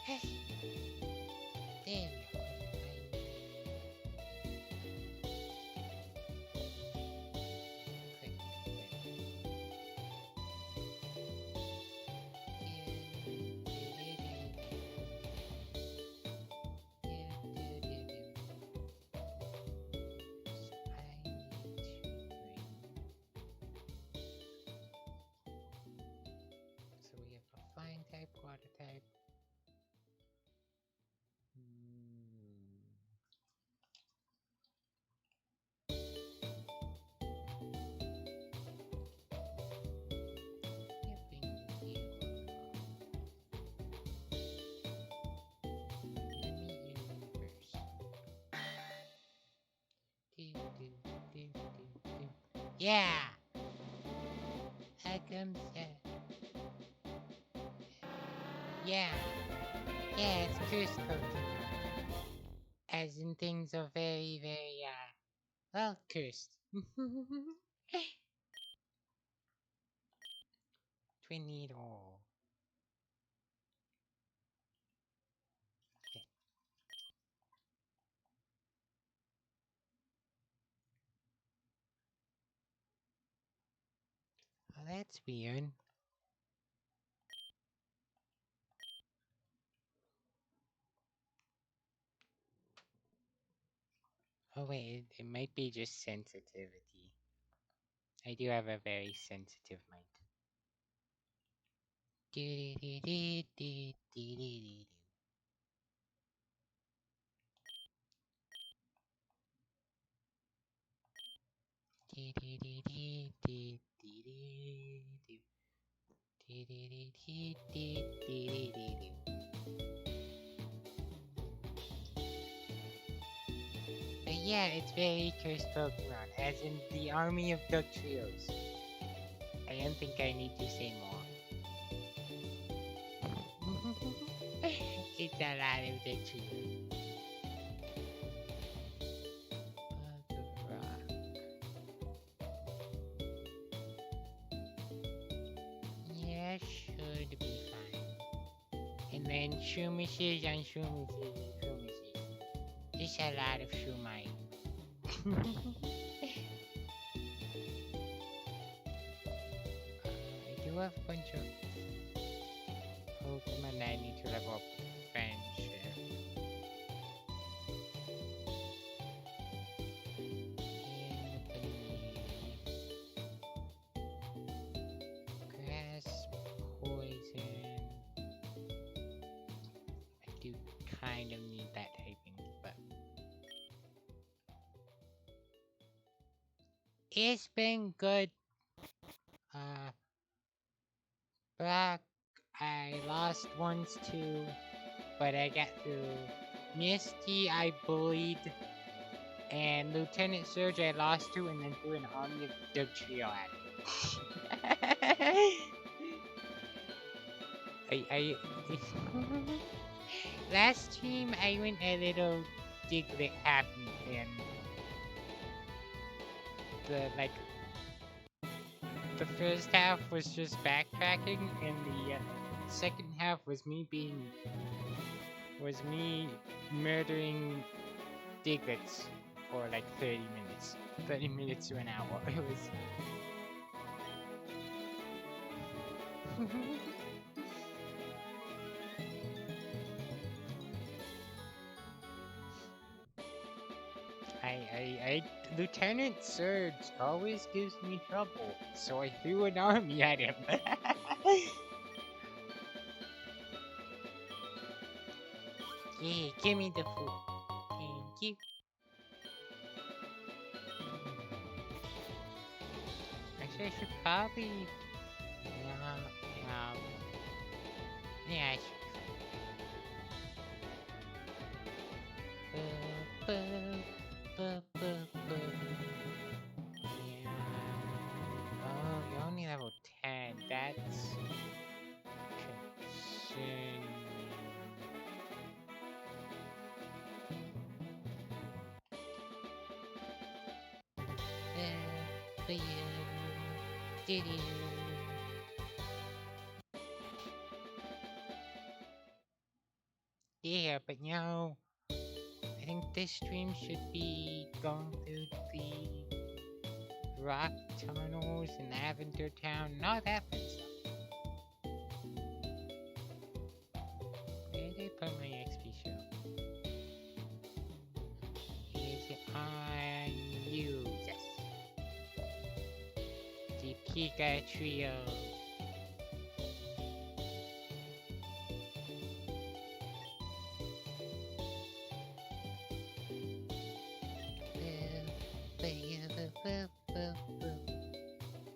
Yes. There we go. Click. So we have a flying type, water type. Yeah! Here comes that. Yeah! Yeah, it's cursed Pokemon. As in things are very, very, well, cursed. Tornado. Okay. Oh, that's weird. Oh wait, it might be just sensitivity. I do have a very sensitive mind. But yeah, it's very cursed Pokemon, as in the army of Dugtrios. I don't think I need to say more. It's a lot of Dugtrios. Rock. Yeah, should be fine. And then Shumishes and Shumishes and Shumishes. There's a lot of Shumai. I do have a bunch of Pokemon I need to level up friendship. Grass, poison. I do kind of need that typing, but it's been good. Black, I lost once too, but I got through. Misty, I bullied, and Lieutenant Surge, I lost to, and then threw an army of Dugtrio at it. I last stream I went a little Diglett happy, and the first half was just backtracking, and the second half was me murdering Diglets for like 30 minutes to an hour. It was. Lieutenant Surge always gives me trouble, so I threw an army at him. Yeah, give me the food. Thank you. Actually, I should probably. Yeah, I should. Yeah. Oh, you're only level 10. That's concerning. For you. Did you? there, but no. I think this stream should be going through the rock tunnels in Lavender Town and all that fun stuff. Where did I put my XP show? Is it on you? Yes. The Pika Trio.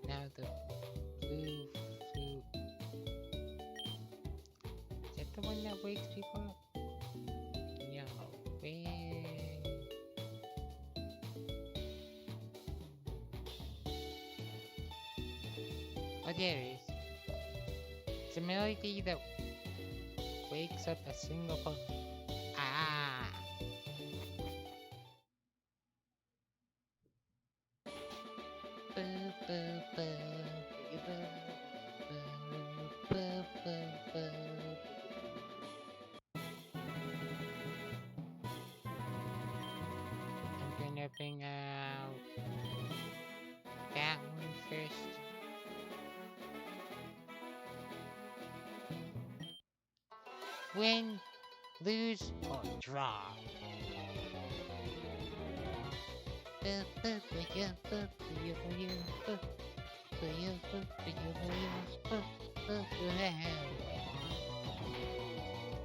Now the blue flute. Is that the one that wakes people up? No, where? Oh, there it is. It's a melody that wakes up a single Ah! I'm gonna bring out that one first. Win, lose, or draw.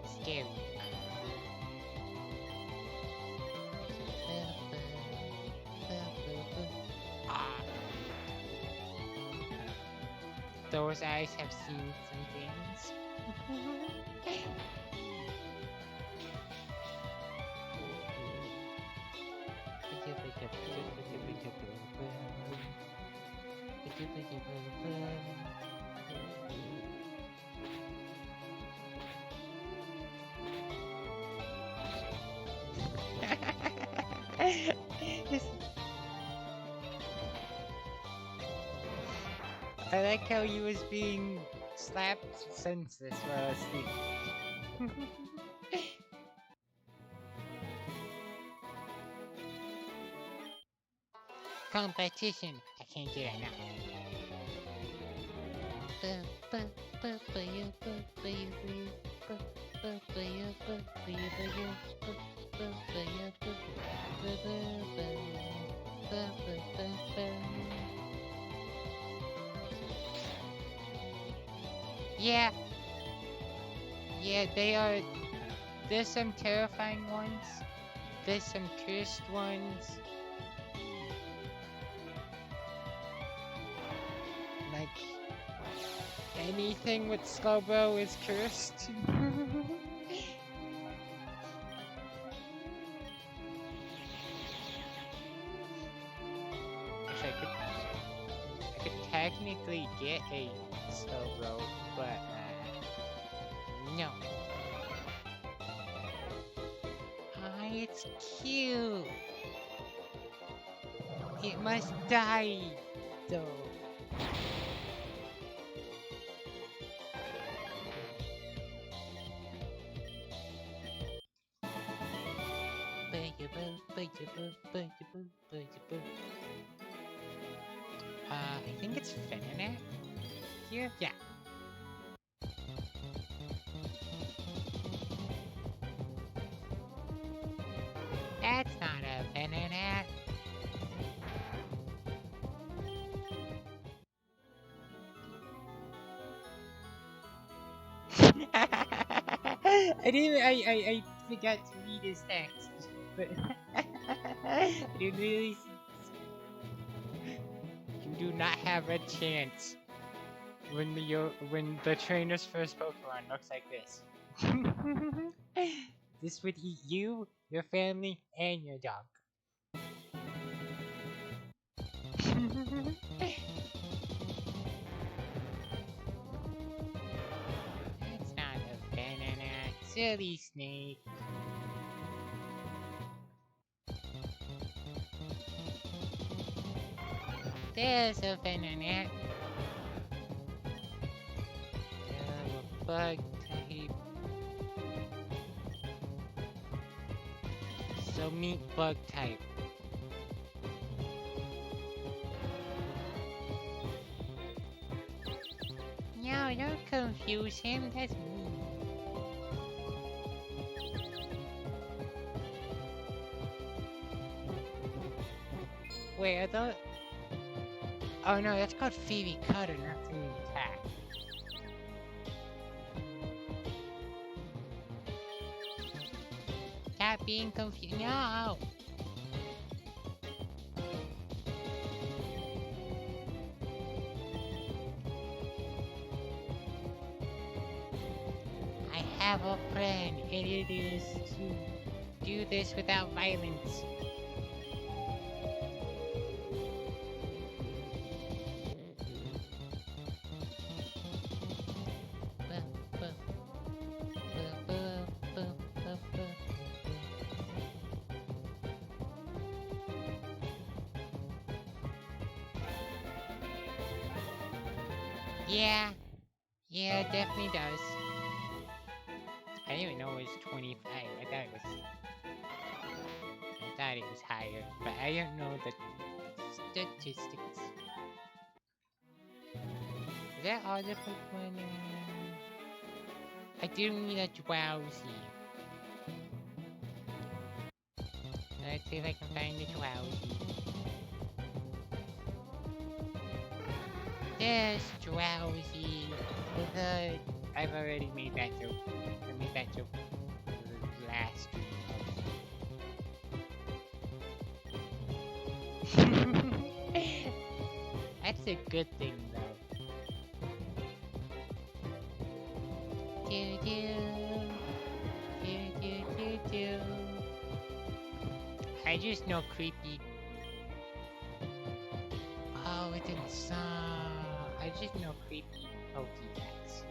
Scary. Ah. Those eyes have seen some things. I like how he was being slapped senseless while asleep. Competition. I can't get it now. Yeah. Yeah, they are. There's some terrifying ones. There's some cursed ones. Like, anything with Slowbro is cursed. Actually, I could technically get a Slowbro, but no. Ah, it's cute. It must die, though. I think it's Finnenet here? Yeah. That's not a Finnenet. I forgot to read his text, but I didn't really. You do not have a chance when the trainer's first Pokemon looks like this. This would eat you, your family, and your dog. That's not a banana, silly snake. There's a Venonat. A bug type. So meet bug type. No, don't confuse him. That's me. Wait, I thought. Oh no, that's called Phoebe Cutter, not Phoebe Attack. Stop being confused. No! I have a plan, and it is to do this without violence. Yeah, it definitely does. I didn't even know it was 25. I thought it was higher, but I don't know the statistics. Is that all the Pokemon? I do need a Drowsy. Let's see if I can find the Drowsy. There's Drowsy. I've already made that joke. I made that joke last week. That's a good thing, though. I just know creepy. Oh, it didn't sound. I just know creepy Pokédex.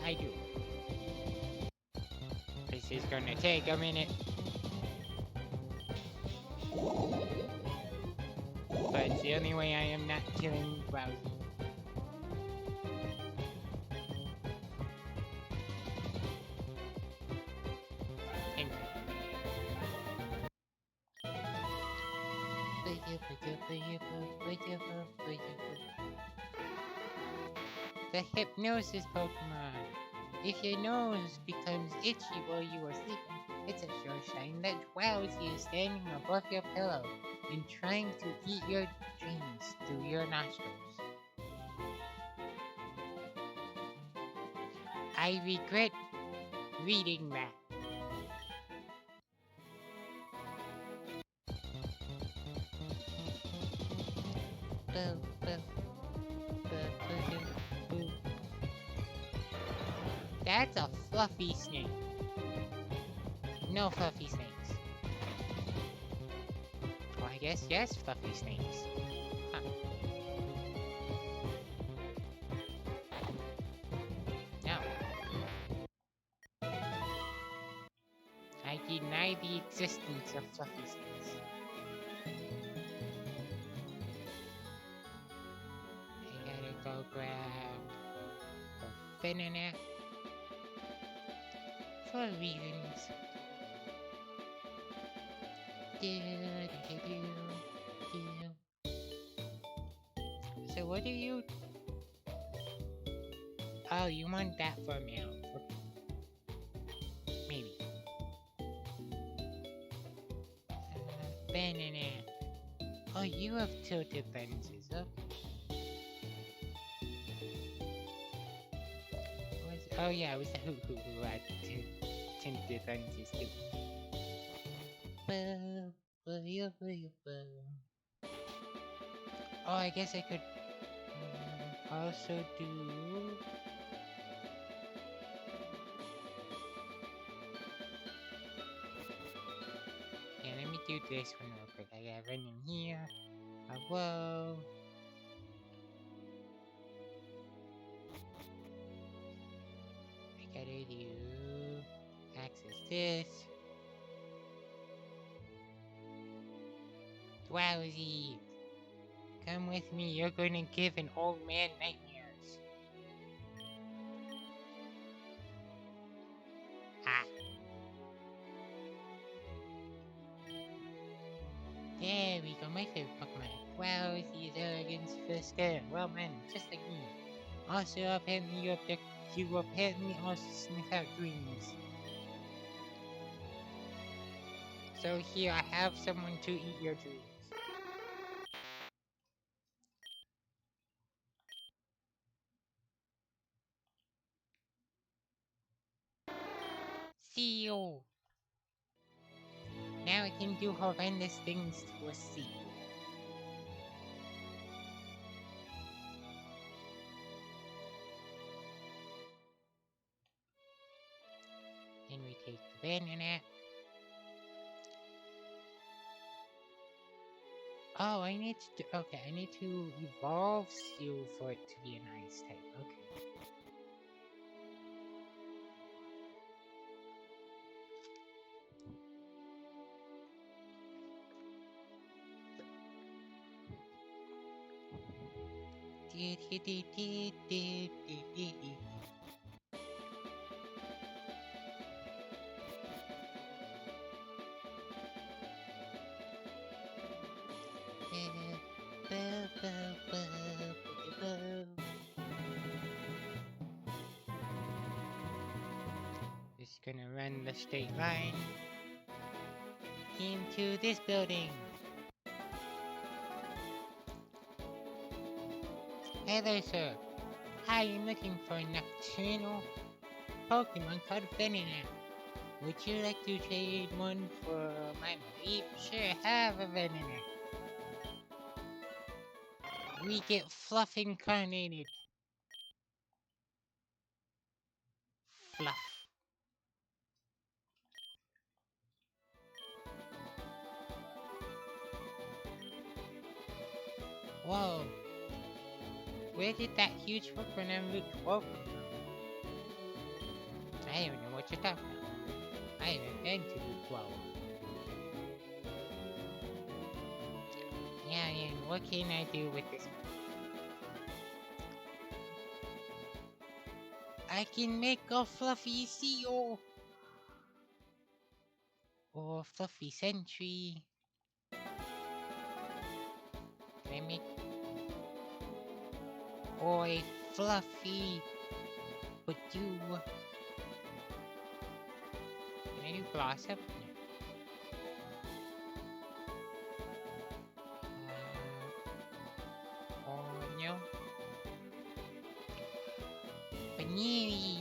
I do. This is gonna take a minute. But it's the only way I am not killing Drowsy. The Hypnosis Pokemon. If your nose becomes itchy while you are sleeping, it's a sure sign that Drowsy is standing above your pillow and trying to eat your dreams through your nostrils. I regret reading that. That's a fluffy snake. No fluffy snakes. Well, I guess yes, fluffy snakes. Huh. No. I deny the existence of fluffy snakes. I gotta go grab the Finonette for reasons. So what do you... Oh, you want that for me? Maybe. Banana. Oh, you have tilted lenses. Okay. Oh yeah, it was who had tinted lenses too. Oh, I guess I could also do... Yeah, let me do this one real quick. I gotta run in here. Whoa. Da-da-do. Access this. Drowsy. Come with me, you're gonna give an old man nightmares. Ah. There we go, my favorite Pokemon. Drowsy is Arrogance Frisker. Well man, just like me. Also apparently you apparently also sniff out dreams. So here I have someone to eat your dreams. See you. Now I can do horrendous things to a seal. Then we take the banana. Oh, I need to okay, I need to evolve Seal for it to be an ice type. Okay. Just gonna run the straight line into this building. Hey there, sir. Hi, I'm looking for a nocturnal Pokemon called Venonat. Would you like to trade one for my Mareep? Sure, have a Venonat. We get Fluff incarnated. Fluff. Whoa. Where did that huge Pokemon Route 12 come from? I don't know what you're talking about. I haven't been to Route 12. Yeah, and what can I do with this? I can make a Fluffy Seal! Or Fluffy Sentry. Can I make... Or a Fluffy Badoo. Can I do Blossom? Oh no. Panini!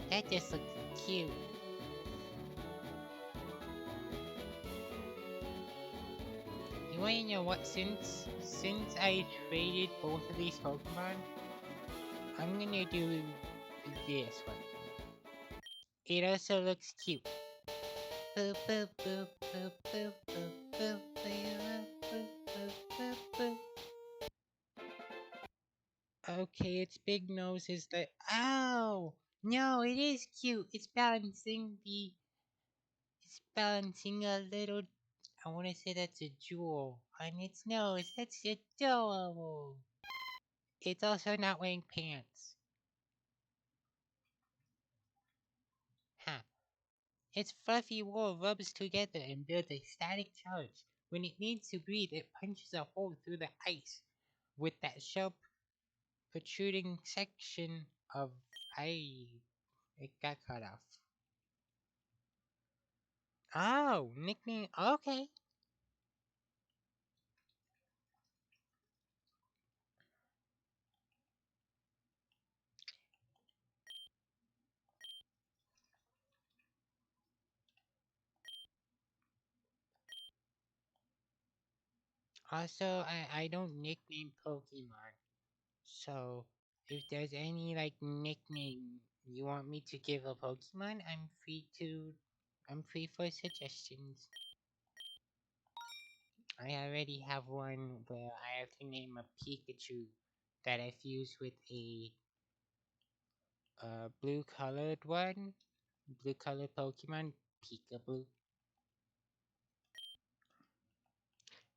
That just looks cute. You wanna know what? Since I traded both of these Pokemon, I'm gonna do this one. It also looks cute. Boop, boop, boop, boop, boop, boop, boop, boop, boop, boop, boop. Okay, its big nose is the. Ow! No, it is cute. It's balancing a little. I want to say that's a jewel on its nose. That's adorable. It's also not wearing pants. Huh. Its fluffy wool rubs together and builds a static charge. When it needs to breathe, it punches a hole through the ice with that sharp, protruding section of it got cut off. Oh, nickname. Okay. Also, I don't nickname Pokemon. So, if there's any like nickname you want me to give a Pokemon, I'm free for suggestions. I already have one where I have to name a Pikachu that I fuse with a blue colored one. Blue colored Pokemon. Peekaboo.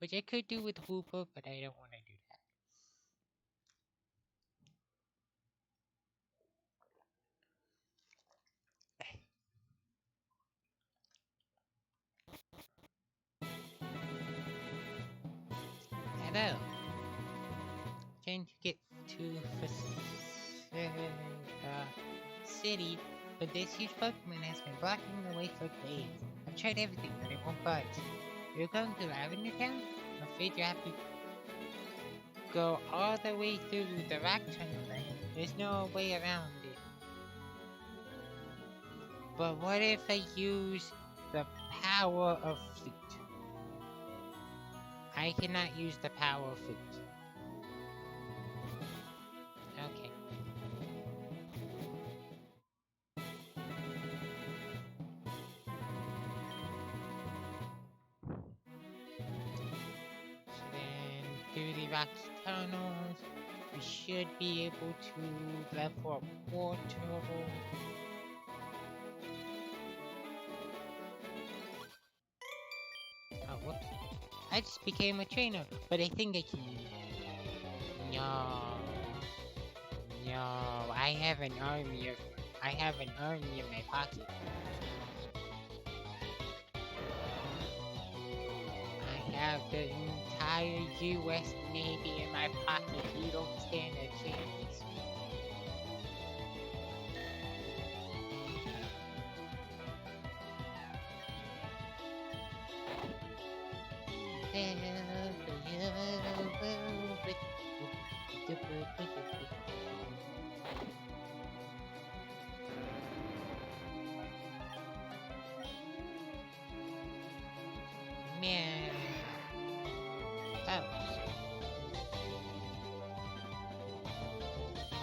Which I could do with Hoopa, but I don't want to do that. Hello. Trying to get to city, but this huge Pokemon has been blocking the way for days. I've tried everything, but it won't budge. You're going to Lavender Town? I'm afraid you have to go all the way through the rock tunnel then. There's no way around it. But what if I use the power of flute? I cannot use the power of flute. Okay. So then, through the rocky tunnels, we should be able to level up water. Oh, whoops. I just became a trainer, but I think I can... No. No, I have an army in my pocket. I have the entire US Navy in my pocket. You don't stand a chance. Man. Oh.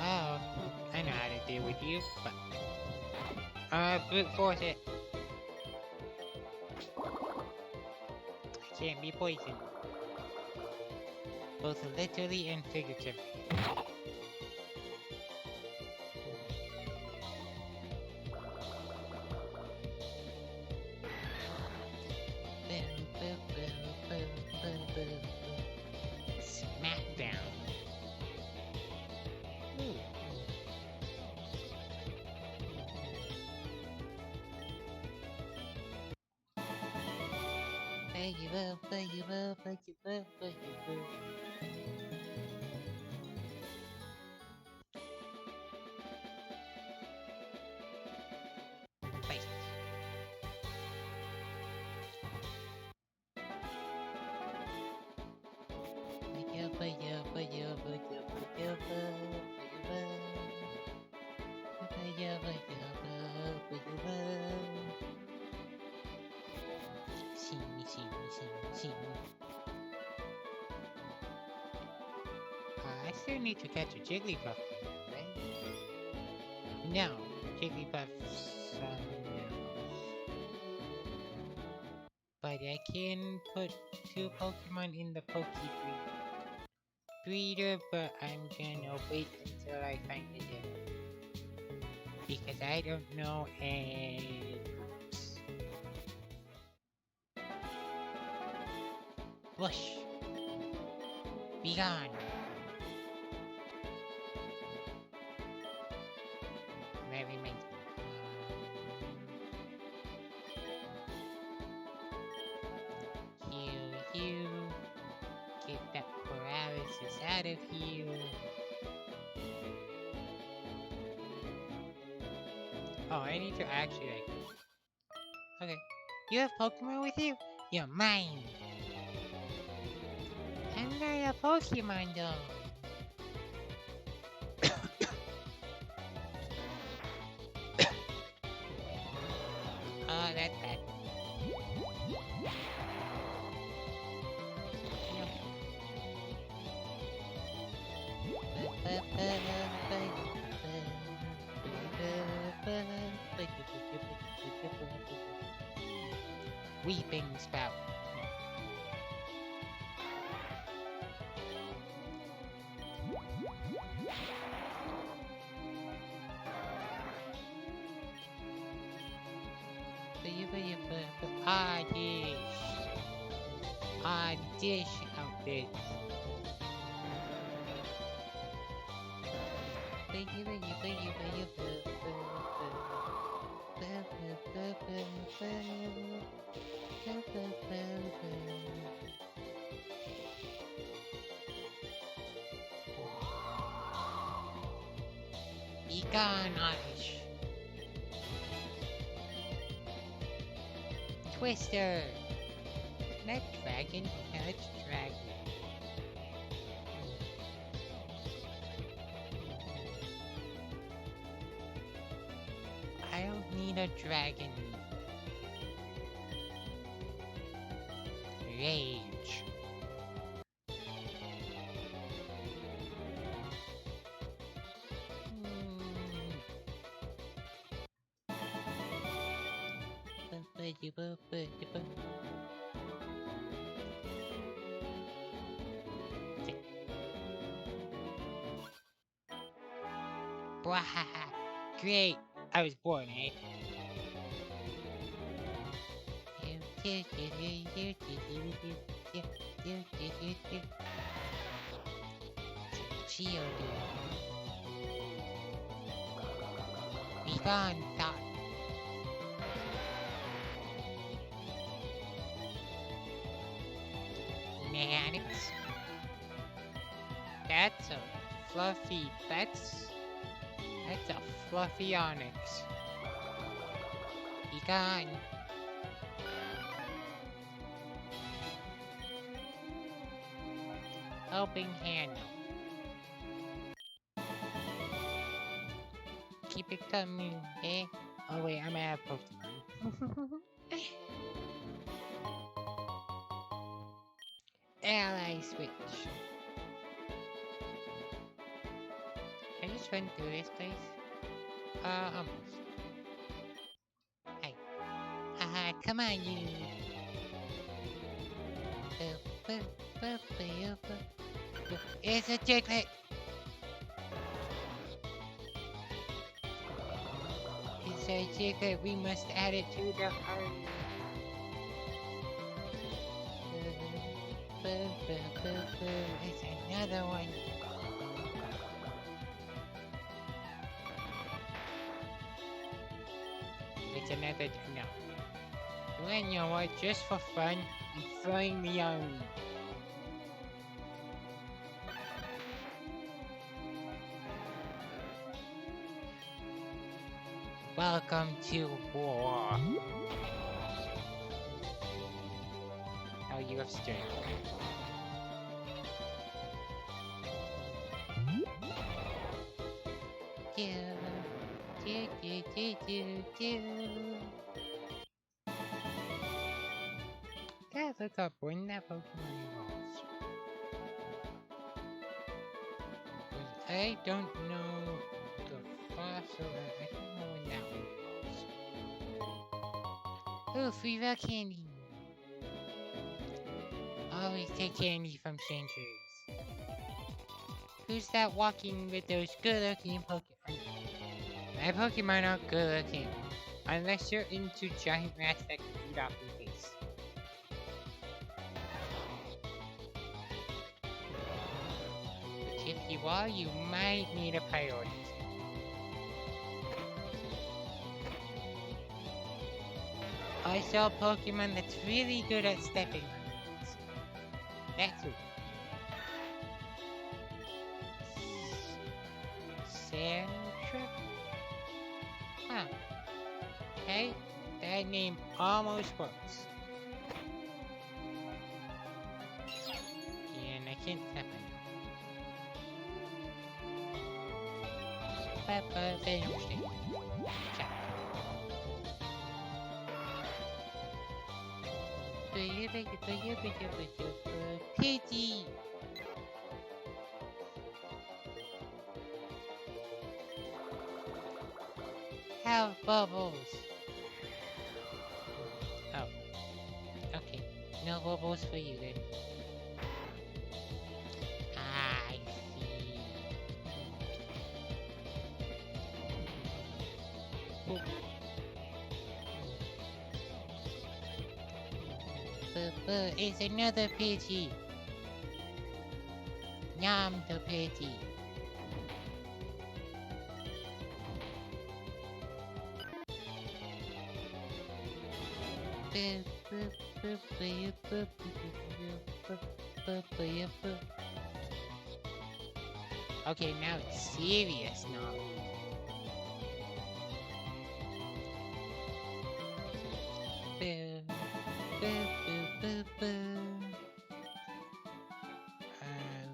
Oh, I know how to deal with you, but... brute force it. I can't be poisoned. Both literally and figuratively. Smackdown. Ooh. Face. See me, see me, see me, see me. I still need to catch a Jigglypuff, right? No, Jigglypuff's but I can put 2 Pokemon in the breeder, but I'm gonna wait until I find a gym. Because I don't know and... Whoosh! Be gone! That reminds me. Heal. Get that paralysis out of here. Oh, I need to actually like... Okay. You have Pokemon with you? You're mine! I'm not a Pokemon though. Oh, that's bad. Weeping Spout. Oddish. Oddish outfit. Be gone, Oddish. Twister. Let dragon catch dragon. I don't need a dragon. Rage. Bwahaha. Great. I was born, eh? Geodude. Be gone, thought. Manix. That's a fluffy. That's a fluffy Onyx. Be gone. Helping hand. Keep it coming, eh? Oh wait, I'm out of Pokemon. Ally switch. Can I just run through this place? Almost. Hey. Haha, come on, you. It's a Diglett. It's a Diglett. We must add it to the army. It's another one. It's another. No. Well, you know what? Just for fun, I'm throwing the army. Welcome to war. Oh, you have strength. Guys, look up when that Pokemon evolves. I don't know the fossil. I don't know when that one evolves. Oh, free rock candy. Always take candy from strangers. Who's that walking with those good-looking Pokemon? My Pokemon aren't good-looking, unless you're into giant rats that can eat off your face. If you are, you might need a priority. I saw a Pokemon that's really good at stepping on things. That's who. Sandra? Huh. Hey, that name almost works. And I can't step on it. Peppa, Venom Sting. Check. Pity! Have bubbles! Oh. Okay. No bubbles for you then. I see. Boop. It's another Pidgey. Yum the Pidgey. Okay, now it's serious now.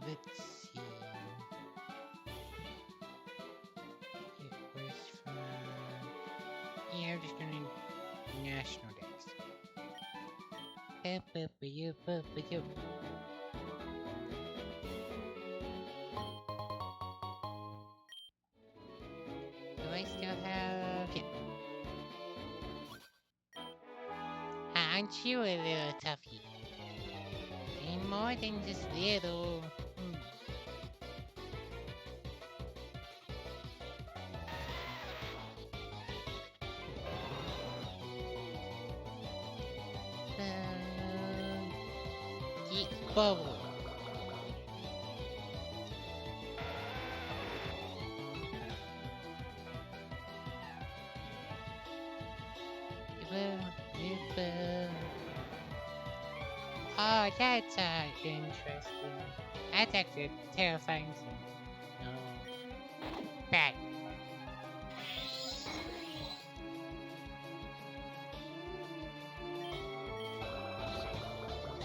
Let's see. It was from... Yeah, I'm just gonna National Dex. Do I still have... Yeah. Aren't you a little toughie? And more than just little. Geek Bubble. Oh, that's interesting. That's actually a terrifying thing. No. Bad.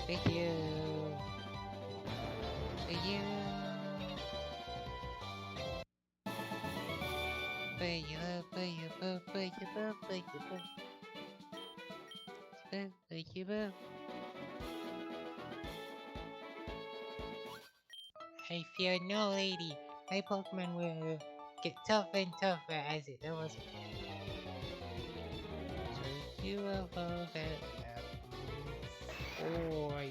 Thank you. Thank you. I fear no, lady. My Pokemon will get tougher and tougher as it goes. So you evolve at level 4.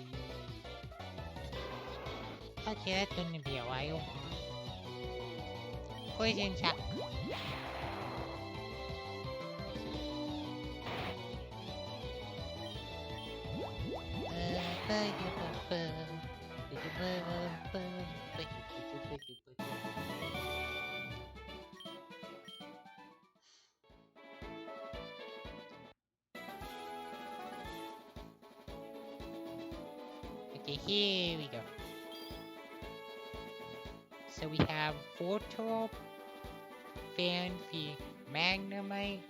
Okay, that's gonna be a while. Poison Shock. Okay, here we go. So we have Voltorb, Fanfi, Magnemite,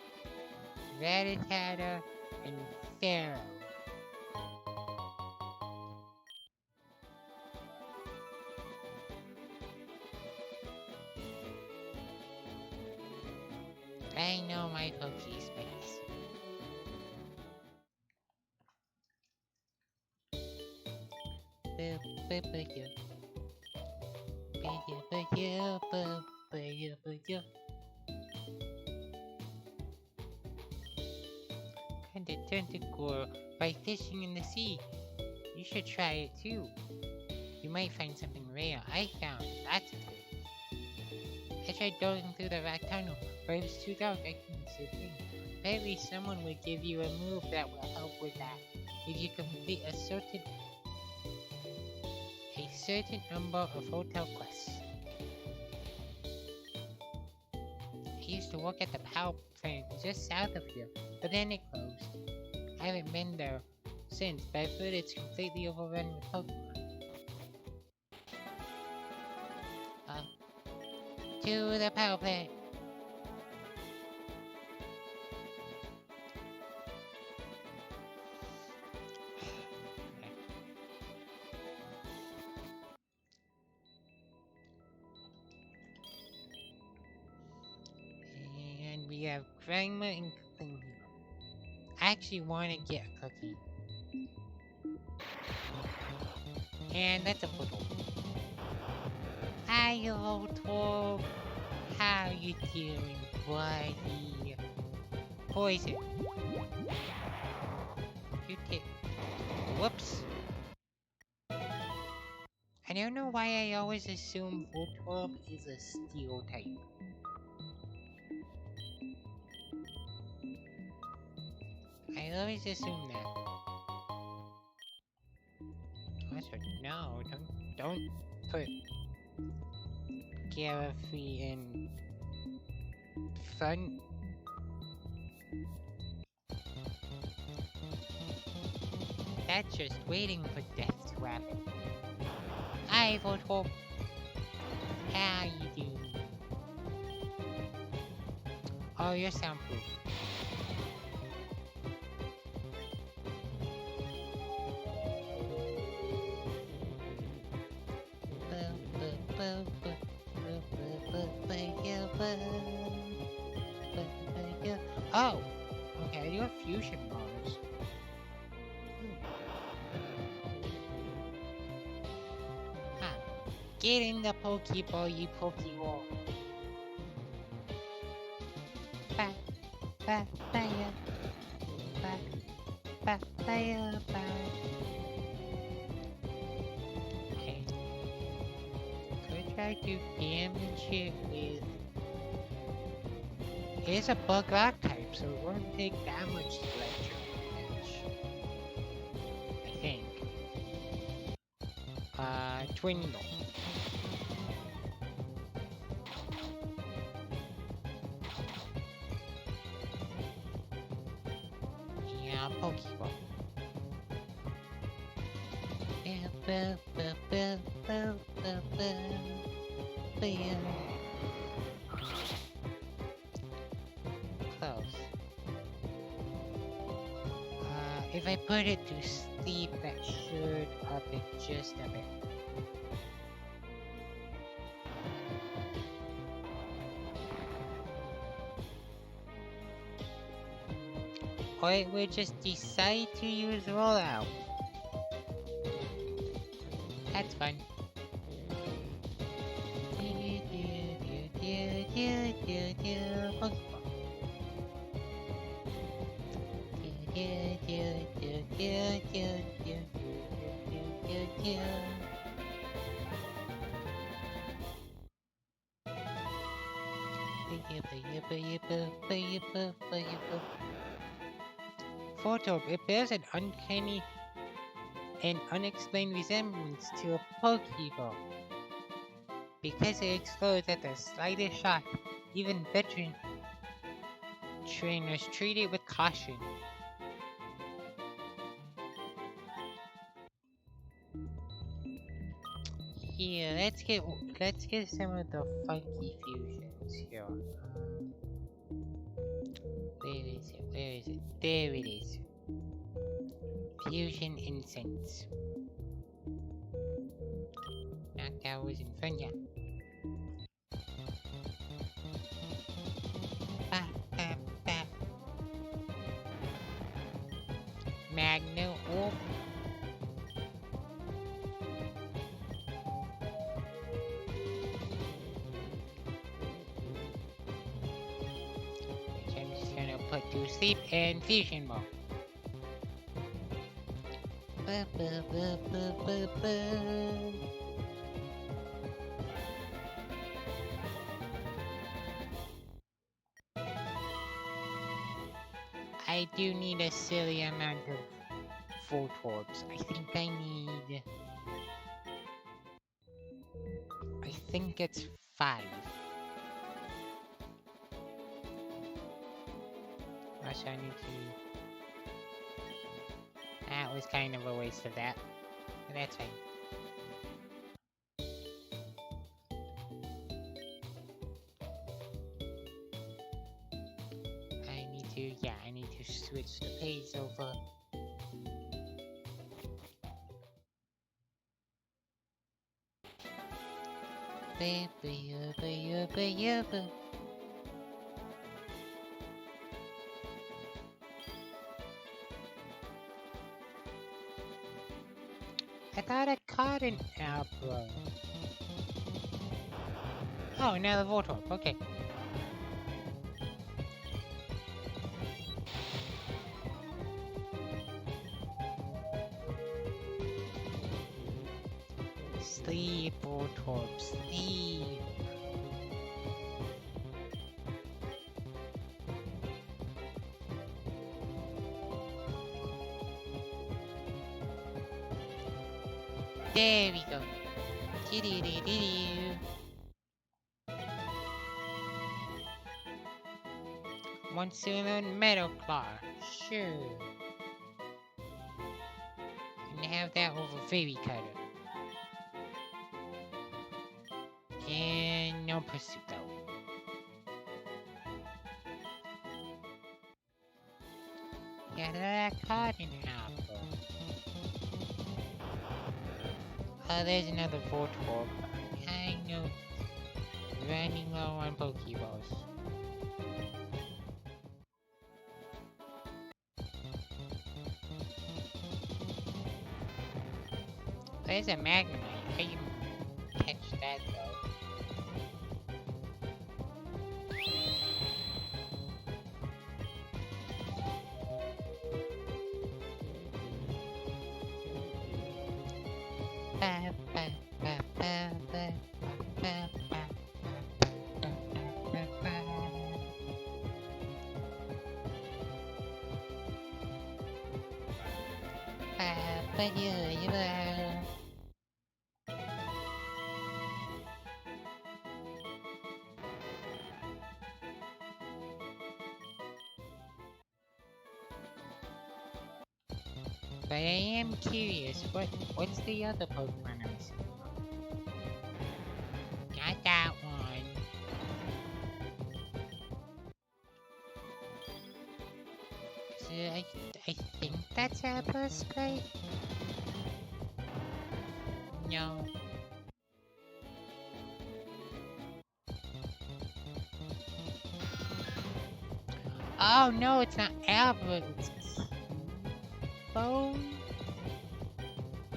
Rattata, and Pharaoh. I know my Pokéspace. And the tentacle by fishing in the sea. You should try it too. You might find something rare. I found lots of things. I tried going through the rock tunnel, but it was too dark. I couldn't see a thing. Maybe someone will give you a move that will help with that. If you complete a certain number of hotel quests. I used to work at the power plant just south of here, but then it closed. I haven't been there since, but I've heard it's completely overrun with Pokemon. To the power plant. And we have Grandma and Cooking here. I actually want to get a cookie. And that's a photo. Hi, Voltorb. How you doing, buddy? Poison. You take. Whoops. I don't know why I always assume Voltorb is a steel type. I always assume that. Also, no, don't put Gallifrey in front. That's just waiting for death to happen. I would hope. How you do? Oh, you're soundproof. Oh, okay, I do have fusion bombs. Huh. Get in the Pokeball, you Pokeball. Ba, ba, ba, ya. Ba, ba, ba, ya, ba. Okay. Could try to damage it with... It's a bug rock type, so it won't take that much electric damage. I think. Twingle. Yeah, Pokeball. Close. If I put it to sleep, that should up it just a bit. Or it would just decide to use rollout. That's fun. Photo, it bears an uncanny and unexplained resemblance to a Pokeball. Because it explodes at the slightest shock, even veteran trainers treat it with caution. Here, let's get some of the funky fusions here. Where is it? Where is it? There it is. Fusion incense. That was in front, yeah. Magno Orb. Which I'm just gonna put to sleep and fusion ball. I do need a silly amount of Voltorbs. I think it's 5. Also, I need to... That was kind of a waste of that. But that's fine. I need to switch the page over. I thought I caught an apple. Oh, another Voltorb. Okay. Sleep, Voltorb, sleep. There we go. Doo-doo-doo-doo-doo. Want to learn Metal Claw? Sure. And have that over Fairy Cutter. And no Pursuit though. Got that card in an apple. Oh, there's another Voltorb. I know. Running low on Pokeballs. There's a Magnemite. I can catch that though. But I am curious, what's the other Pokemon I'm seeing? Not that one. So I think that's Apple Spray? No. Oh no, it's not Albert. It's Bone.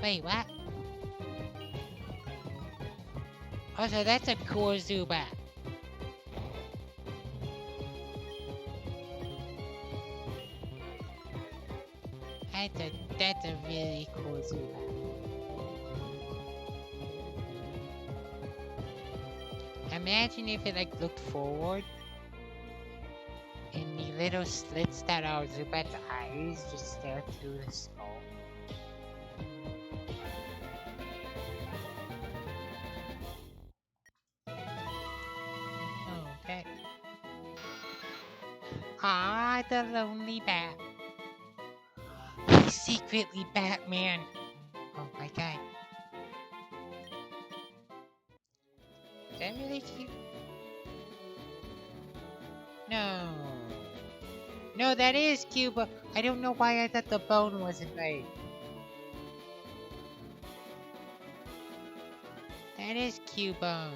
Wait, what? Oh, so that's a cool Zubat. That's a really cool Zubat. Imagine if it like looked forward and the little slits that are Zubat's eyes just stare through the skull. Oh, that. Ah, the lonely bat. He's secretly Batman. Oh my god. Is that really cute? No. No, that is cute, but I don't know why I thought the bone wasn't right. That is Cubone.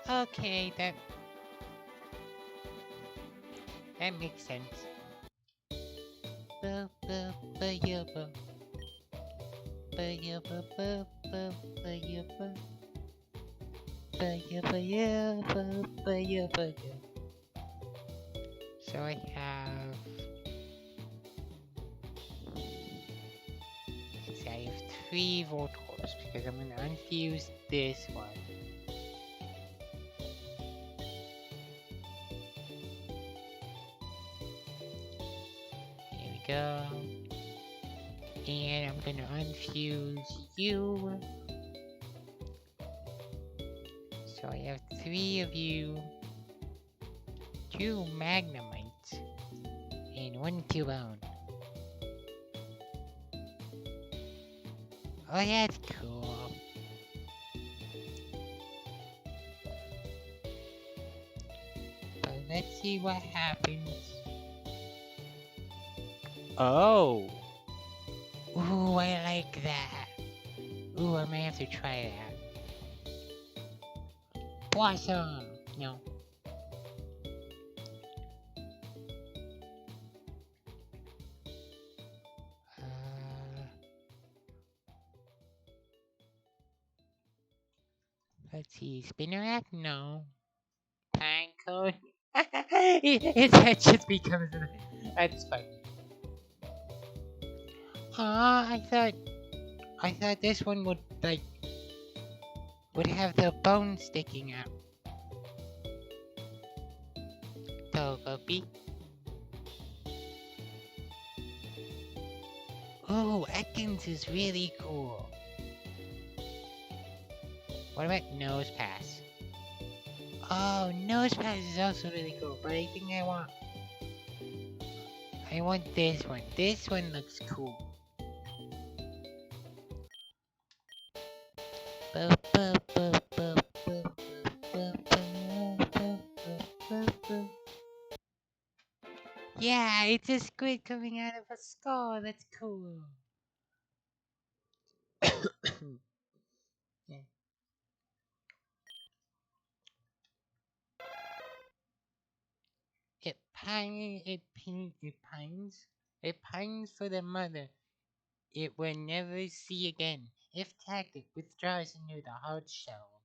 Okay, that makes sense. So I have... I have 3 Voltorbs because I'm gonna unfuse this one. There we go. And I'm gonna unfuse you. So I have 3 of you, 2 Magnemites, and 1 Cubone. Oh, that's cool. But let's see what happens. Oh! Ooh, I like that. Ooh, I might have to try that. Blossom! No. Let's see. Spinnerack? No. Pinecone? His head just becomes... That's funny. I thought this one would, like... would have the bone sticking out. Togepi. Ooh, Ekans is really cool. What about Nose Pass? Oh, Nose Pass is also really cool, but I think I want this one. This one looks cool. Yeah, it's a squid coming out of a skull. That's cool. Yeah. It pines for the mother it will never see again. If tagged, it withdraws into the hard shell.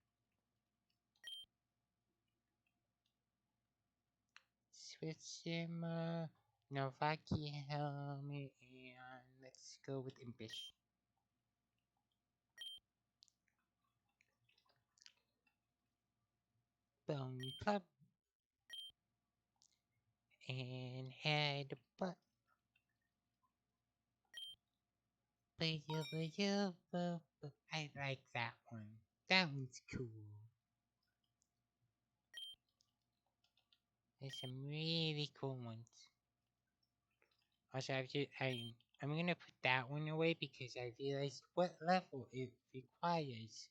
Switchima, Novaki helmet, and let's go with Impish. Bone Club and head butt. I like that one. That one's cool. There's some really cool ones. Also, I'm gonna put that one away because I realized what level it requires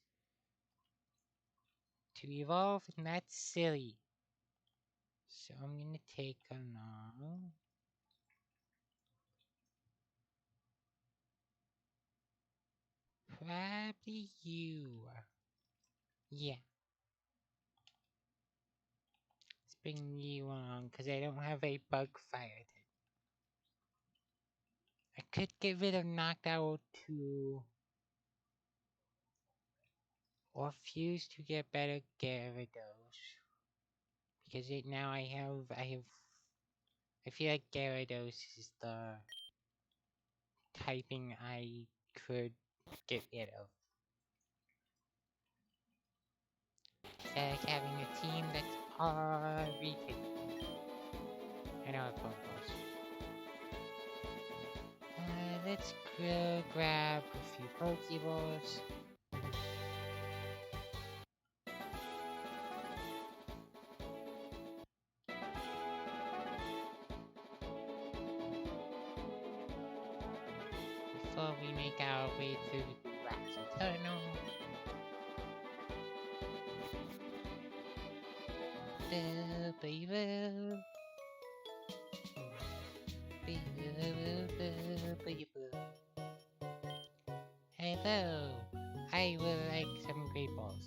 to evolve, and that's silly. So I'm gonna take along. Probably you. Yeah. Let's bring you along because I don't have a bug fire. I could get rid of Knockout to or Fuse to get better Gyarados. Because right now I feel like Gyarados is the typing I could get rid of. Instead of having a team that's everything. I know I've both. Let's go grab a few Pokeballs. Before we make our way through the Rocky Tunnel. Hello, I would like some great balls.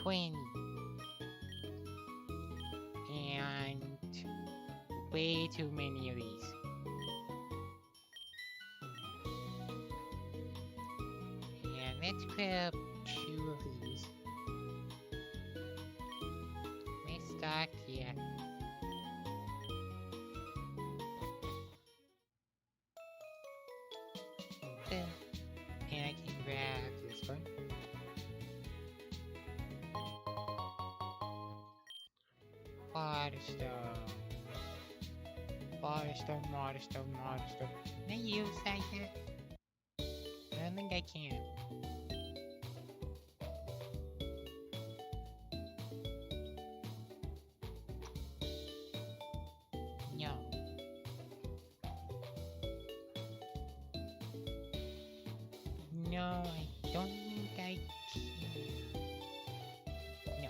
20. And way too many of these. And let's grab 2 of these. Let's start here. And I can grab this one. Waterstone. Waterstone. Can I use that yet? I don't think I can. No. No, I don't think I can. No.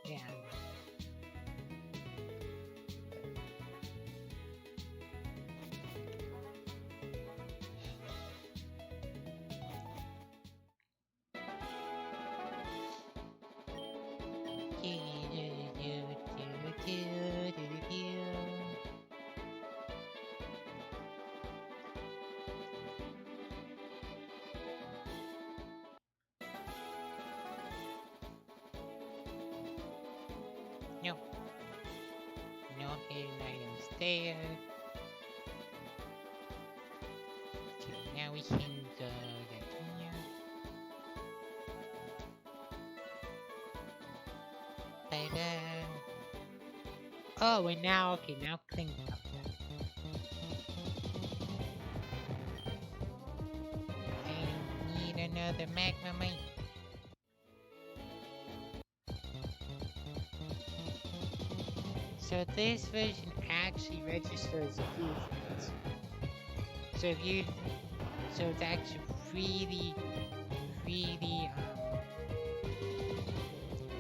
Yeah. No. No hidden items there. Okay, now we can go get here. Spider. Oh, and now, okay, now Cling comes up. I need another Magnemite. So this version actually registers a few things. So if you, so it's actually really, really,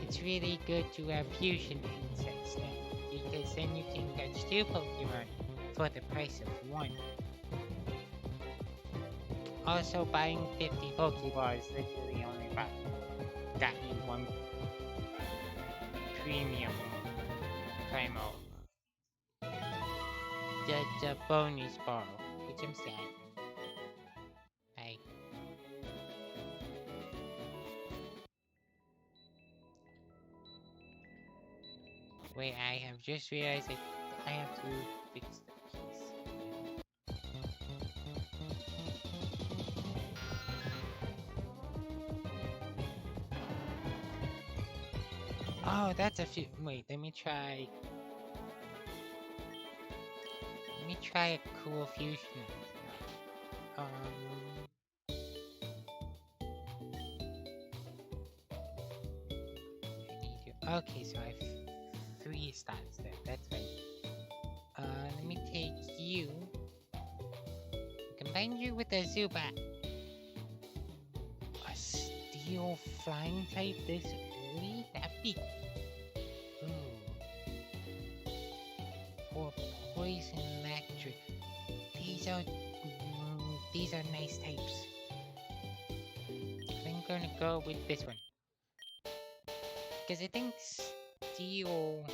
it's really good to have fusion insects then, because then you can catch 2 Pokemon for the price of 1. Also, buying 50 Pokeballs literally only got you 1 premium Primo. The bonus ball, which I'm sad. Bye. Wait, I have just realized I have to fix the keys. Oh, that's a few. Wait, let me try. Let me try a cool fusion. I need to. Okay, so I have 3 stats there. That's fine. Let me take you. Combine you with a Zubat. A steel flying type this early? That'd be. Ooh. Or poison electric. These are nice types. I'm gonna go with this one. Because I think steel.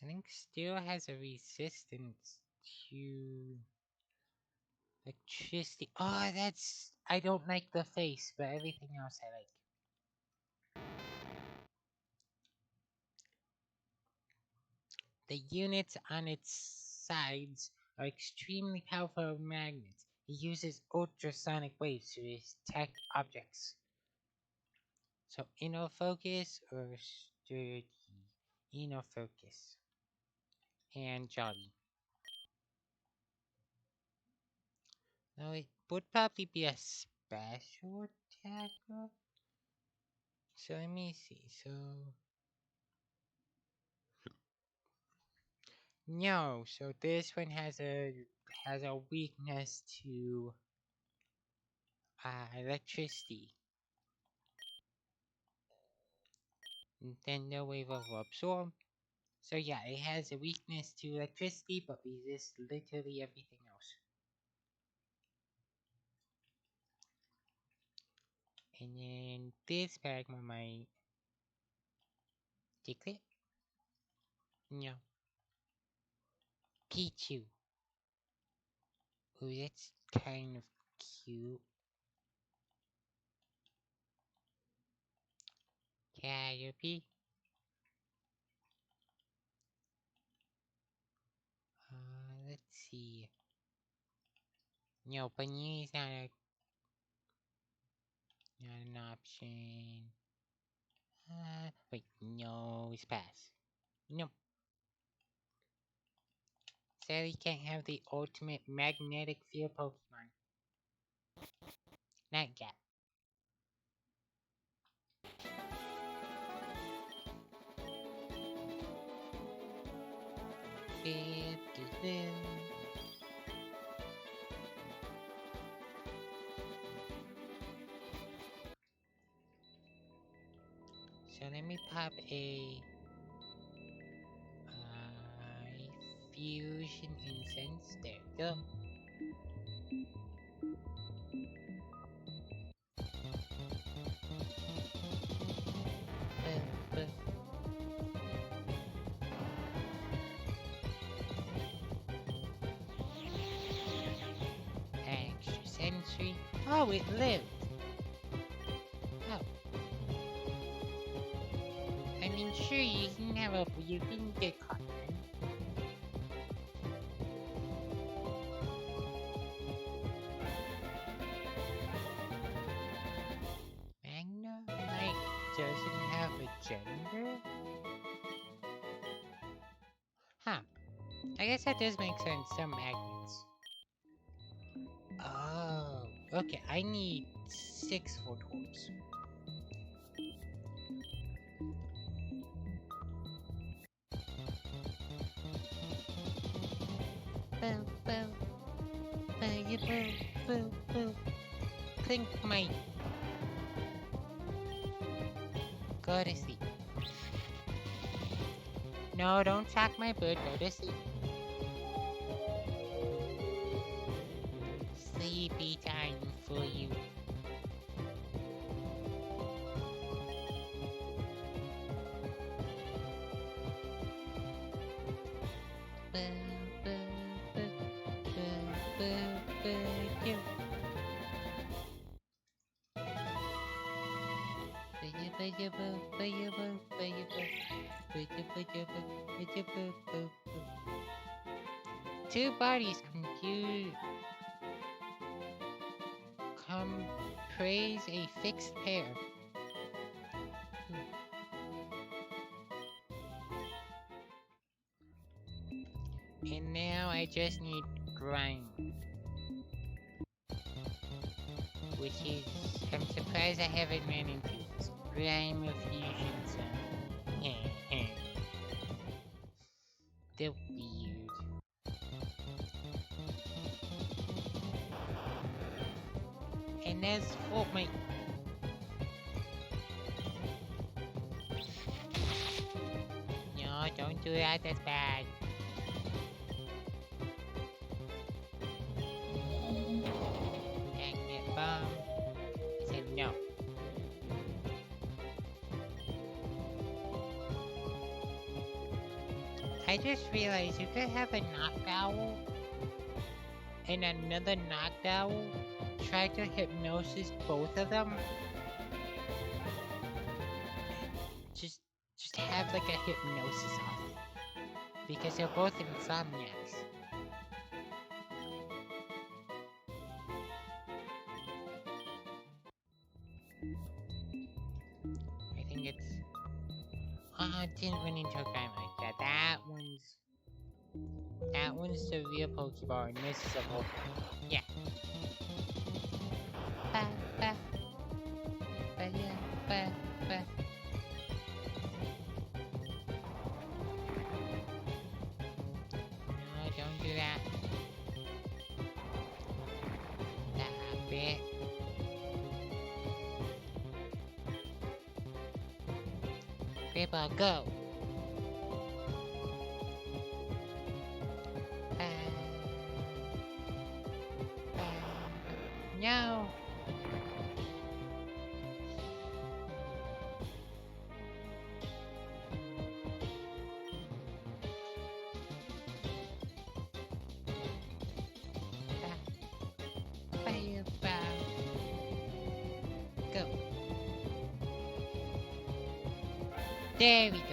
I think steel has a resistance to electricity. Oh, that's. I don't like the face, but everything else I like. The units on its sides are extremely powerful magnets. It uses ultrasonic waves to detect objects. So, inner focus or sturdy? Inner focus. And jolly. No, it would probably be a special attacker. So let me see. So no. So this one has a weakness to electricity. Then no wave of absorb. So yeah, it has a weakness to electricity, but resists literally everything else. And then this Magma might declare. No. Pichu. Ooh, that's kind of cute. Caterpie. Let's see. No, Panini is not an option. Wait, no, it's pass. Nope. Sadly, can't have the ultimate magnetic field Pokemon. Not yet. So let me pop a fusion incense. There we go. Extra sensory. Oh, it lived. Oh. I mean, sure, you can get caught. doesn't have a gender? Huh. I guess that does make sense. Some magnets. Oh. Okay, I need 6 Voltorbs. Boo, boo. Boo, boo, boo, boo. Clink my... Go to sleep. No, don't shock my bird. Go to sleep. Sleepy time for you. Boo, boo, boo, boo, boo, boo, you. Two bodies comprise a fixed pair. And now I just need grime. Which is, I'm surprised I haven't ran into this. Grime of fusion zone. They're weird. And that's for my... No, don't do that, that's bad. Magnet bomb. I said no. I just realized you could have a knocked owl and another knocked owl try to hypnosis both of them. Just have like a hypnosis off. Because they're both insomniacs. I think it's... it didn't run into a guy like that. That one's the real Pokeball, and this is a Pokemon. Yeah. Ba, ba. Ba, yeah, ba, ba. No, don't do that. Stop it. Grandpa, go. No. Go. There we go.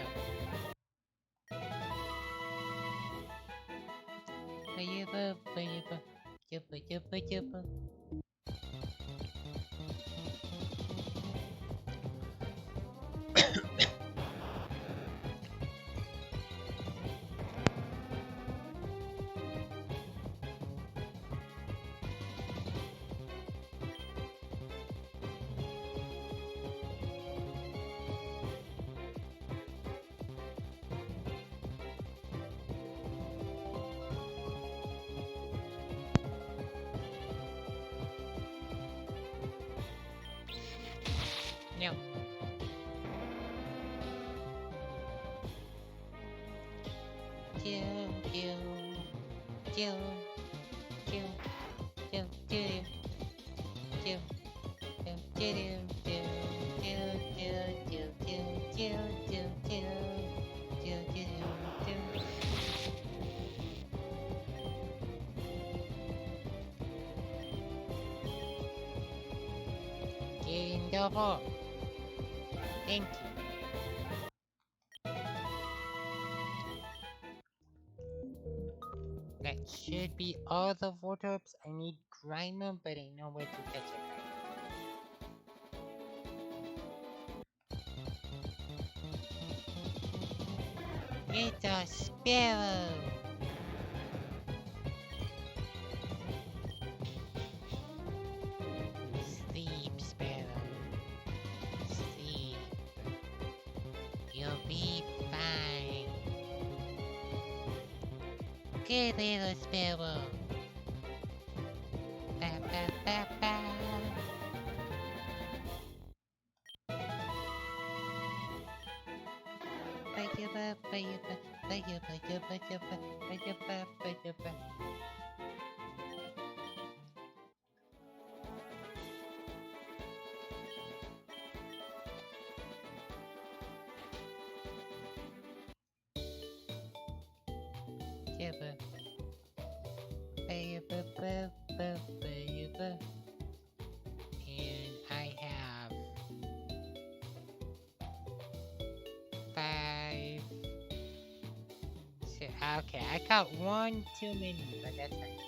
No. Getting double. Thank you. That should be all the Voltorbs. I need Grimer, but I know where to catch it right It's a sparrow. Sleep, sparrow. Sleep. You'll be fine. Good little sparrow. Ba, ba, ba, ba. Ba-ya-ba, ba-ya-ba, ba-ya-ba, ya-ba, ya-ba, ba-ya-ba, ba-ya-ba. Ya-ba. Ba-ya-ba, ba, ba, ba-ya-ba. And I have 5. Okay, I got 1 too many, but that's fine.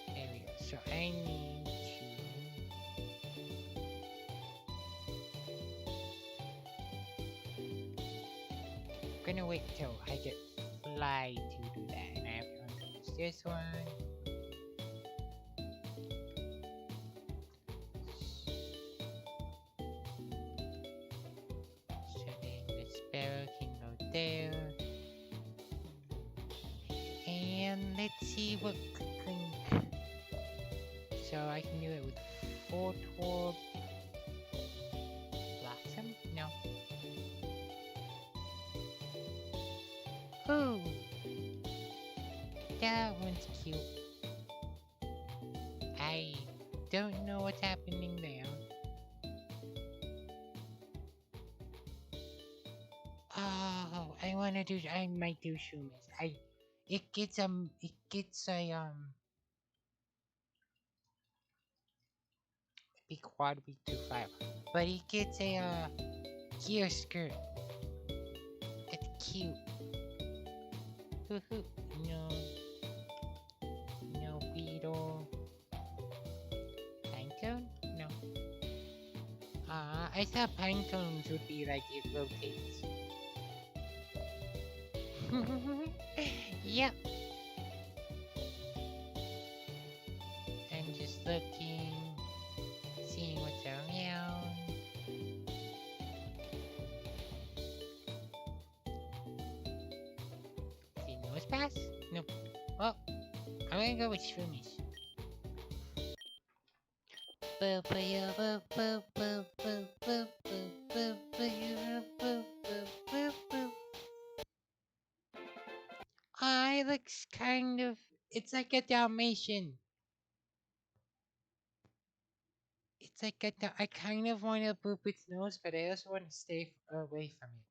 There we go. So I need I'm gonna wait till I get fly to do that, and I have to use this one. So then the sparrow can go there. And let's see what can. So I can do it with 4 Torb Blossom? No. Ooh! That one's cute. I don't know what's happening there. Oh, I might do Shumis. It gets a, be quad week 2-5. But it gets a, gear skirt. It's cute. Hoo-hoo. No. No beetle. Pinecone? No. I thought pinecones would be like it rotates. Yep. I'm just looking, seeing what's around. See nose pass? Nope. Well, I'm gonna go with Shroomies. It looks kind of. It's like a Dalmatian. It's like I kind of want to boop its nose, but I also want to stay away from it.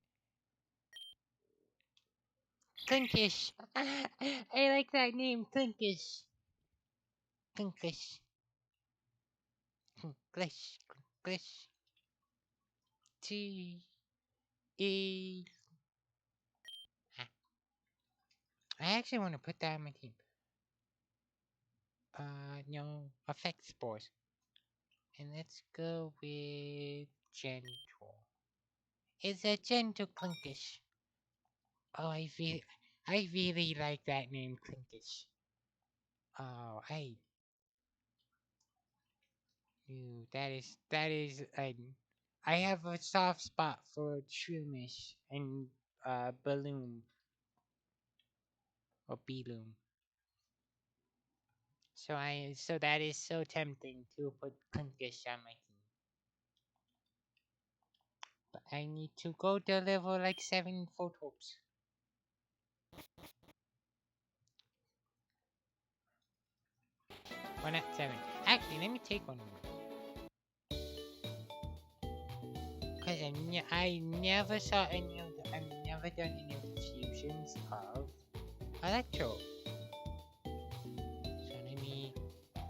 Clinkish. I like that name, Clinkish. Clinkish. Clish. Clish. T. E. I actually want to put that on my team. No. Effect spores. And let's go with gentle. It's a gentle Clinkish. Oh, I really like that name, Clinkish. Oh, that is, I have a soft spot for Shroomish and, Balloon. Or Beloom. So that is so tempting to put Clinkish on my team. But I need to go deliver like 7 photos. Well, not 7. Actually, let me take one more. Because I never saw any of the, I've never done any of the fusions of Electro. So let me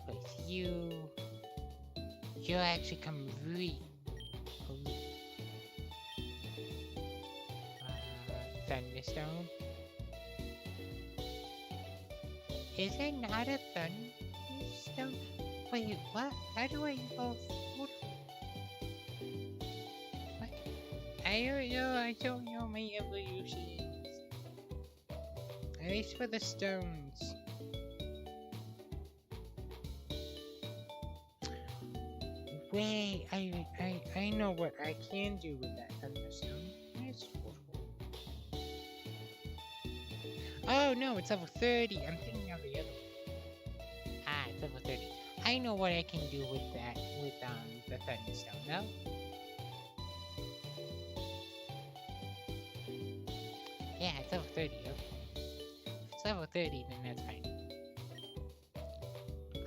place you. You'll actually come really. Thunderstone. Is it not a Thunderstone? Wait, what? How do I evolve? What? I don't know my evolutions. At least for the stones. Wait, I know what I can do with that thunderstone. Oh no, it's level 30. I'm thinking of the other one. Ah, it's level 30. I know what I can do with that, with the thunderstone, no? Yeah, it's level 30, okay. If it's level 30, then that's fine.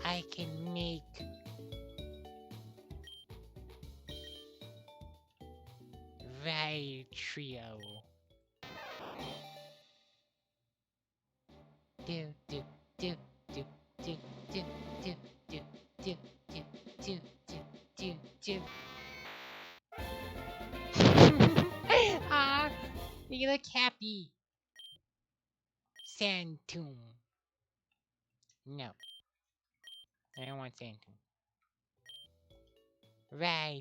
I can make Trio. Do do do do do do do do do do do do do. Ah, you look happy. Sand tomb. No, I don't want sand tomb.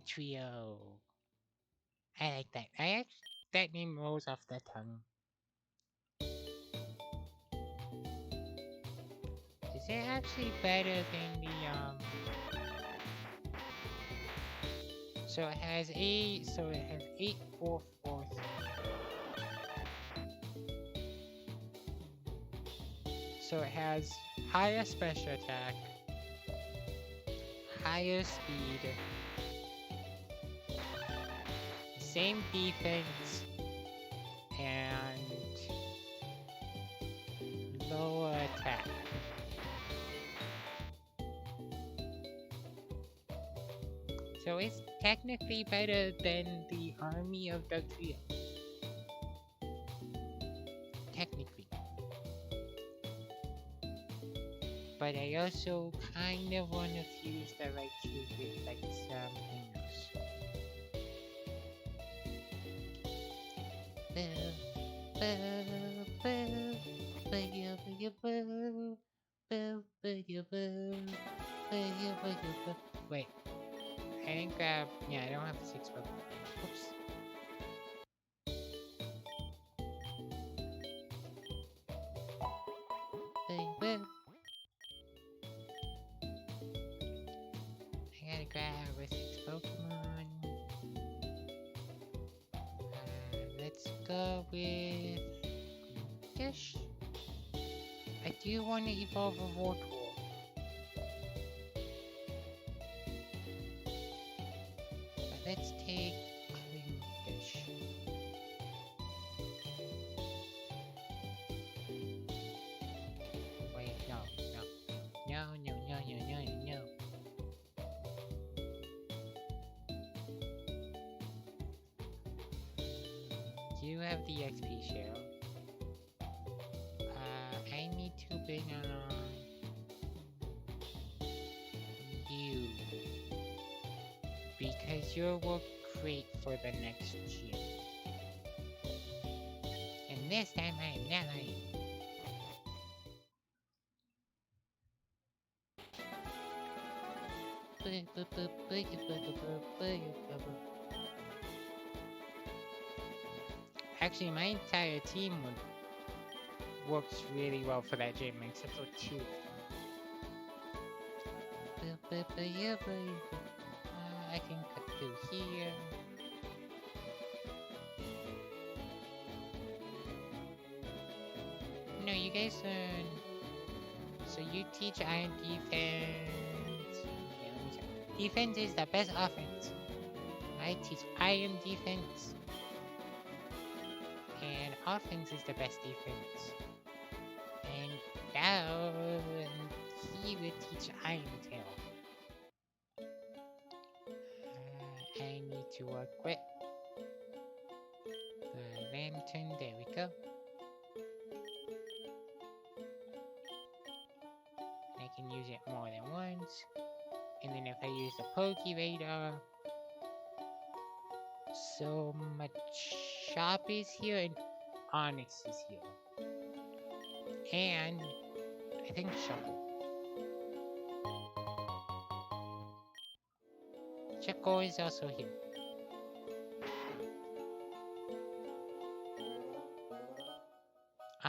Trio. I like that. That name rolls off the tongue. Is it actually better than the So it has 8. So it has 8, 4, 4, 3. So it has higher special attack, higher speed, same defense, and lower attack. So it's technically better than the army of Dugtrio. Technically. But I also kind of want to fuse the Raichu with like something else. Wait. I think, yeah, I don't have 6 Pokemon. Oops. I gotta grab a 6 Pokemon. Let's go with Dish. I do want to evolve a Voltorb. Let's take Klingish. Wait, no. You have the XP share. I need to bring on you. Because you'll work great for the next gym. And this time I am not lying. Actually, my entire team works really well for that gym, except for 2. I can cut through here. No, you guys learn. So you teach iron defense. Okay, let me check. Defense is the best offense. I teach iron defense. And offense is the best defense. And now he will teach Iron Tail. I need to work with the lantern. There we go. I can use it more than once. And then if I use the Pokeradar, so much Shop is here and Onyx is here. And I think Shuckle. Shuckle is also here.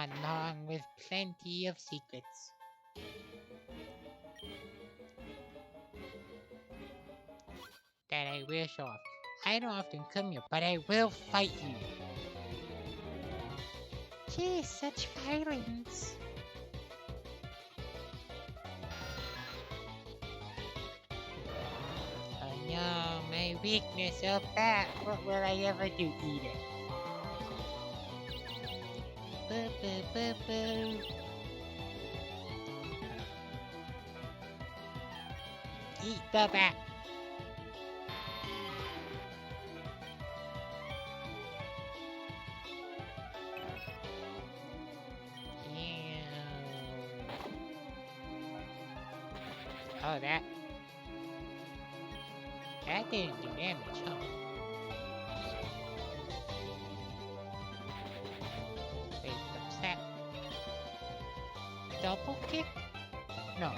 along with plenty of secrets. That I will show off. I don't often come here, but I will fight you. Gee, such violence. Oh no, my weakness of that. What will I ever do? Eat it. Boo, boo, boo, boo. Eat the bat. Oh, that didn't do damage, huh? Wait, what's that? Double kick? No.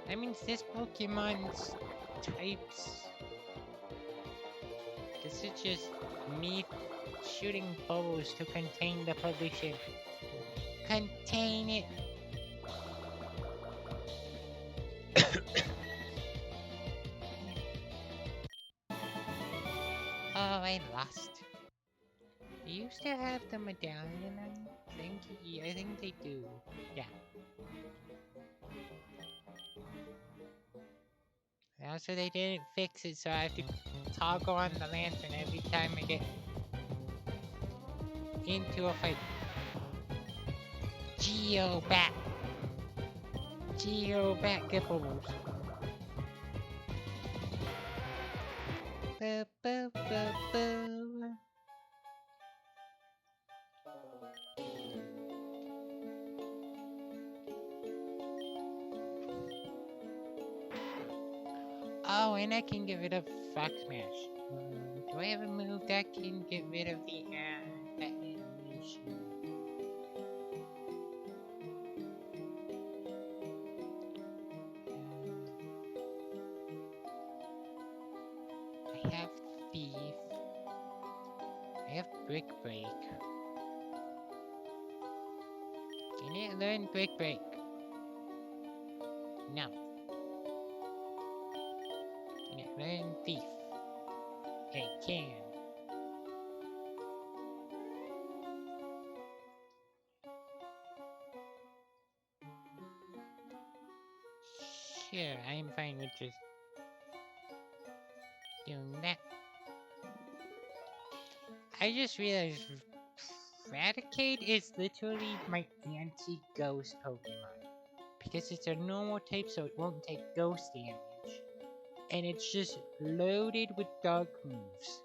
That means this Pokemon's types. This is just me shooting bubbles to contain the pollution. Contain it! Oh, I lost. Do you still have the medallion? I think they do. Yeah. Also, they didn't fix it, so I have to toggle on the lantern every time I get into a fight. Geobat! Geobat Gipples! Boo, boo, boo, boo. Oh, and I can get rid of Fox Smash. Do I have a move that can get rid of the animation? I have Thief. I have Brick Break. Can it learn Brick Break? No. Can it learn Thief? It can. Sure, I'm fine with just doing that. I just realized Raticate is literally my anti-ghost Pokemon. Because it's a normal type, so it won't take ghost damage. And it's just loaded with dark moves.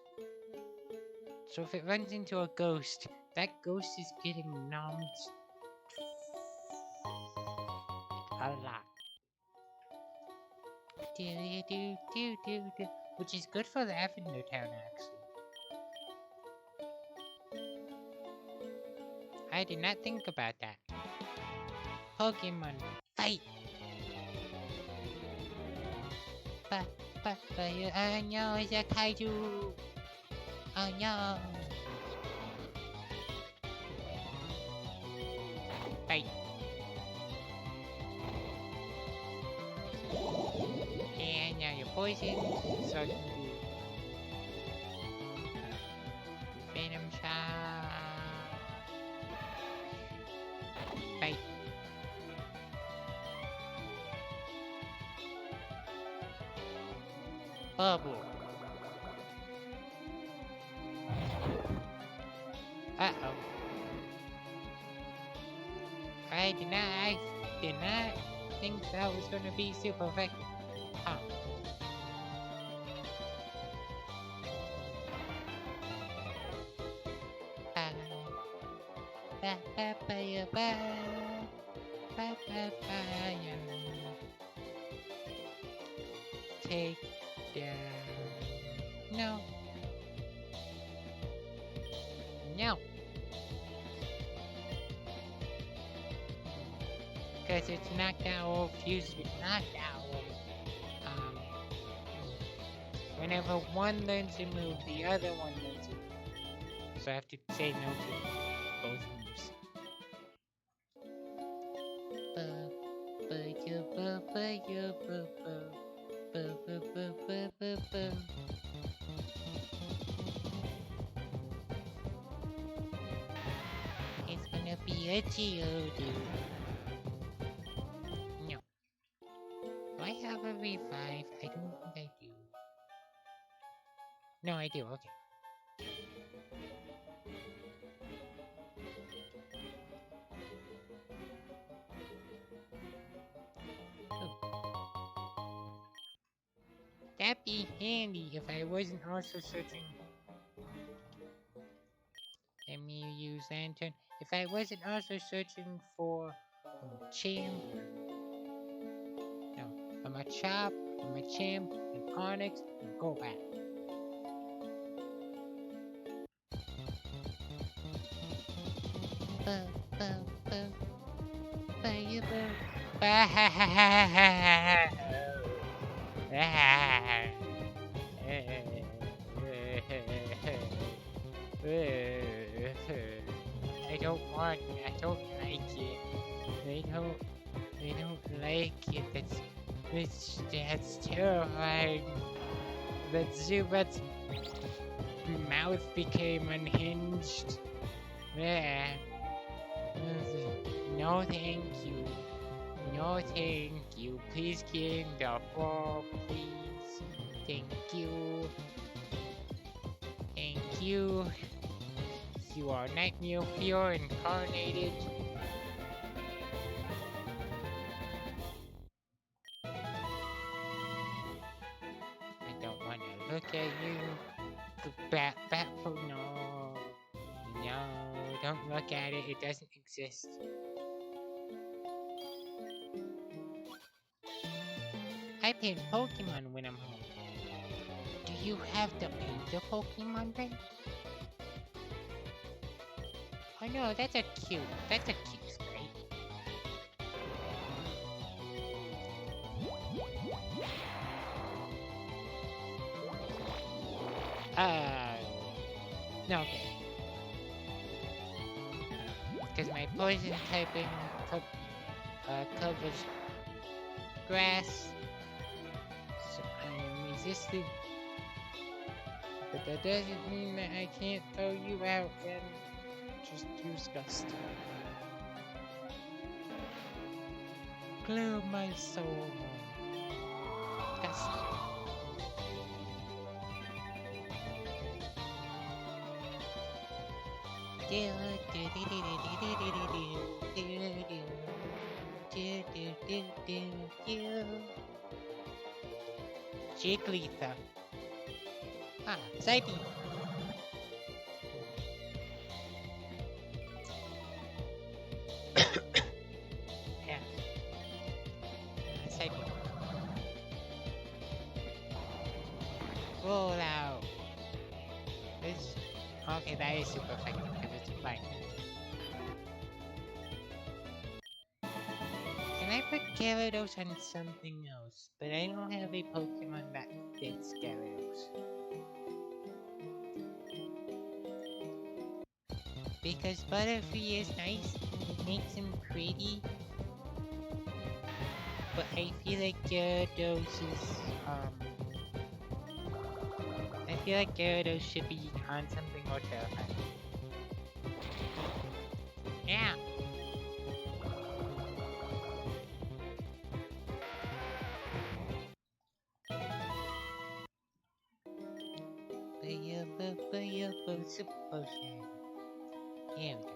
So if it runs into a ghost, that ghost is getting numbed a lot. Which is good for Lavender Town, actually. I did not think about that. Pokemon, fight! Oh no, it's a kaiju! Oh no! Fight! And now you're poisoned, so I can do Venom Shot. Fight! Bubble! Uh-oh. I did not think that was gonna be super effective. Huh. Take down. No. No. Because it's knocked out or fused with knocked out. Whenever one learns a move, the other one learns a move. So I have to say no to both moves. you boo boo you boo boo boo boo boo boo boo boo. It's gonna be a Geodude. No. Do I have a revive? I don't think I do. No, I do, okay. That'd be handy if I wasn't also searching. Let me use Lantern. If I wasn't also searching for a Champ. No, a Machop, a Machamp, an Onyx, and Golbat. I don't want it. I don't like it. I don't like it. That's terrifying. That Zubat's mouth became unhinged. Yeah. No thank you. No thank you. Please get in the ball, please. Thank you. Thank you. You are Nightmare Fear incarnated. I don't want to look at you. The bat, no. No, don't look at it. It doesn't exist. I play Pokemon when I'm home. Do you have the painter Pokemon then? Oh no, that's a cute sprite. No, okay. Because my poison typing covers grass, so I am resistant. But that doesn't mean that I can't throw you out and just use Gust. Glue my soul. Gust. Jigglypuff. Ah, Psyche. Yeah. Psyche. Roll out. This. Okay, that is super effective because it's flying. Can I put Gyarados on something else? But I don't have a Pokemon that fits Gyarados. Because Butterfree is nice, it makes him pretty. But I feel like Gyarados is, I feel like Gyarados should be on something more terrifying. Yeah! Super potion. Here we go.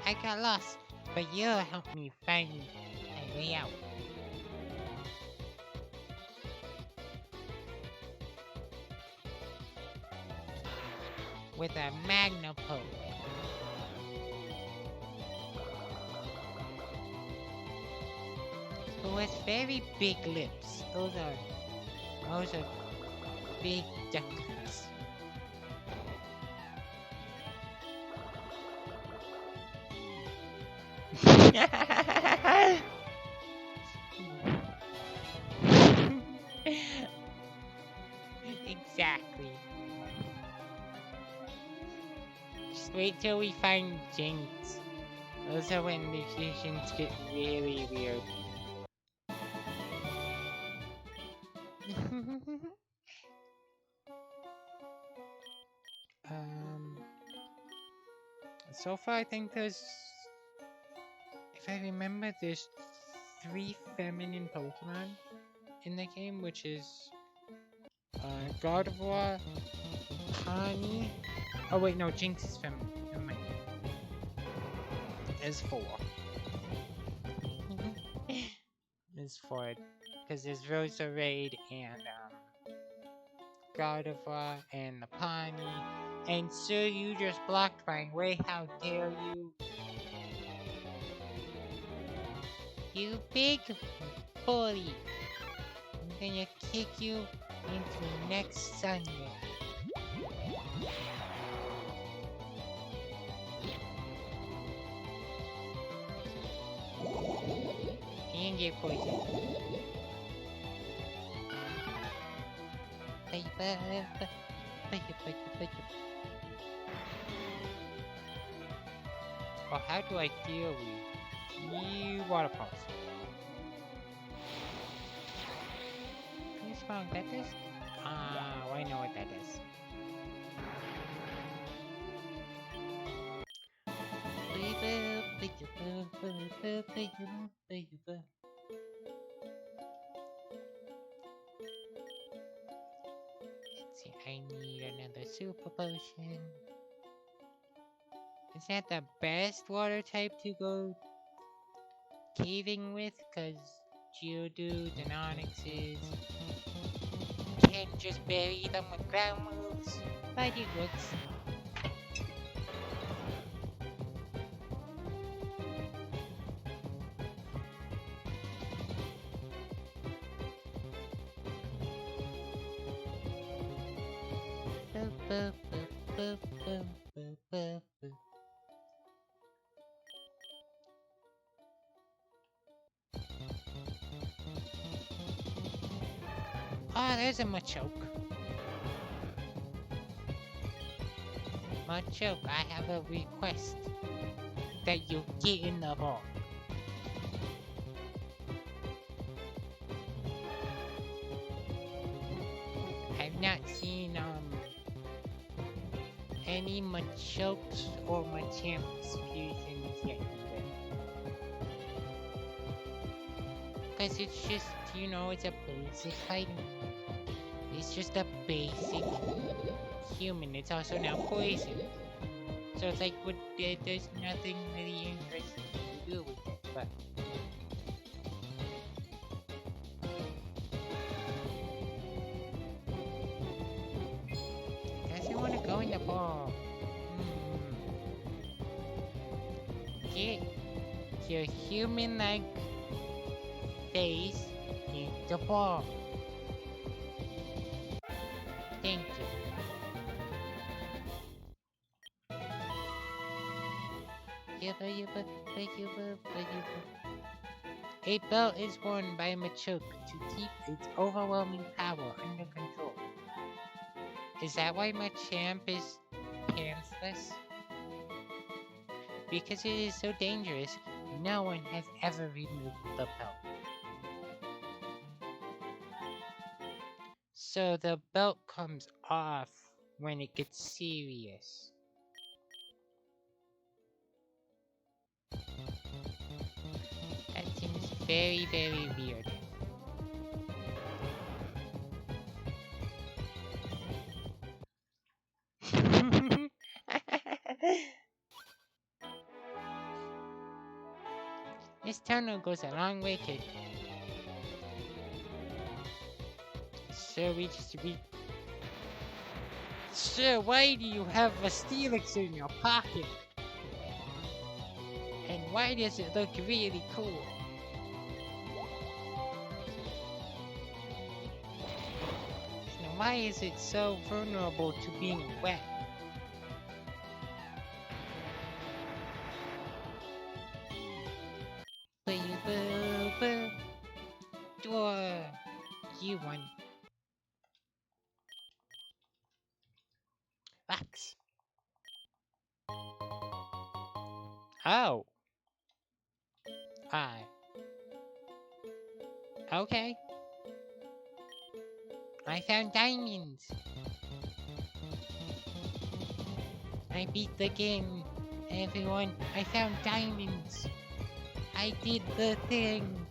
I got lost, but you'll help me find my way out. With a Magnepoke. Who has very big lips. Those are big duck lips. Exactly. Just wait till we find Jinx. Those are when the fusions get really weird. um, so far I think there's, if I remember, there's 3 feminine Pokemon in the game, which is Gardevoir, Honey. Oh wait, no, Jinx is feminine. Never mind. There's 4. There's 4. Because there's Roserade and Gardevoir and the Pawnee. And sir, you just blocked my way. How dare you? You big bully. I'm gonna kick you into next Sunday. And get poisoned. Well, how do I deal with you? Water pulse. Can you spell what that does? Oh, I know what that does. Let's see, I need another super potion. Is that the best water type to go caving with? Cause Geodude and Onyxes can't just bury them with ground moves. But it works. Ah, there's a Machoke. Machoke, I have a request that you get in the ball. I've not seen any Machokes or Machamps fusions yet either. Cause it's just, you know, it's a basic item. It's just a basic human. It's also now poison. So it's like, there's nothing really interesting to do with it, but... doesn't want to go in the ball. Get your human-like face in the ball. Thank you. A belt is worn by Machoke to keep its overwhelming power under control. Is that why Machamp is pantsless? Because it is so dangerous, no one has ever removed the belt. So the belt comes off when it gets serious. That seems very, very weird. This tunnel goes a long way to... So Sir, why do you have a Steelix in your pocket? And why does it look really cool? And why is it so vulnerable to being wet? Oh. Okay. I found diamonds. I beat the game. Everyone, I found diamonds. I did the thing.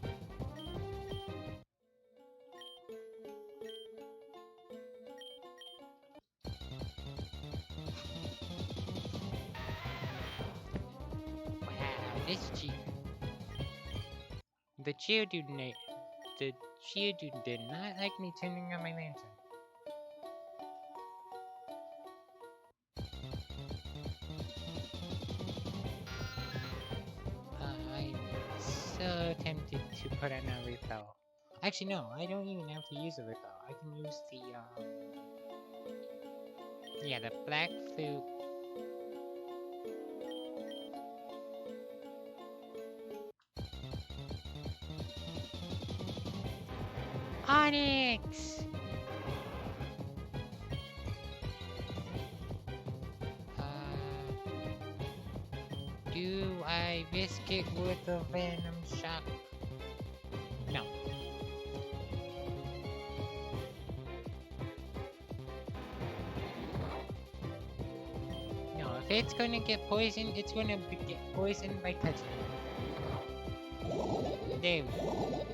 Wow, this cheap. The Geodude did not like me turning on my lantern. I'm so tempted to put on a repel. Actually, no, I don't even have to use a repel. I can use the, yeah, the black flute. Onyx! Do I risk it with a Venom Shock? No. No, if it's gonna get poisoned, it's gonna get poisoned by touching it. There we go.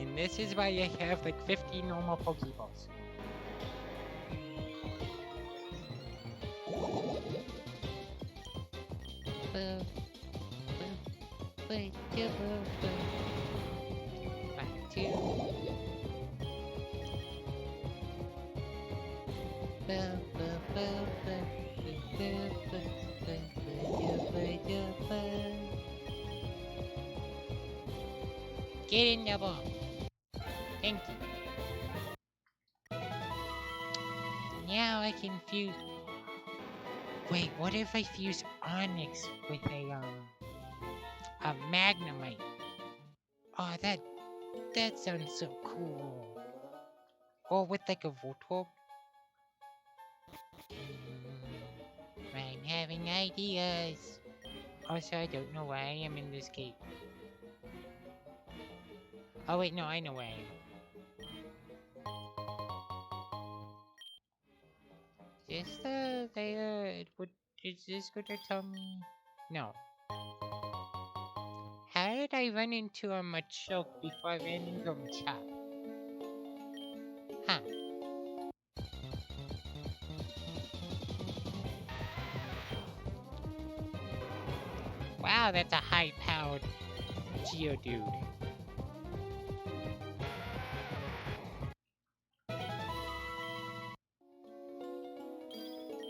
And this is why I have like 50 normal Pokeballs. Get in the ball. Thank you. Now I can fuse. Wait, what if I fuse Onyx with a Magnemite? Oh, that sounds so cool. Or with like a Voltorb. I'm having ideas. Also, I don't know why I am in this cave. Oh wait, no, I know where I am. Is this there? Is this going to tell me? No. How did I run into a Machoke before I ran into a Machop? Huh. Wow, that's a high-powered Geodude.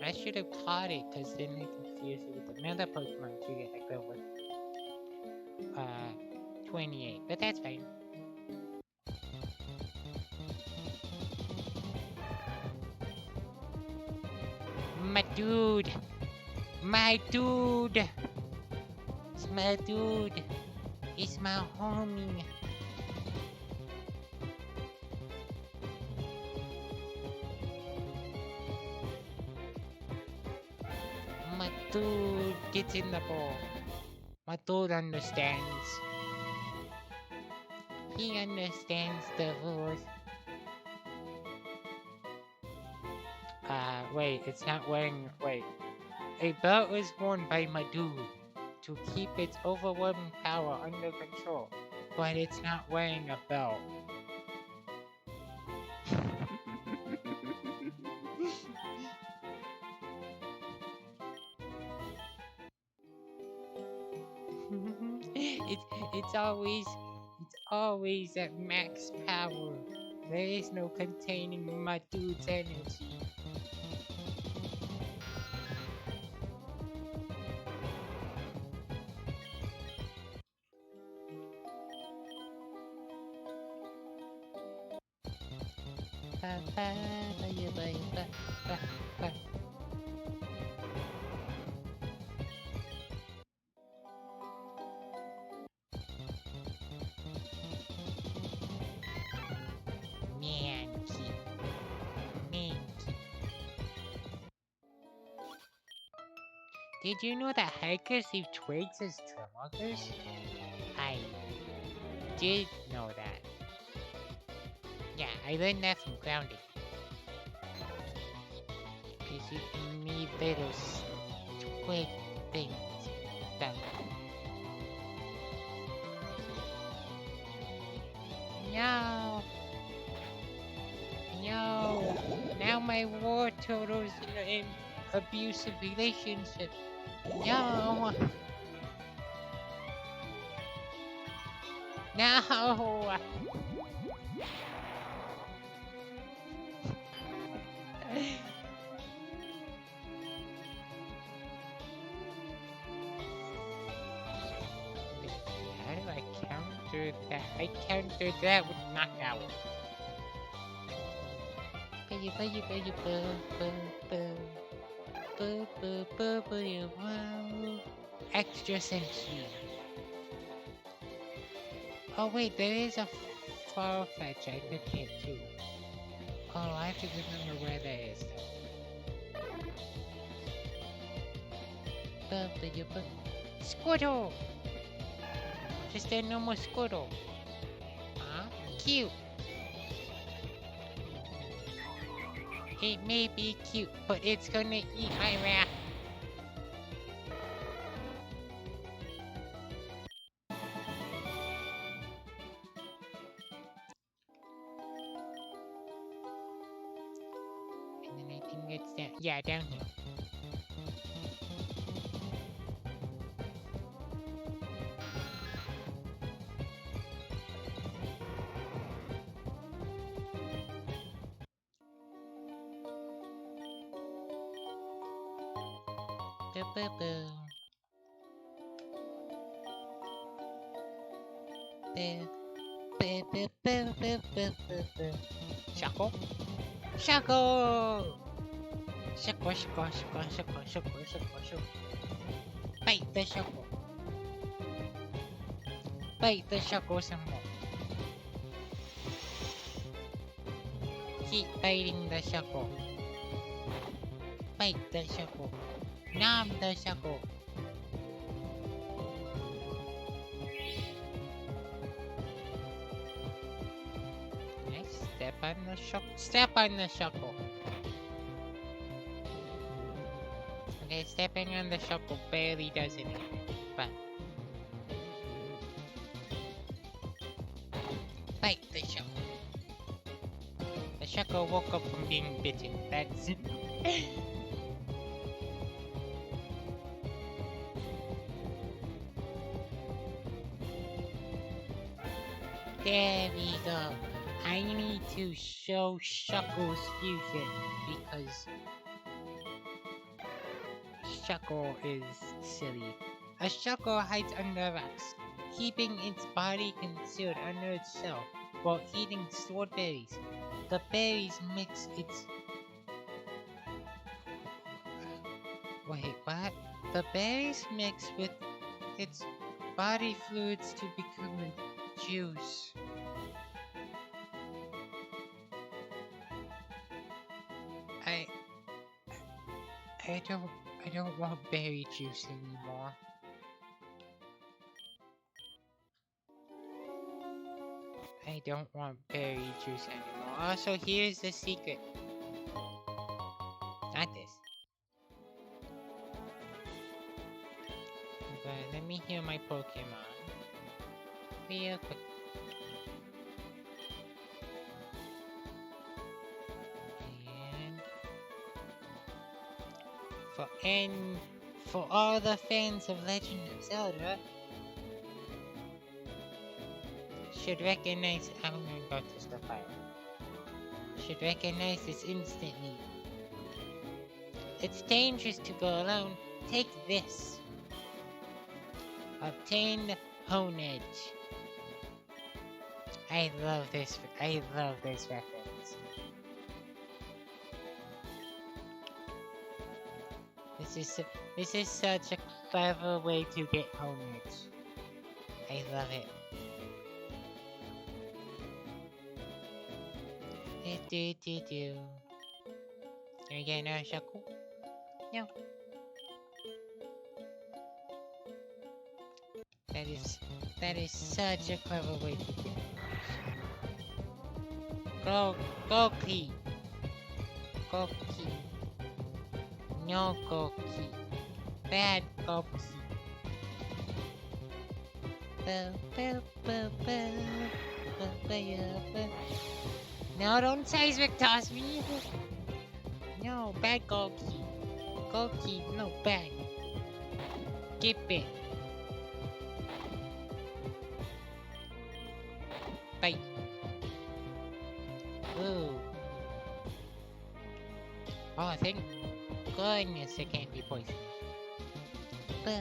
I should have caught it, because then I can fuse it with another Pokemon to get like level 28, but that's fine. My dude! My dude! It's my dude! It's my homie! My dude gets in the ball. My dude understands. He understands the rules. Wait, it's not wearing. Wait. A belt was worn by my dude to keep its overwhelming power under control, but it's not wearing a belt. it's always at max power. There is no containing my dude's energy. Did you know that hikers leave twigs as trail markers? I did know that. Yeah, I learned that from grounding. Because you can leave little twig things that... No! No! Now my war turtle's in an abusive relationship. No! No! How do I counter that? I countered that with knockout. Extra sensory. Oh wait, there is a Farfetch I could hit too. Oh, I have to remember where that is though. Squirtle! Just a normal Squirtle. Huh? Cute! It may be cute, but it's gonna eat my rat. And then I think it's down. Yeah, down here. Shuckle? Shuckle! Shuckle. Bite the Shuckle. Bite the Shuckle some more. Keep biting the Shuckle. Bite the Shuckle. Nom the Shuckle. Next, step on the Shuckle. Step on the Shuckle. Okay, stepping on the Shuckle barely does anything, but... Bite the Shuckle. The Shuckle woke up from being bitten. That's it. There we go. I need to show Shuckle's fusion because Shuckle is silly. A Shuckle hides under rocks, keeping its body concealed under its shell while eating stored berries. The berries mix its... Wait, what? The berries mix with its body fluids to become a juice. I don't want berry juice anymore. I don't want berry juice anymore. Also, here's the secret. Not this. But let me heal my Pokemon. Real quick. And for all the fans of Legend of Zelda, should recognize... I'm gonna go to the fire. Should recognize this instantly. It's dangerous to go alone. Take this. Obtain the Hone Edge. I love this reference. This is such a clever way to get Hone Edge. I love it. Can we get another Shuckle? No. That is such a clever way to get it. Go key. Go key. No go key. Bad go key. No, don't seismic toss me. No, bad go key. Go key, no bad. Skip it. Bye. Ooh. Oh, thank goodness it can't be poisoned. I'm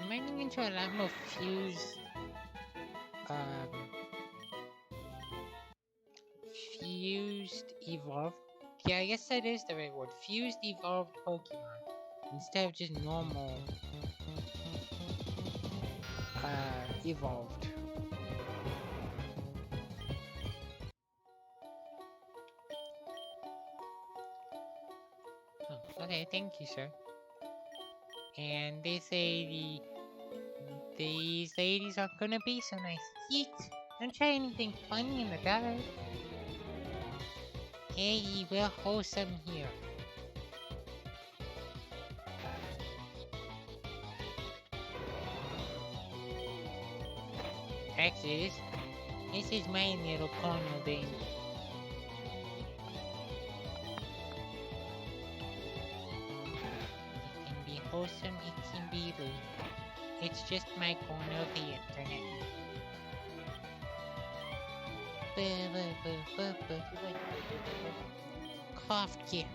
running into a lot more fused, fused evolved. Yeah, I guess that is the right word. Fused evolved Pokemon instead of just normal, evolved. Oh, okay, thank you, sir. And they say these ladies aren't gonna be so nice. Yeet! Don't try anything funny in the dark. Hey, we're wholesome here. Actually, this is my little corner thing. It can be wholesome, it can be rude. It's just my corner of the internet. Cough kick.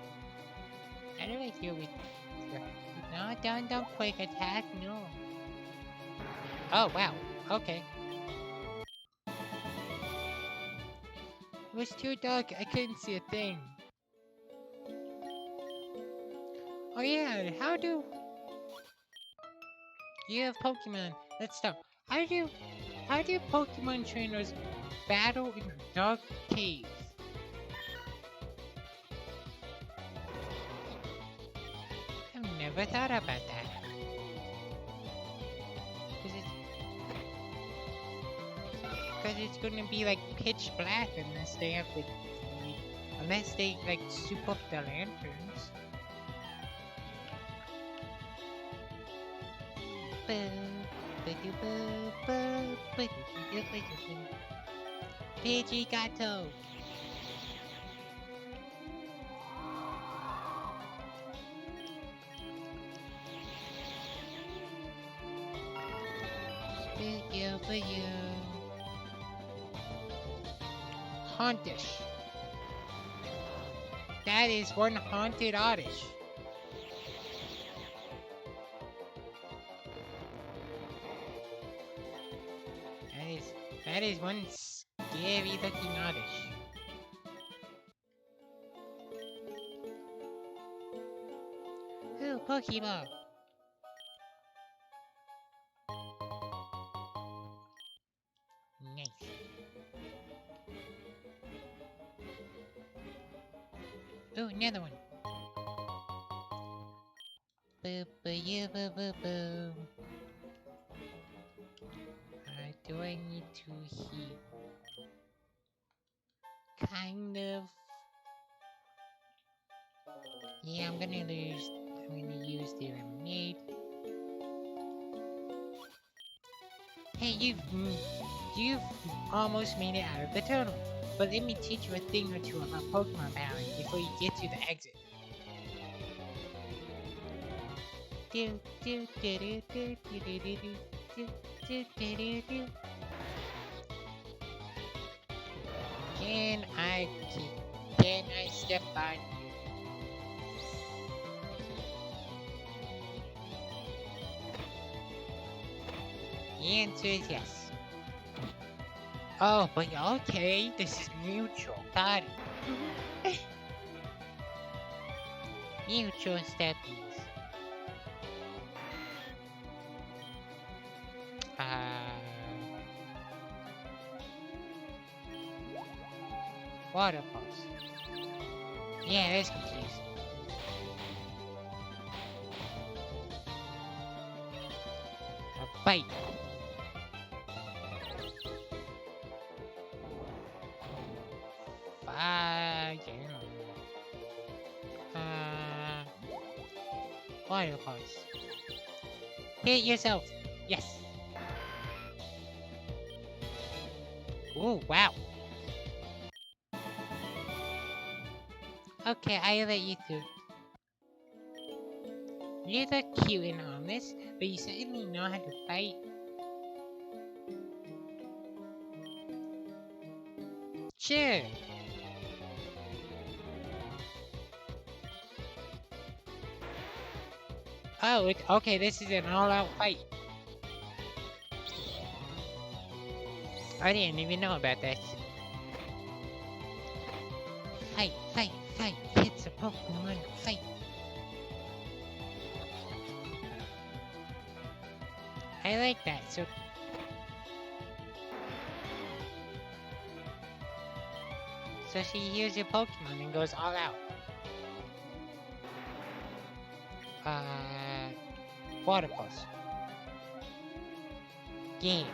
How do I deal with... No, don't quick attack, no. Oh, wow, okay. It was too dark, I couldn't see a thing. Oh yeah, how do... You have Pokemon, let's stop. How do Pokemon trainers battle in a dark cave? I've never thought about that. Cause it's gonna be like pitch black unless they have the... Unless they like soup up the lanterns. Pidgeotto! Hauntish. That is one haunted oddish. That is one scary looking oddish. Ooh, Pokeball. Nice. Ooh, another one. Boo boo you boo boo boo. Do I need to heal? Kind of. Yeah, I'm gonna use the lemonade. Hey, you've almost made it out of the tunnel. But let me teach you a thing or two about Pokemon battling before you get to the exit. Can I step on you? The answer is yes. Oh, but okay, this is mutual. Got it. Mutual steppies. Water pulse. Yeah, that's confusing. A bite. Fire. Water pulse. Hit yourself. Yes. Oh, wow. Okay, I let you through. You're the cute and honest, but you certainly know how to fight. Sure. Oh, okay, this is an all-out fight. I didn't even know about this. Fight, fight, fight. It's a Pokemon fight. I like that. So she hears your Pokemon and goes all out. Water pulse. Game.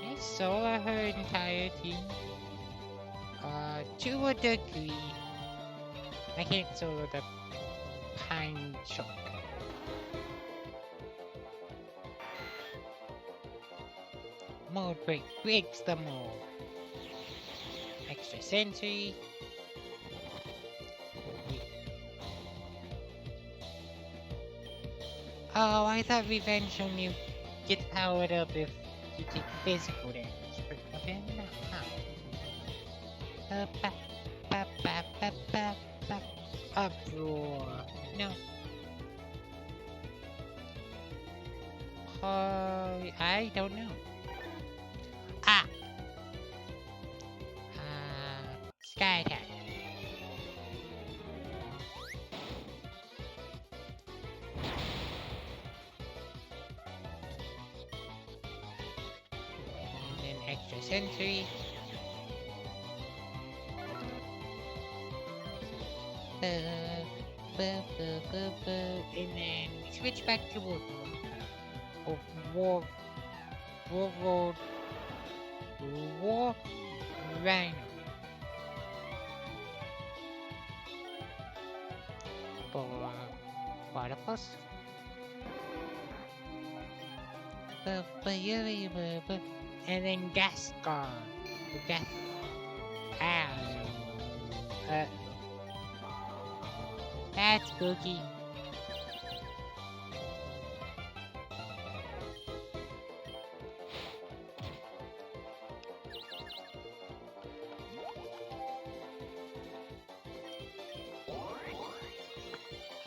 I solo her entire team. To a degree. I can't solo the Pine Choke. Mold break breaks the mold. Extra sensory. Oh, I thought revenge on you get powered up if you take physical damage. But apparently not. Uproar. No. I don't know. Ah! Sky attack. And then extra sensory. And then we switch back to War Rhino. For Water Pulse. And then Gascon. That's spooky.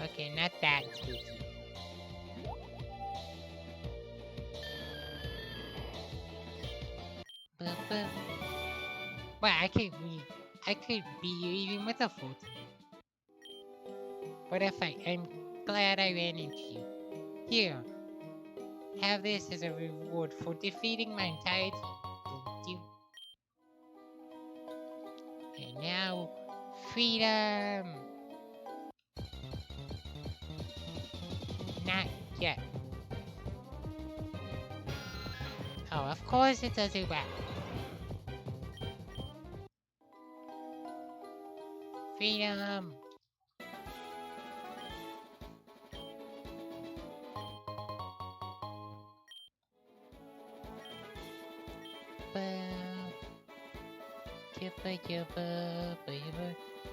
Okay, not that spooky. Well, I could be you even with a full team. What a fight. I'm glad I ran into you. Here, have this as a reward for defeating my entire team. Thank you. And now, freedom! Not yet. Oh, of course it does it well. Freedom!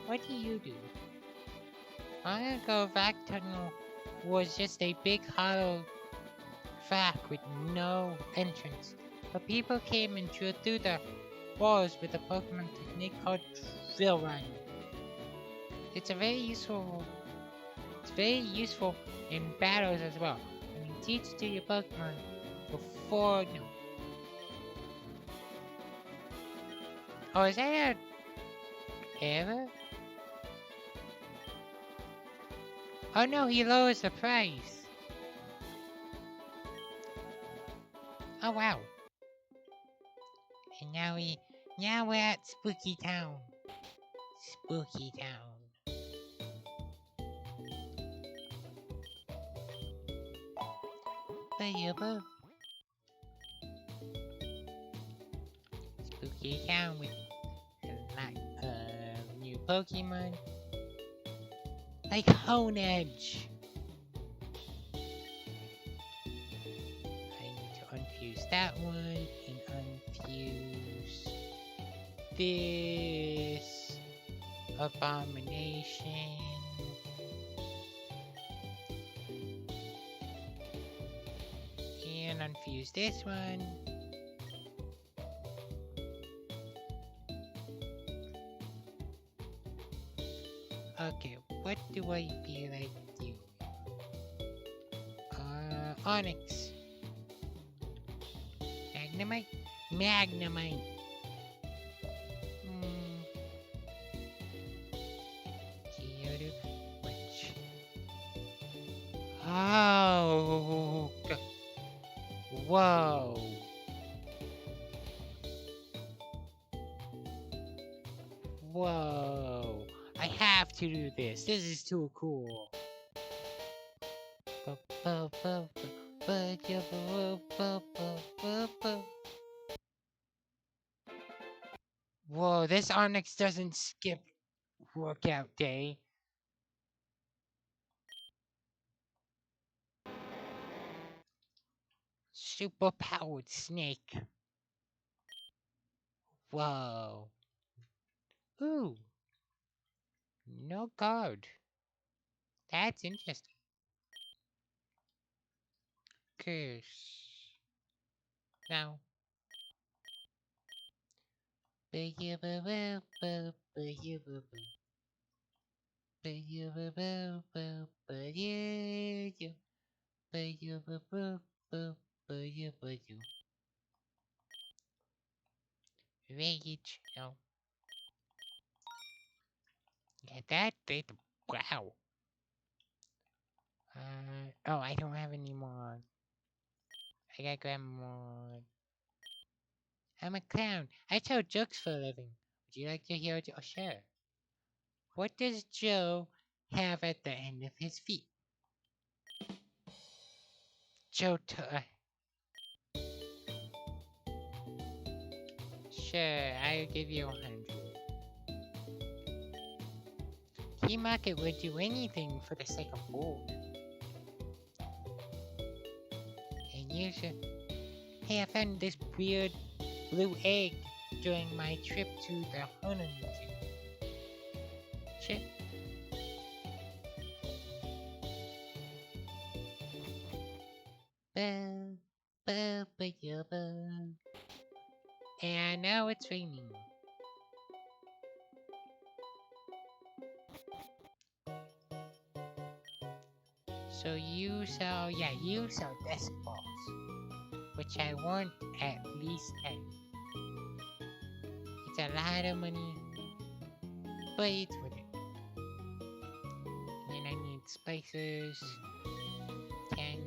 What do you do? Long ago, Vactunnel was just a big hollow track with no entrance. But people came and drew through the walls with a Pokemon technique called Drill Rhino. It's very useful in battles as well. I mean, teach to your Pokemon before no. Oh, is that a error? Oh no, he lowers the price. Oh wow. And now Now we're at Spooky Town. Spooky Town. Ba-ya-ba. Spooky Town with new Pokemon. Like Honedge. I need to unfuse that one and unfuse this abomination. And unfuse this one. Okay, what do I feel like doing? Onyx. Magnemite? Magnemite. Geodude. Which? Oh. Whoa. Whoa. I have to do this. This is too cool. Whoa, this Onyx doesn't skip workout day. Super powered snake. Whoa. Ooh. No card. That's interesting. Curse. Now. Rage. No. Yeah, that did. Wow. Oh, I don't have any more. I gotta grab more. I'm a clown. I tell jokes for a living. Would you like to hear it? Oh, sure. What does Joe have at the end of his feet? Joe. Sure, I'll give you 100. Key Market would do anything for the sake of gold. And you should. Hey, I found this weird blue egg during my trip to the honeymoon. Sure. And now it's raining. So you sell desk balls, which I want at least 10. It's a lot of money, but it's worth it. And I need spices, 10,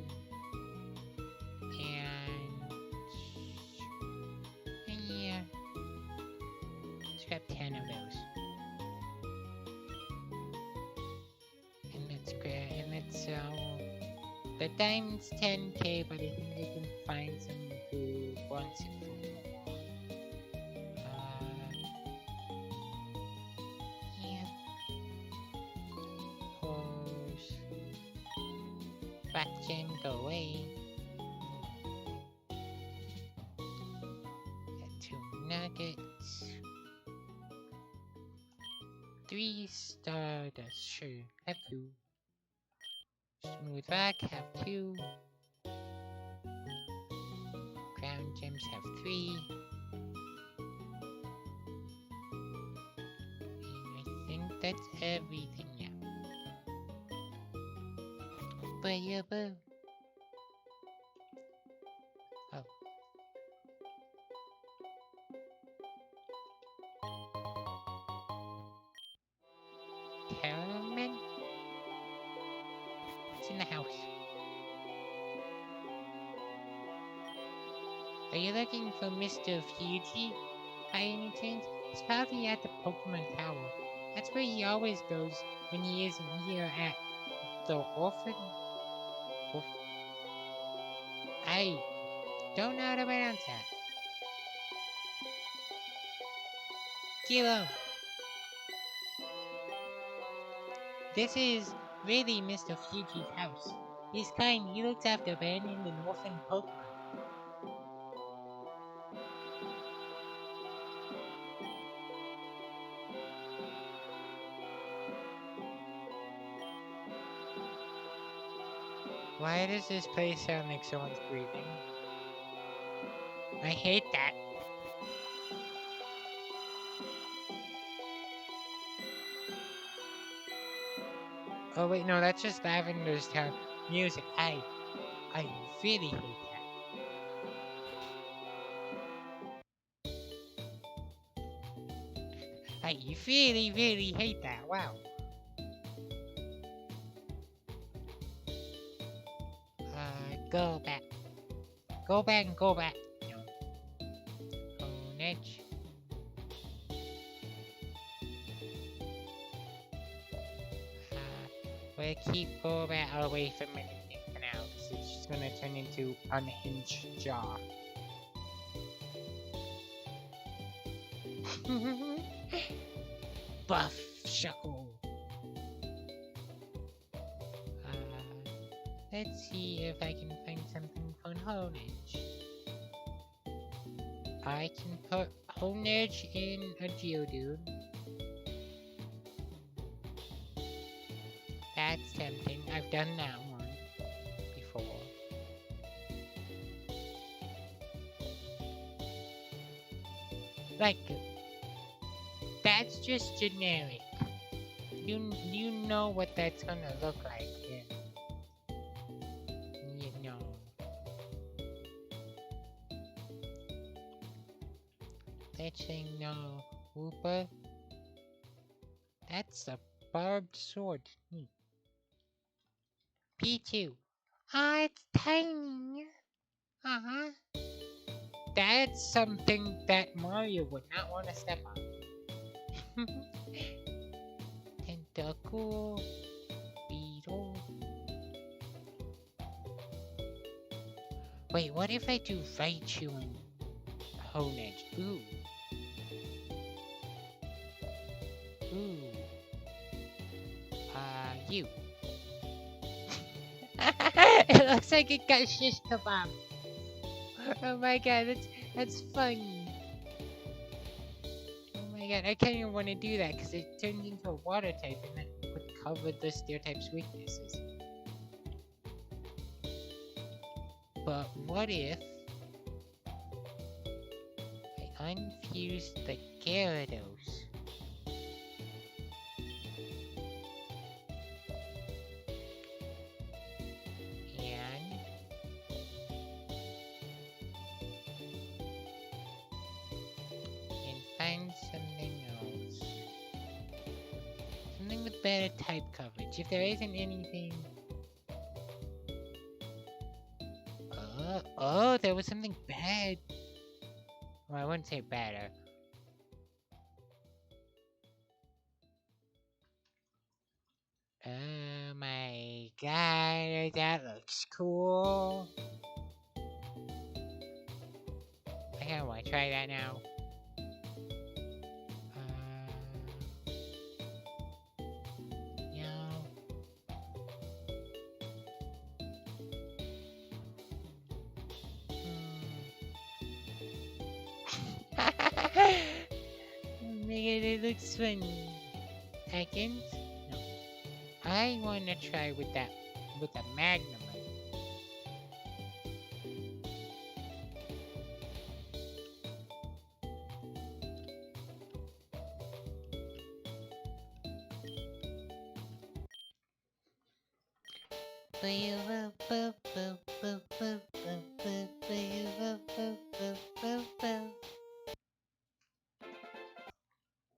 and yeah, let's grab 10 of those. And let's sell the diamond's 10k, but I think I can find someone who wants it for more. Yeah. Horse. Fraction, go away. Got 2 nuggets. 3 stardust, sure, have 2. Smooth rock, have 2. Crown gems have 3. And I think that's everything now. Ba-ya-ba. Oh. Caramel? It's in the house. Are you looking for Mr. Fuji? by any chance? He's probably at the Pokemon Tower. That's where he always goes when he isn't here at the orphan. I don't know how to pronounce that. Kilo. This is really Mr. Fuji's house. He's kind. He looks after abandoned and orphaned Pokemon. Why does this place sound like someone's breathing? I hate that. Oh wait, no, that's just Lavender's Town music. I really hate that. I really hate that. Wow. Go back. Go back and go back. No. Honedge. We'll keep Golbat away from anything for now, because it's just gonna turn into Unhinged Jaw. Buff Shuckle. Let's see if I can find something for Honedge. I can put Honedge in a Geodude. That's tempting. I've done that one before. Like, that's just generic. You know what that's gonna look like, yeah. You know. Let's say no. Wooper. That's a barbed sword. P2. Ah, it's tiny. Uh-huh. That's something that Mario would not want to step on. Tentacle. Beetle. Wait, what if I do Raichu and Honedge? Ooh. Ooh. You. It looks like it got shish kebab. Oh my god, that's funny. Oh my god, I can't even want to do that because it turns into a water type and that would cover the steel type's weaknesses. But what if I unfuse the Gyarados? Find something else. Something with better type coverage. If there isn't anything... Oh, there was something bad. Well, I wouldn't say better. Oh my god, that looks cool. I kinda wanna try that now. It looks funny. Seconds? No. I wanna try with a Magnemite.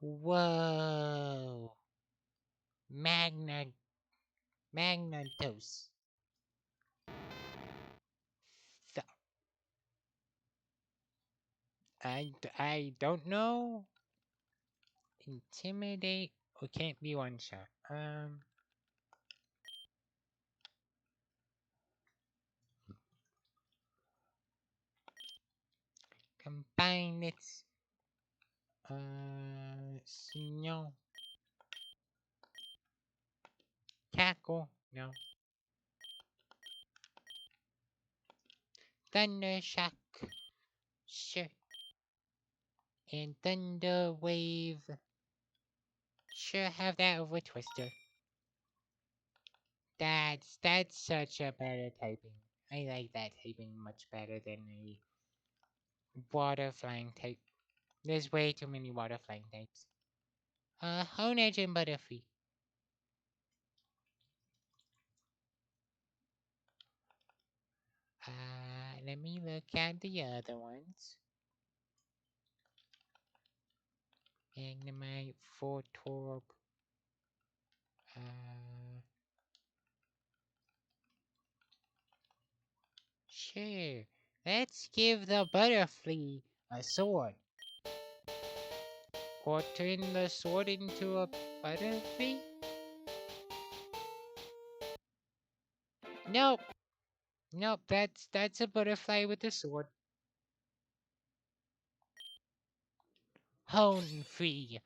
Whoa. Magnetos. I don't know. Intimidate or can't be one shot. Combine its signal tackle. No. Thunder shock. Sure. And thunder wave. Sure, have that over Twister. That's such a better typing. I like that typing much better than a water flying type. There's way too many water flying types. Honedge and Butterfree. Let me look at the other ones. Magnemite, Voltorb. Sure. Let's give the Butterfree a sword. Or turn the sword into a Butterfree? Nope. Nope, that's a butterfly with a sword. Honedge.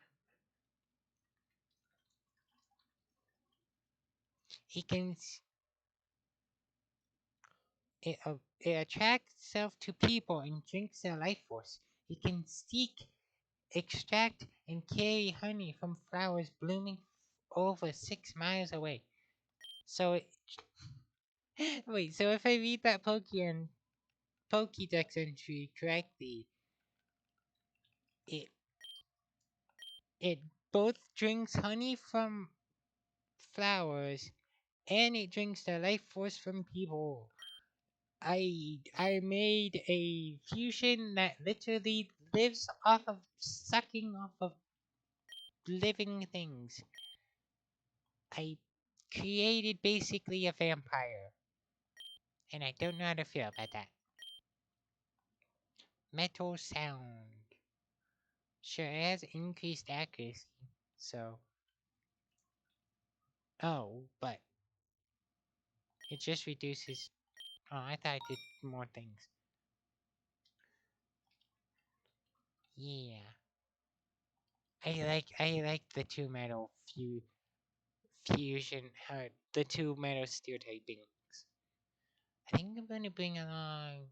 He can it attracts itself to people and drinks their life force. It can seek, extract, and carry honey from flowers blooming over 6 miles away. So it, wait, so if I read that Pokédex entry correctly, it it both drinks honey from flowers and it drinks the life force from people. I made a fusion that literally lives off of sucking off of living things. I created basically a vampire. And I don't know how to feel about that. Metal sound. Sure, it has increased accuracy, so. Oh, but it just reduces. Oh, I thought I did more things. Yeah. I like the two metal fusion, the two metal steel typings. I think I'm gonna bring along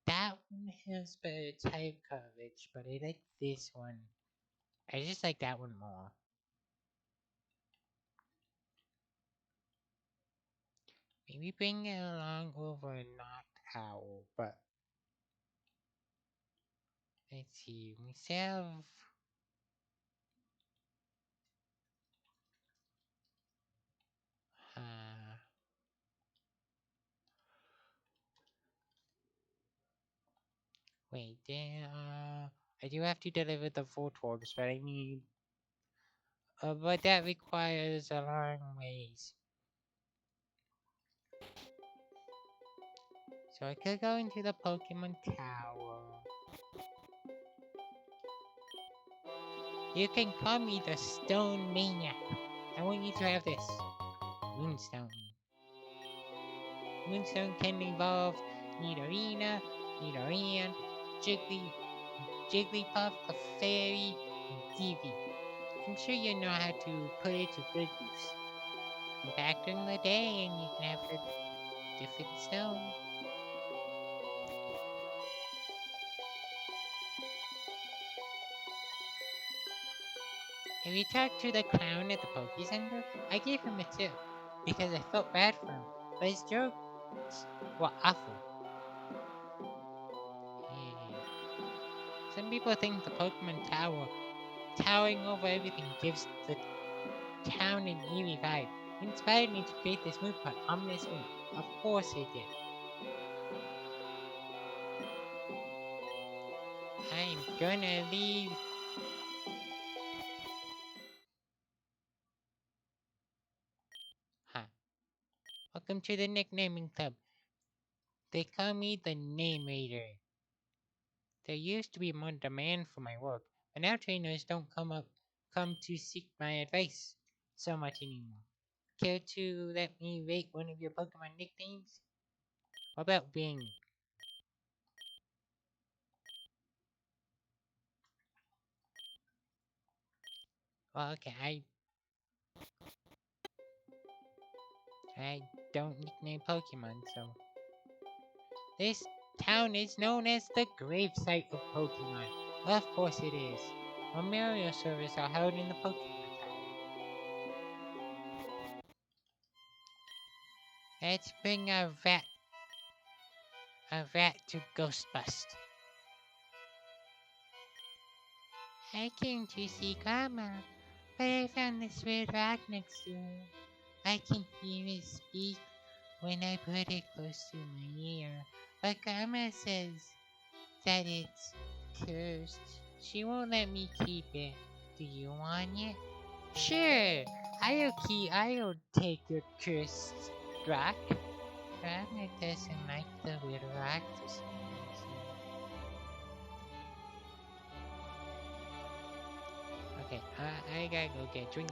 that one has better type coverage, but I like this one. I just like that one more. Maybe bring it along over a Noctowl, but let's see. We have uh wait, then I do have to deliver the Voltorbs, but I need but that requires a long ways. So I could go into the Pokemon Tower. You can call me the Stone Maniac. I want you to have this. Moonstone. Moonstone can evolve Nidorina, Nidorian, Jigglypuff, Clefairy, and Eevee. I'm sure you know how to put it to good use. Come back during the day and you can have the different stone. If you talk to the clown at the Poke Center, I gave him a tip because I felt bad for him, but his jokes were awful. Yeah. Some people think the Pokemon Tower, towering over everything, gives the town an eerie vibe. It inspired me to create this move called Ominous Wind. Of course it did. I'm gonna leave. Huh. Welcome to the nicknaming club. They call me the Name Reader. There used to be more demand for my work, but now trainers don't come to seek my advice so much anymore. Care to let me rate one of your Pokemon nicknames? What about Wing? Well, okay, I don't nickname Pokemon, so this town is known as the gravesite of Pokemon. Of course it is. Memorial service are held in the Pokemon Town. Let's bring a rat to Ghostbust. I came to see Karma, but I found this weird rock next to her. I can hear it speak when I put it close to my ear, but Karma says that it's cursed. She won't let me keep it. Do you want it? Sure, I'll take your cursed rock. Karma doesn't like the weird rock for some reason. Okay, I gotta go get a drink.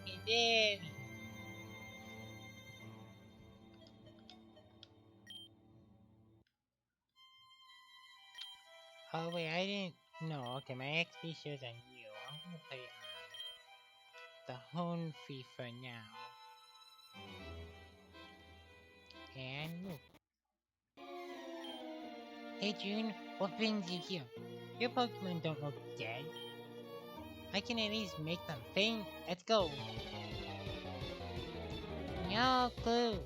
He did. Oh wait, I didn't. No, okay, my XP shows on you. I'm gonna play the Hone Free for now. And move. Hey June, what brings you here? Your Pokemon don't look dead. I can at least make them faint. Let's go. No clue.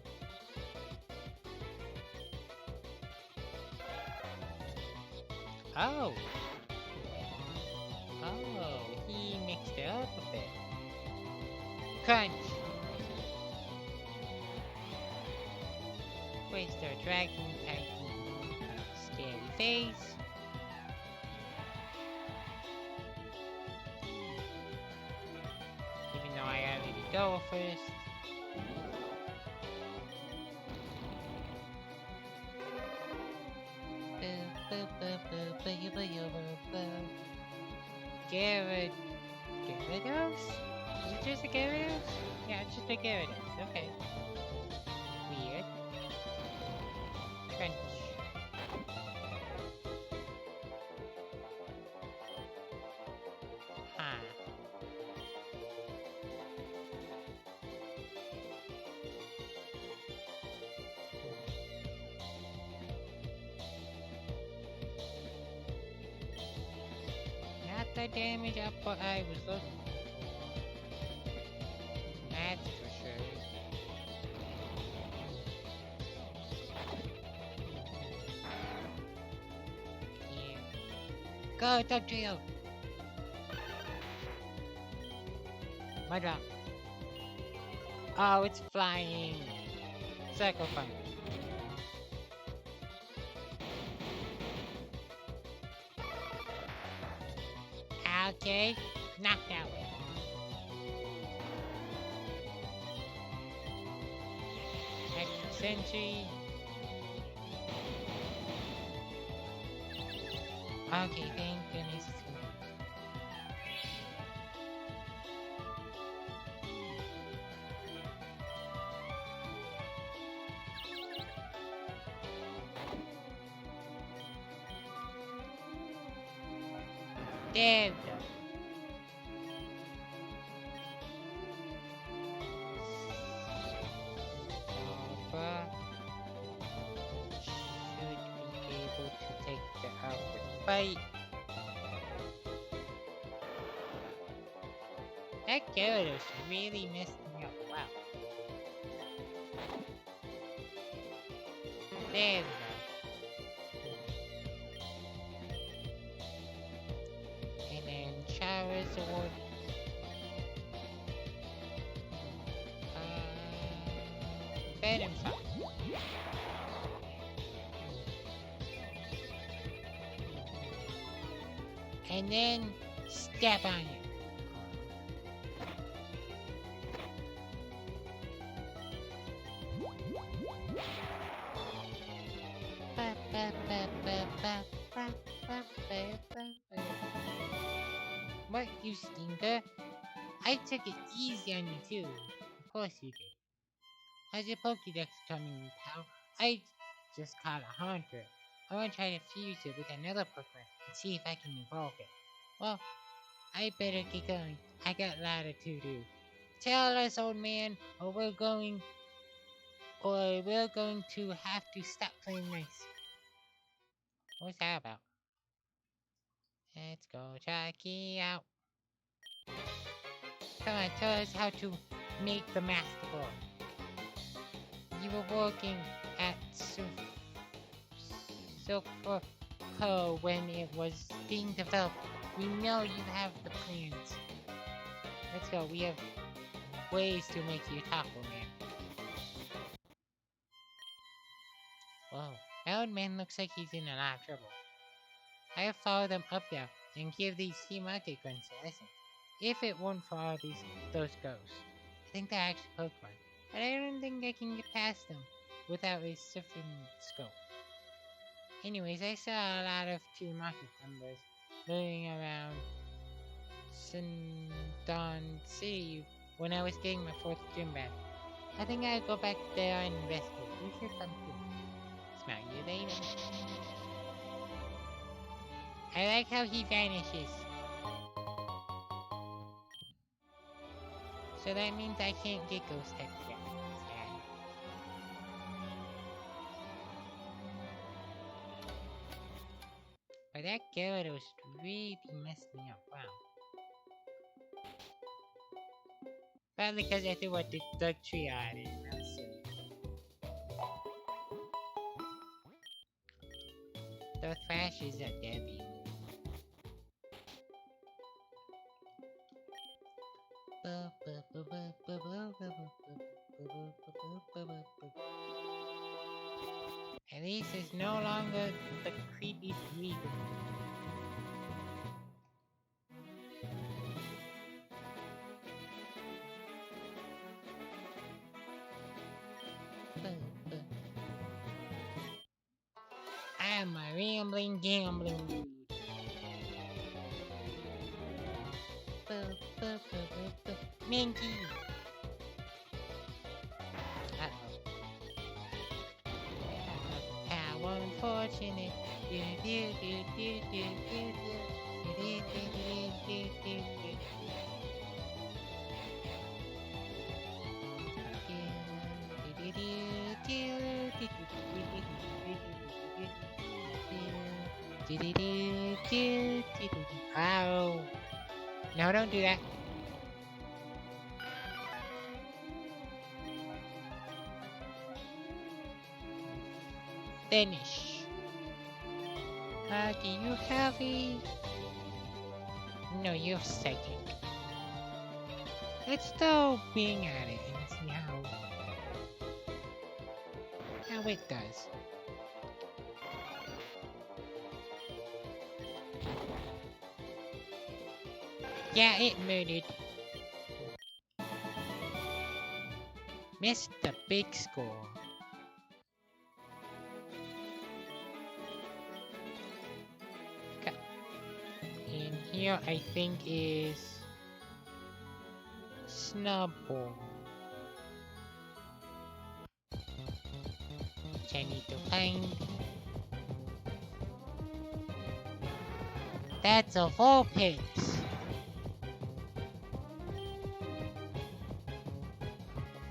Oh. Oh, he mixed it up a bit. Crunch. Waste our dragon type. Scary face. Even though I already go first. Gyarados? Is it just a Gyarados? Yeah, it's just a Gyarados. Okay. Weird. Crunch. Huh. Not the damage up what I was looking for. That's for sure. Yeah. Go, Dugtrio! My drop. Oh, it's flying. Circle Punch. Okay, knocked out. sentry. Okay, thank goodness. There we go. Alpha should be able to take the outward fight. That Gyarados really messed me up. Wow. There we go. And then Charizard. Venom Shot. And then step on it. What, you stinker? I took it easy on you too. Of course you did. How's your Pokédex coming, pal? I just caught a Haunter. I want to try to fuse it with another Pokemon and see if I can evolve it. Well, I better get going. I got a lot to do. Tell us, old man, or we're going to have to stop playing nice. What's that about? Let's go check it out. Come on, tell us how to make the Master Ball. You were working at Silphico when it was being developed. We know you have the plans. Let's go, we have ways to make you taco, man. Whoa, that old man looks like he's in a lot of trouble. I have followed them up there and give these sea market grunts a lesson. If it weren't for all those ghosts. I think they're actually Pokemon, but I don't think I can get past them without a sifting scope. Anyways, I saw a lot of sea market members moving around Sindon City when I was getting my 4th gym badge. I think I'll go back there and investigate. We should come too. Smell you later. I like how he vanishes. So that means I can't get ghost type yet. Sad. But that Gyarados really messed me up. Wow. Probably because I threw a Dark Tree at it. That was silly. Those flashes are Debbie. At least it's no longer the creepy breathing. I'm a rambling, gambling dude. Minky! How unfortunate. Ow. No, don't do that. Finish. Do you have a... No, you're psychic. Let's throw Bing at it and see how it does. Yeah, it murdered. Missed the big score. here, I think, is Snubbull. Which I need to find. That's a Vulpix.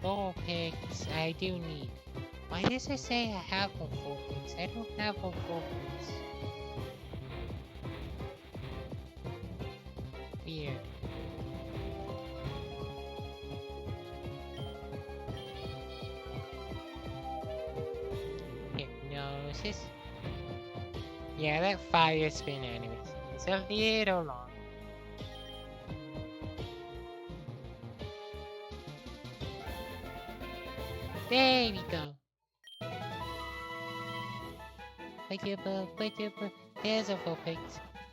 Vulpix I do need. Why does it say I have a Vulpix? I don't have a Vulpix. Weird. Hypnosis. Yeah, that fire spin animation is a little long. There we go. There's a Vulpix.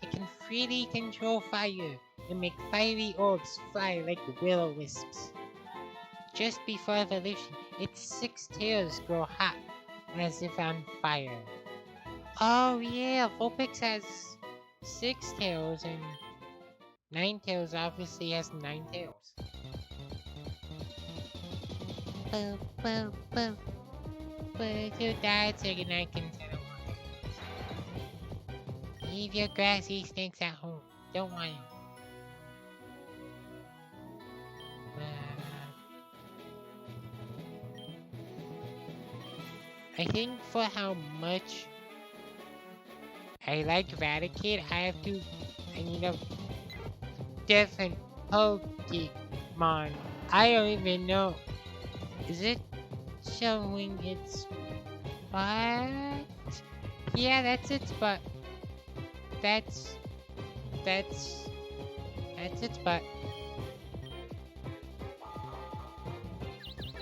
It can freely control fire and make fiery orbs fly like will-o-wisps. Just before evolution, its 6 tails grow hot, as if on fire. Oh yeah, Vulpix has 6 tails and Ninetales obviously has 9 tails. But you died so I can settle one. Leave your grassy snakes at home. Don't want them. I think for how much I like Raticate, I need a different Pokemon. I don't even know. Is it showing its butt? Yeah, that's its butt. That's its butt.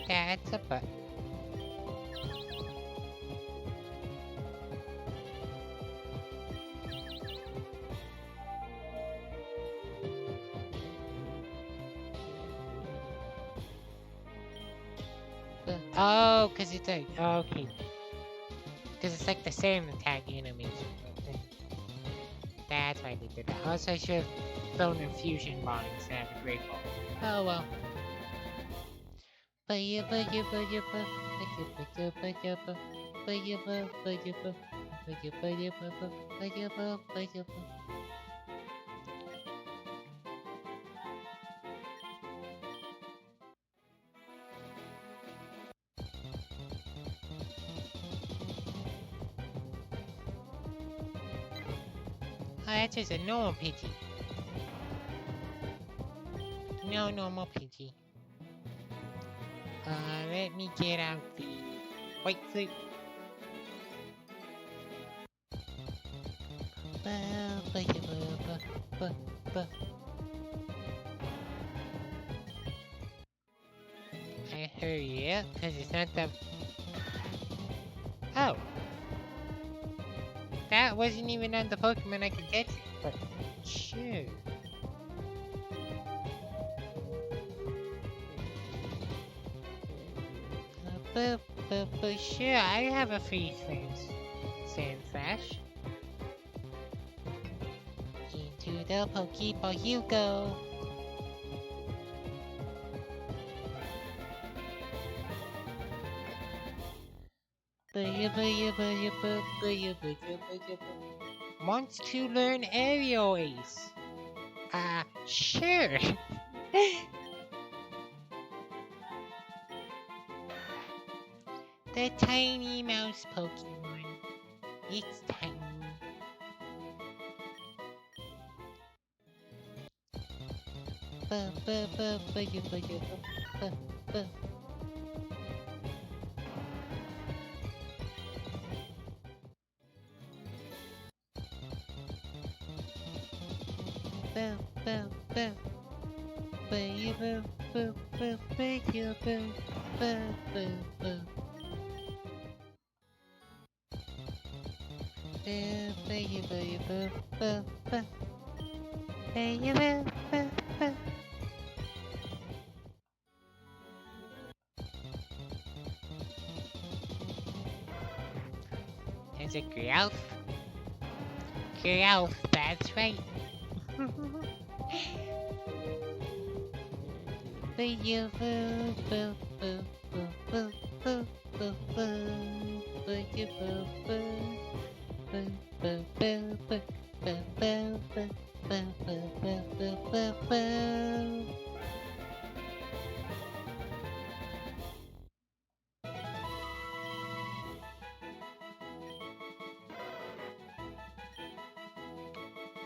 That's a butt. Oh, cause it's like, okay. Cause it's like the same attack animation. That's why they did that. Also, I should have thrown a fusion ball instead of a great ball. Oh well. Oh, that's just a normal Pidgey. No normal Pidgey. Let me get out the white flute. I hurry up, cause it's not the... Oh! That wasn't even on the Pokemon I could catch, but sure. But sure, I have a free Sandslash. Into the Pokeball you go. Wants to learn Aerial Ace. Sure. The tiny mouse Pokemon. It's tiny. There's a Growlithe. Growlithe, that's right. you boo boo boo boo boo boo boo boo boo you boo boo boo boo boo boo boo boo boo boo boo boo boo boo.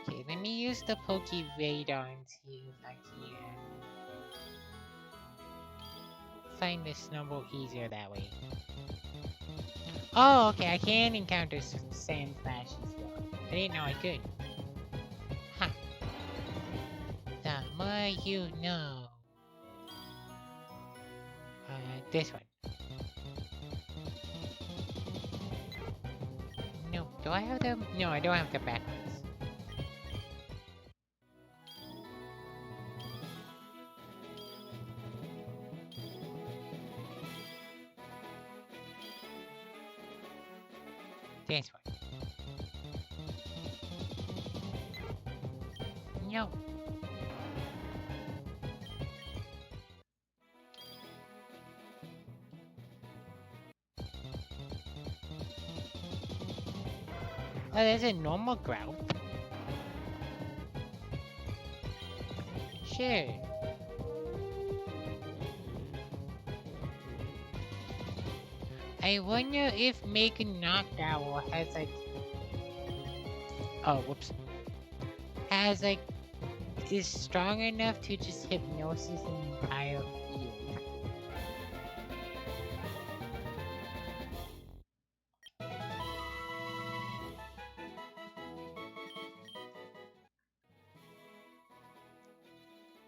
Okay, let me use the Poke Radar and see if I can find the snowball easier that way. Oh, okay, I can encounter sand flashes though. I didn't know I could. Huh. The more you know. This one. No, do I have them? No, I don't have the back ones. This one. No. Oh, there's a normal Growth. Sure. I wonder if Mega Knockout has like... Oh, whoops. Has like... Is strong enough to just hypnosis an entire field.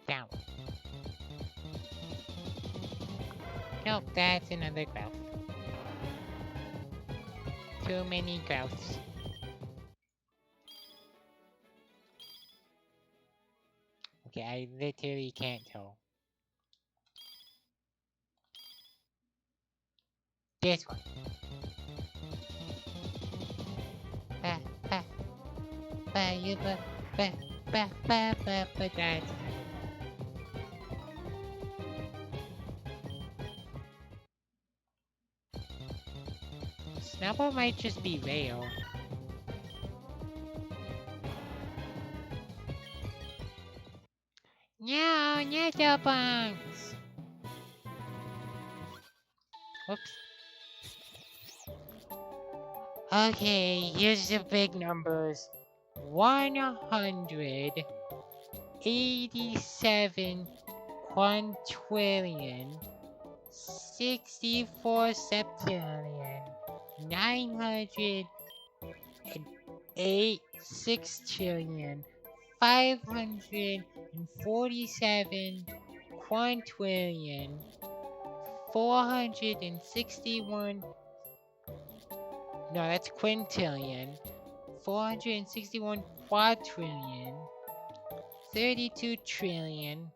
Down. Nope, that's another Growth. Too many Growths. Okay, I literally can't tell. This one. Ba ba ba you ba ba ba ba ba ba that's Snapple might just be real. No, not the bunks. Whoops. Okay, here's the big numbers. 187 quintillion, 64 septillion, 908 sextillion, 547 quintillion, 461. No, that's quintillion. 461 quadrillion. 32 trillion.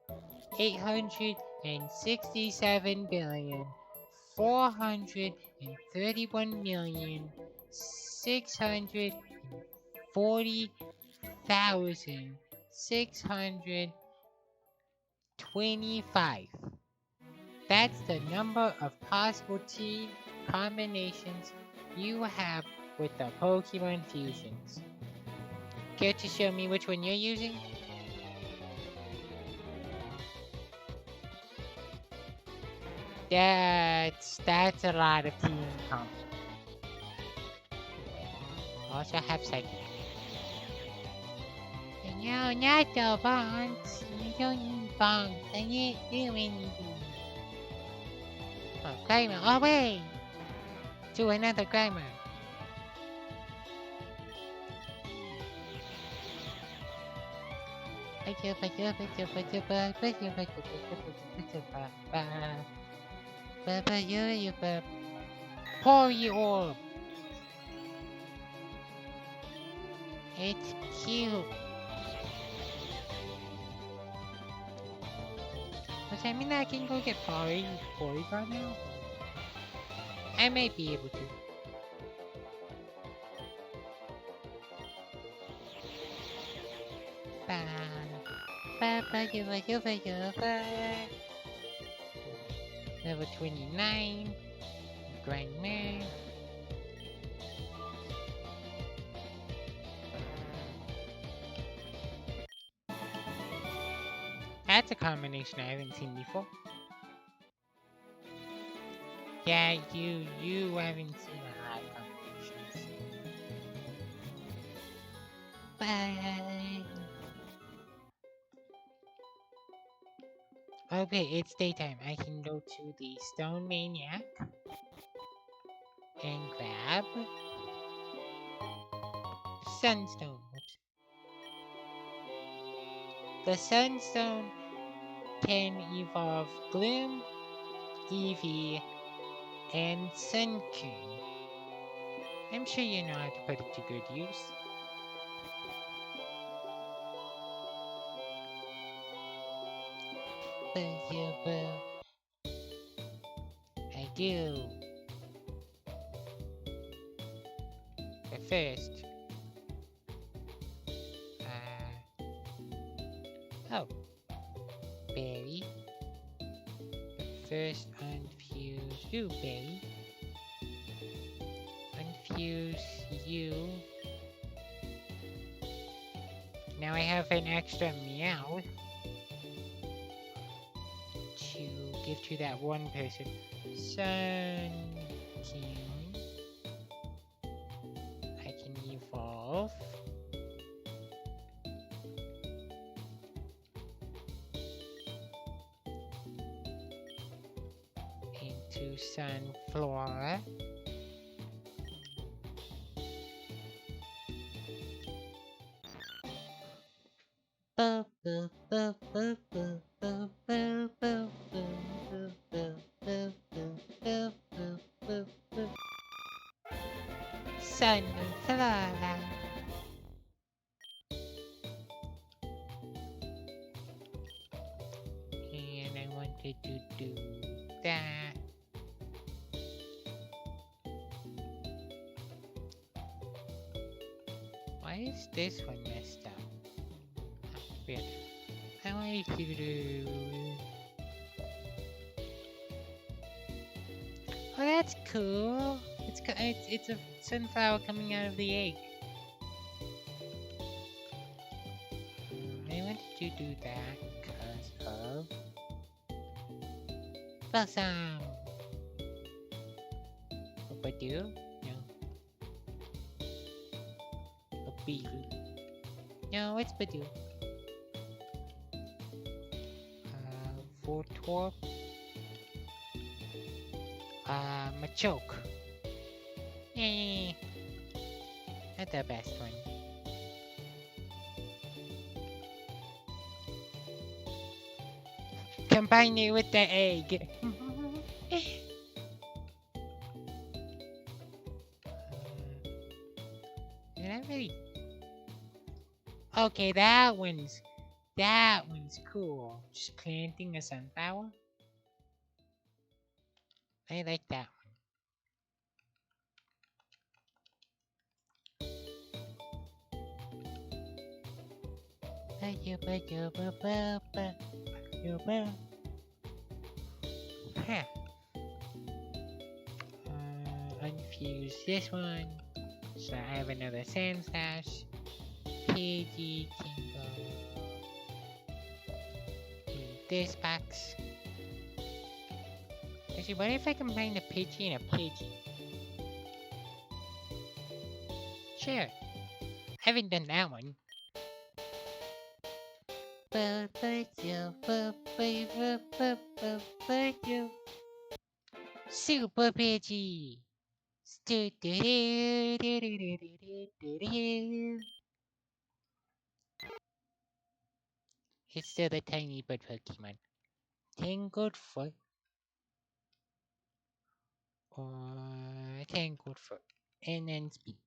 867 billion. 431 million. 640,000. 625. That's the number of possible team combinations you have with the Pokemon fusions. Care to show me which one you're using? That's a lot of team comp. Also have Psychic. No, not the bonds. You don't need bonds. I can't do anything. Oh, Grimer, away! To another Grimer. Poryorb. It's cute. Does that mean that I can go get Porygon now? I might be able to. ba. Ba ba yuba yuba yuba. Level 29. Grindman. That's a combination I haven't seen before. Yeah, you haven't seen a lot of combinations. Bye. Okay, it's daytime. I can go to the Stone Maniac and grab Sunstone. Oops. The Sunstone can evolve Gloom, Eevee, and Sunkern. I'm sure you know how to put it to good use. I do. But first, oh, Berry. First, unfuse you, Berry. Unfuse you. Now I have an extra meow to give to that one person. Sun King. I can evolve. Into Sunflora. Sunflora. And I wanted to do that. Why is this one messed up? Weird. I want to do. Oh, that's cool. It's a sunflower coming out of the egg. I wanted to do that because of Balsam. A Badoo? No. A Beetle? No, it's Badoo. Voltorb. Machoke. Eh, not the best one. Combine it with the egg. Not really. Okay, that one's cool. Just planting a sunflower. I like that one. Huh. Unfuse this one. So I have another Sandslash. Pidgey can go to this box. Actually, what if I combine a Pidgey and a Pidgey? Sure. I haven't done that one. Super Pidgey! It's still the tiny bird Pokemon. Tangled Foot. Or Tangled Foot. And then Speed.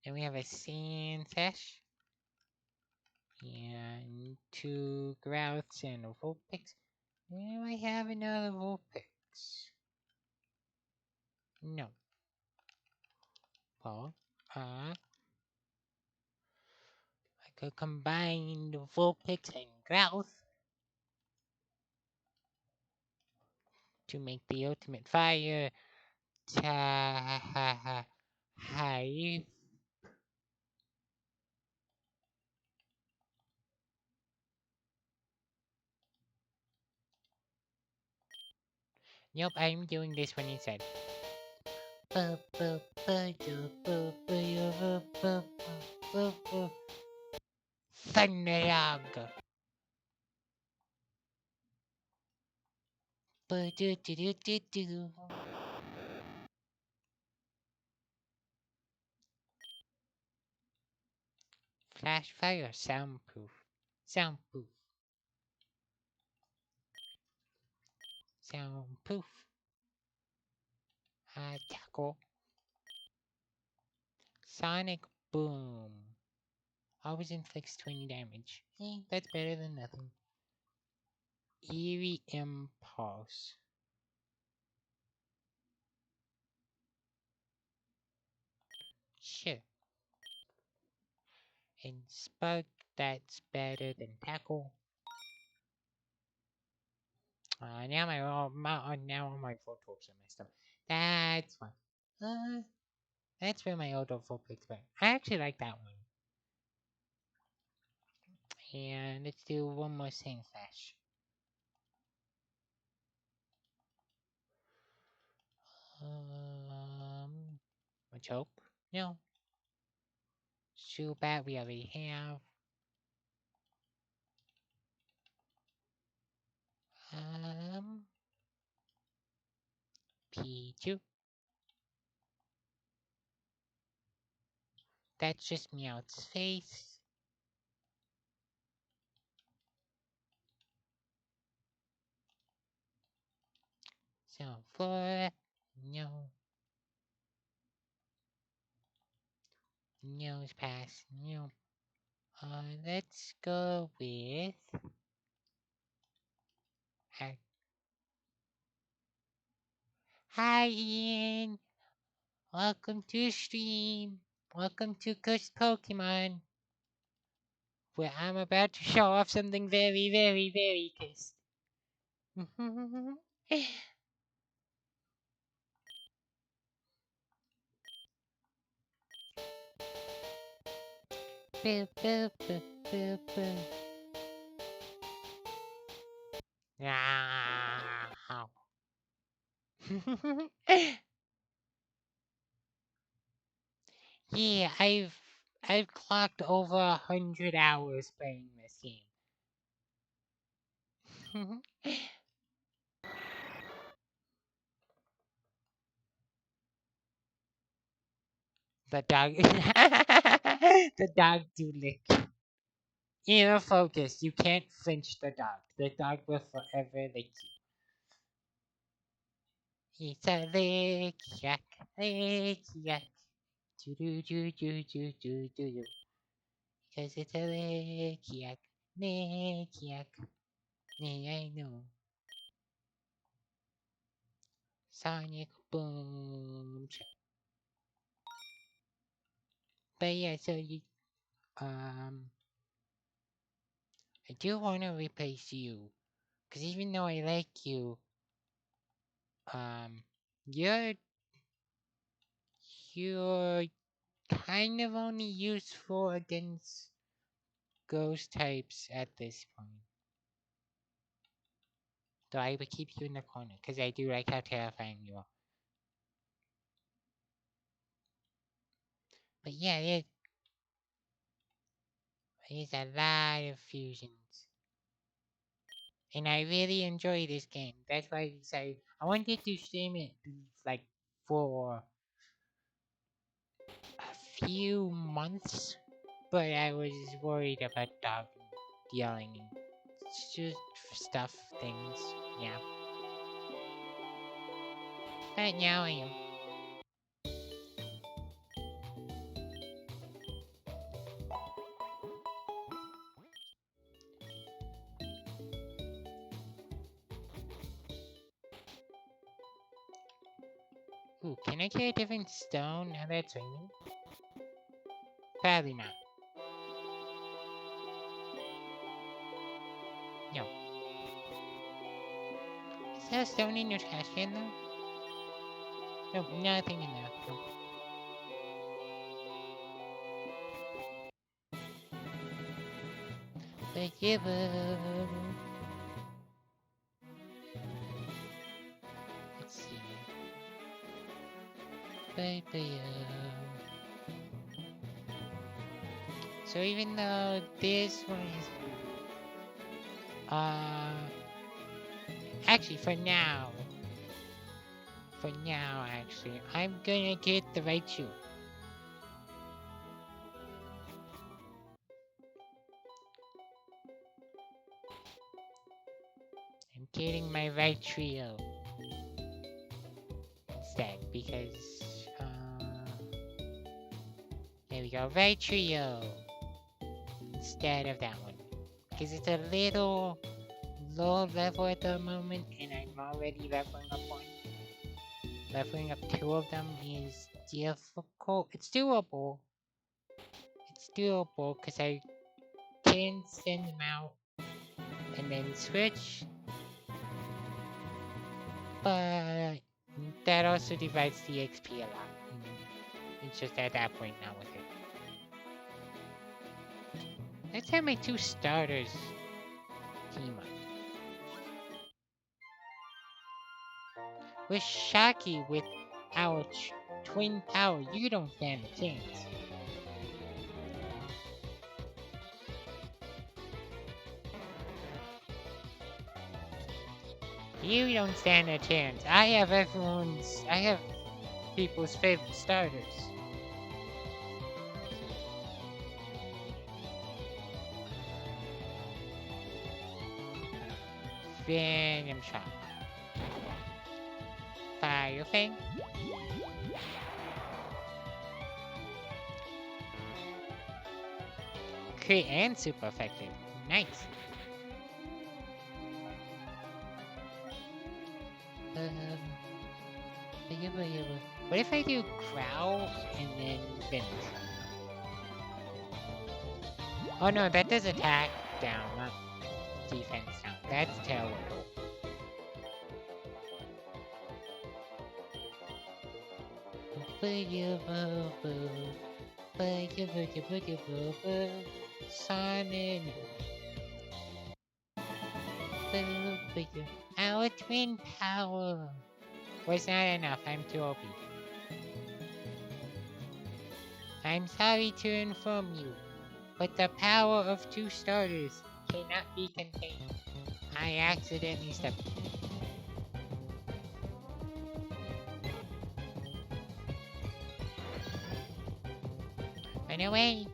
Then we have a Sandslash. And 2 Grouts and a Vulpix. Do I have another Vulpix? No. Well, I could combine the Vulpix and Growth to make the ultimate fire type. Nope, I'm doing this one instead. Thunderog. Flash fire, soundproof. Soundproof. Soundproof. Tackle. Sonic boom. Always inflicts 20 damage. That's better than nothing. Eerie impulse. Sure. And spark, that's better than tackle. Now now all my photos are messed up. That's fine. That's where my auto picks back. I actually like that one. And let's do one more Sand Slash. A choke? No. Zubat we already have. P2. That's just Meowth's face. So for no. Nose pass. No. Let's go with Hi Ian. Welcome to the stream. Welcome to Cursed Pokemon, where I'm about to show off something very, very, very cursed. Boo, boo, boo, boo, boo. Ow. Yeah, I've clocked over 100 hours playing this game. The dog, the dog do lick. Inner focus. You can't flinch the dog. The dog will forever lick you. It's a lick yak, lick yak. Do do do do do do do do. Cause it's a lick yak, lick yak. I know. Sonic boom. But yeah, so you I do want to replace you, cause even though I like you, you're you're kind of only useful against ghost types at this point. So I would keep you in the corner, cause I do like how terrifying you are. But yeah, there's a lot of fusions. And I really enjoy this game. That's why I decided I wanted to stream it like for a few months, but I was worried about dog yelling and just stuff, things, yeah. But now I am. Ooh, can I get a different stone now that it's raining? Probably not. No. Is there a stone in your trash can though? Nope, nothing in there. Nope. Forgive her. Let's see. Baby. So even though this one is actually for now, actually, I'm gonna get the right shoe. I'm getting my right trio instead because there we go, right trio instead of that one because it's a little low level at the moment and I'm already leveling up one. Leveling up two of them is difficult. It's doable. It's doable because I can send them out and then switch. But that also divides the XP a lot. It's just at that point now with it. Let's have my two starters team up. With Shaki with our twin power, you don't stand a chance. You don't stand a chance. I have people's favorite starters. Venom Shock. Fire Fang. Crit and super effective. Nice. What if I do Growl and then Finish? Oh no, that does attack down, not defense down. That's terrible. Sonic. Our twin power. Was not enough, I'm too OP. I'm sorry to inform you, but the power of two starters cannot be contained. I accidentally stepped. Run away!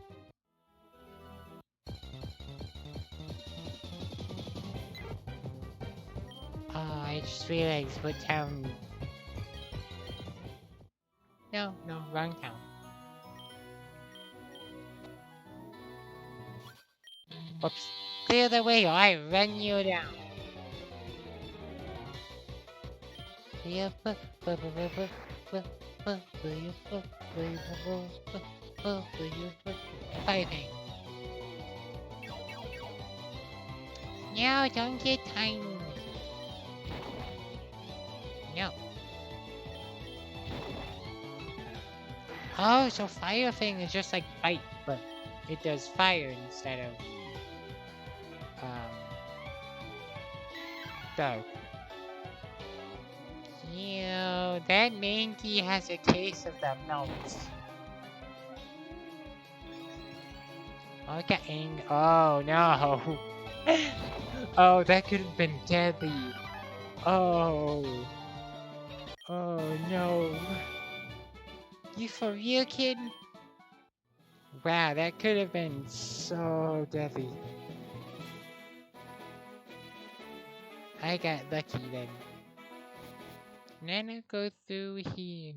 Oh, I just realized what town. No, wrong town. Oops. Clear the way or I run you down. Fighting. No, don't get tiny. No. Oh, so Fire Fang is just like Bite, but it does fire instead of dark. Ew, that Mankey has a case of the melts. Okay, oh no. Oh, that could have been deadly. Oh. Oh no. You for real, kid? Wow, that could have been so deadly. I got lucky then. Nana, go through here.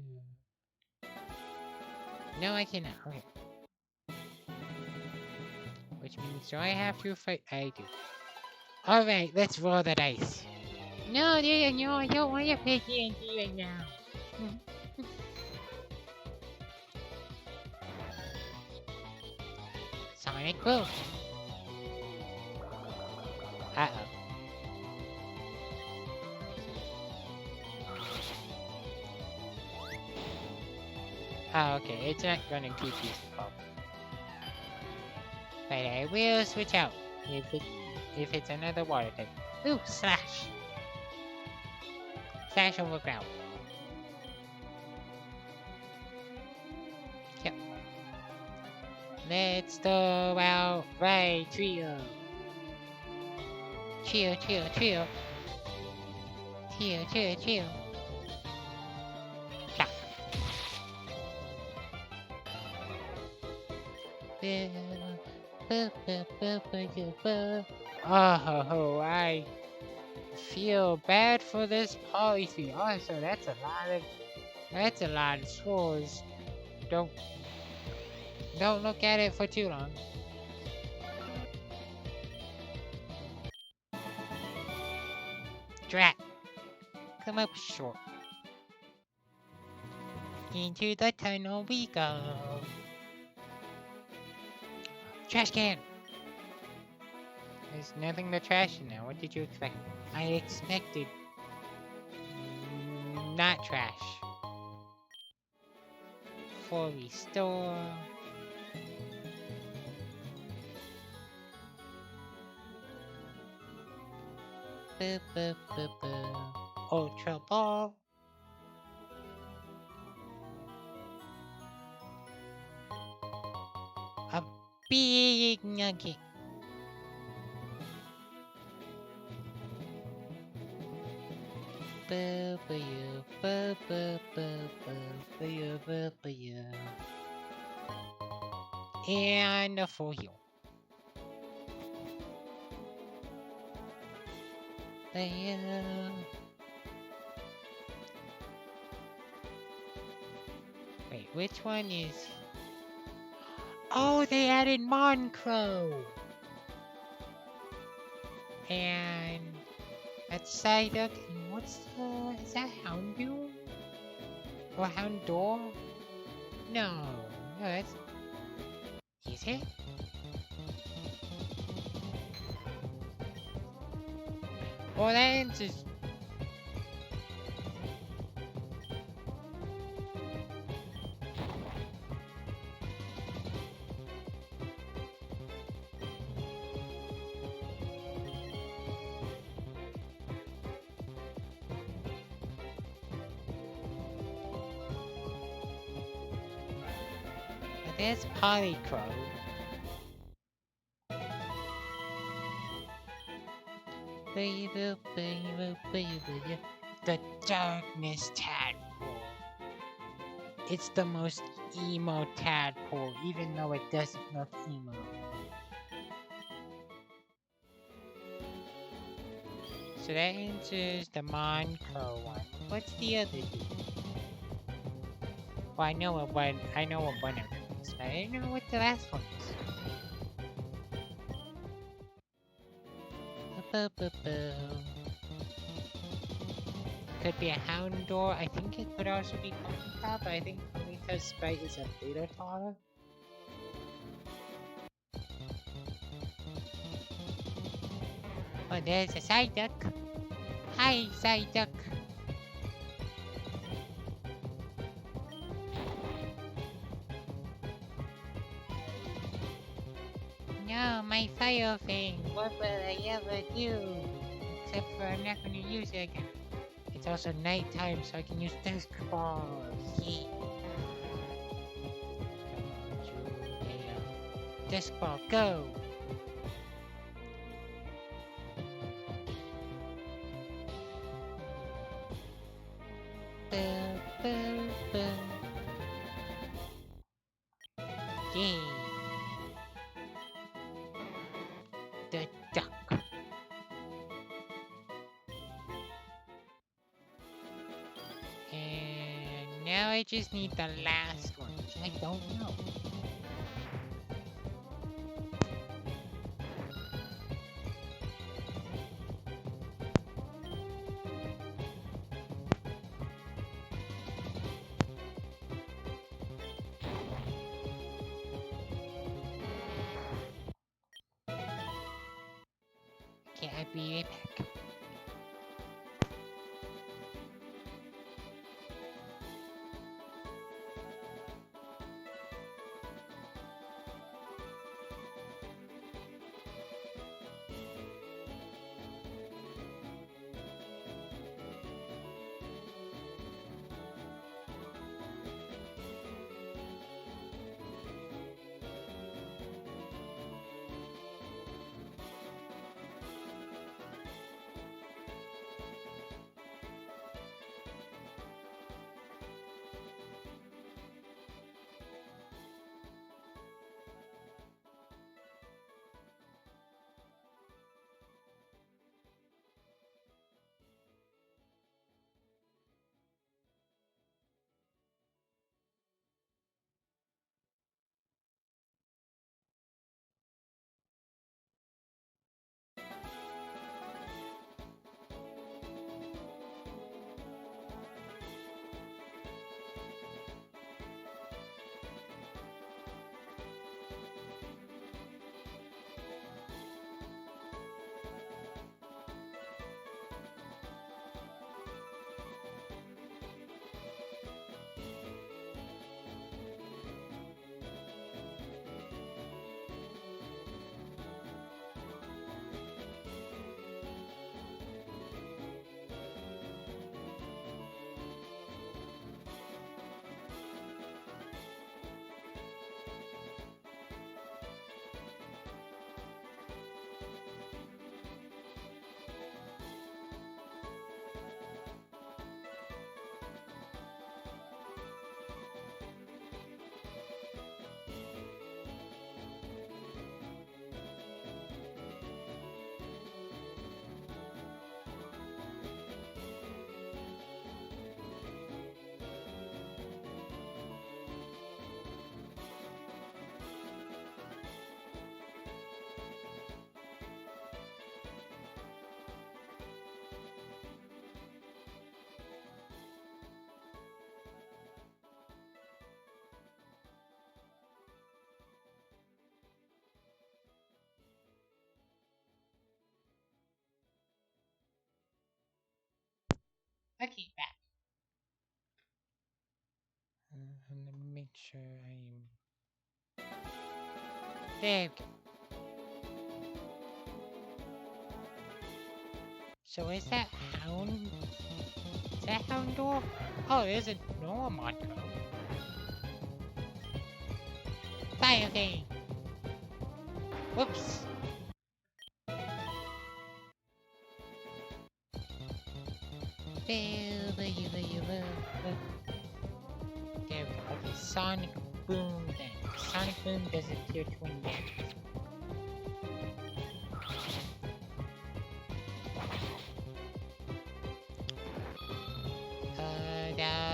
No, I cannot. Okay. Which means, do I have to fight? I do. Alright, let's roll the dice. No, I don't want to play D&D right now. Sonic Boom. Uh-oh. Oh, okay, it's not gonna keep these up. But I will switch out if it's another water type. Ooh, Slash! Slash over ground. Yep. Let's throw out right trio. Trio. Trio. Plop. Oh, I feel bad for this Polyphy. Also, that's a lot of scores. Don't look at it for too long. Drat, come up short. Into the tunnel we go. Trash can. There's nothing to trash in there. What did you expect? I expected not trash. For restore. Ultra ball. A big nugget. And a full heal. Wait, which one is... Oh, they added Moncro! And... That's Psyduck, and what's the... Is that Houndoom? Or Houndour? No, that's... Is it? Well, that answers... There's Polycrow. The Darkness Tadpole. It's the most emo tadpole, even though it doesn't look emo. So that answers the Moncro one. What's the other dude? Well, I know what one of them is, but I don't know what the last one is. Could be a Houndour. I think it could also be Ponyta, but I think Ponyta's sprite is a Beta Tara. Oh, there's a Psyduck. Hi, Psyduck. No, my fire thing. What will I ever do? Except for I'm not going to use it again. It's also nighttime, so I can use disc balls. Yeah. Disc ball, go! Yeah. The duck. And now I just need the last one, which I don't know. I'll be right back. Okay, back. Let me make sure I'm... There we go. So is that Hound? Is that Houndour? Oh, there's a Normonco. Fire game. Whoops. There we go. Okay, Sonic Boom then. Sonic Boom does a tier 20 damage.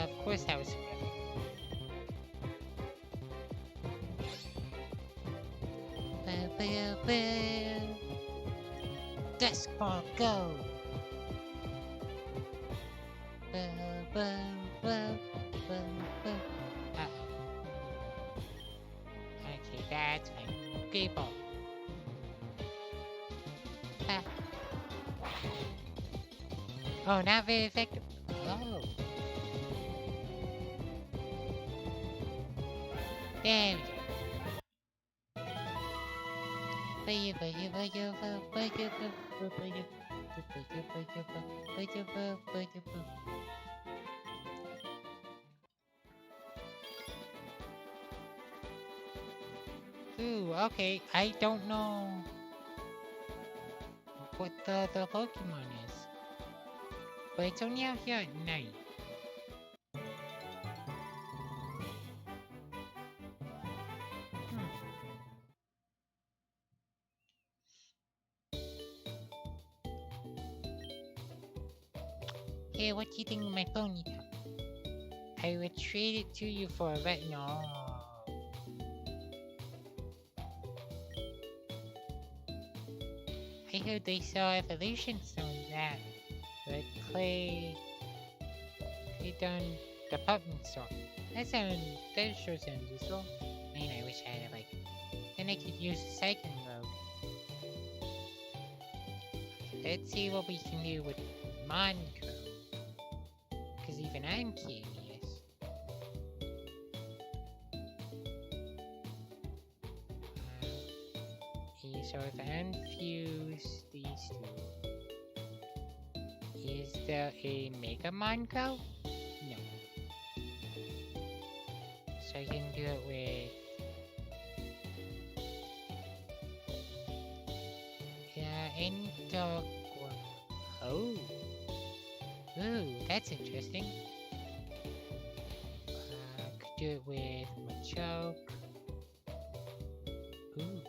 Of course that was Dusk Ball, go! Okay, that's fine. Great ball. Ah. Oh, not very effective. Oh. There we go. Ooh, okay. I don't know what the Pokemon is. But it's only out here at night. Hey, what do you think of my Ponyta? I would trade it to you for a vet. No. I heard they sell evolution stones at the Clay done department store. That sure sounds useful. Man, I wish I had like. Then I could use the second road. Let's see what we can do with Monco. Because even I'm curious. So if I unfuse these two, is there a Mega Monco? No. So I can do it with... Endo... Oh. Ooh, that's interesting. Could do it with Machoke. Ooh.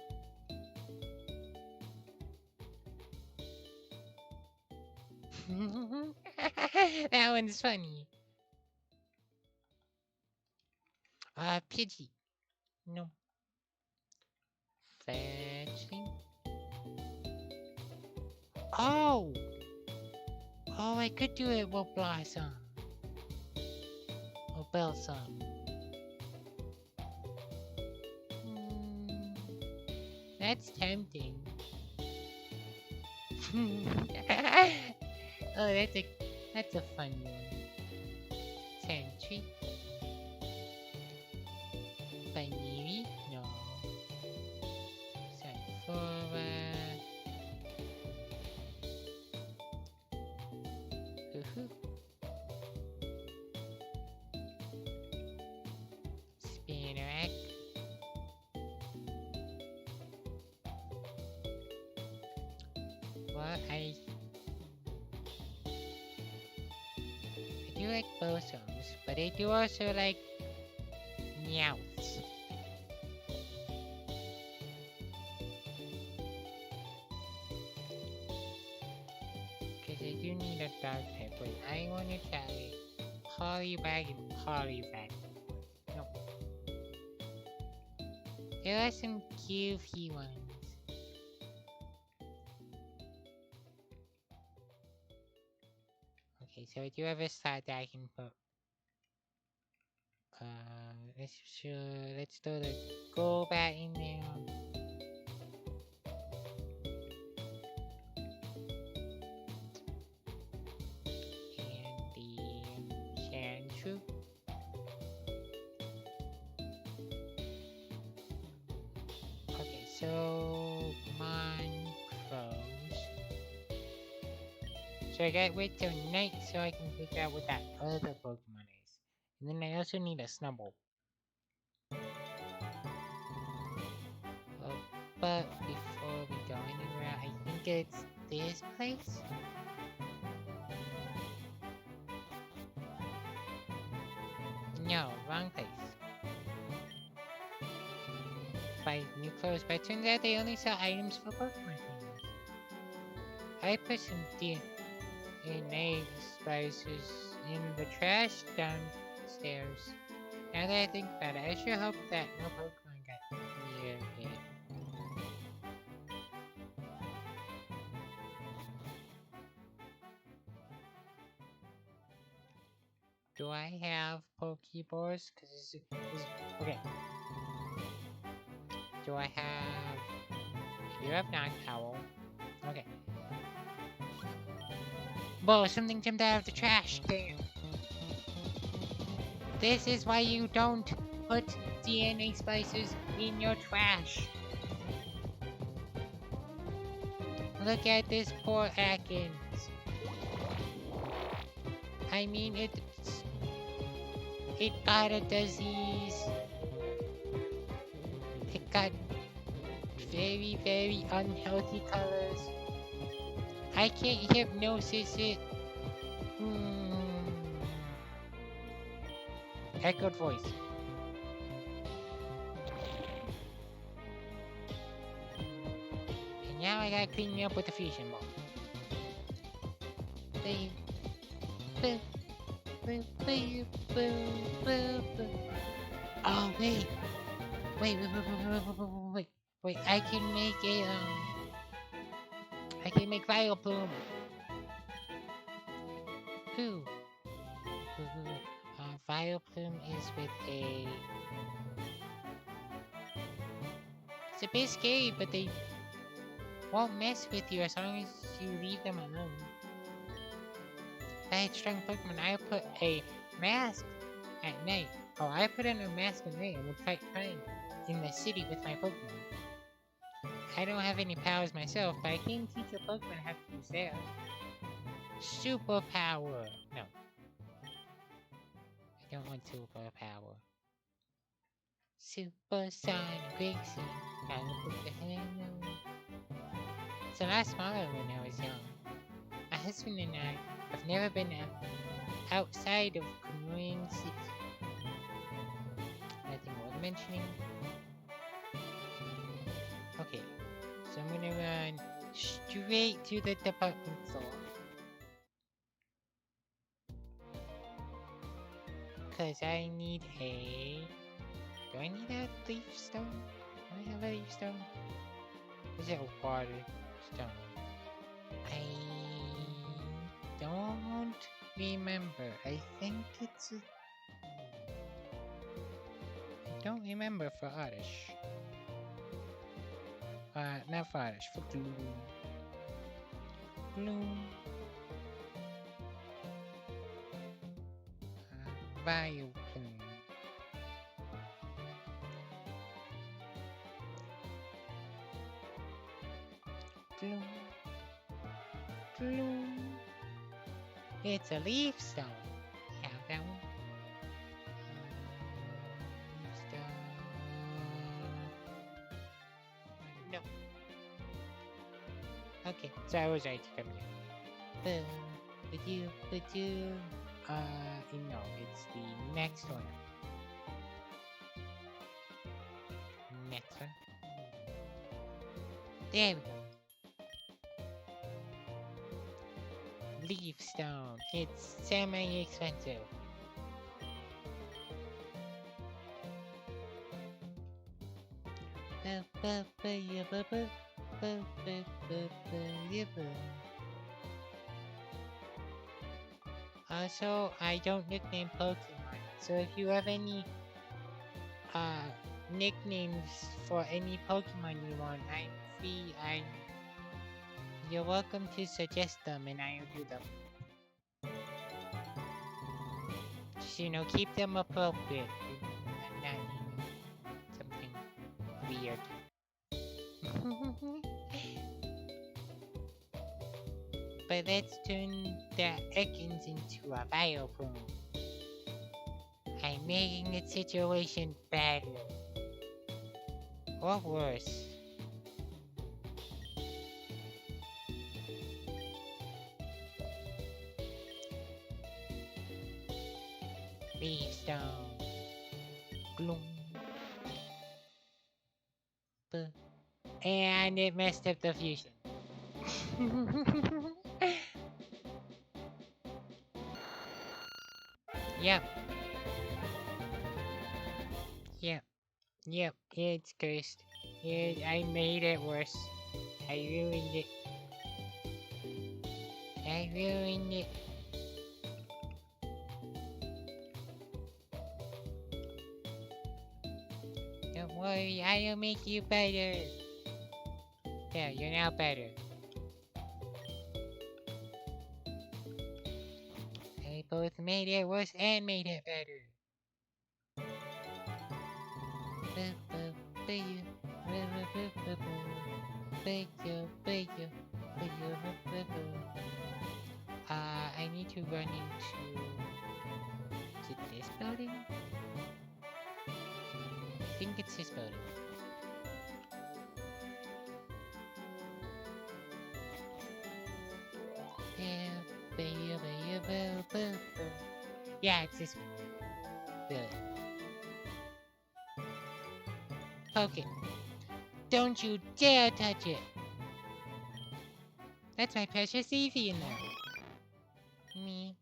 That one's funny. Pidgey. No. Fetchling. Oh! Oh, I could do it with Blossom. Or Bellsum. That's tempting. Oh, that's a fun one. Sentry. Vanilli? No. Sunflora. Spinarak. Well, I do like Bosoms, but I do also like Meowths. Because I do need a dark type, but I want to try Poliwag and Poliwag. No. There are some goofy ones. Okay, so I do have a slot that I can put. Let's throw the Golbat in there. And the Sandshrew. Okay, so Montrose. So I gotta wait till night so I can figure out what that other Pokemon is. And then I also need a Snubbull. But before we go anywhere, I think it's this place? No, wrong place. Buy new clothes, but it turns out they only sell items for Pokemon trainers. I put some DNA spices in the trash downstairs. Now that I think about it, I sure hope that no Pokemon got near it. Do I have Pokeballs? Cause okay. Do I have? I do have Noctowl. Okay. Whoa! Something jumped out of the trash. Damn. This is why you don't put DNA spices in your trash. Look at this poor Atkins. I mean, it got a disease. It got very, very unhealthy colors. I can't hypnosis it. Echoed voice. And now I gotta clean me up with the fusion ball. Oh wait. Wait, I can make a I can make Vileplume. Ooh. Vileplume is with a... It's a bit scary, but they won't mess with you as long as you leave them alone. If I had strong Pokemon, I would put a mask at night. Oh, I put on a mask at night and would fight crime in the city with my Pokemon. I don't have any powers myself, but I can teach a Pokemon how to use theirs. Superpower! No. I don't want superpower. Supersonic racing. Gotta put the hammer. So last smaller when I was young. My husband and I have never been outside of Kamui City. Nothing worth mentioning. Okay, so I'm gonna run straight to the department store. Cause I need a... Do I need a leaf stone? Do I have a leaf stone? Is it a water stone? I don't remember. I think it's a... I don't remember for Oddish. Not for Oddish, for Gloom. Gloom. Vileplume. Gloom. Gloom. It's a leaf stone. Yeah, that one. Leaf stone. No. Okay, so I was right to come here. No, it's the next one. Next one. There we go. Leaf stone. It's semi-expensive. Also, I don't nickname Pokemon, so if you have any nicknames for any Pokemon you want, I'm free. You're welcome to suggest them, and I'll do them. Just, you know, keep them appropriate. Not something weird. But let's turn the Ekans into a Vileplume. I'm making the situation better. Or worse. Leaf stone. Gloom. And it messed up the fusion. Yep. Yep, it's cursed. I made it worse. I ruined it. Don't worry, I'll make you better. Yeah, you're now better. They both made it worse and made it better. I need to run into... Is it this building? I think it's this building. Yeah, it's this building. Okay. Don't you dare touch it! That's my precious Eevee in there. Me.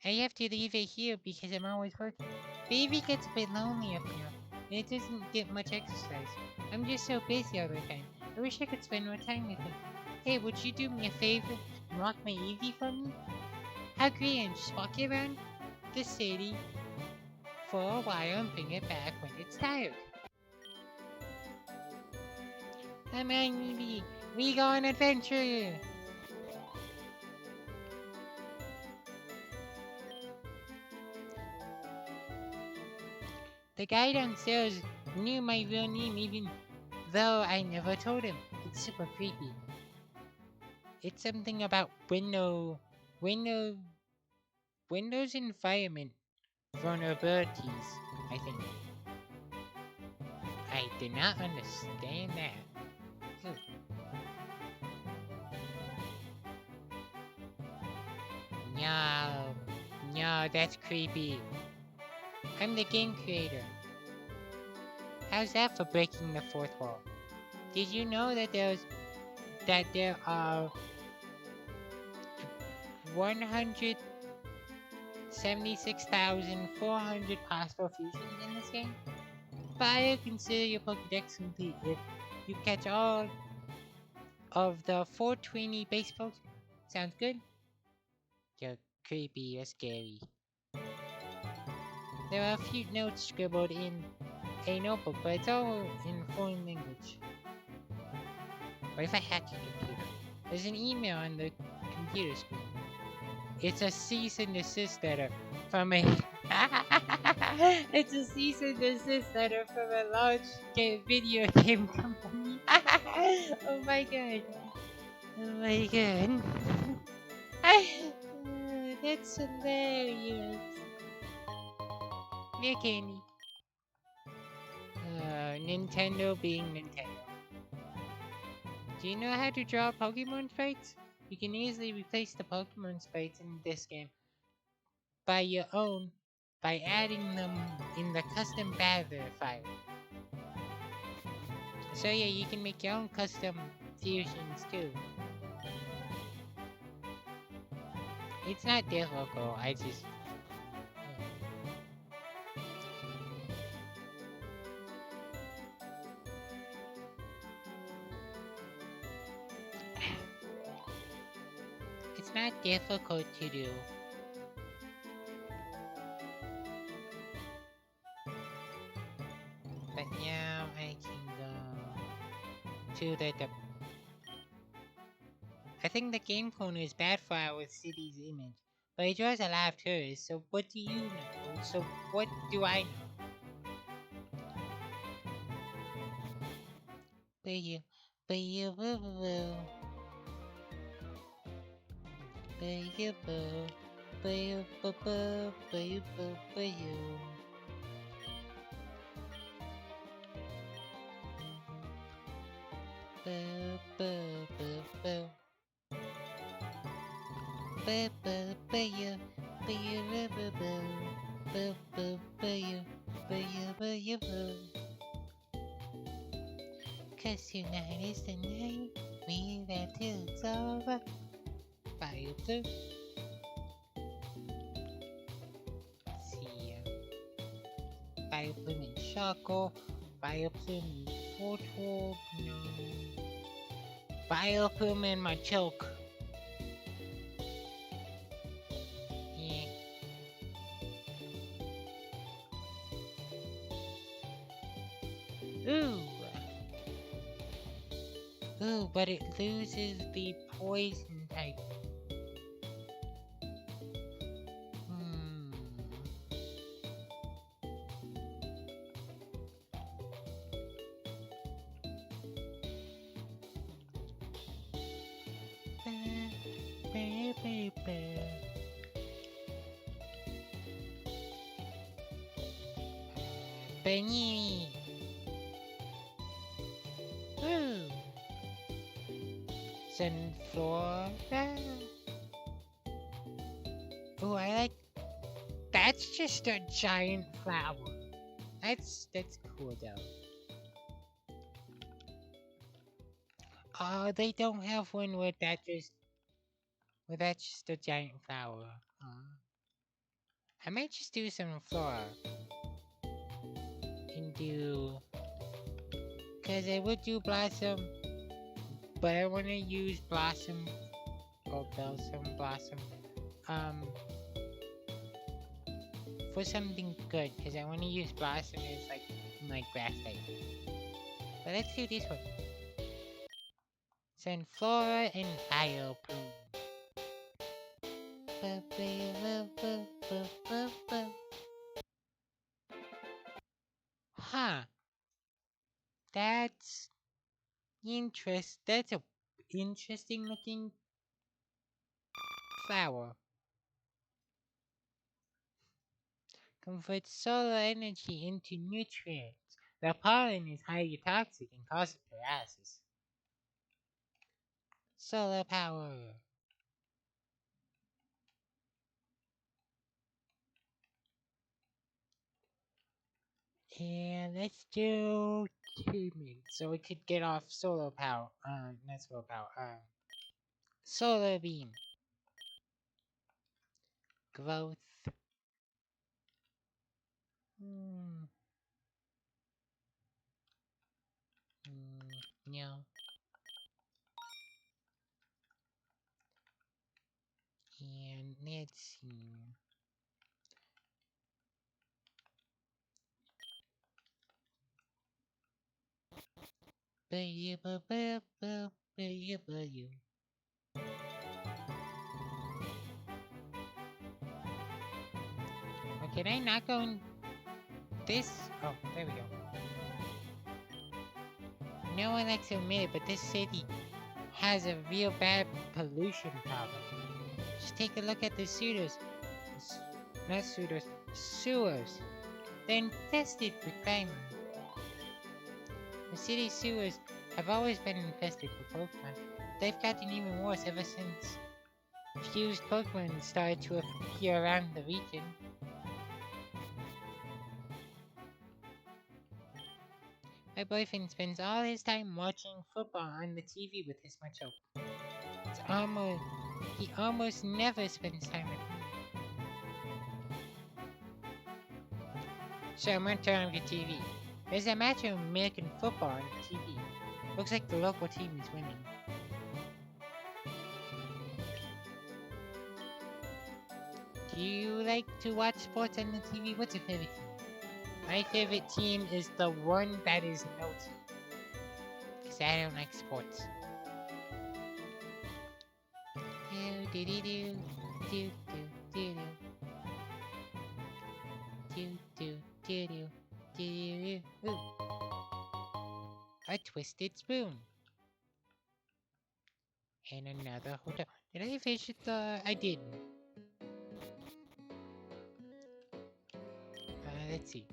I have to leave it here because I'm always working. Baby gets a bit lonely up here, and it doesn't get much exercise. I'm just so busy all the time. I wish I could spend more time with him. Hey, would you do me a favor and walk my Eevee for me? How great, and just walk it around the city for a while and bring it back when it's tired. Come on, Eevee. We go on adventure! The guy downstairs knew my real name even though I never told him. It's super creepy. It's something about Windows environment vulnerabilities, I think. I did not understand that. Ooh. No, no, that's creepy. I'm the game creator. How's that for breaking the fourth wall? Did you know that there are 176,400 possible fusions in this game? But I consider your Pokedex complete if you catch all of the 420 base Pokemon. Sounds good? You're creepy, you're scary. There are a few notes scribbled in a notebook, but it's all in foreign language. What if I hack your computer? There's an email on the computer screen. It's a cease and desist letter from a it's a cease and desist letter from a large video game company. Oh my god. Oh my god. That's hilarious. Here, Candy. Nintendo being Nintendo. Do you know how to draw Pokemon sprites? You can easily replace the Pokemon sprites in this game by your own by adding them in the custom battle file. So yeah, you can make your own custom fusions too. It's not difficult, I just... It's not difficult to do. But now I can go to the... I think the game clone is bad for our city's image, but it draws a lot of tourists, so what do you know? So what do I know? Boo, boo, boo, boo. Boo, boo, boo, boo, boo, boo, boo, boo. Boo, boo, boo, boo. Boo, boo, boo, boo, boo, boo, boo. Boo, boo, boo, boo, boo, boo. 'Cause tonight is the night we let till it's over. Fire blue. See, Fire Plume and Shaco. Fire Plume and Forthold. No. Fire Plume and Machoke. Yeah. Ooh. Ooh, but it loses the poison type. Benny. Ooh. Sunflora. Ooh, I like. That's just a giant flower. That's cool though. Oh, they don't have one with that just. Well, that's just a giant flower. I might just do some flora. And do... Cause I would do blossom. But I wanna use blossom. Or balsam blossom. For something good. Cause I wanna use blossom as like grass type. But let's do this one. Sunflora and Vileplume. Huh. That's That's a interesting looking flower. Converts solar energy into nutrients. The pollen is highly toxic and causes paralysis. Solar power. And let's do 2 minutes so we could get off solar power. Not solar power. Solar beam. Growth. Hmm. No. And let's see. Oh, can I not go in this? Oh, there we go. No one likes to admit it, but this city has a real bad pollution problem. Just take a look at the sewers. Not sewers, sewers. They're infested with crime. The city's sewers have always been infested with Pokemon. They've gotten even worse ever since fused Pokemon started to appear around the region. My boyfriend spends all his time watching football on the TV with his Macho. He almost never spends time with me. So I'm gonna turn on the TV. There's a match of American football on the TV. Looks like the local team is winning. Do you like to watch sports on the TV? What's your favorite team? My favorite team is the one that is no team. Because I don't like sports. Do do do do do do do do do do do. A twisted spoon. And another hotel. Did I finish it? I didn't. Let's see.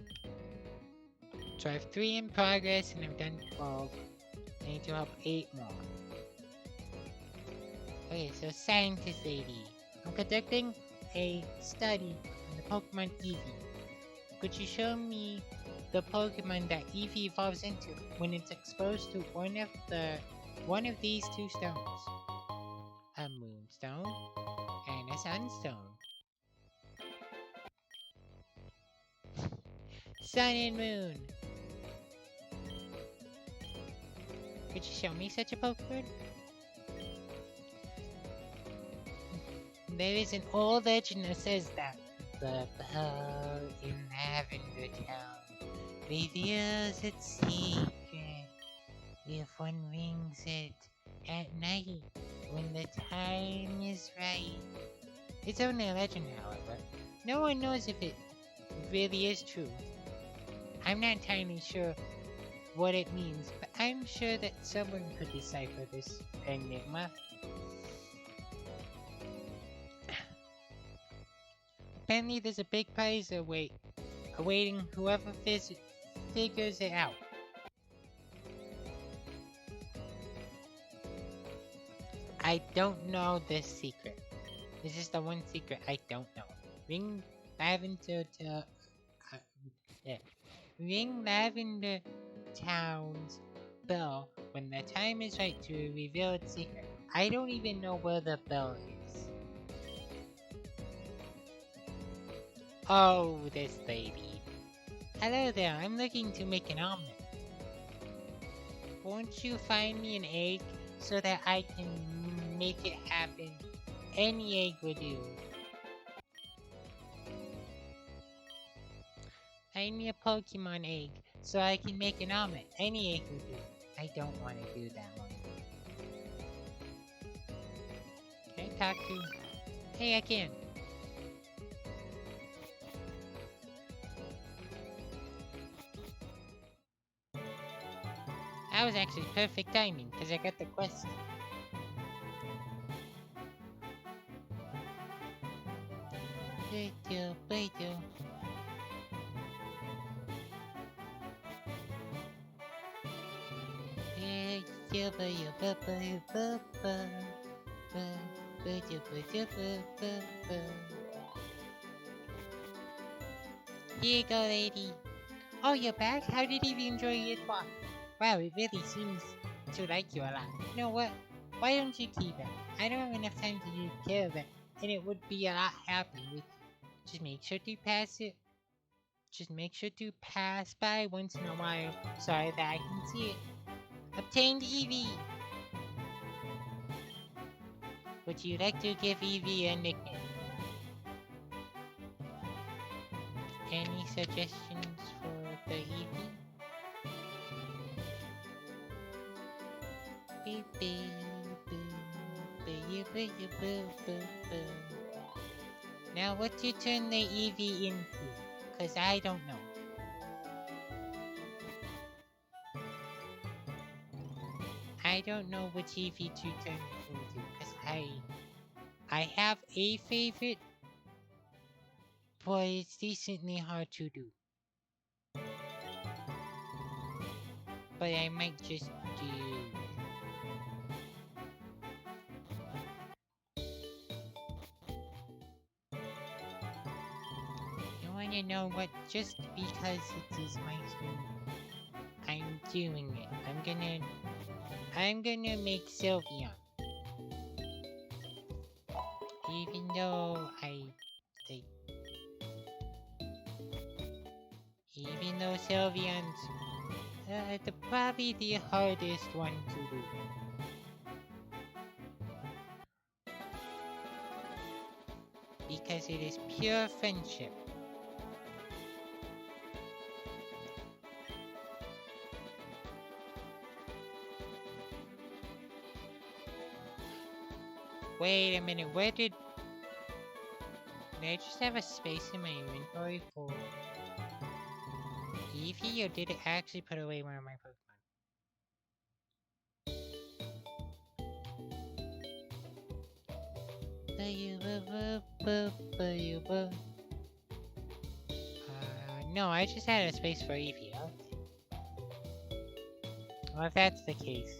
So I have 3 in progress and I've done 12. I need to help 8 more. Okay, so scientist lady. I'm conducting a study on the Pokemon Eevee. Could you show me the Pokemon that Eevee evolves into when it's exposed to one of these 2 stones? A Moonstone and a Sunstone. Sun and Moon. Could you show me such a Pokemon? There is an old legend that says that the bell in Lavender Town reveals its secret if one rings it at night when the time is right. It's only a legend, however. No one knows if it really is true. I'm not entirely sure what it means, but I'm sure that someone could decipher this enigma. Apparently there's a big prize awaiting whoever figures it out. I don't know this secret. This is the one secret I don't know. Ring Lavender Ring Lavender Town's bell when the time is right to reveal its secret. I don't even know where the bell is. Oh, this lady. Hello there, I'm looking to make an omelet. Won't you find me an egg so that I can make it happen? Any egg will do. Find me a Pokemon egg so I can make an omelet. Any egg will do. I don't want to do that one. talk to? Hey, I can. That was actually perfect timing, because I got the quest. Here you go, lady. Oh, you're back? How did you enjoy your walk? Wow, it really seems to like you a lot. You know what? Why don't you keep it? I don't have enough time to take care of it, and it would be a lot happier with you. Just make sure to pass it. Just make sure to pass by once in a while so that I can see it. Obtained Eevee! Would you like to give Eevee a nickname? Any suggestions for the Eevee? Now what to turn the Eevee into? Cause I don't know. I don't know which Eevee to turn it into, cause I have a favorite, but it's decently hard to do. But I might just do... You wanna know what? Just because it is my stream, I'm doing it. I'm gonna make Sylveon. Even though even though Sylveon's probably the hardest one to do. Because it is pure friendship. Wait a minute, did I just have a space in my inventory for Eevee, or did it actually put away one of my Pokemon? No, I just had a space for Eevee. Okay. Well, if that's the case.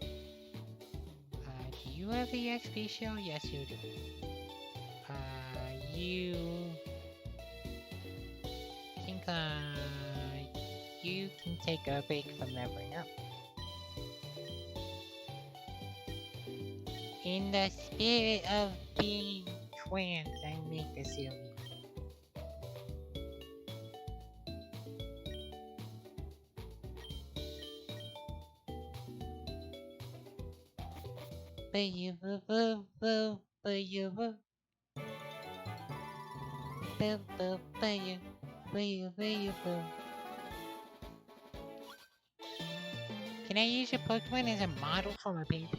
Do you have the XP shell? Yes, you do. You can take a break from leveling up. In the spirit of being trans, I make the Sylveon. Can I use your Pokemon as a model for my baby?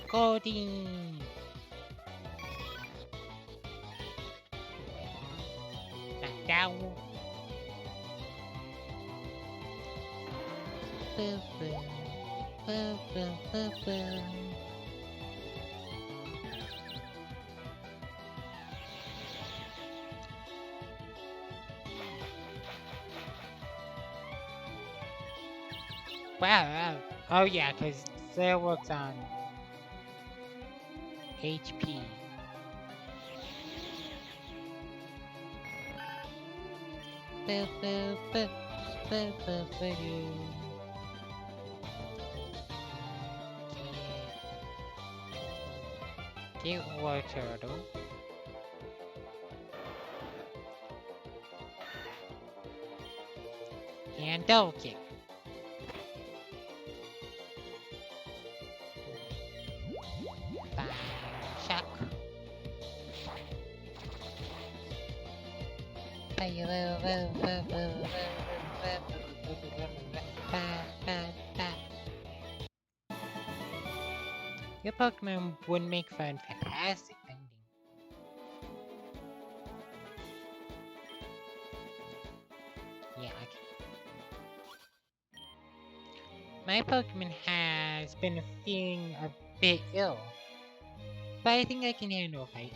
Goldeen! Not that one. Wow. Oh yeah, because Flare works on HP. Get War Turtle. And Double Kick. Shock. Your Pokemon would make for a fantastic ending. Yeah, okay. My Pokemon has been feeling a bit ill, but I think I can handle a fight.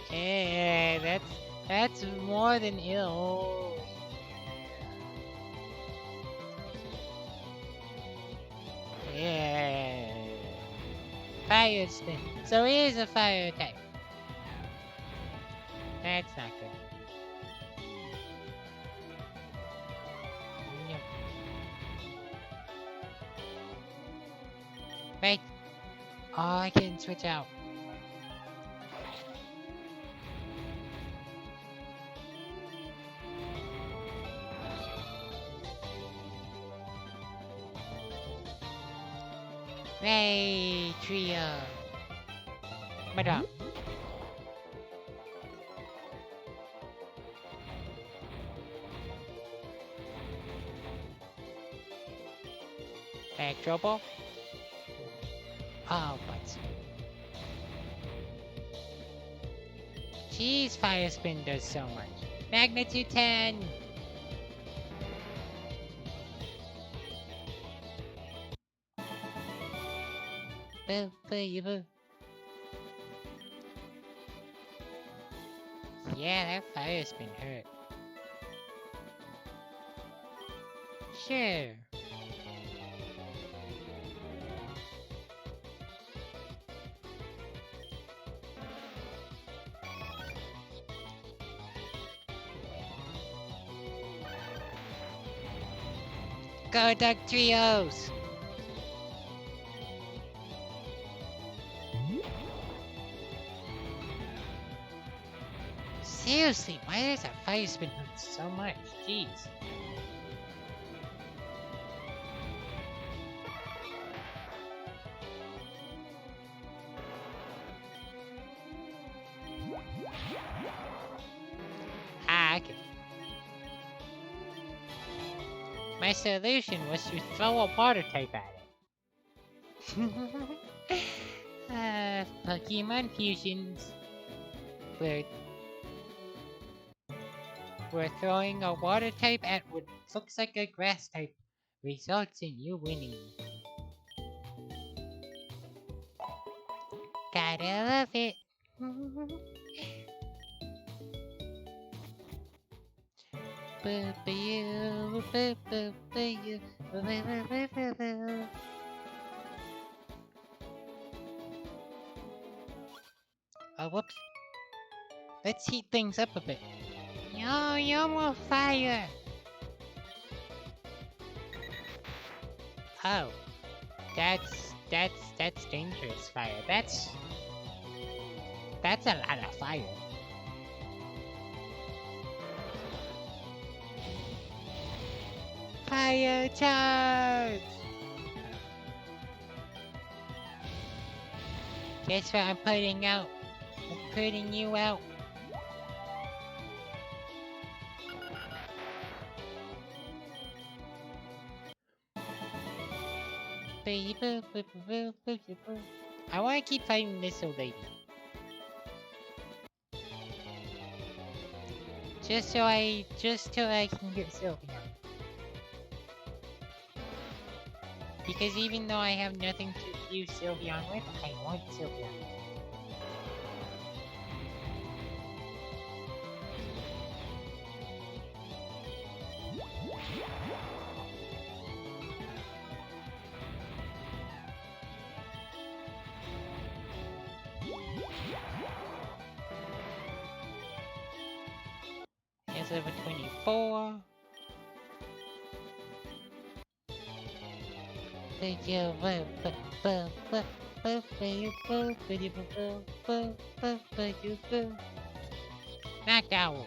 Hey, that's more than ill. Yeah. Fire spin. So it is a fire type. That's not good. Yep. Wait. Oh, I can switch out. Hey, trio. Madam. Back trouble? Oh, but. Jeez, Fire Spin does so much. Magnitude 10! Boo, boo, boo. Yeah, that Fire Spin hurt. Sure. Go, Duck Trios! Seriously, why does that Fire Spin hurt so much? Jeez. Ah, okay. My solution was to throw a water type at it. Pokemon fusions. We're throwing a water type at what looks like a grass type. Results in you winning. Gotta love it. Oh, whoops. Let's heat things up a bit. Yo, you're more fire. Oh, that's dangerous fire. That's a lot of fire. Fire charge! Guess what I'm putting out? I'm putting you out. I want to keep fighting this old lady. Just so I can get Sylveon. Because even though I have nothing to use Sylveon with, I want Sylveon. Here's level 24. Knockout.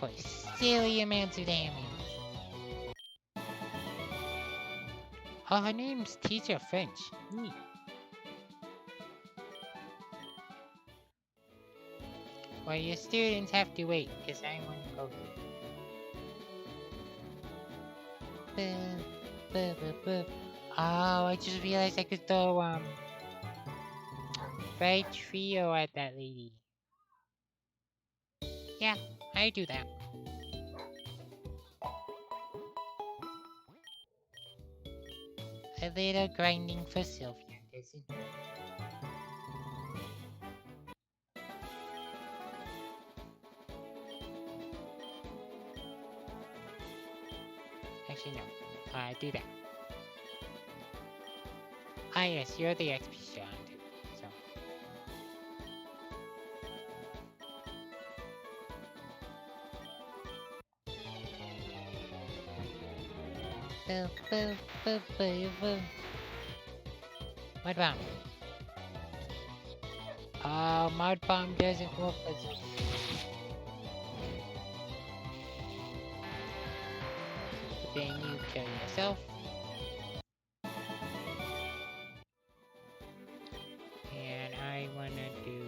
for silly amounts of damage. Oh, her name's Teacher French. Neat. Well, your students have to wait, because I want to go. Oh, I just realized I could throw, Fried Trio at that lady. Yeah, I do that. A little grinding for Sylvia, doesn't it? Actually, no. Do that. Ah, yes, you're the XP shot, so. Mud bomb. Oh, mud bomb doesn't work as a... Then you kill yourself. And I wanna do...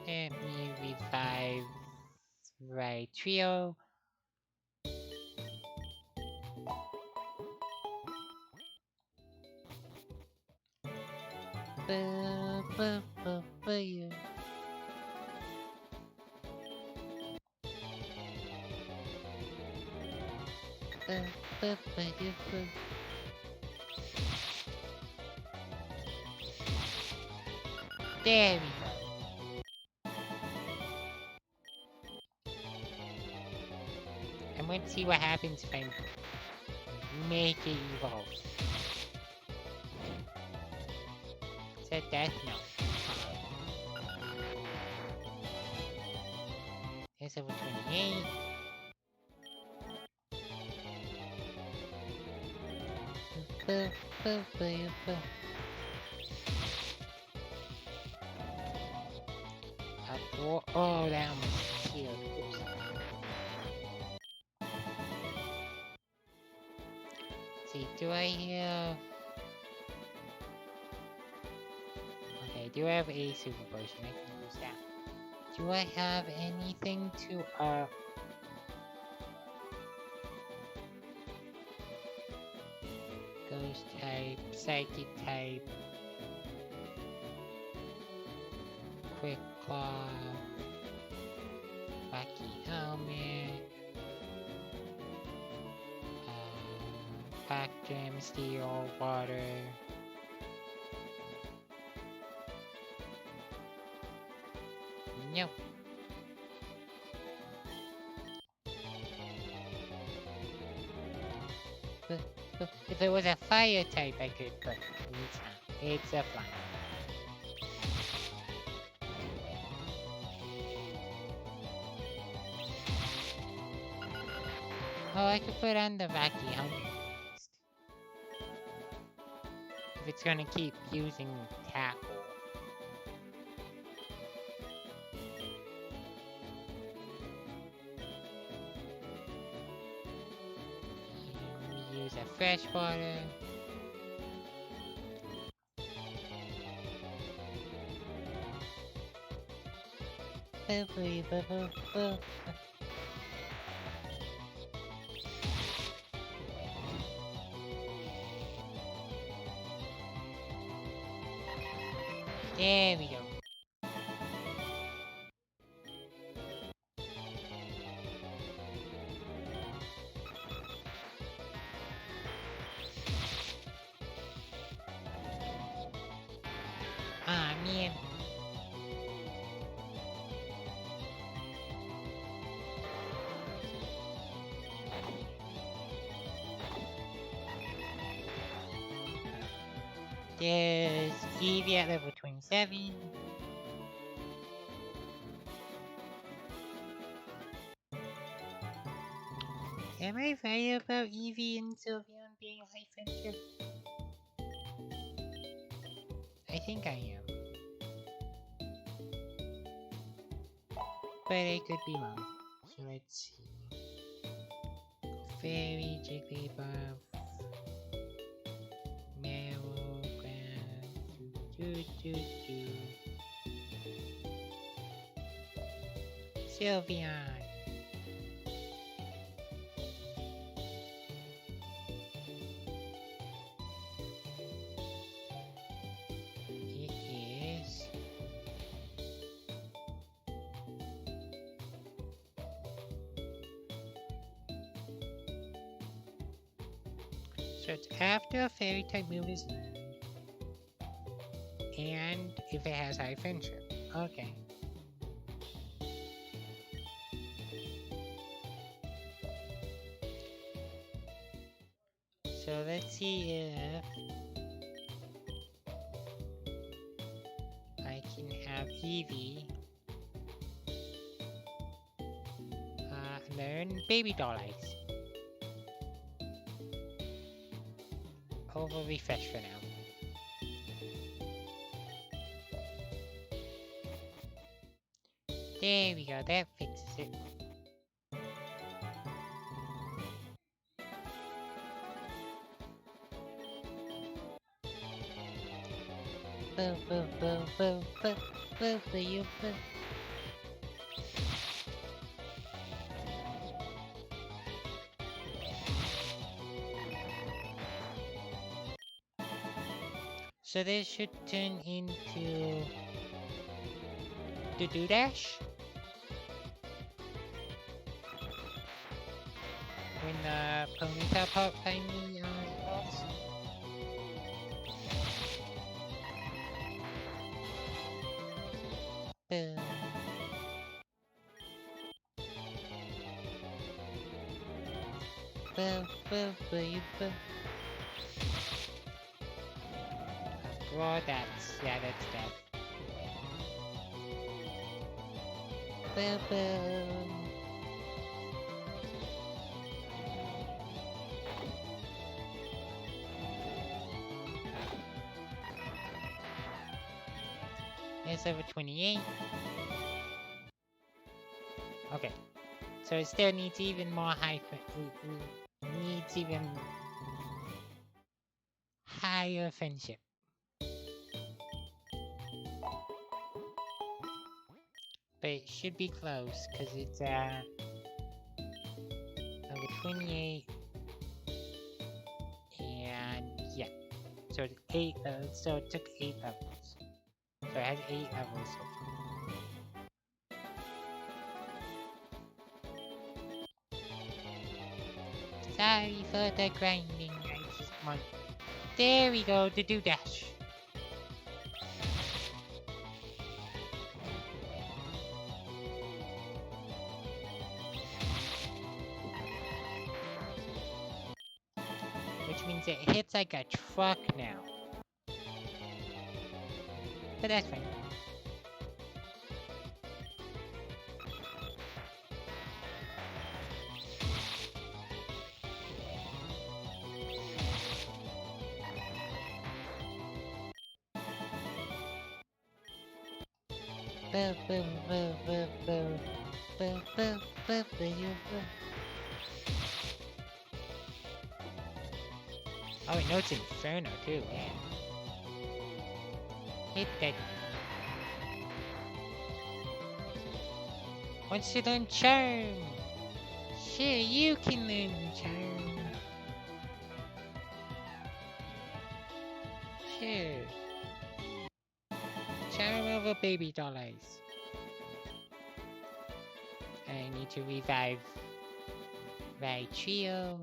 Let me revive Right Trio. There we go. I'm going to see what happens if I make it evolve. Is that death? No. There's level 28. Oh, that almost killed. Oops. See, do I have... Okay, do I have a super potion? I can use that. Do I have anything to, Ghost type, Psychic type, Quick Claw, Wacky Helmet, Pack Gem, Steel, Water. No. If it was a fire type, I could, but it's not. It's a flying. Oh, I could put on the Wacky Helmet next. If it's gonna keep using tackle. Use a freshwater. There we go. Ah, man. There's Eevee at level 27. Am I right about Eevee and Sylveon being high friendship? I think I am. but I could be wrong. So let's see. Fairy, Jigglypuff, Meryl, Sylveon. It is. So it's after a fairy type move is learned, and if it has high friendship. Okay. So let's see if I can have Eevee learn Baby Doll Ice. Over refresh for now. There we go, that fixes it. Boo, boo, boo, boo, boo, boo, boo, you boo. So this should turn into the Doodash when the Ponyta part finally evolves. Boom. Boo, boo, boo, you boo. Well, that's that. Boo, boo. It's over 28. Okay. So it still needs even more needs even higher friendship. But it should be close, because it's over 28. And yeah. So it's 8 so it took 8 levels. So it has 8 levels so far. Sorry for the grinding, I just want... There we go, the Doodash. Which means it hits like a truck now. But that's fine. Boo, boo, boo, boo, boo. Boo, boo, boo, boo, you boo. Oh, it knows Inferno too, yeah. Hit that. Wants to learn Charm. Sure, you can learn Charm. Sure. Charm over Baby Doll Ice. I need to revive Raichu.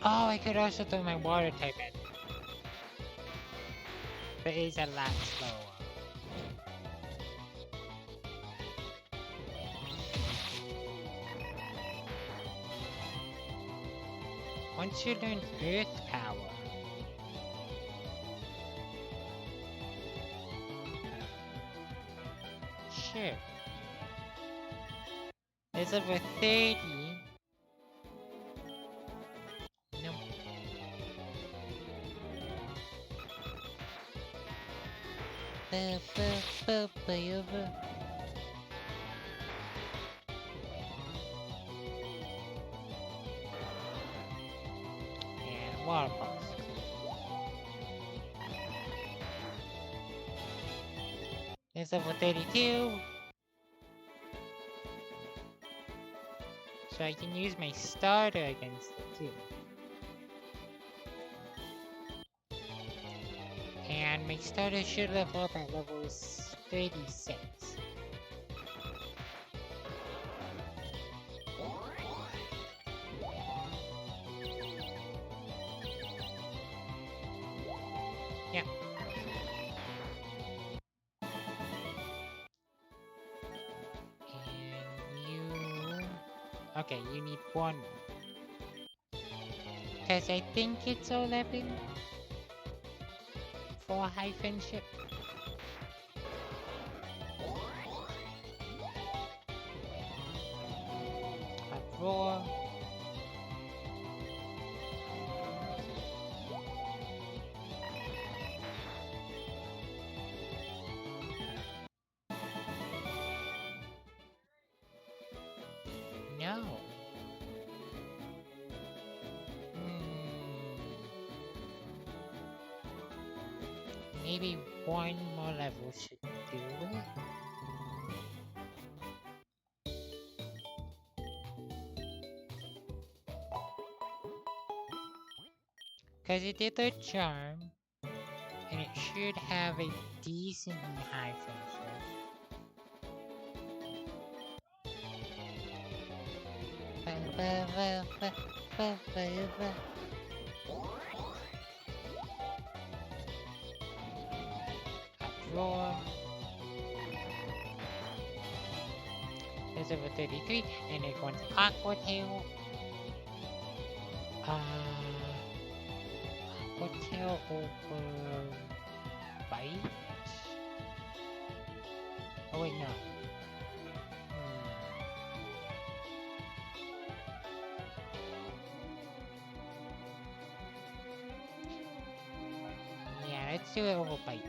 Oh, I could also throw my water type at it. But it's a lot slower. Once you learn Earth Power, sure. It's over 30. Nope. Over. And water pulse. It's over 32. So I can use my starter against it too. And my starter should level up at level 36. Yeah. And you... Okay, you need one more. Because I think it's 11 for a hyphen ship. A roar. No. Maybe one more level should do it. Because it did the charm, and it should have a decently high finisher. Roar. There's over 33, and it wants Aqua Tail. Aqua Tail over Bite? Oh wait, no. Yeah, let's do it over Bite.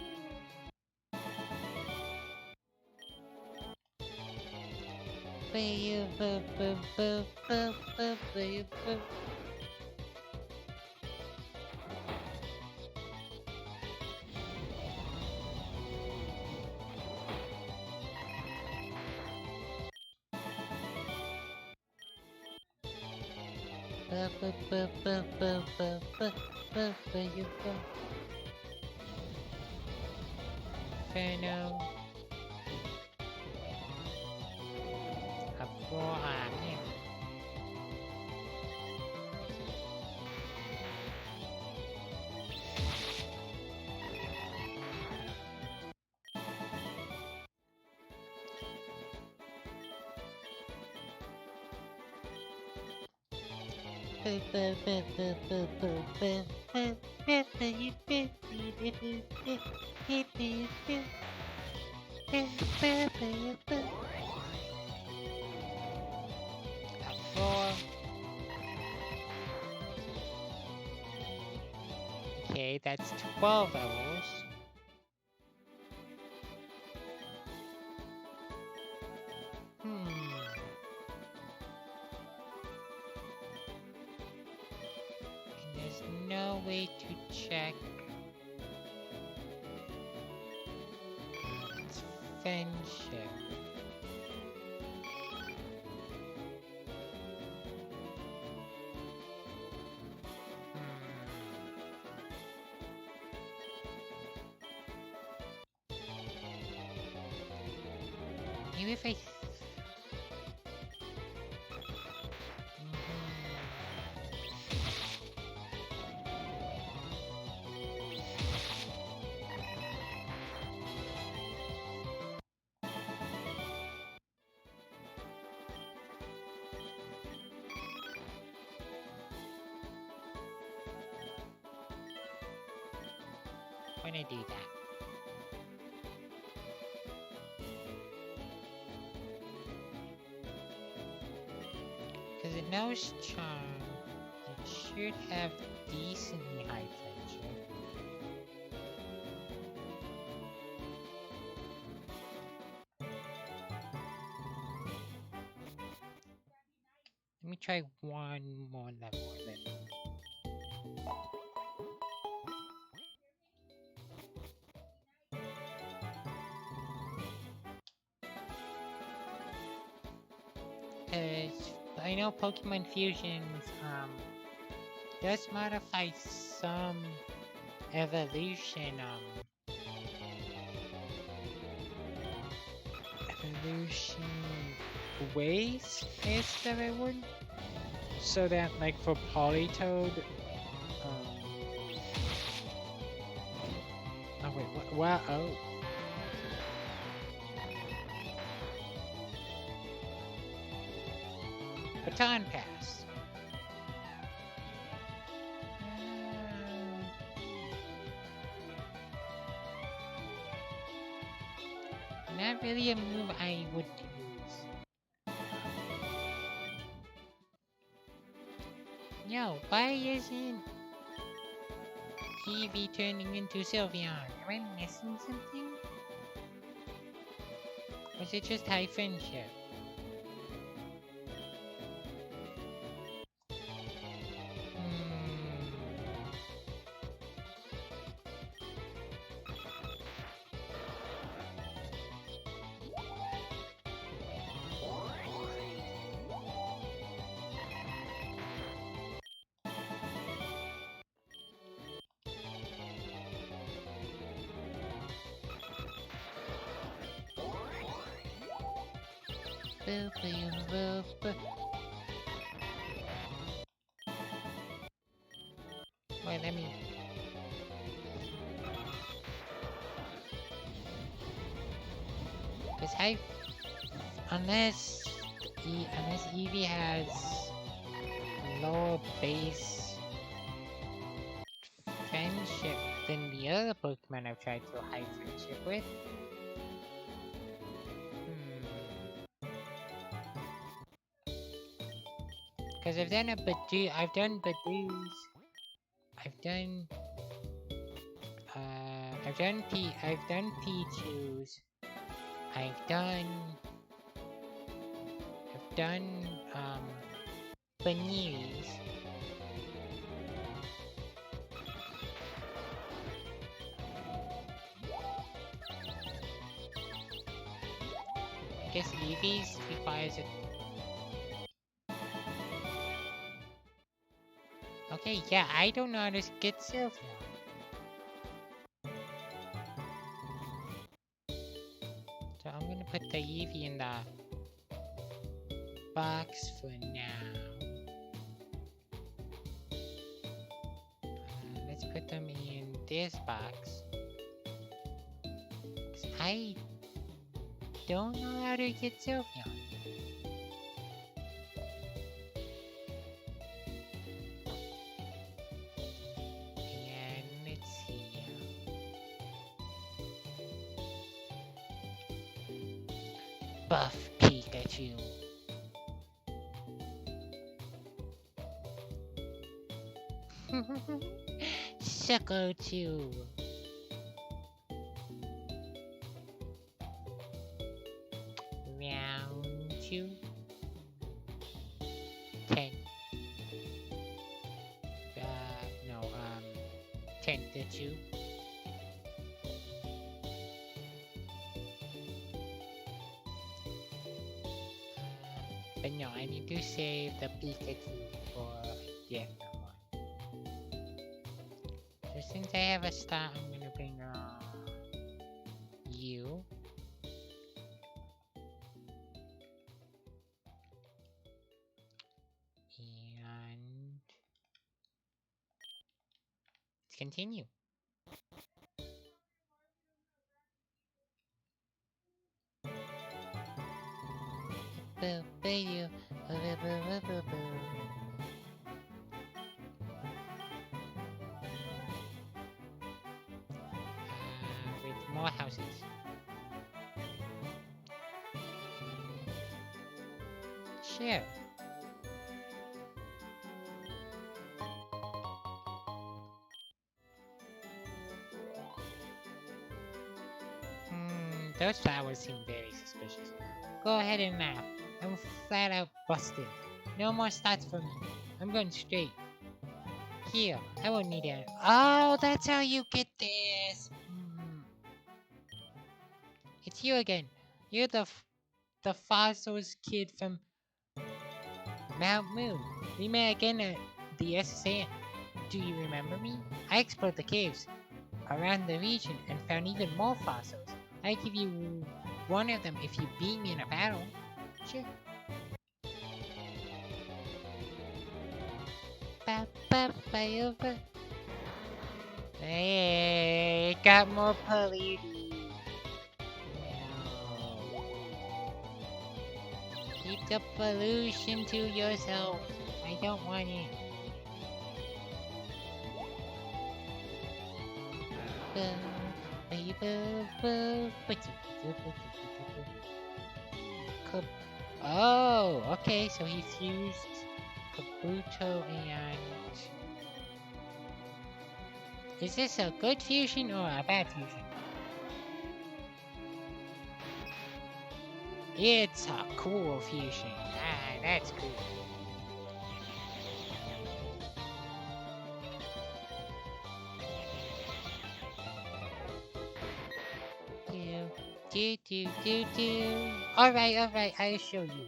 Inferno. A roar on him. Okay, that's 12 levels. And there's no way to check its friendship. Maybe if I... When I do that. Nose charm. It should have decently high friendship. Let me try one more level then. Cause I know Pokemon Fusions does modify some evolution ways is the right word. So that like for Politoed, oh wait, what? Oh. Baton Pass. Not really a move I would use. No, why isn't Eevee turning into Sylveon? Am I missing something? Or is it just high friendship? Wait, let me... Cause unless Eevee has lower base friendship than the other Pokemon I've tried to high friendship with. Cause I've done Badoo's, I've done Pichu's, I've done Paniris. I guess Eevee's requires it. Okay, yeah, I don't know how to get Sylveon. So I'm gonna put the Eevee in the box for now. Let's put them in this box. 'Cause I don't know how to get Sylveon. And let's see. Buff Pikachu. Sucker 2. Round 2. 10. No, 10 to 2. But no, I need to save the Pikachu for the other one. So since I have a star, I'm gonna bring you. And let's continue. With more houses. Sure. Those flowers seem very suspicious. Go ahead and laugh. I'm flat out busted. No more stats for me. I'm going straight. Here, I won't need it. Oh, that's how you get this. It's you again. You're the fossils kid from Mount Moon. We met again at the SSN. Do you remember me? I explored the caves around the region and found even more fossils. I give you one of them if you beat me in a battle. Sure. Ba-ba-ba-ba. Hey, it got more polluted. Keep the pollution to yourself. I don't want it. Oh, okay, so he fused Kabuto and... Is this a good fusion or a bad fusion? It's a cool fusion. Ah, that's cool. Do. Alright, I'll show you.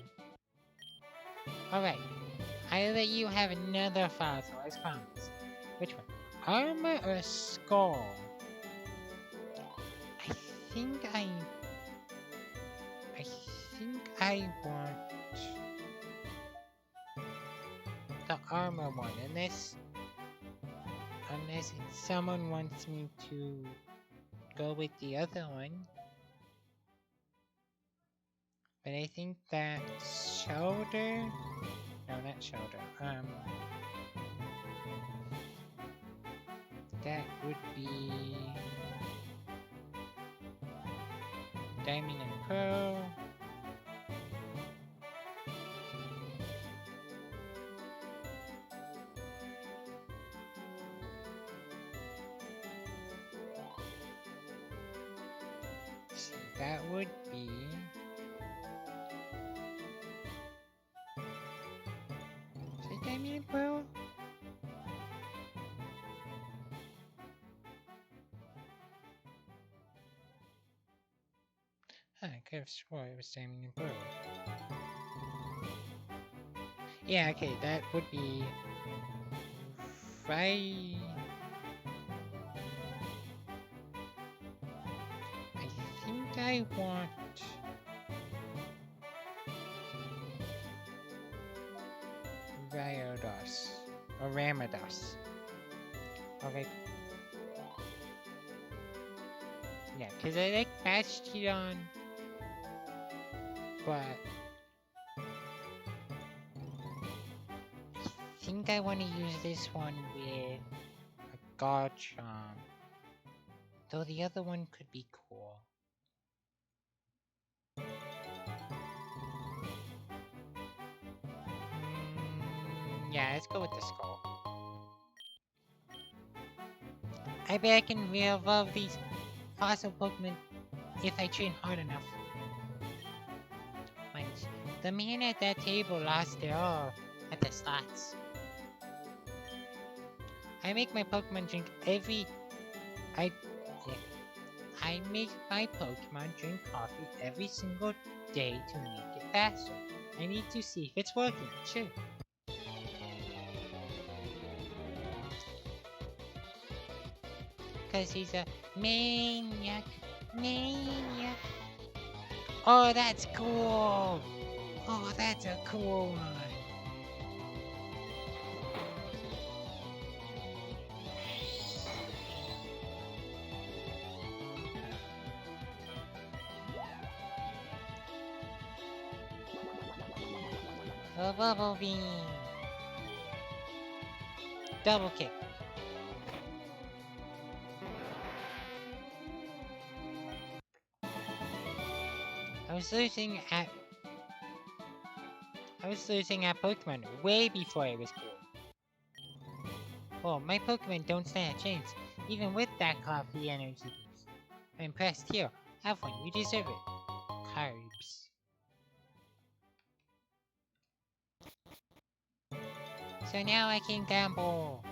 Alright, I'll let you have another fossil, as promised. Which one? Armor or skull? I think I want the armor one, unless someone wants me to go with the other one. But I think that shoulder... No, not shoulder. That would be... Diamond and Pearl. So that would be... Is it Diamond and Pearl? I could have swore it was Diamond and Pearl. Yeah, okay, that would be... Right... I think I want... Ryodos. Or Ramados. Okay. Yeah, because I like Bastion, but I think I want to use this one with a Garchomp. Though the other one could be cool. Yeah, let's go with the skull. I bet I can re-evolve these fossil Pokemon if I train hard enough. Minus, the man at that table lost it all at the slots. I make my Pokemon drink I make my Pokemon drink coffee every single day to make it faster. I need to see if it's working. Sure. Cause he's a maniac. Oh, that's cool. Oh, that's a cool one. A bubble beam. Double kick. I was losing at Pokemon way before I was cool. Well, my Pokemon don't stand a chance, even with that coffee energy boost. I'm impressed here. Have fun, you deserve it. Carbs. So now I can gamble.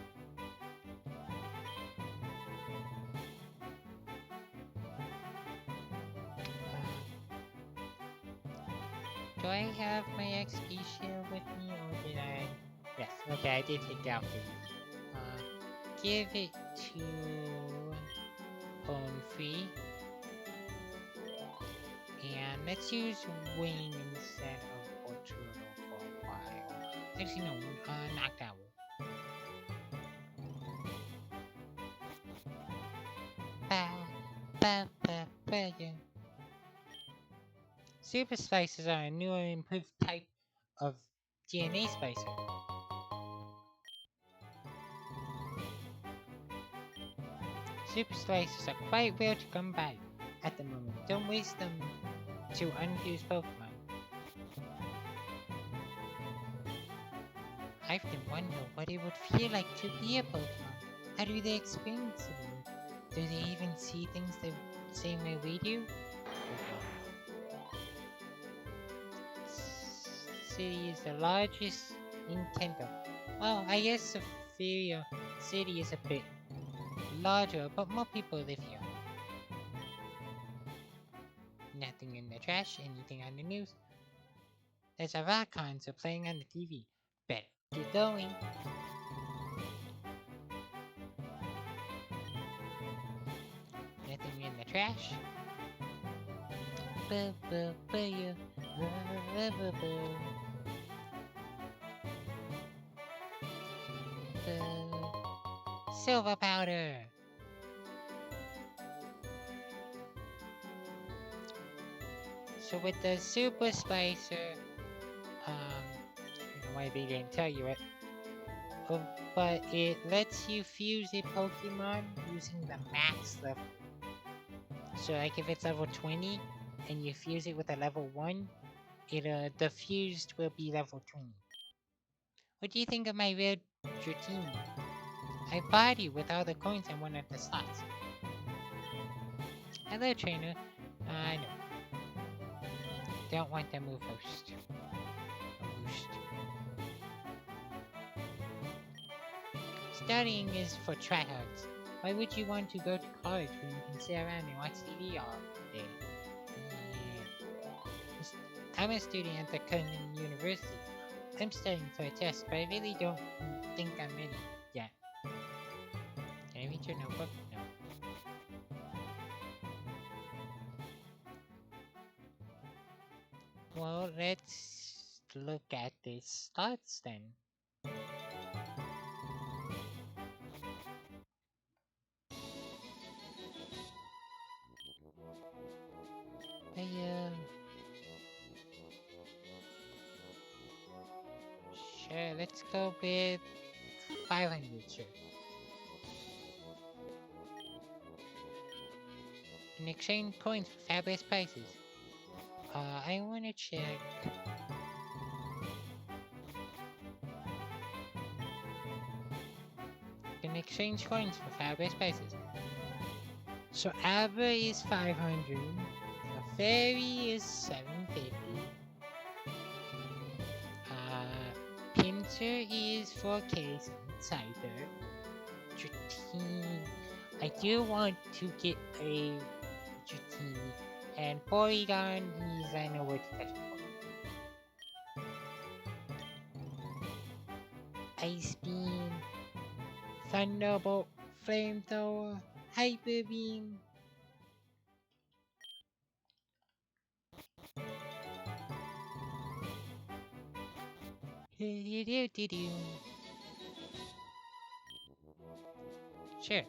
Do I have my XP shield with me, or did I? Yes, okay, I did take it out for you. Give it to Free. And let's use Wing instead of Turtle for a while. Actually, no, Knocked Owl. Yeah. Super Spicers are a new and improved type of DNA spicer. Super Spicers are quite rare to come by at the moment. Don't waste them to unfuse Pokemon. I often wonder what it would feel like to be a Pokemon. How do they experience the world? Do they even see things the same way we do? City is the largest in Kanto. Well, I guess Sophia City is a bit larger, but more people live here. Nothing in the trash, anything on the news. There's a rock concert playing on the TV. Better get going. Nothing in the trash. Silver powder. So with the Super Spicer, I don't know why they didn't tell you it, but it lets you fuse a Pokemon using the max level. So like if it's level 20 and you fuse it with a level 1, the fused will be level 20. What do you think of my red Dratini? I bought you with all the coins in one of the slots. Hello, trainer. I know. Don't want to move first. Studying is for tryhards. Why would you want to go to college when you can sit around and watch TV all day? Yeah. I'm a student at the Cunning University. I'm studying for a test, but I really don't think I'm ready yet. Can I read your notebook? No. Well, let's look at these thoughts then. Sure, let's go with 500, sure. And exchange coins for fabulous prices. I wanna check. Can exchange coins for fabulous prices. So Abra is 500. The Fairy is 750. Pinsir is 4K Cider. Dratini. I do want to get a Dratini. And Porygon is I know where to catch Ice Beam. Thunderbolt. Flamethrower. Hyper Beam. Sure.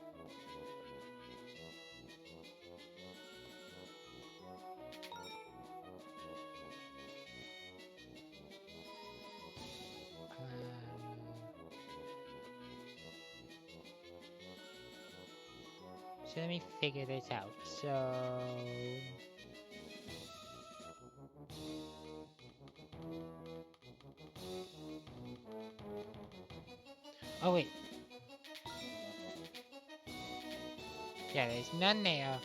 So let me figure this out. So oh wait. Yeah, there's none there.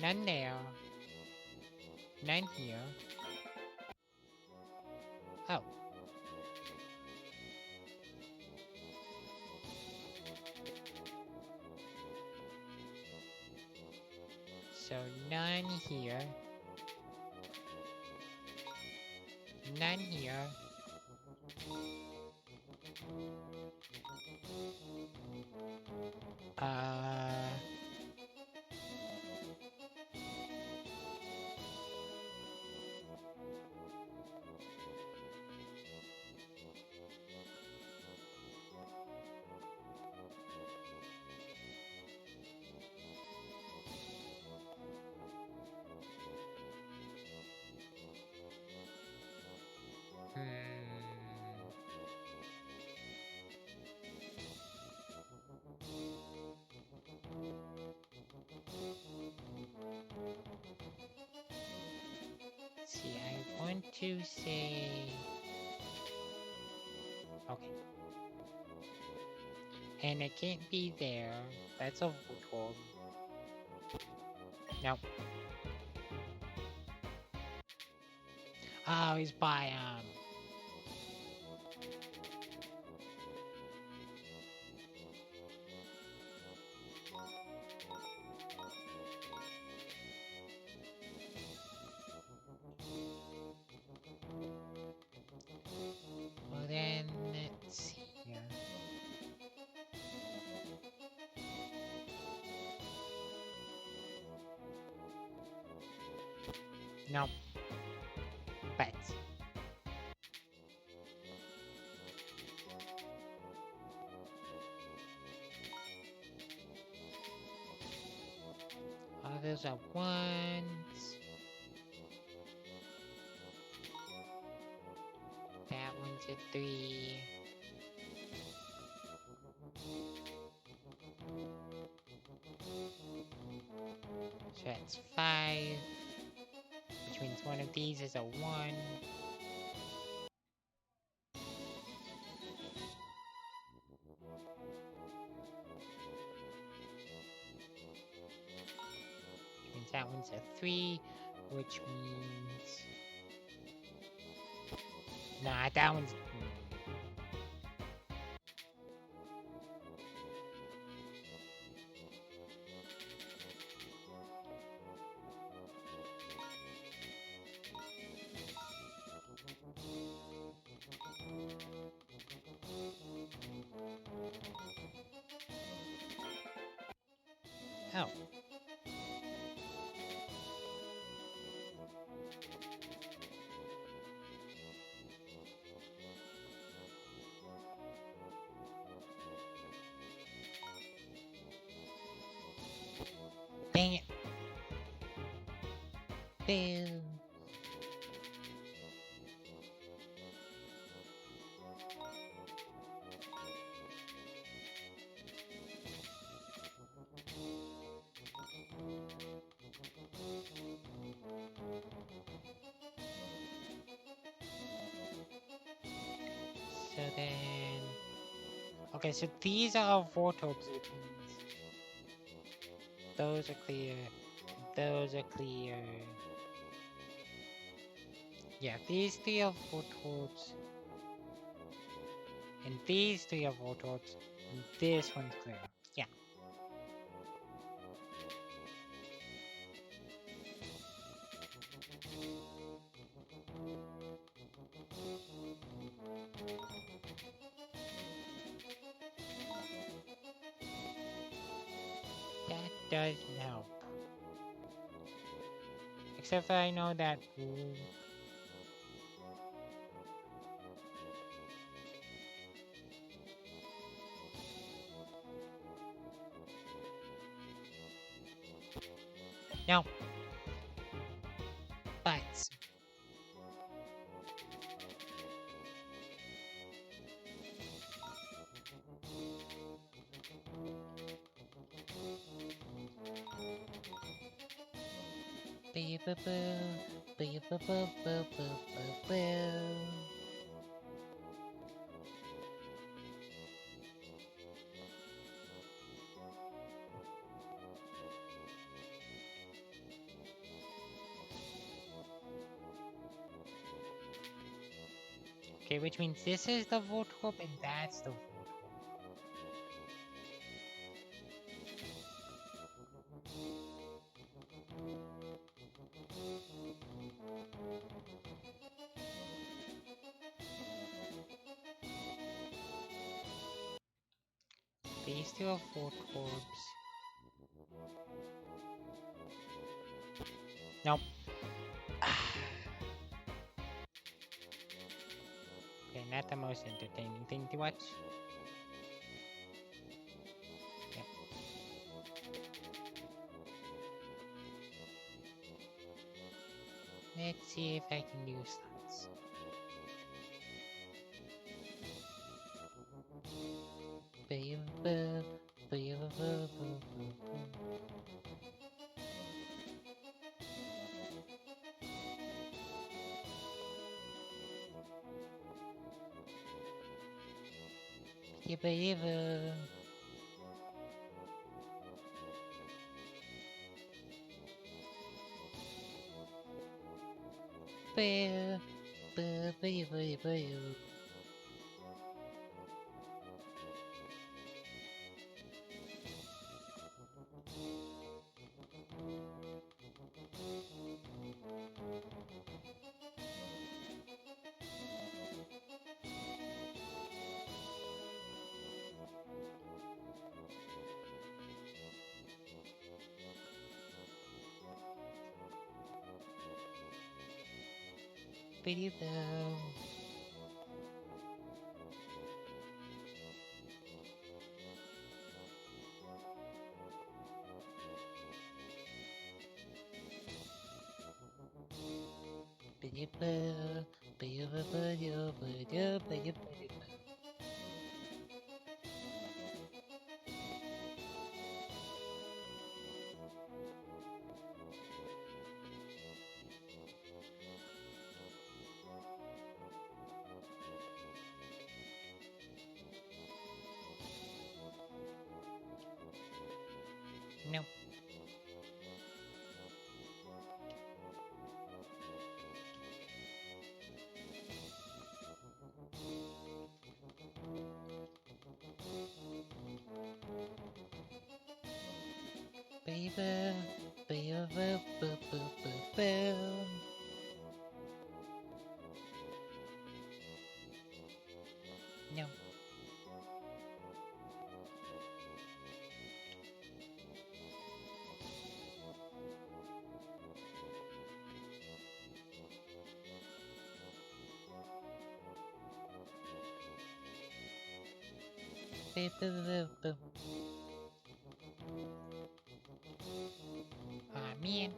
None there. None here. Oh. So none here. None here. See, I want to say... Okay. And it can't be there. That's a Voltorb. Nope. Oh, he's by, Well then, let's see here. Nope. But... Oh, those are ones. That one's a 3. So that's 5. Which means one of these is a 1. Which means that one's a 3. Which means... Nah, that one's... Oh. Dang it. Boo. So then... Okay, so these are all Voltorbs, which means... Those are clear. Those are clear. Yeah, these 3 are Voltorbs. And these 3 are Voltorbs. And this one's clear. Yeah. That doesn't help. Except for I know that... No. But... Okay, which means this is the Voltorb and that's the Voltorb. These two are Voltorbs. Nope. Okay, not the most entertaining thing to watch. Yep. Let's see if I can use slots. No. Baby, baby, no. Ah, man.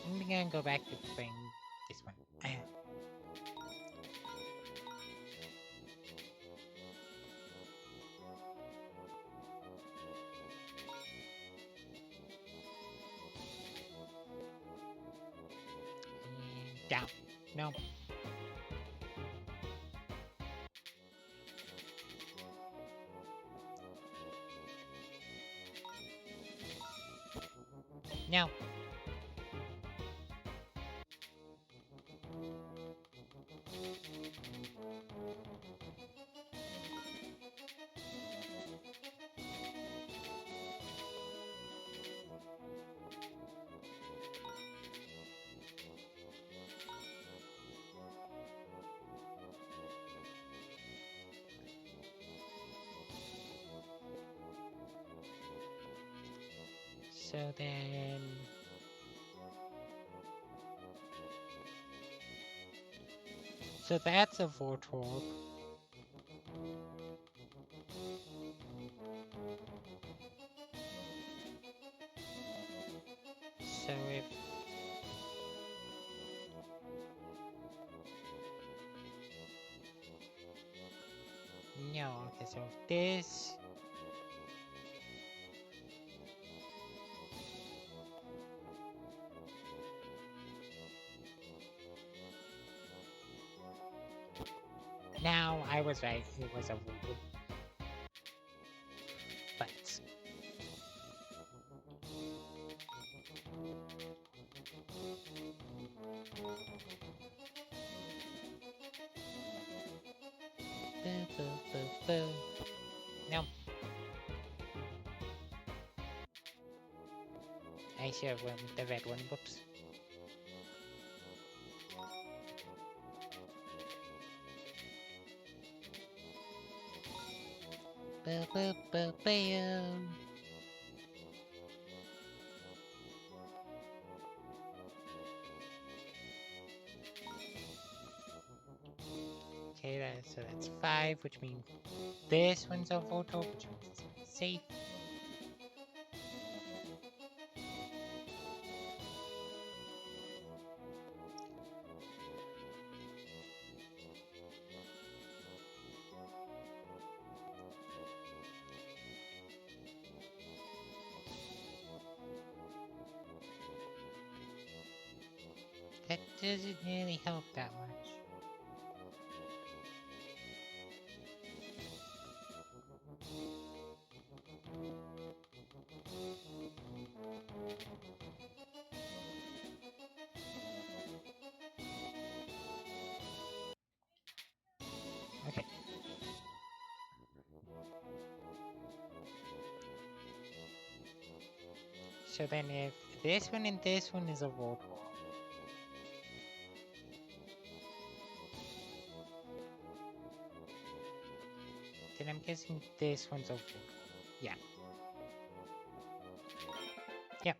I'm gonna go back to playing this one. Down. No. No. So then... So that's a Voltorb. So if... No, okay, so if this... Now, I was right, it was a Voltorb. But... No. I should have went with the red one. Whoops. Okay, so that's 5, which means this one's a photo, which means it's safe. That doesn't really help that much. Okay. So then if this one and this one is a photo, then I'm guessing this one's a photo. Yeah. Yeah.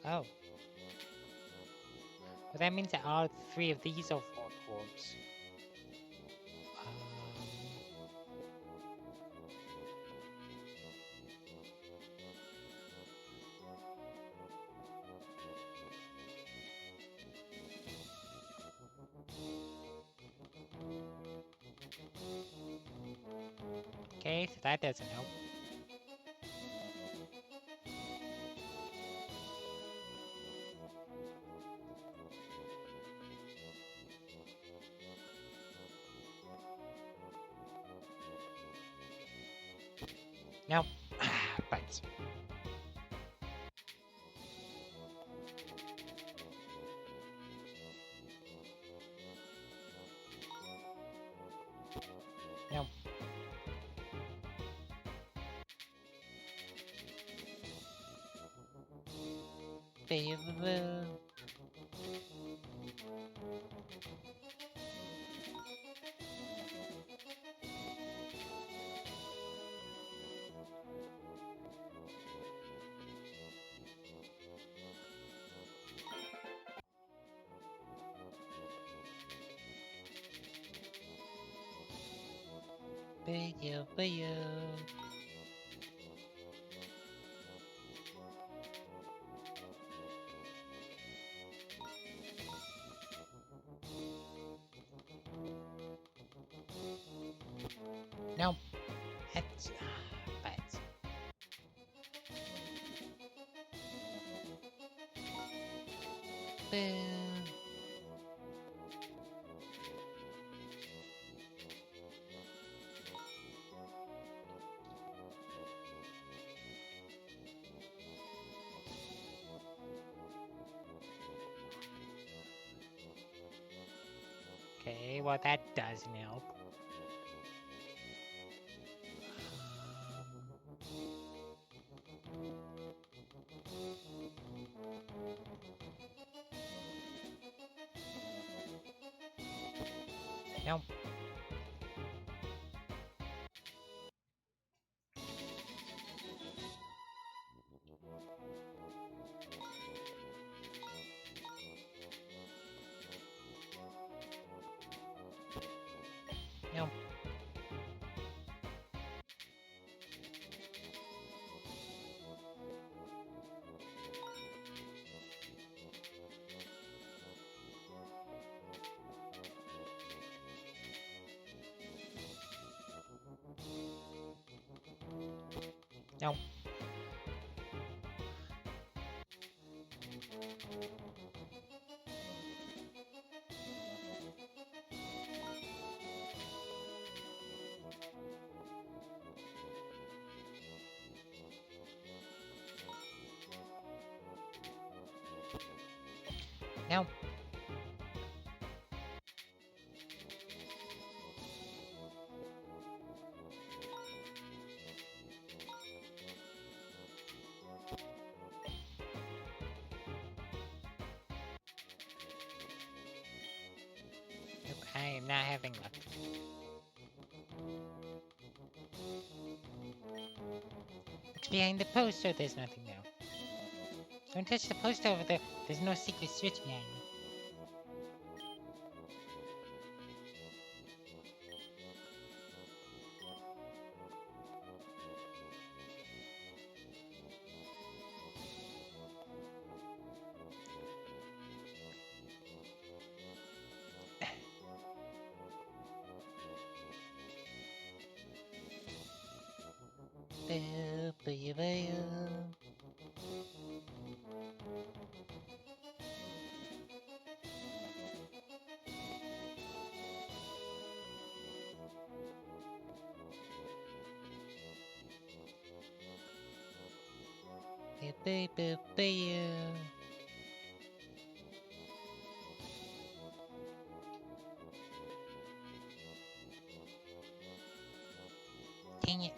Oh. But that means that all 3 of these are photos. Okay, so that doesn't help. No. But no. No. That's but okay, well that doesn't help. No. No. No. No. Nope, I am not having luck. Look behind the post, so there's nothing now. Don't touch the post over there. There's no secret switch behind me. Boo, boo, boo. Boo, boo, boo, boo. Dang it.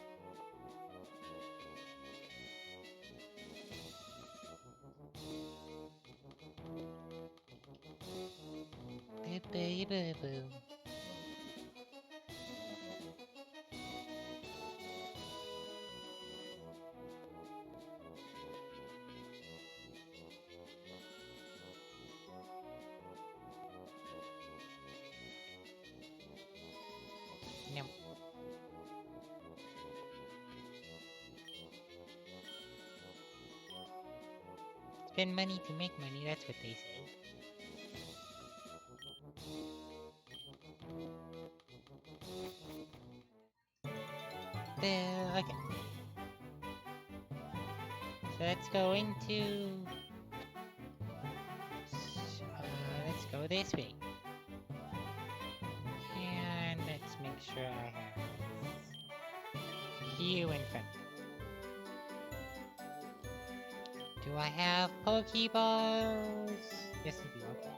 Boo, boo, boo, boo. No. Spend money to make money, that's what they say. Okay. So let's go into... let's go this way. And let's make sure I have you in front. Do I have Pokeballs? Yes, I do. Okay.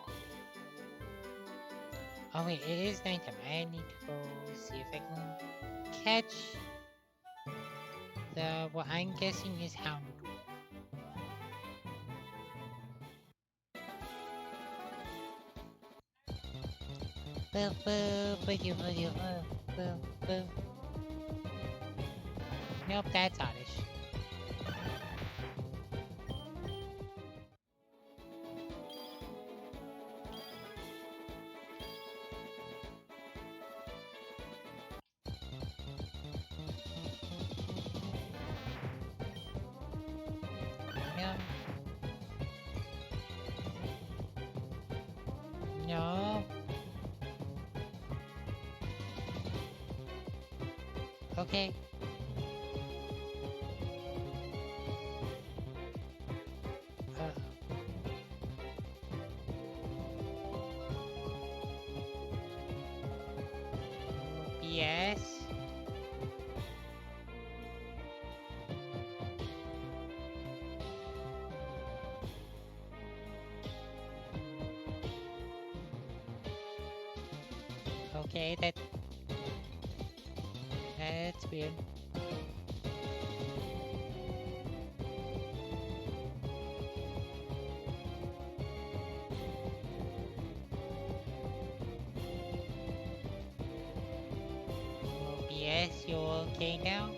Oh wait, it is nighttime. I need to go see if I can catch the what I'm guessing is Houndour. Boo boo, boogie boogie boo, boo boo. Nope, that's Oddish. No. No. Okay. Yes. Okay, that's weird. Yes, you okay now?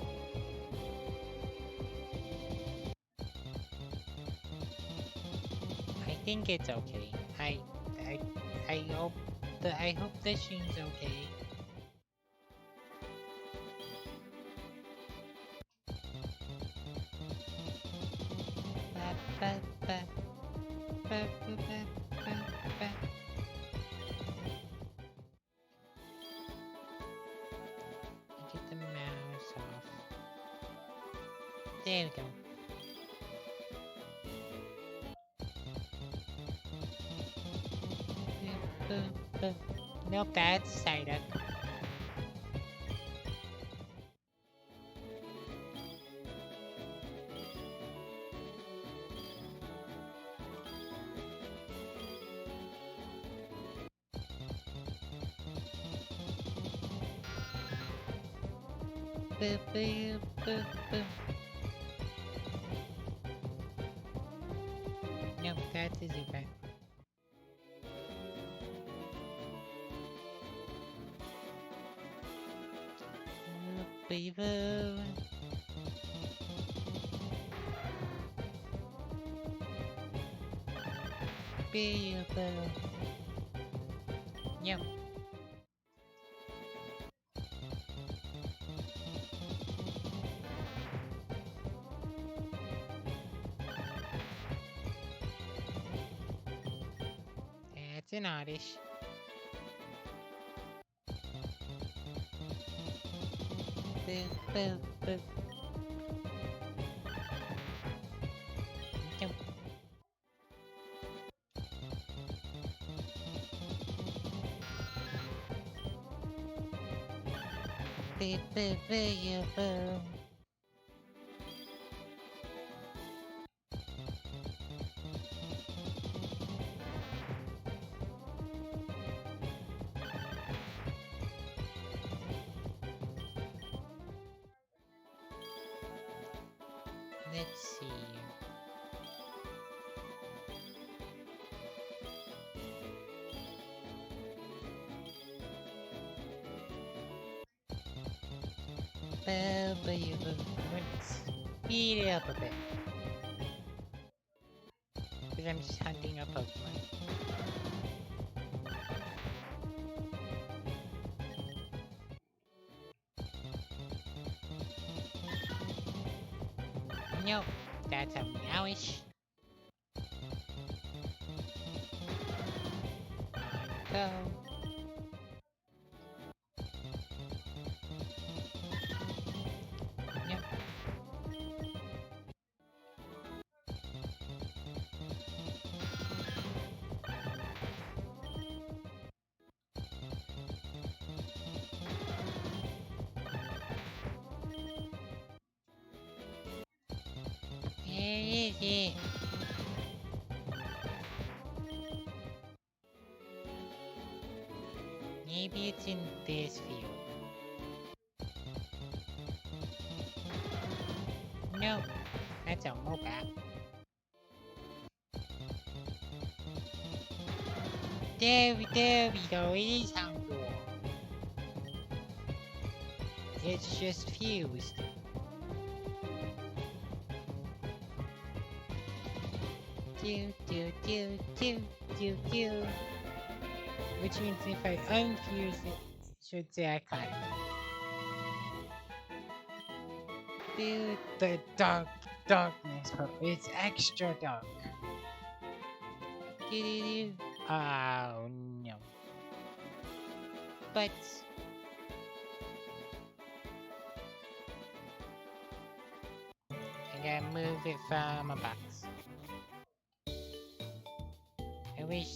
I think it's okay. I hope I hope the stream's okay. Ba, ba, ba. Ba, ba, ba, ba, ba. Get the mouse off. There we go. Nope, that's Psyduck. No, that's a zebra. Beaver. Beaver. Yep. That's an oddish. Boo, boo, boo. Yep. Boo, boo, boo, boo. Let's see. Boo, boo, boo. Let's speed it up a bit. Because I'm just hunting a Pokemon. Nope, that's a Meowish. Go. Yep. Where is it? Maybe it's in this field. No, that's a Mobat. There we go. It is Houndour. It's just fused. Do do do do do do. Which means if I unfuse it, it should say I caught it. Dude, the darkness, bro. It's extra dark. Do-do-do. Oh no. But I gotta move it from a box. I wish.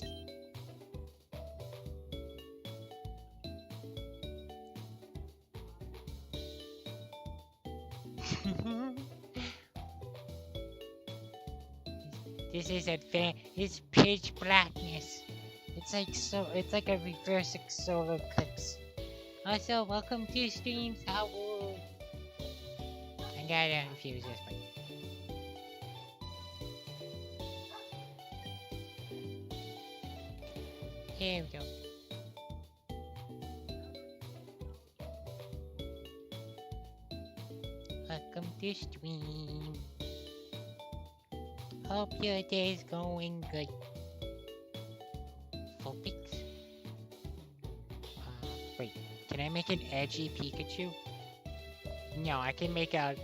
This is it's pitch blackness. It's like a reverse solar eclipse. Also, welcome to streams, Howard. I gotta infuse this one. Here we go. Welcome to stream. Hope your day's going good. Vulpix? Wait, can I make an edgy Pikachu? No, I can make a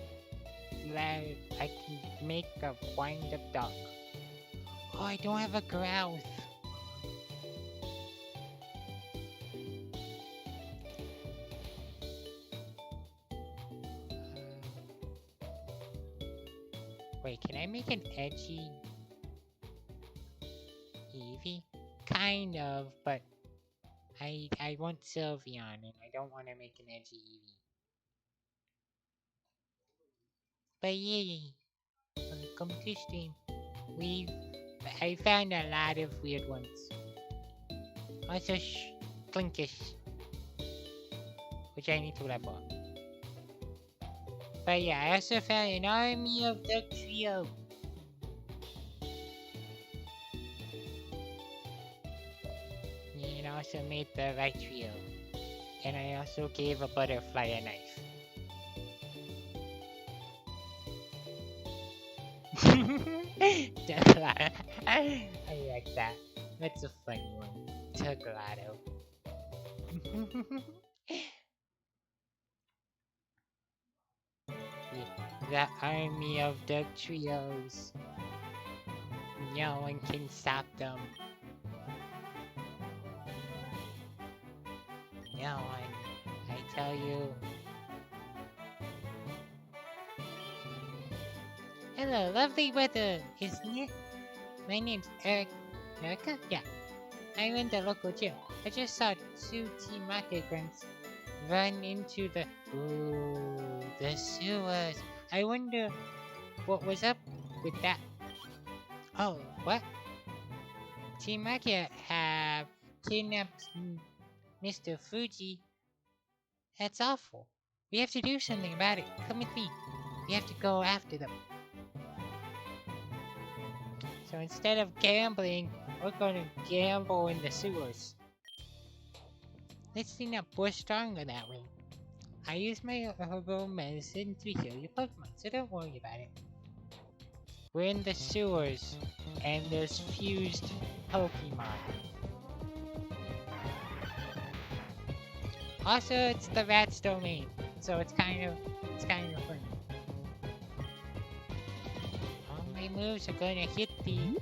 wind-up dog. Oh, I don't have a Growth. Wait, can I make an edgy Eevee? Kind of, but I want Sylveon and I don't want to make an edgy Eevee. But yeah, welcome to stream. I found a lot of weird ones. Also, Clinkish, which I need to level up. But yeah, I also found an army of Dugtrio. And also made the right trio. And I also gave a butterfly a knife. I like that. That's a funny one. Tuglado. The army of Dugtrios. No one can stop them. No one. I tell you. Hello, lovely weather, isn't it? My name's Erica? Yeah. I run the local gym. I just saw two Team Rocket grunts run into the sewers. I wonder what was up with that. Oh, what? Team Rocket have kidnapped Mr. Fuji. That's awful. We have to do something about it. Come with me. We have to go after them. So instead of gambling, we're gonna gamble in the sewers. Let's see up we're stronger that way. I use my herbal medicine to heal your Pokemon, so don't worry about it. We're in the sewers, and there's fused Pokemon. Also, it's the rat's domain, so it's kind of funny. All my moves are gonna hit the...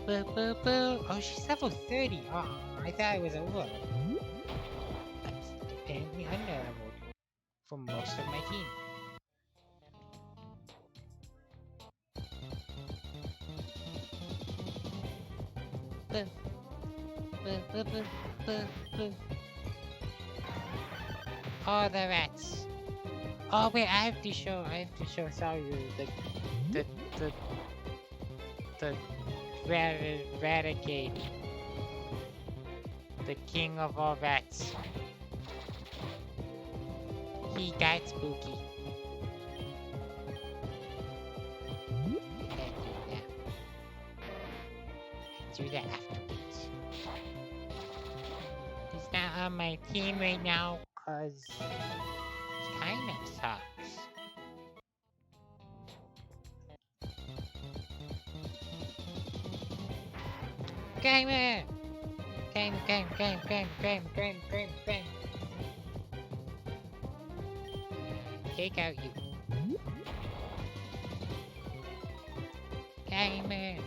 Oh, she's level 30. I thought it was over. Apparently under-leveled for most of my team. Oh, the rats. Oh wait, I have to show Saru the Raticate, the king of all rats. He got spooky. Do that afterwards. He's not on my team right now, cause he kinda sucks. Gamer! Game. Take out you. Gamer!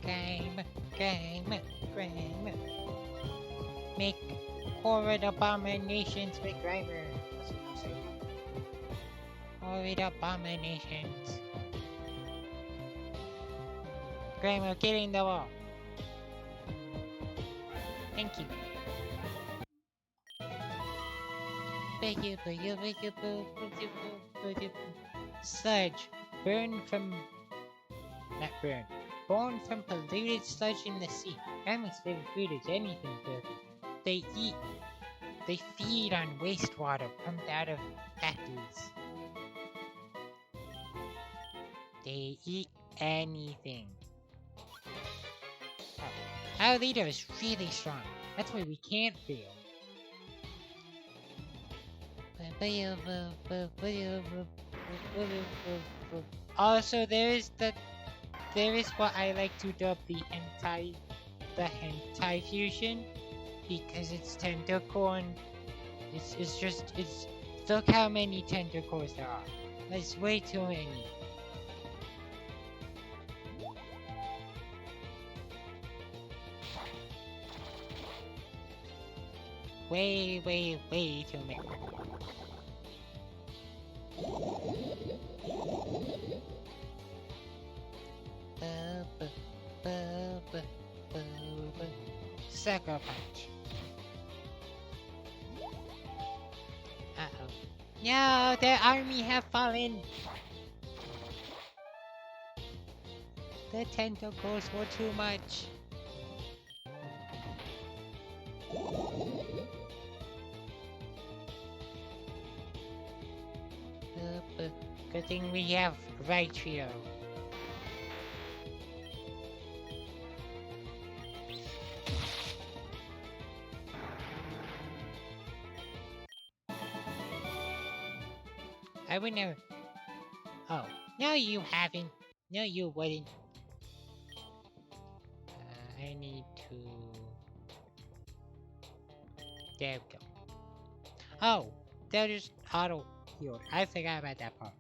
Game. Make horrid abominations with Grimer. Horrid abominations. Grimer, get in the wall. Thank you. Sludge. Born from polluted sludge in the sea. Grimer's favorite food is anything filthy. They feed on wastewater pumped out of factories. They eat anything. Our leader is really strong. That's why we can't fail. Also, there is what I like to dub the hentai fusion, because it's Tentacorn. It's look how many Tentacores there are. That's way too many. Way too many. Sucker punch. Uh-oh. No, their army have fallen. The tentacles were too much. Good thing we have Raichu. I would never. Oh, no, you haven't. No, you wouldn't. I need to. There we go. Oh, they're just auto healed. I forgot about that part.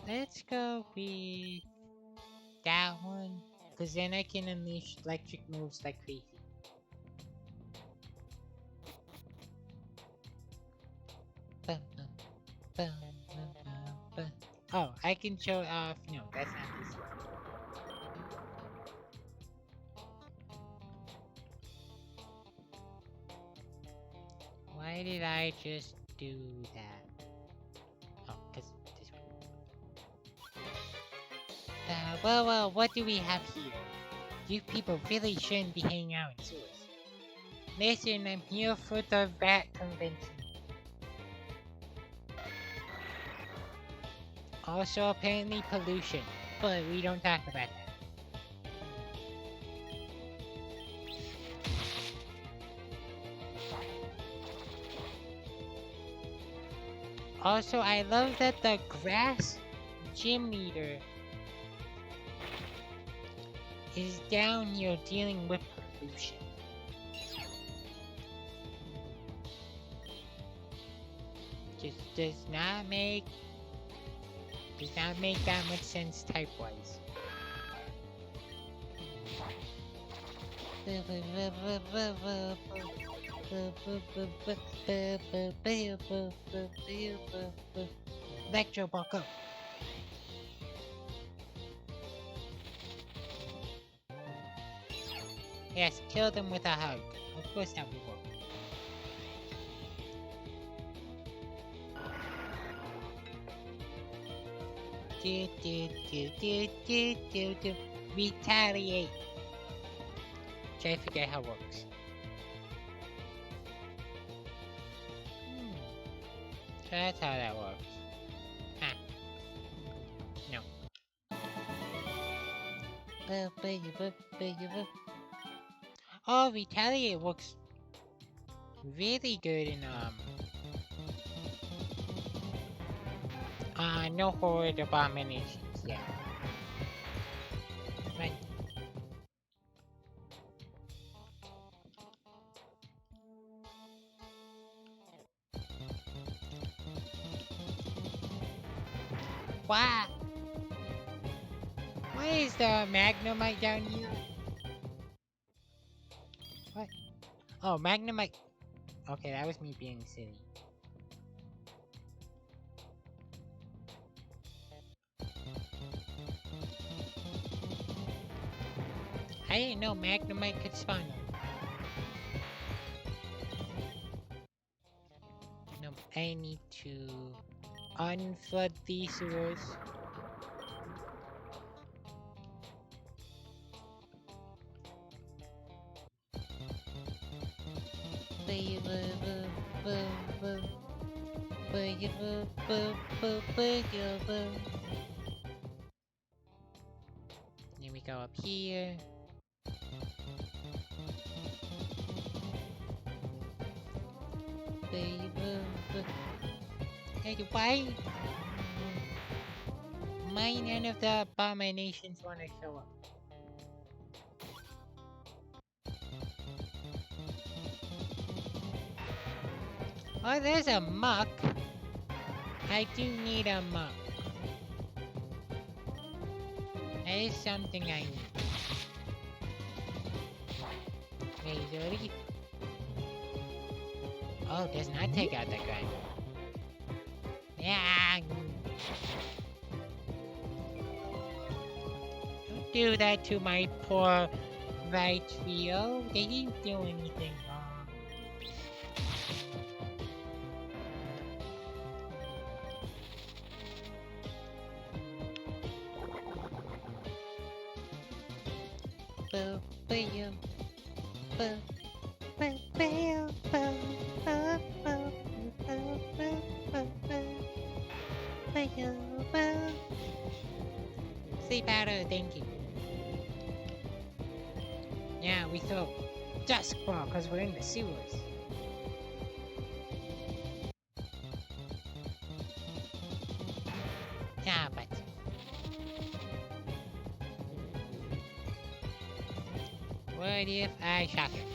Let's go with that one, cause then I can unleash electric moves like crazy. Oh, I can show off. No, that's not this one. Why did I just do that? Oh, cause this one. Well, what do we have here? You people really shouldn't be hanging out in sewers. Listen, I'm here for the rat convention. Also, apparently pollution, but we don't talk about that. Also, I love that the grass gym leader is down here dealing with pollution. Just does not make that much sense type-wise. Electro Ball, go! Yes, kill them with a hug. Of course that will work. Retaliate. Try to figure out how it works. So that's how that works. Huh. No. Oh, retaliate works really good in no horrid abominations, yeah. Right. Wow! Why is the Magnemite down here? What? Oh, Magnemite. Okay, that was me being silly. I didn't know Magnemite could spawn them. No, I need to unflood these sewers. Then we go up here. Hey, why? Why none of the abominations want to show up? Oh, there's a muck. I do need a muck. That is something I need. Razor Leaf. Oh, does not take out that guy. Yeah. Don't do that to my poor Raichu. They didn't do anything wrong. boo, boo, you, boo, boo, boo, you, boo, boo, boo, boo, boo, boo, boo, boo, you, boo. Sleep powder, thank you. Now we throw dusk ball because we're in the sewers. Yeah, but what if I shock it?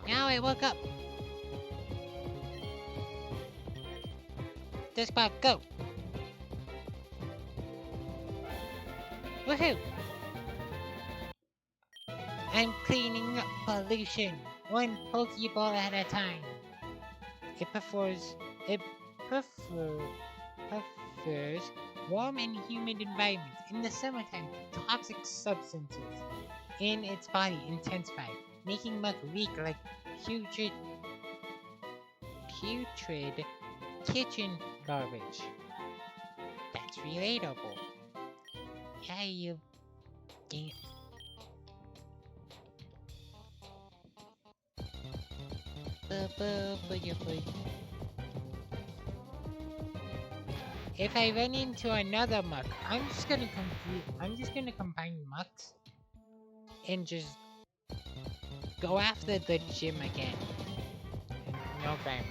Now I woke up. Dusk ball, go. Woohoo! I'm cleaning up pollution, one Pokeball at a time. It prefers warm and humid environments. In the summertime, toxic substances in its body intensify, making Muk weak like putrid kitchen garbage. That's relatable. Yeah, you. If I run into another Muk, I'm just gonna combine Muks and just go after the gym again. No grammar.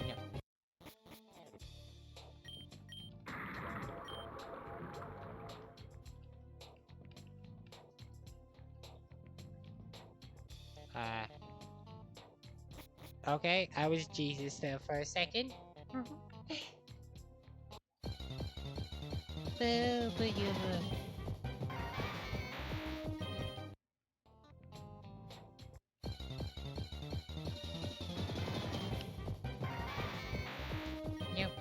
No. Okay, I was Jesus there for a second. Yep.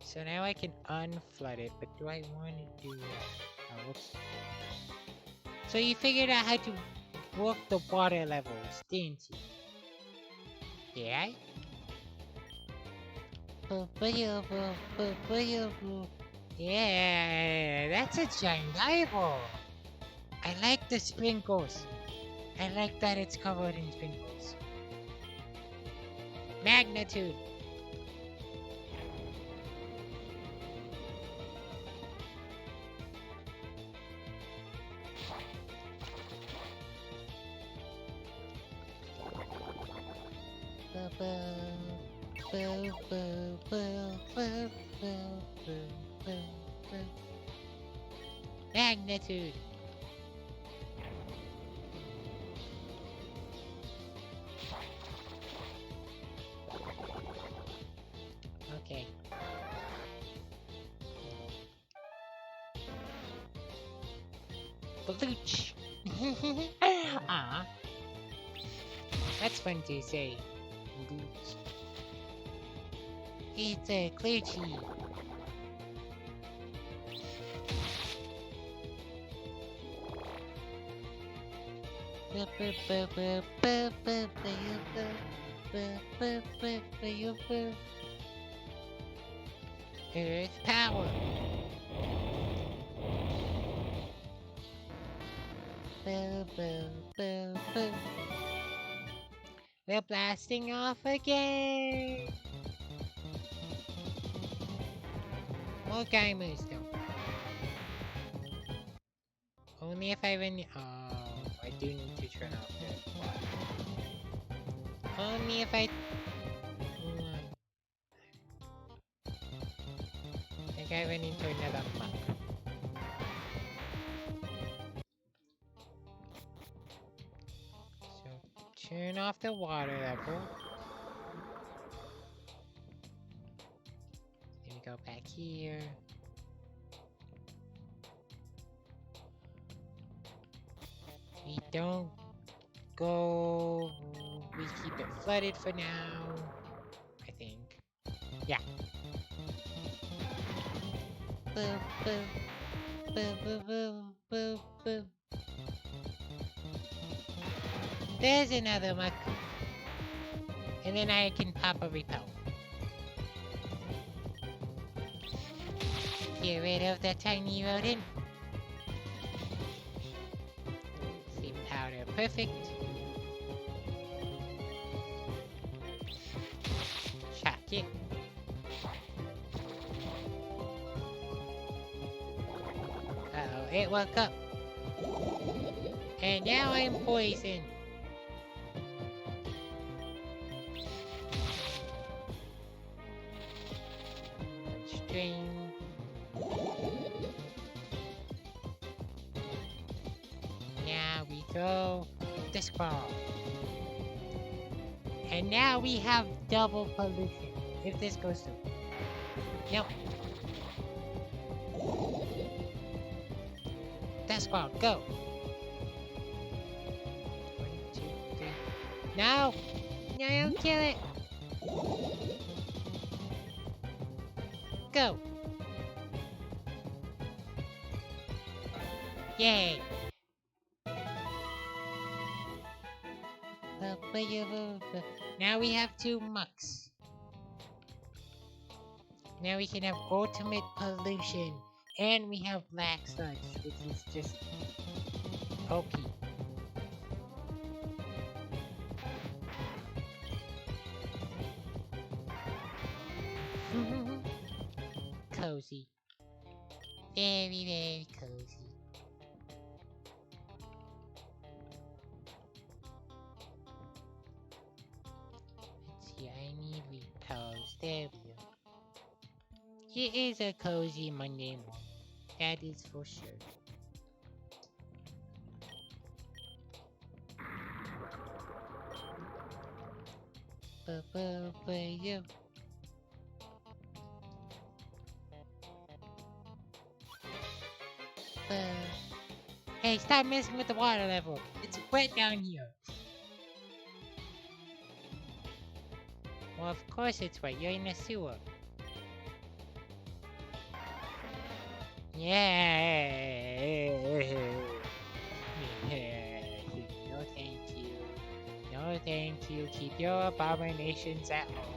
So now I can unflood it, but do I want to do that? Whoops. So you figured out how to work the water levels, didn't you? Yeah? Yeah, that's a giant eyeball. I like the sprinkles. I like that it's covered in sprinkles. Magnitude. Magnitude. Okay. Balooch. Ah. That's fun to say. Balooch. It's a glitchy. Earth power. We're blasting off again. More gamers though. Only if I win. Oh, I do need to turn off the water. Only if I. I think I went into another Muk. So turn off the water level. Let me go back here. We don't go. We keep it flooded for now. I think. Yeah. There's another Muk. And then I can pop a repel. Get rid of the tiny rodent. Flame powder, perfect. Shock it. Uh-oh, it woke up. And now I'm poisoned. String. Now we throw the squirrel. And now we have double pollution. If this goes through. Nope. The squirrel, go. 1, 2, 3. No! No, don't kill it! Go! Yay! Now we have 2 mucks. Now we can have ultimate pollution. And we have black sludge, which is just OP. Cozy. Very, very cozy. Let's see, I need repels. There we go. It is a cozy Monday morning. That is for sure. You. Hey, stop messing with the water level. It's wet down here. Well, of course it's wet. You're in a sewer. Yeah. No thank you. No thank you. Keep your abominations at home.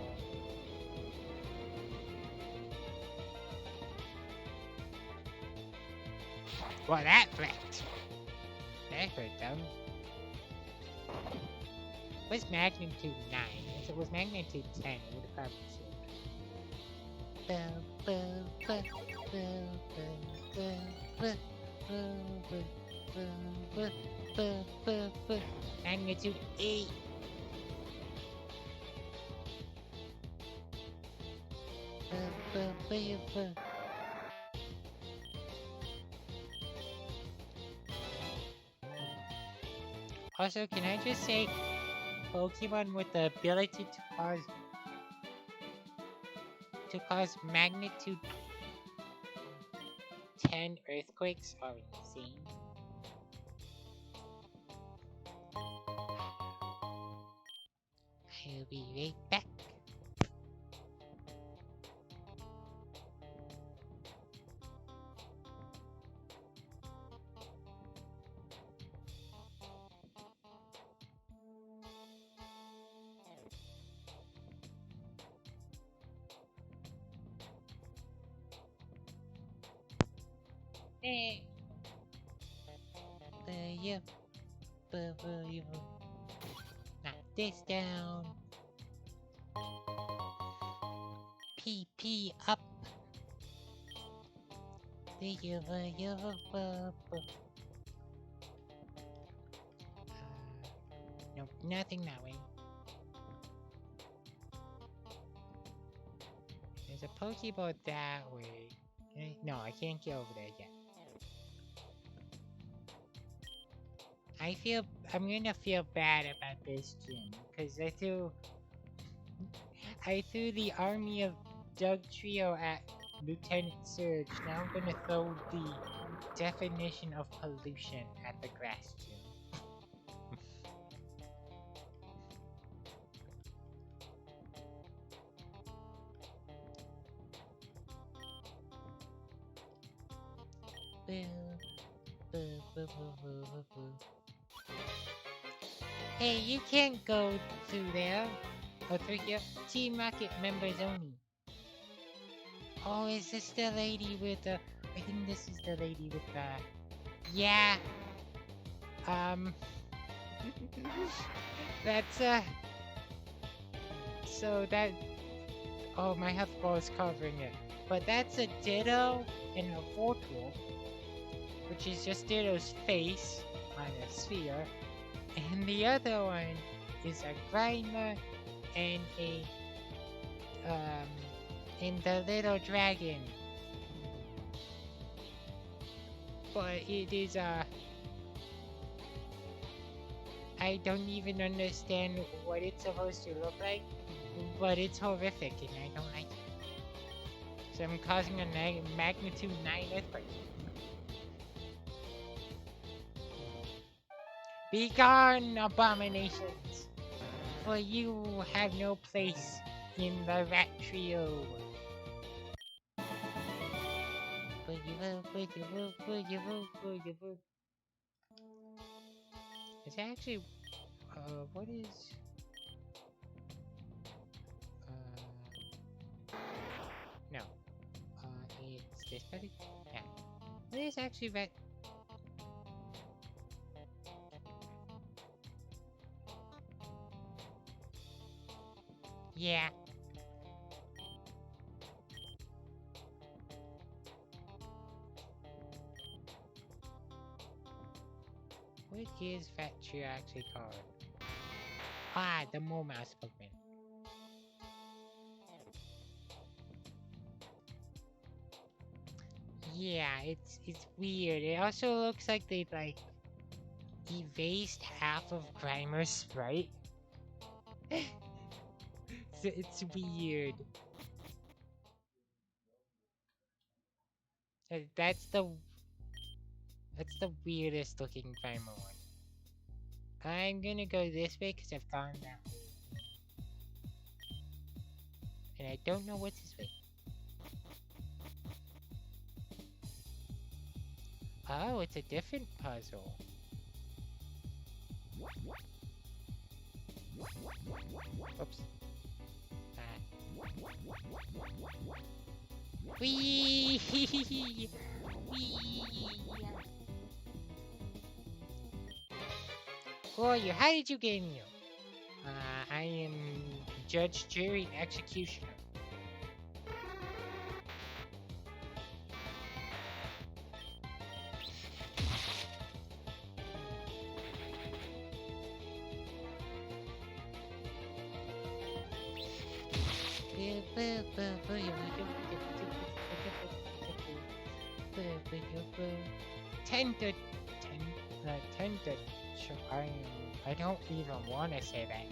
Well, that flipped. That hurt them. What's magnitude 9? If it was magnitude 10, it would have probably saved. Magnitude 8. Also, can I just say, Pokemon with the ability to cause magnitude 10 earthquakes are insane. I'll be right back. Hey. Knock this down. PP up. Nope, nothing that way. There's a Pokeball that way. No, I can't get over there yet. I'm gonna feel bad about this gym, because I threw the army of Dugtrio at Lieutenant Surge. Now I'm gonna throw the definition of pollution at the grass gym. Hey, you can't go through there. Oh, yeah. Team Rocket members only. Oh, is this the lady with the... I think this is the lady with the... Yeah. That's, So that... Oh, my health ball is covering it. But that's a Ditto and a Voltorb, which is just Ditto's face on a sphere. And the other one is a Grimer and a... and the little dragon. But it is, I don't even understand what it's supposed to look like, but it's horrific and I don't like it. So I'm causing a magnitude 9 earthquake. Be gone, abominations! For you have no place in the rat trio. It's actually, what is, no, it's this buddy? Yeah. What is actually rat? Yeah. What is Fat Cheer actually called? Ah, the Moo Mouse Pokemon. Yeah, it's weird. It also looks like they like erased half of Grimer's sprite. It's weird. That's the weirdest looking Grimer one. I'm gonna go this way because I've gone that way. And I don't know what's this way. Oh, it's a different puzzle. Oops. Wee! Wee! Who are you? How did you get in here? I am Judge Jerry Executioner. I don't even want to say that.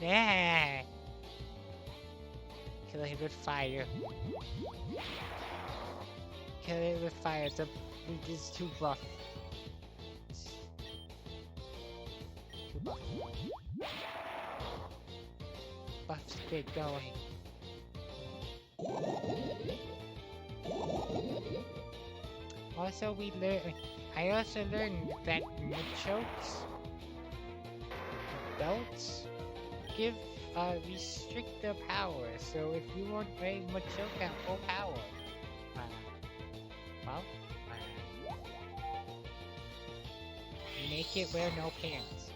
Yeah. Kill it with fire. Kill it with fire. It's too rough. Too buff. Buff's good going. Also, I also learned that Machoke's belts give restrict their power. So if you want a Machoke at full power, make it wear no pants.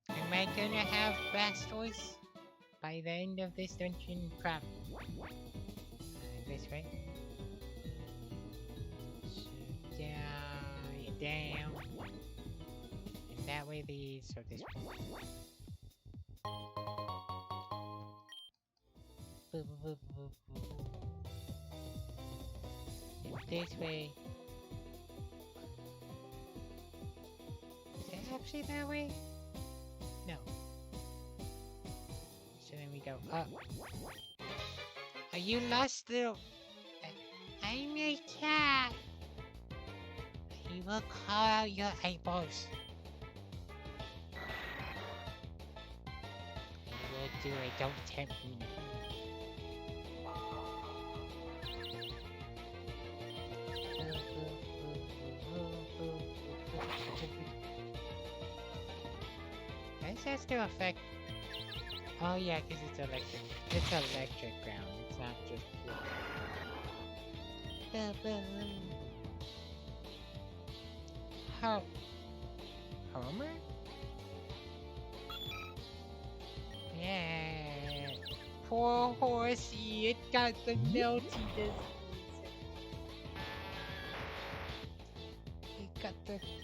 Am I gonna have Blastoise by the end of this dungeon? Probably. This way. So down. And that way leads, so this way. And this way. Is it actually that way? No. So then we go up. Are you lost, little? I'm a cat. I will call out your eyeballs. do it. Don't tempt me. Does that still affect? Oh yeah, because it's electric. It's electric ground. It's not just pure. How? Homer? Yeah. Poor horsey. It got the melty disease.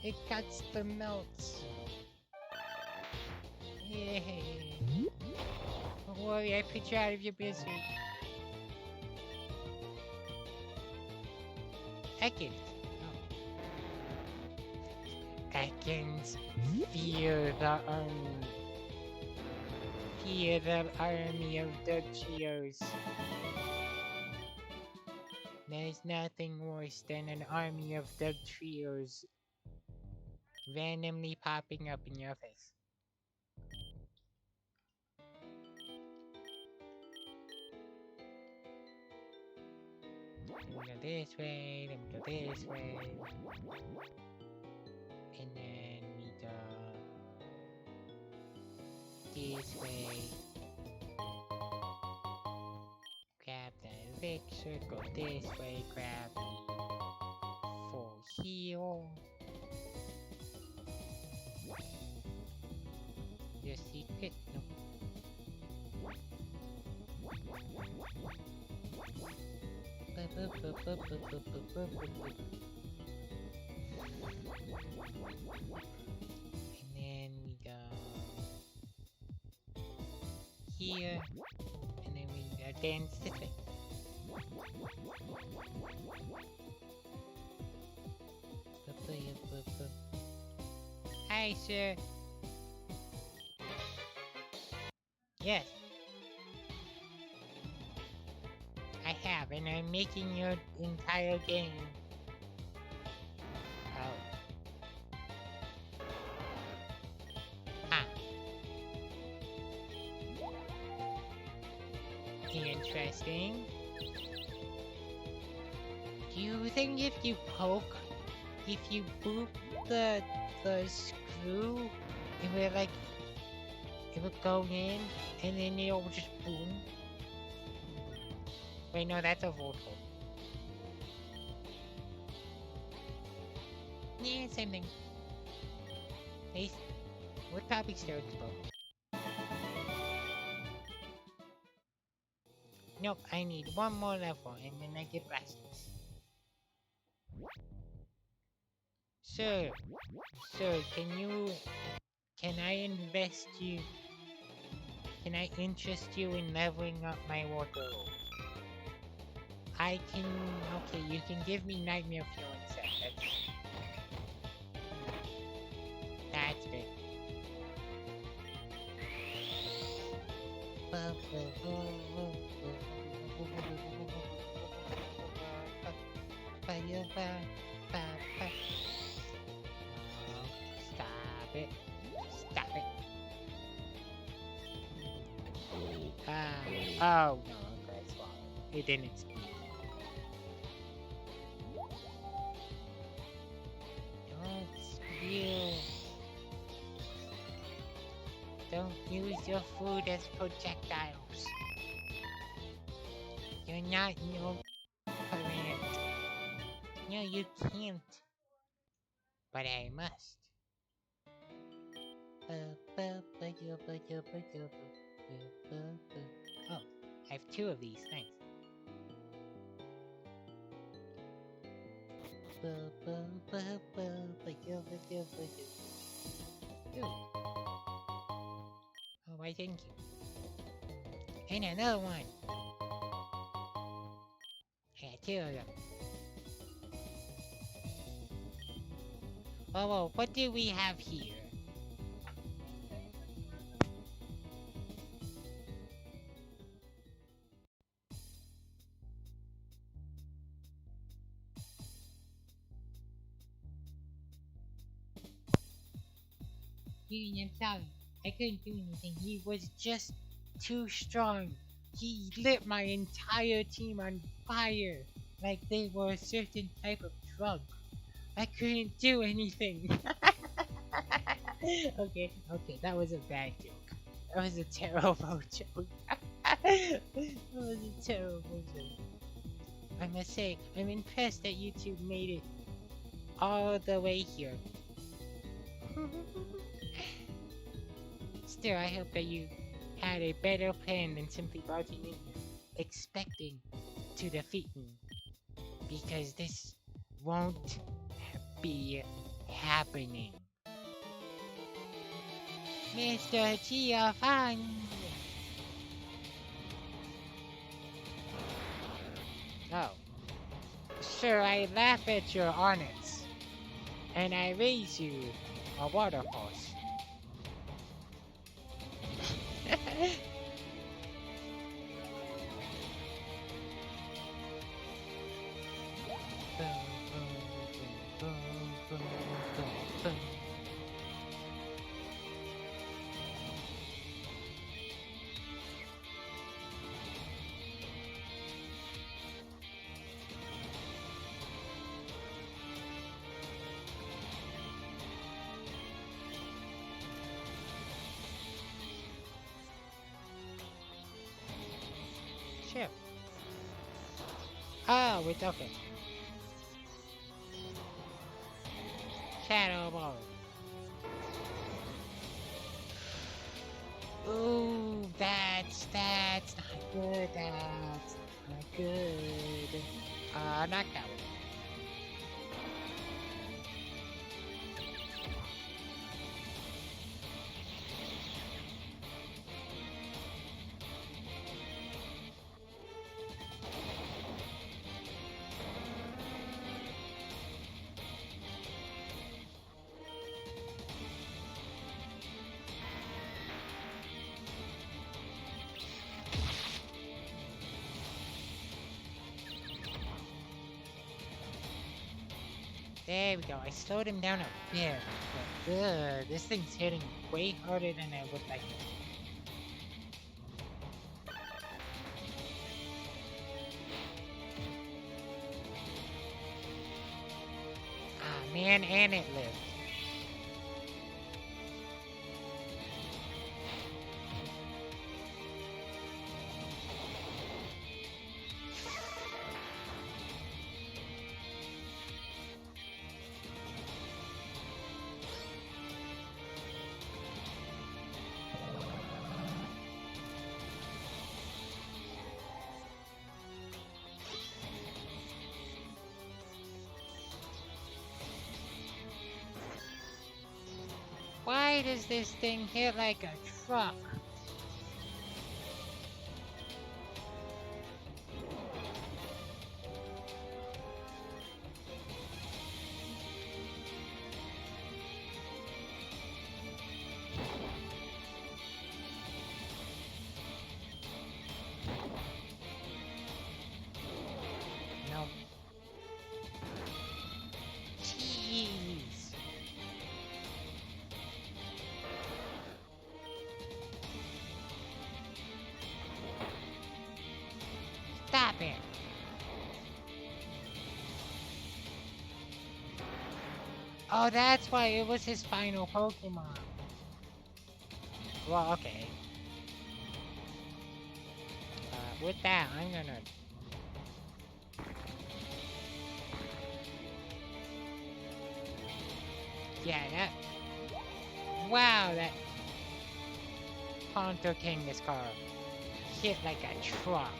It got the melts. Yeah. Don't worry, I put you out of your misery. Ekans. Oh. Ekans, fear the army. Fear the army of Dugtrios. There's nothing worse than an army of Dugtrios randomly popping up in your face. Let me go this way, let me go this way. And then we go this way. Grab the elixir, go this way, grab the full heal. Your secret? No. And then we go here, and then we go dance this way. Hi, sir. Yes. I have, and I'm making your entire game. Oh. Ah. Interesting. Do you think if you boop the screw, it would go in, and then it'll just boom? Wait, no, that's a Voltol. Yeah, same thing. Hey, what topics do you explore? Nope, I need one more level, and then I get restless. Sir, can I invest you? Can I interest you in leveling up my water? Okay, you can give me Nightmare Fuel instead. That's good. Stop it. Stop it. Oh no, okay, it's fine. It didn't explode. Don't use your food as projectiles. You're not no parent. No, you can't. But I must. Oh, I have two of these, thanks. Ooh. Oh, why didn't you? And another one. Yeah, two of them. Whoa, what do we have here? I'm sorry. I couldn't do anything. He was just too strong. He lit my entire team on fire like they were a certain type of drug. I couldn't do anything. Okay, that was a bad joke. That was a terrible joke. That was a terrible joke. I must say, I'm impressed that you two made it all the way here. Still, I hope that you had a better plan than simply barging in here, expecting to defeat me. Because this won't be happening. Mr. Giovanni! Oh. Sure, I laugh at your honors. And I raise you a water horse. Sure. Oh, it's okay. Shadow Ball. Ooh, that's not good. That's not good. Not that one. There we go. I slowed him down a bit. But, this thing's hitting way harder than I would like it. Ah, man, and it lived. Why does this thing hit like a truck? No. Jeez. Stop it. Oh, that's why it was his final Pokemon. Well, okay. With that, I'm gonna... Yeah, that... Wow, that... Ponto King, this car hit like a truck.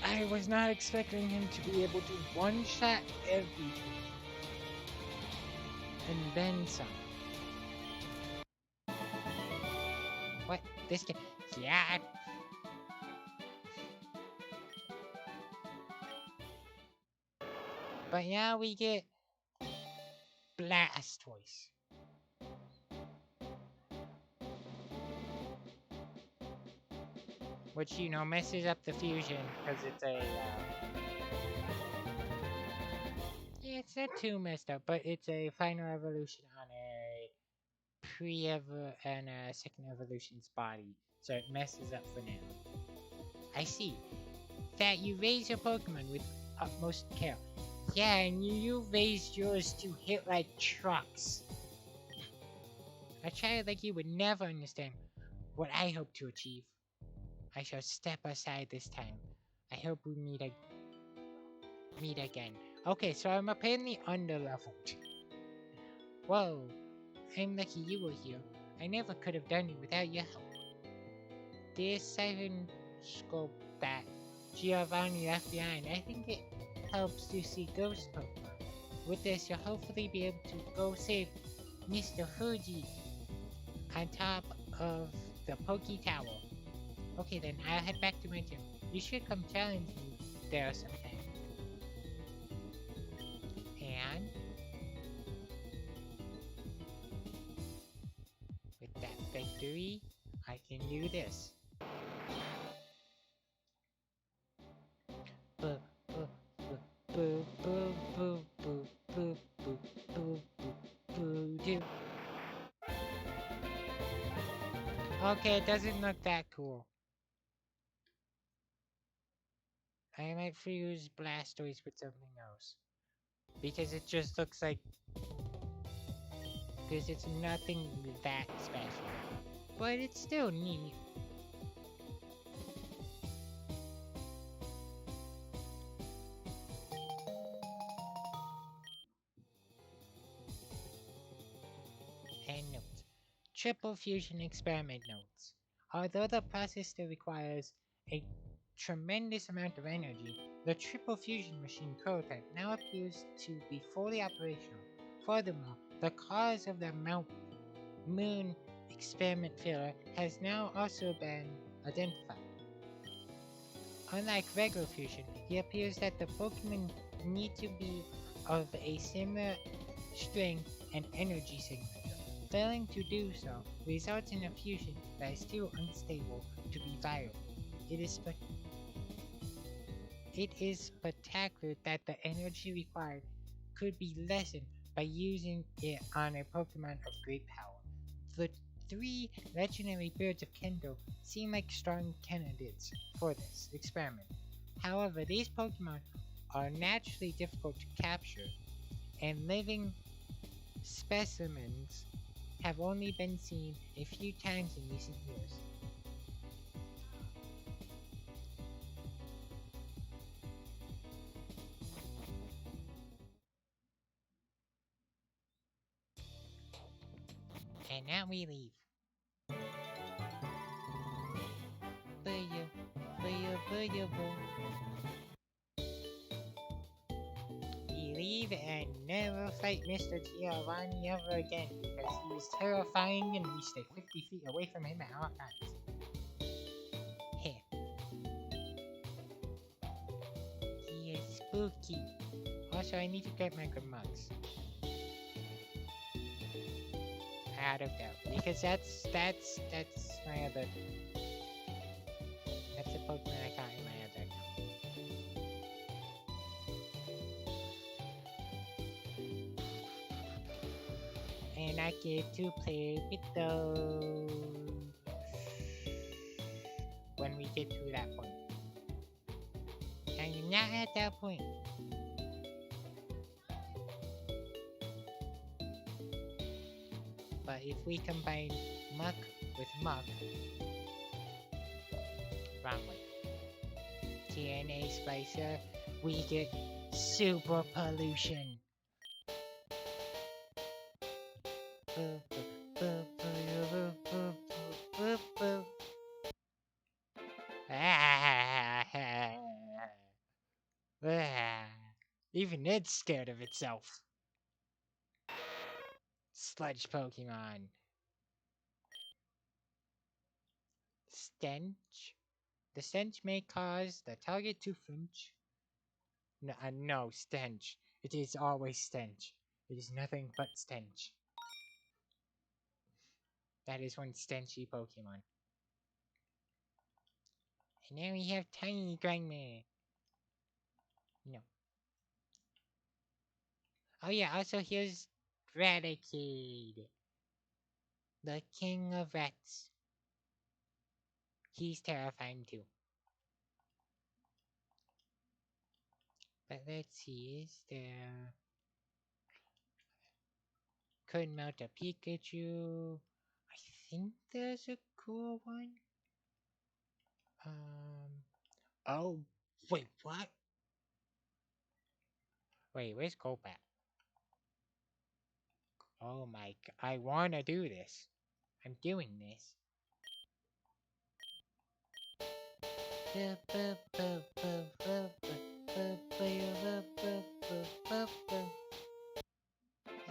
I was not expecting him to be able to one-shot everything. And then some. What? This guy? Yeah. But now we get Blastoise. Which, you know, messes up the fusion because it's a, It's not too messed up, but it's a final evolution on a and a second evolution's body, so it messes up for now. I see. That you raise your Pokemon with utmost care. Yeah, and you raised yours to hit like trucks. A child like you would never understand what I hope to achieve. I shall step aside this time. I hope we meet again. Okay, so I'm apparently underleveled. Whoa, I'm lucky you were here. I never could have done it without your help. This siren scope that Giovanni left behind, I think it helps you see ghost Pokemon. With this, you'll hopefully be able to go save Mr. Fuji on top of the Poke Tower. Okay then, I'll head back to my gym. You should come challenge me there sometime. And with that victory, I can do this. Boo, boo, boo, boo, boo, boo, boo, boo, boo, boo, boo, boo. Okay, it doesn't look that cool. I might fuse Blastoise with something else. Because it just looks like... Because it's nothing that special. But it's still neat. And notes. Triple fusion experiment notes. Although the process still requires a tremendous amount of energy, the triple fusion machine prototype now appears to be fully operational. Furthermore, the cause of the Moon experiment failure has now also been identified. Unlike regular fusion, it appears that the Pokemon need to be of a similar strength and energy signature. Failing to do so results in a fusion that is too unstable to be viable. It is spectacular that the energy required could be lessened by using it on a Pokemon of great power. The three legendary birds of Kendo seem like strong candidates for this experiment. However, these Pokemon are naturally difficult to capture, and living specimens have only been seen a few times in recent years. And now we leave. We leave and never fight Mr. Giovanni ever again because he was terrifying and we stay 50 feet away from him at all times. Heh. He is spooky. Also, I need to get my good mugs. Out of doubt. Because that's my other... That's the Pokemon I got in my other account. And I get to play with those when we get to that point. And you're not at that point. But if we combine Muck with Muck, wrong way, DNA Splicer, we get Super Pollution. Even it's scared of itself. Sludge Pokemon. Stench. The stench may cause the target to flinch. No, stench. It is always stench. It is nothing but stench. That is one stenchy Pokemon. And now we have Tiny Grandma. No. Oh yeah, also here's Raticate, the king of rats. He's terrifying too. But let's see, is there... Could mount a Pikachu. I think there's a cool one. Oh, wait, what? Wait, where's Golbat? Oh my, I wanna do this. I'm doing this.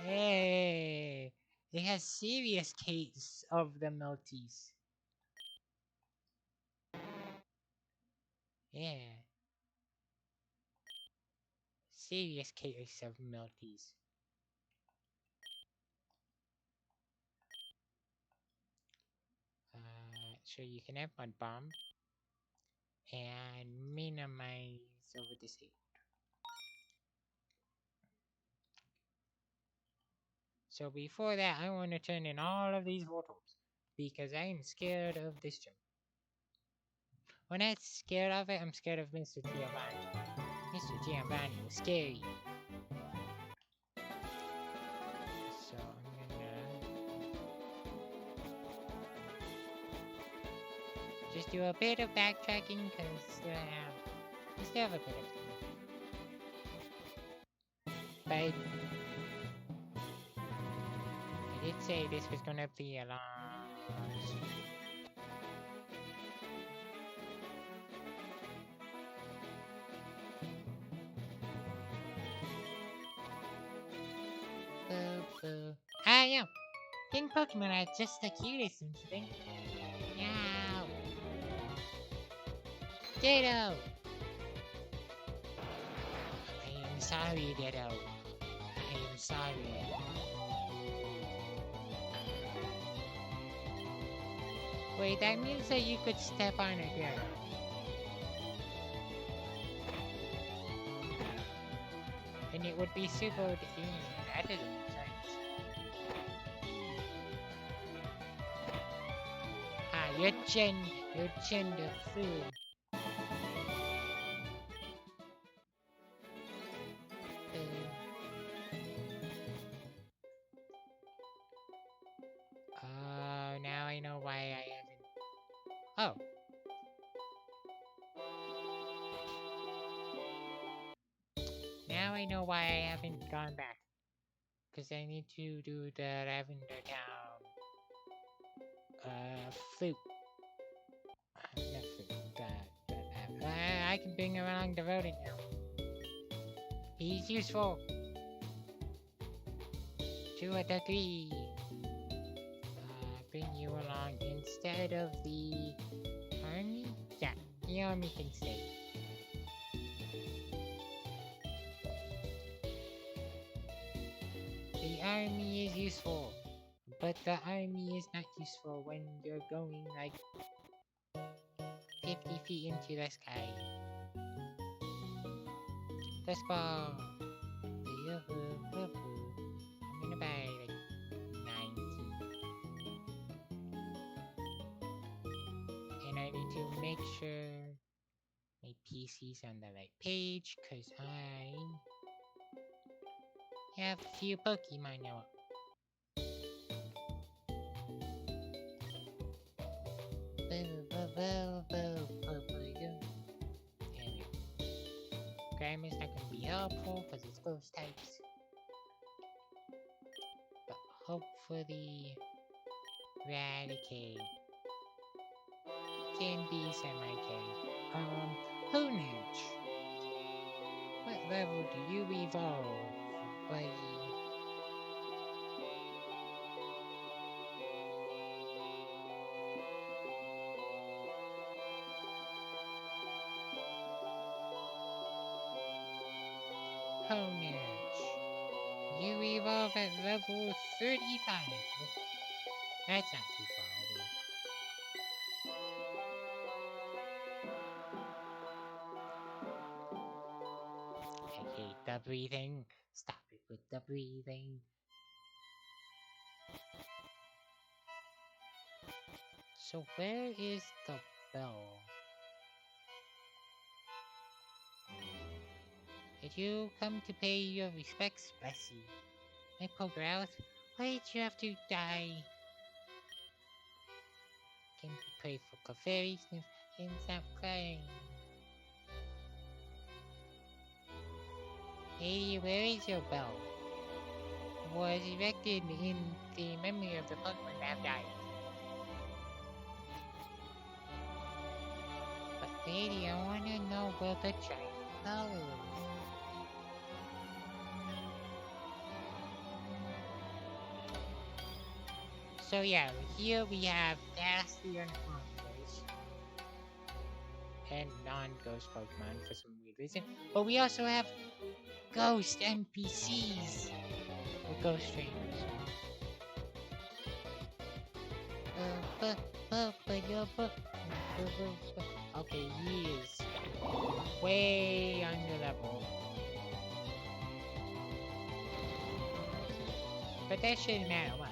Hey, it has serious case of the Melties. Yeah, serious case of Melties. So you can have one bomb and minimize over disabled. So before that, I want to turn in all of these portals because I'm scared of this gym. When I'm scared of it, I'm scared of Mr. Giovanni. Mr. Giovanni was scary. So I'm gonna just do a bit of backtracking because we still have a bit of time. But I did say this was gonna be a long... Ah, yeah. Pink Pokemon are just the cutest, don't you think? Meow. Ditto. I am sorry, Ditto. I am sorry. Wait, that means that you could step on a girl. And it would be super demeaning. That doesn't make sense. Ah, you're gender fluid. Now I know why I haven't... Oh. Now I know why I haven't gone back. Because I need to do the Lavender Town... flute. Not flute, I can bring along the rodent now. He's useful. To a degree. Bring you along instead of the army? Yeah, the army can stay. The army is useful, but the army is not useful when you're going like 50 feet into the sky. Let's go. I'm gonna buy like 19. And I need to make sure my PC's on the right page, cause I have a few Pokemon now. Grammar's not gonna be helpful because it's ghost types. But hopefully Raticate can be semi-carry. Honedge. What level do you evolve, buddy? Honedge. You evolve at level 35. That's not too far away. I hate the breathing. Stop it. with the breathing. So where is the bell? Did you come to pay your respects, Bessie? My poor Growth, why did you have to die? Came to pray for Clefairy, sniff, and stop crying. Hey, where is your bell? It was erected in the memory of the Pokemon that have died. But lady, I wanna know where the giant bell is. So yeah, here we have Bastion Hunters and non-ghost Pokemon for some weird reason. But we also have ghost NPCs or ghost trainers. Okay, he is way under level. But that shouldn't matter much.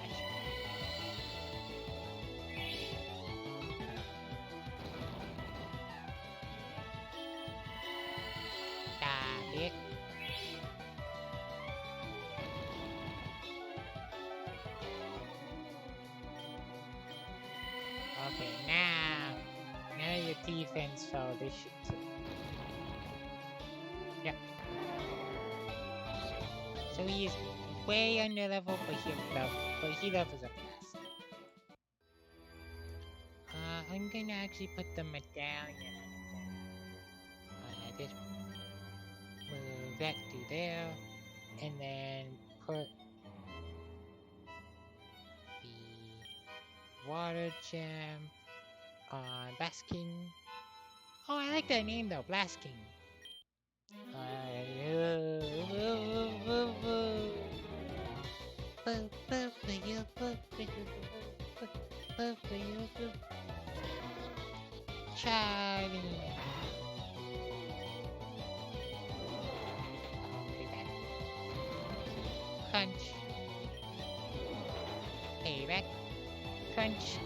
Stop it. Okay, now your defense fell. This should. Yep. So he is way under level, but he levels up fast. I'm gonna actually put the medallion on it. Just move that to there, and then put the water gem on Blasking. Oh, I like that name though, Blasking. Charlie. Crunch. Payback. Crunch.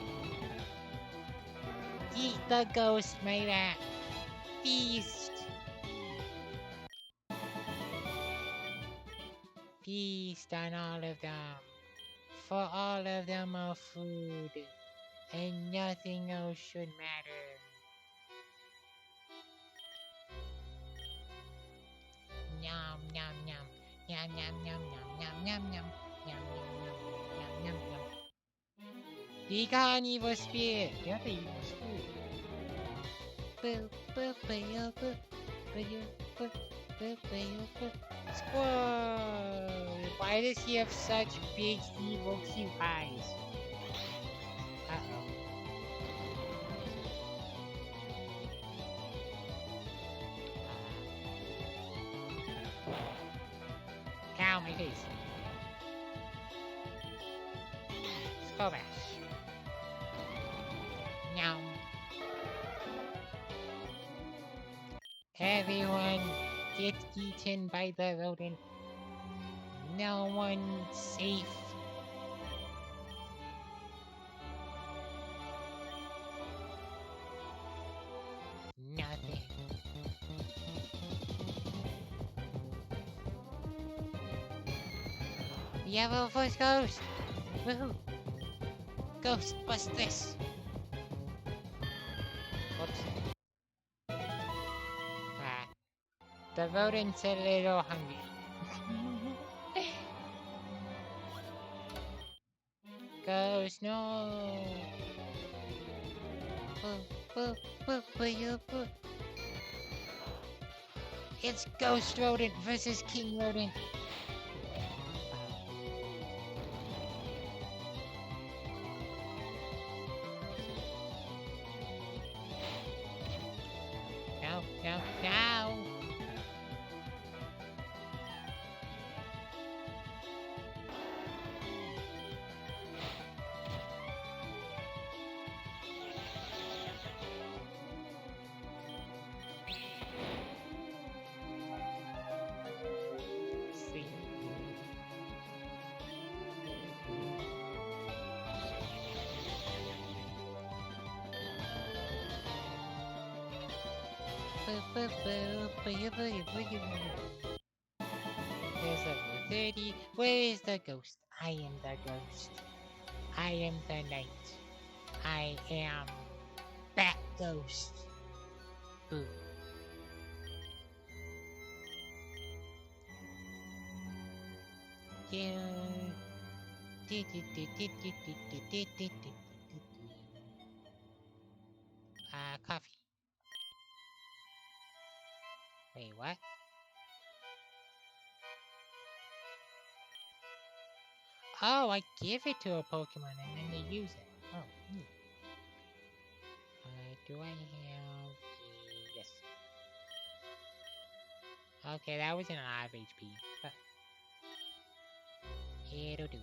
Eat the ghost, my rat. Feast. Feast on all of them. For all of them are food. And nothing else should matter. Yum, yum, yum. Yum, yum, yum, yum, yum, yum, yum. Yum, yum, yum, yum, yum, yum. Be gone, evil spirit. You're the evil spirit. Squirrel! Why does he have such big, evil, cute eyes? Uh-oh. Ow, my face. Skull Bash. Meow. Everyone get eaten by the rodent. No one safe. Nothing. We have our first ghost. Woohoo! Ghost, bust this. Whoops. The rodent's a little hungry. Ghost, no. It's Ghost Rodent versus King Rodent. No, no, no. There's level 30. Where is the ghost? I am the ghost. I am the knight. I am Bat Ghost. Boo. Coffee. Wait, what? Oh, I give it to a Pokemon and then they use it. Oh, neat. Do I have... Yes. Okay, that wasn't a lot of HP, but... It'll do.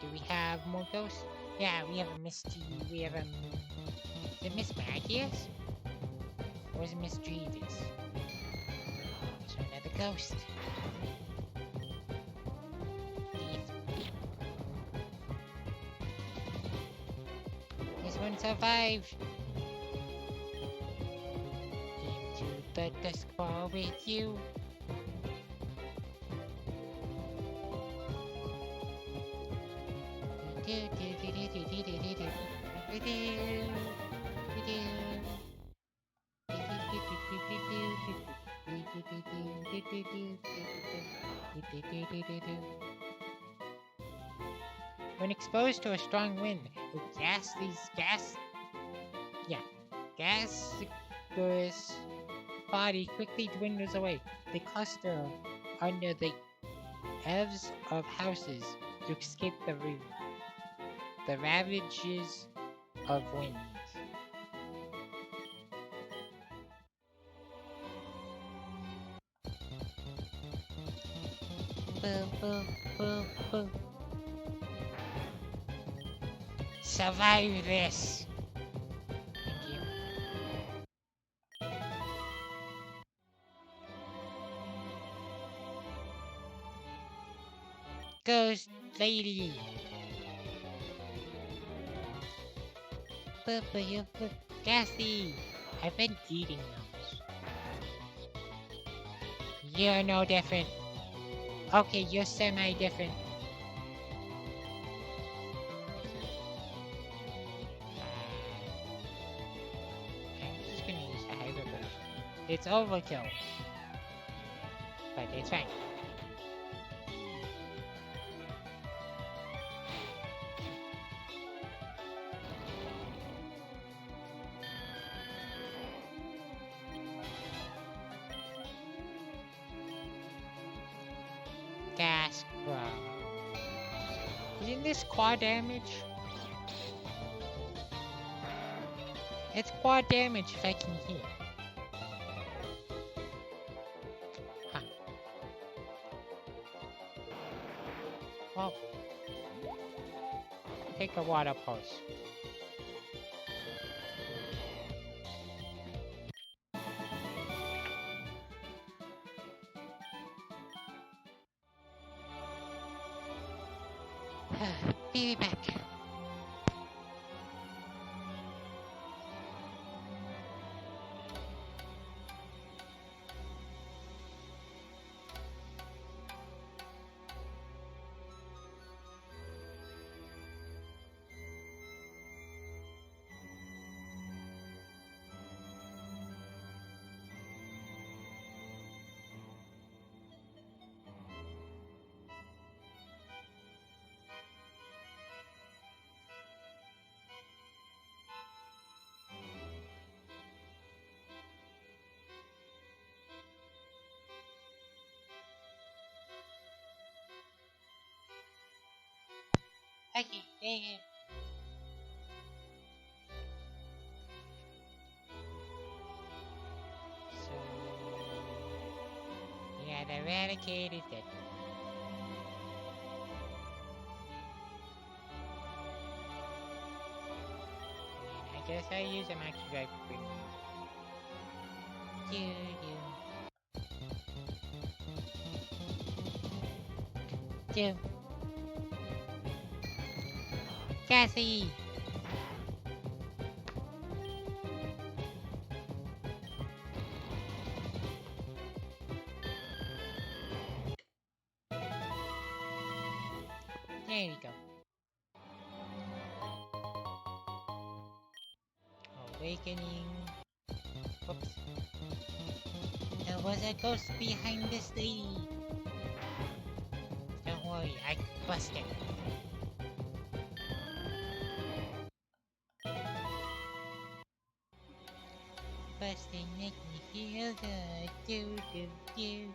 Do we have more ghosts? Yeah, we have a Misty, we have a... Is it Miss Magius? Or is it Miss Drevis? So another ghost. This one survived. Into the dusk ball with you. When exposed to a strong wind, the gaseous body quickly dwindles away. They cluster under the eaves of houses to escape the ravages of winds. Survive this! Thank you. Ghost lady! Gassy! I've been eating those. You're no different. Okay, you're semi-different. I'm just gonna use the Hyper Potion. It's overkill. But it's fine. Gas Growl. Isn't this quad damage? It's quad damage if I can hit. Huh. Well, take a water pulse. Be back. Okay, yeah. So, yeah, the Raticate is dead. And I guess I use a Maxi Drive for bringing you. Cassie! awakening. Whoops. There was a ghost behind this lady. Don't worry, I busted. Busting make me feel good. Do do do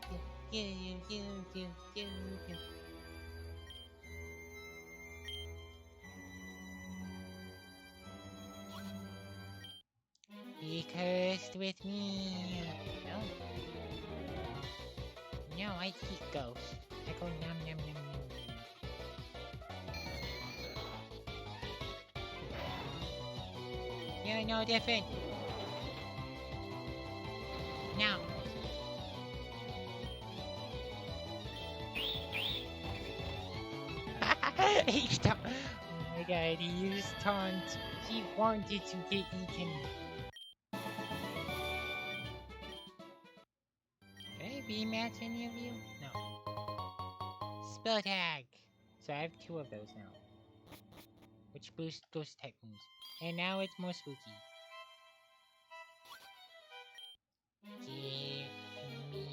do do do do do do. Be cursed with me. No. No, I eat ghosts. I go nom nom nom nom. You're no different. Now. Stop. Oh my god, he used taunt. He wanted to get eaten. Can I rematch any of you? No. Spell tag. So I have 2 of those now. Which boost ghost type moves. And now it's more spooky. Give me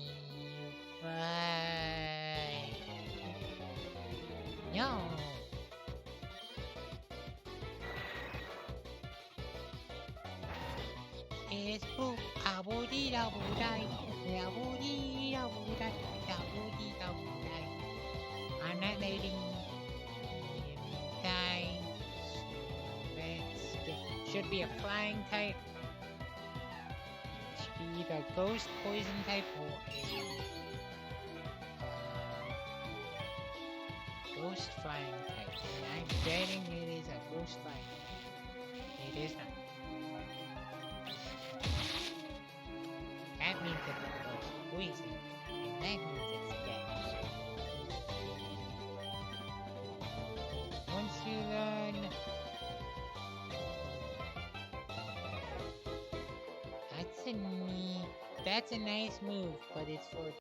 five. No. It's boo. Abudi dabudai. Abudi dabudai. Abudi dabudai. I'm not letting him die. Should be a flying type. Should be either ghost poison type or a ghost flying type. And I'm betting it is a ghost flying type. It is not. That means it's a ghost poison. And that means it's dead. Once you learn that's a nice move, but it's for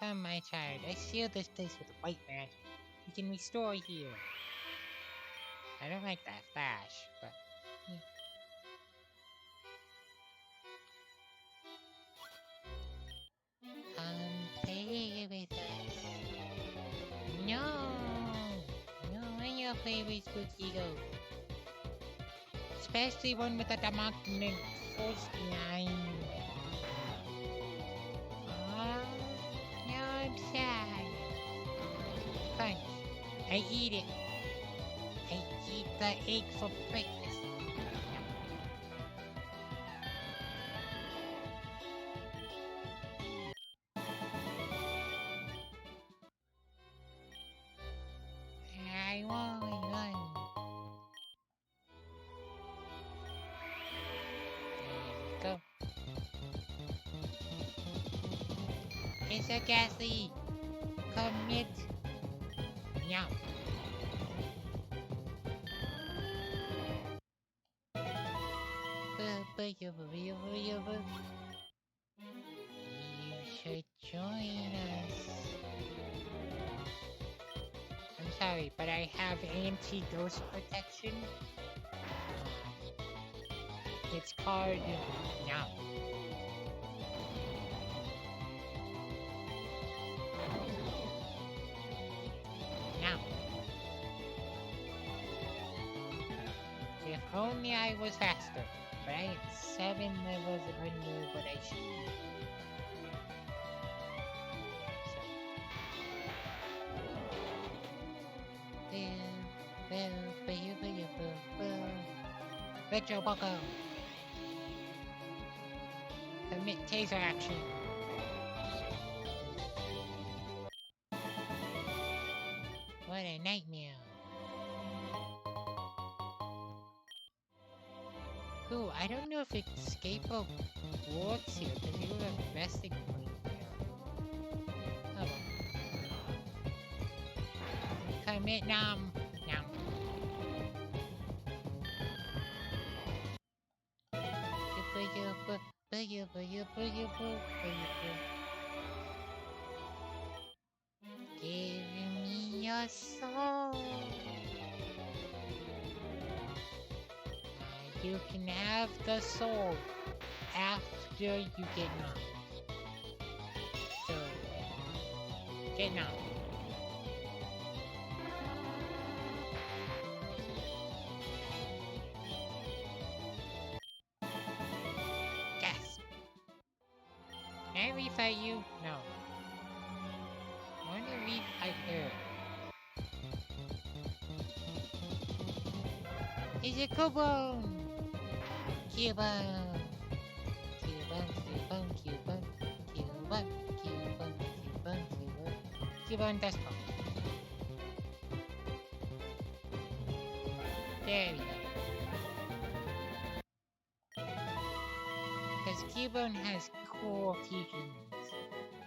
Come, my child, I sealed this place with white magic. You can restore here. I don't like that flash, but come play with us. No! No, I don't play with Spooky Ghost. Especially one with a demonic force behind. Now I'm sad. Punch. I eat it. I eat the egg for breakfast. I won't run. There we go. It's a ghastly. Commit. Now. You should join us. I'm sorry, but I have anti-ghost protection. It's called now. Now. If only I was faster. But I am 7 levels under what I should be. Retro Boko. Commit taser action. What a nightmare. Ooh, I don't know if escape works here because you have a resting point there. Oh well. Commit nom. Nom. Give me the soul. You can have the soul after you get knocked. So, get knocked. Gasp. Can I refight you? No. I want to refight her. It's a Cubone! Cubone! Cubone, Cubone, Cubone, Cubone, Cubone, Cubone, Cubone. Cubone Dust Bomb. There we go. Because Cubone has cool fusions.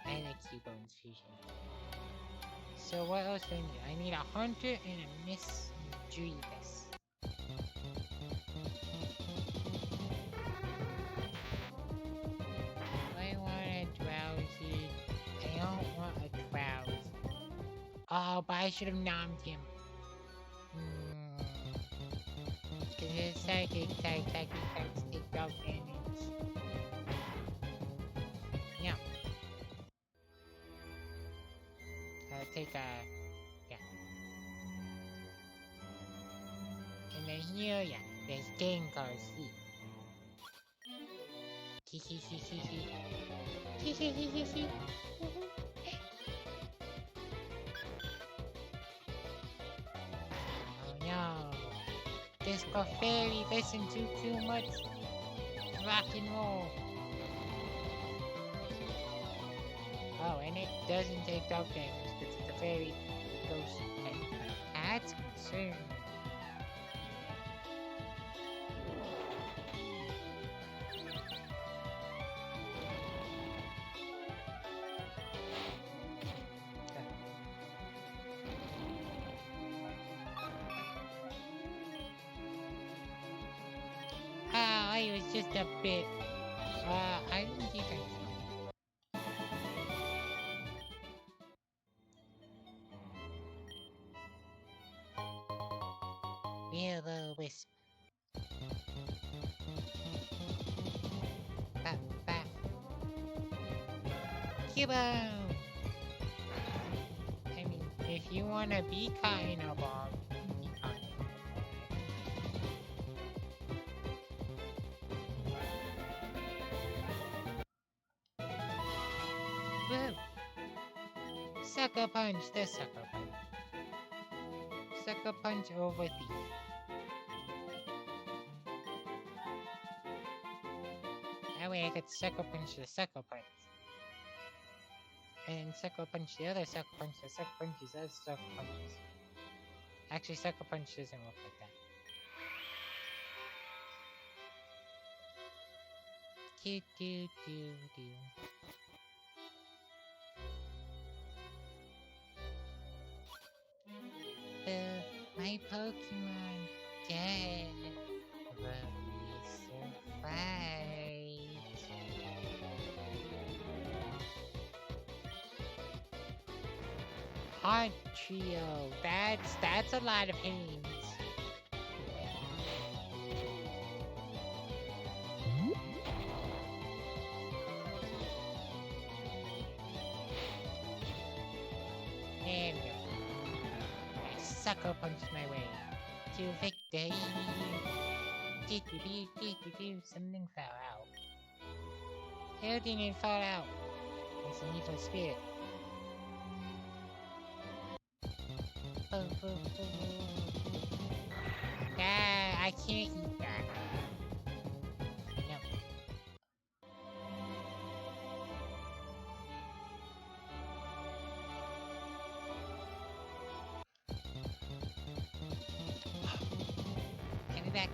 I like Cubone's fusion. So what else do I need? I need a Hunter and a Miss Drevis. I want a Drowsy. I don't want a Drowsy. Oh, but I should have nommed him. Because his psychic types take dog damage. Yeah. I'll take a... yeah. And then here, yeah, there's Gengar C. Oh no. This Clefairy listens to too much rock and roll. Oh, and it doesn't take dog damage because it's a fairy ghost type. That's concerning. I was just a bit. I didn't think I. Will-o-wisp. Bap, bap. Cubone! I mean, if you wanna be caught in a ball, you can be caught in a ball. Woo! Sucker punch, the sucker punch. Sucker punch over thief. That way I could sucker punch the sucker punch. And sucker punch the other sucker punch, the sucker punches other sucker punches. Actually, sucker punch doesn't work like that. Do do do do. My Pokemon dead. Will we survive? Hot Trio. That's a lot of pains. There we go. I sucker punched my way to victory. Something fell out. Hell didn't fall out. It's an evil spirit. Ah, I can't eat that. No. Give me back.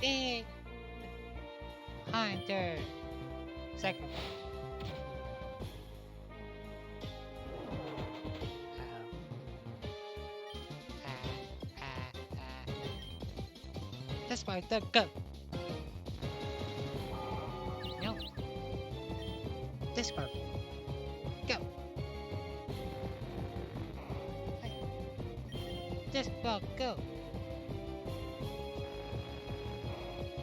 Big Hunter. Second. That's why the go. No. This one. Go. This ball go.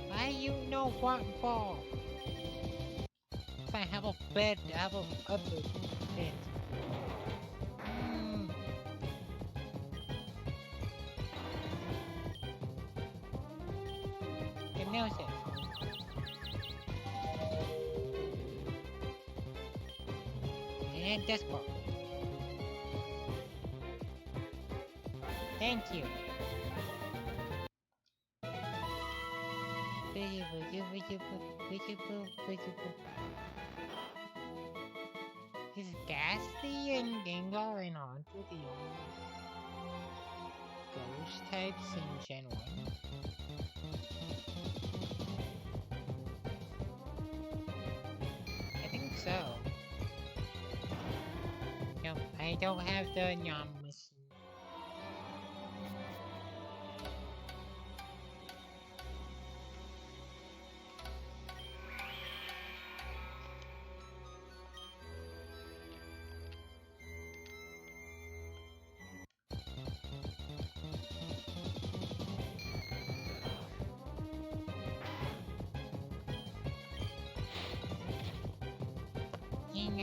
Why you know one ball? If I have a bed, I have a other bed. It knows it. And this ball. Thank you. Is Ghastly and Gengar and Haunter the only ghost types in Gen 1? I think so. No, I don't have the Nyamus.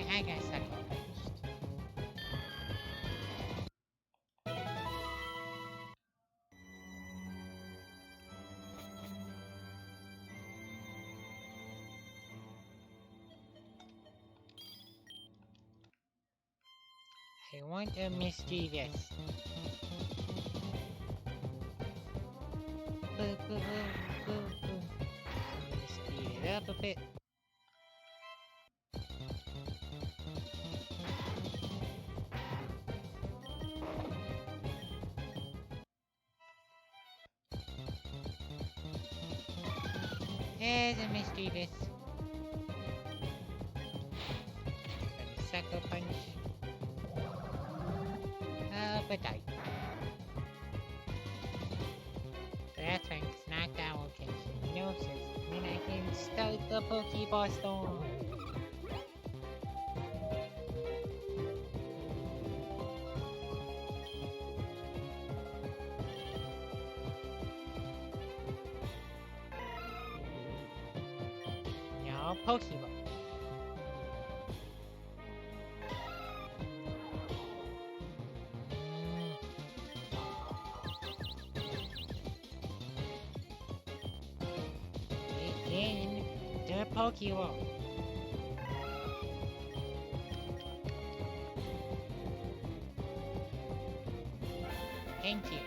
I got sucker punched. I want a mischievous. I'm gonna speed it up a bit. There's a mischievous. And a sucker punch. But die. That's right, it's knockdown location. No, sis. Then I can start the Pokeball storm. No, Pokeball. Again, the Pokeball. Thank you.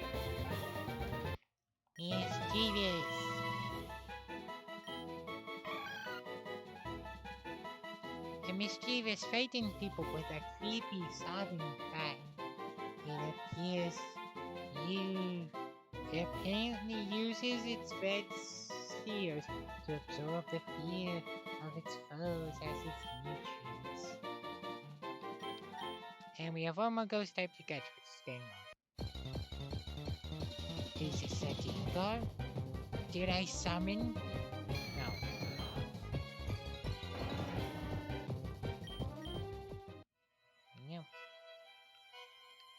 Mischievous. The mischievous frightens people with a creepy sobbing cry. It appears it apparently uses its red spheres to absorb the fear of its foes as its nutrients. And we have one more ghost type to catch with Stingray. Is this a Gengar? Did I summon? No. No.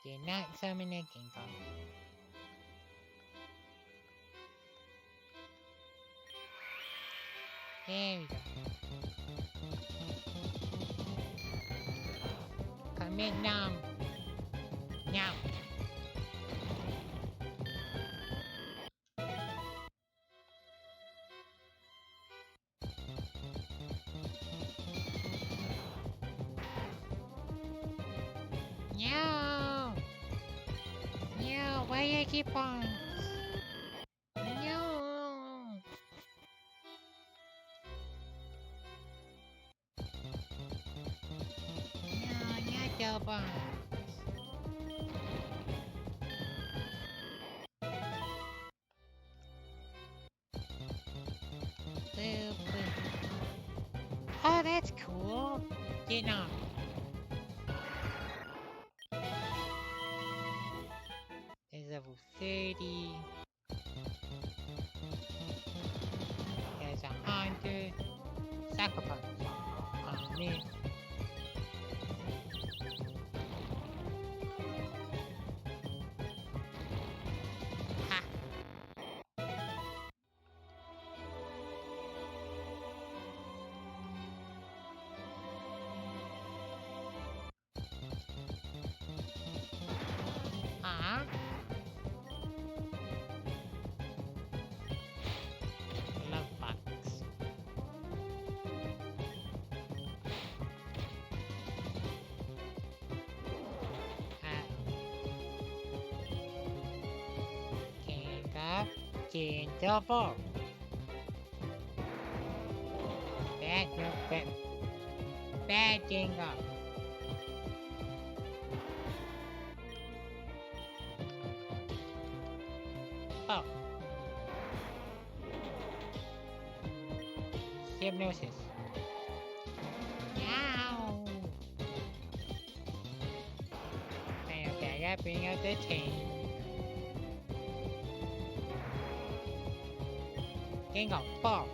Did not summon a Gengar. There we go. Come in, Nom. Nom. No! No, why I keep on? No! No, not the bombs. that's cool. Getting on. There's level 30. There's a hunter. Sucker punch. Oh man. Ha. Huh? Love box. King of Gingerball. Bad Jingle. Oh. Hypnosis. Ow. Okay, I bring out the team. Jingle ball.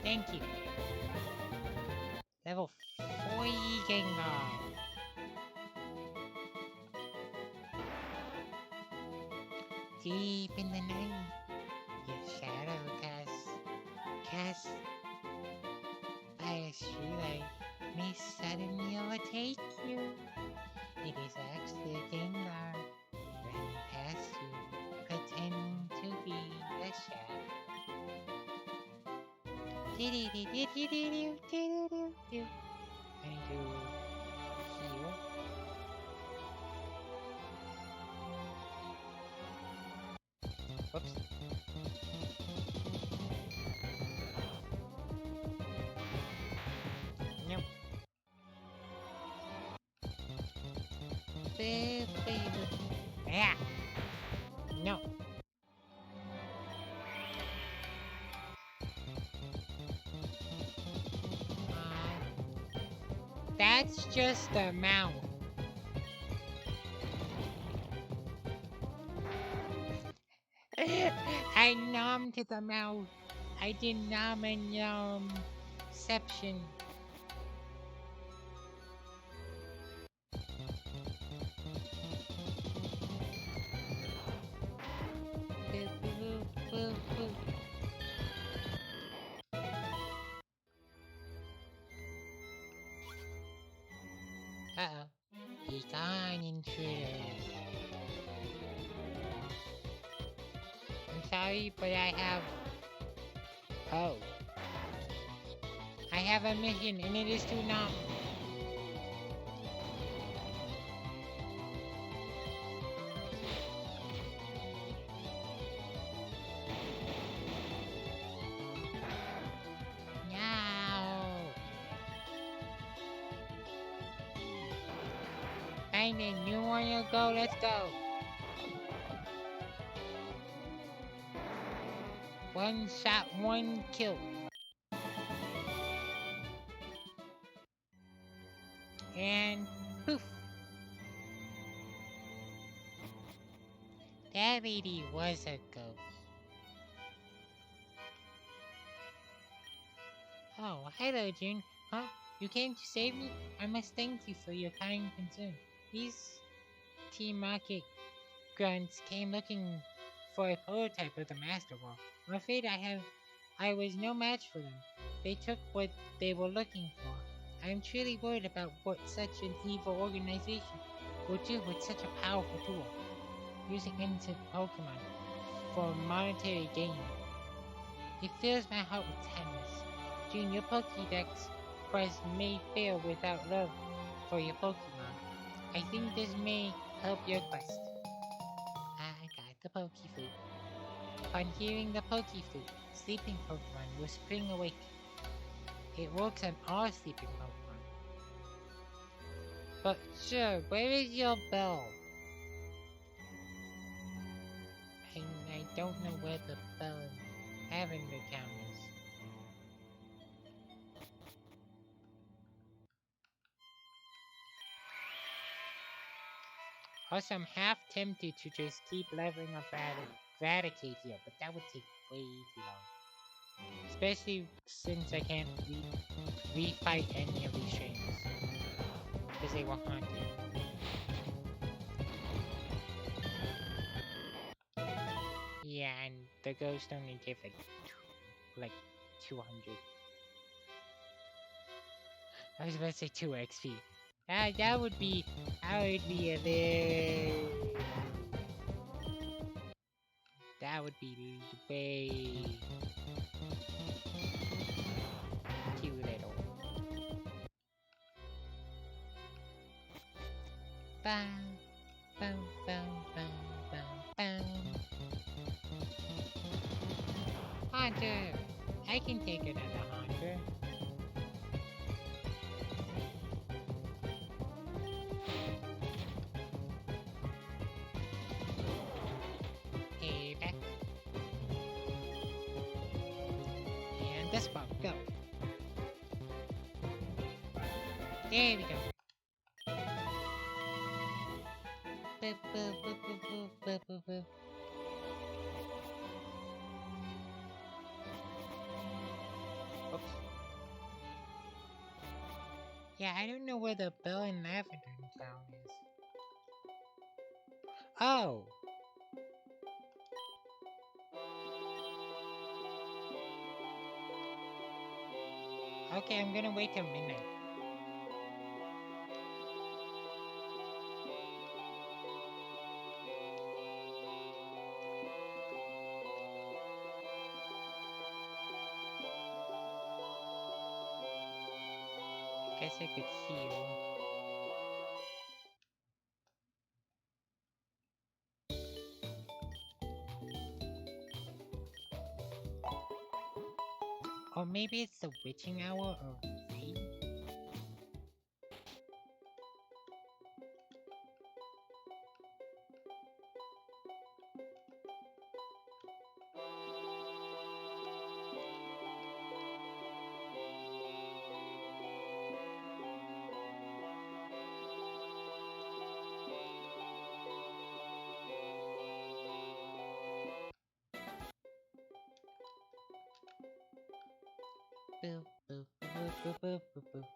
Thank you. Level 40 Jingle. Deep in the night, your shadow casts by a streetlight may suddenly overtake you. It is actually a Gengar running past you, pretending to be a shadow. I need to heal. Whoops. Nope. Yeah. No. That's just a mouth. I numb to the mouth. I did numb and numception. Uh-oh. Be gone, intruder. I'm sorry, but I have... Oh. I have a mission, and it is to numb. Brandon, you wanna go? Let's go. One shot, one kill. And poof. That lady was a ghost. Oh, hello, June. Huh? You came to save me? I must thank you for your kind concern. These Team Rocket grunts came looking for a prototype of the Master Ball. I'm afraid I was no match for them. They took what they were looking for. I am truly worried about what such an evil organization will do with such a powerful tool, using innocent Pokemon for monetary gain. It fills my heart with sadness. June, your Pokédex quest may fail without love for your Pokemon. I think this may help your quest. I got the Pokefood. Upon hearing the Pokefood, sleeping Pokemon will spring awake. It works on all sleeping Pokemon. But sir, where is your bell? I don't know where the bell in Lavender Town is. Also, I'm half tempted to just keep leveling up Raticate here, but that would take way too long. Especially since I can't refight any of these trains. Because they were haunted. Yeah, and the ghost only gave like 200. I was about to say 2 XP. That would be a little. That would be way too little. Bam, bam, bam, bam, bam, bam. Haunter! I can take another Haunter. Hey, back. And this one, go. There we go. Boop, boop, boop, boop, boop, boop, boop, boop. Oops. Yeah, I don't know where the Bell and Lavender Town is. Oh! Okay, I'm gonna wait till midnight. Guess I could heal. Or maybe it's the witching hour or 3? Boop, boop, boop, boop, boop, boop, boop.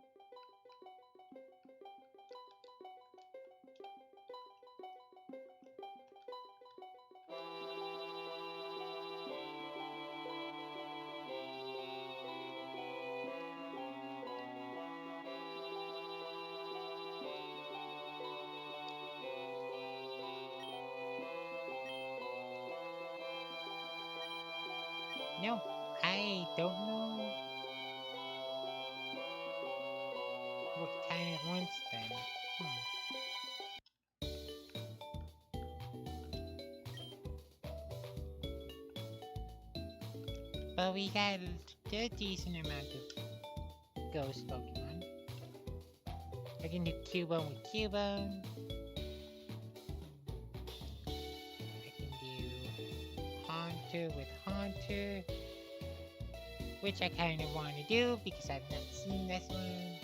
No, I don't know what time it wants then. But we got a decent amount of ghost Pokemon. I can do Cubone with Cubone. I can do Haunter with Haunter. Which I kind of want to do because I've not seen this one.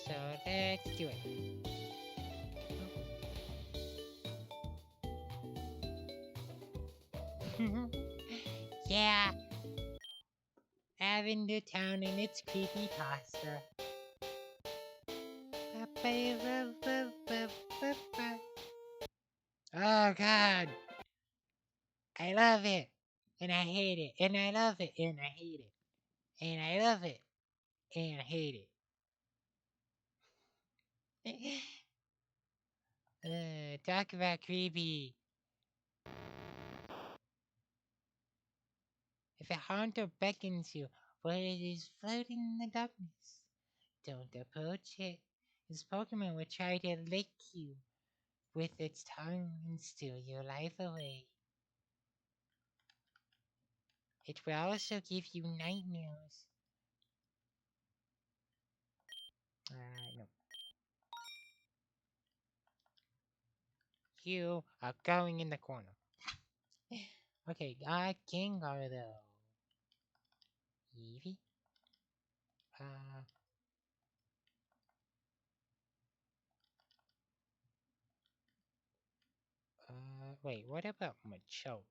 So let's do it. Yeah, Lavender Town and its creepypasta. Oh god, I love it, and I hate it, and I love it, and I hate it, and I love it, and I hate it. Talk about creepy. If a haunter beckons you, but it is floating in the darkness, don't approach it. This Pokemon will try to lick you with its tongue and steal your life away. It will also give you nightmares. No. You are going in the corner. Okay, got Gengar though. Eevee? Wait, what about Machoke?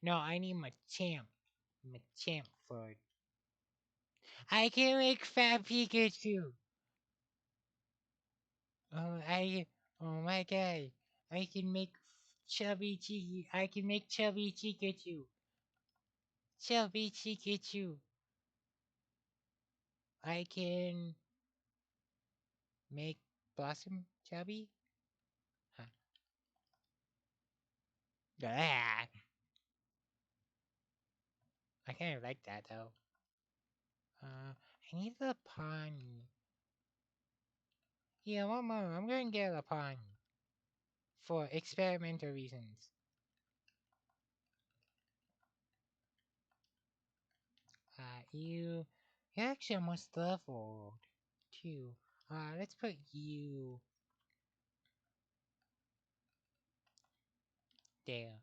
No, I need Machamp. Machamp for... I can make Fat Pikachu! Oh, oh my god. I can make Chubby Cheeky. I can make Chubby Pikachu. Chubby Pikachu. I can make Blossom Chubby. Huh. Ah, I kind of like that though. I need the Pawnee. Yeah, one more. I'm gonna get a Pawnee for experimental reasons. You're actually almost leveled too. Let's put you there.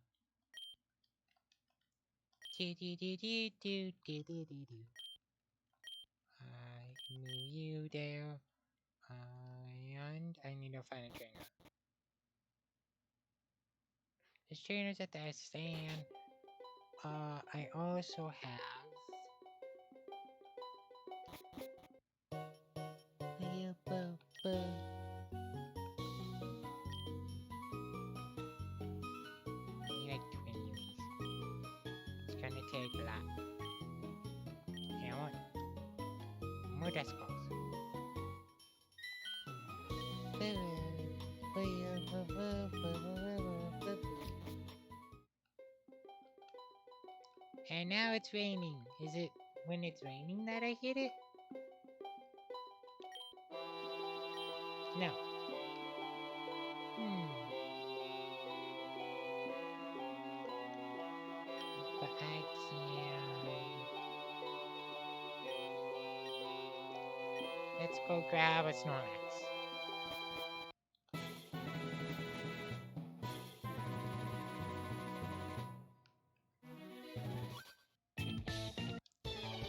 Do do do do do do do do do. Move you there. And I need to find a trainer. This trainer's at the stand. I also have. I need like 20 of these. It's gonna take a lot. And I want more decibels. And now it's raining. Is it when it's raining that I hit it? No. But I can't. Let's go grab a Snorlax.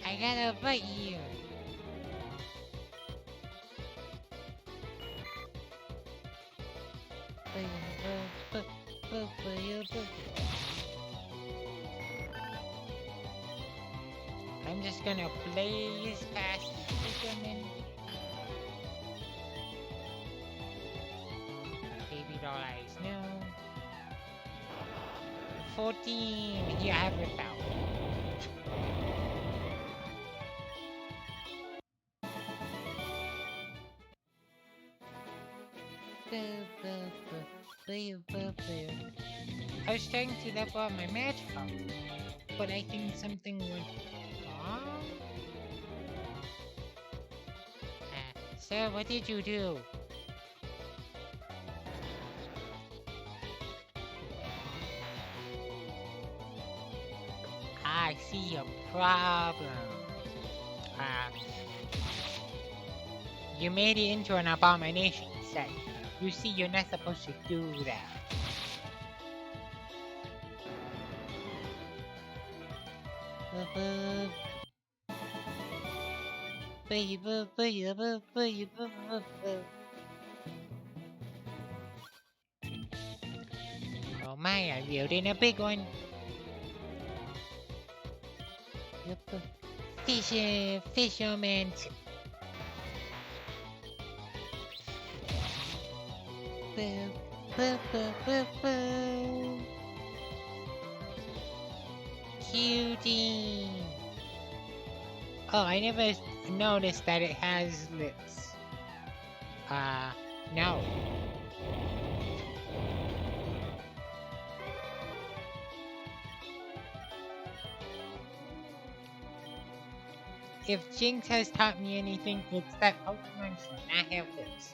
I gotta bite you. I'm just gonna blaze past the fisherman. Baby doll eyes, no. 14. Here, I have it out. I was trying to level up my Magikarp, but I think something went wrong. Sir, what did you do? I see a problem. You made it into an abomination set. You see, you're not supposed to do that. Oh my, I reeled in a big one. Fisherman. Cutie. Oh, I never noticed that it has lips. No. If Jinx has taught me anything, it's that Pokemon should not have lips.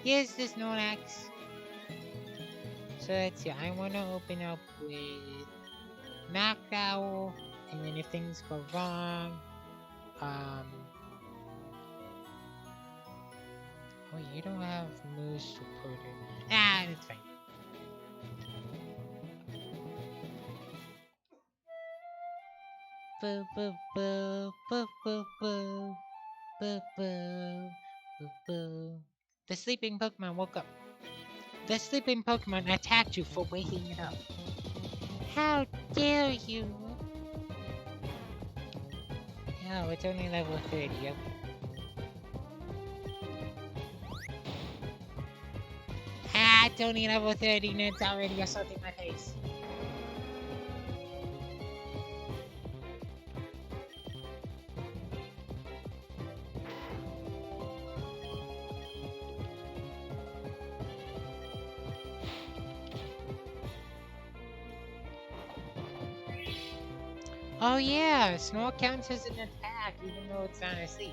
Here's the Snorlax. So let's see, I want to open up with Noctowl, and then if things go wrong, oh, you don't have moose supported. Ah, that's fine. Boo, boo, boo, boo, boo, boo. Boo boo. Boo boo. The sleeping Pokemon woke up. The sleeping Pokemon attacked you for waking it up. How dare you? Oh, it's only level 30. Okay. Ah, it's only level 30 and it's already assaulting my face. Oh yeah, Snore counts as an attack even though it's not asleep.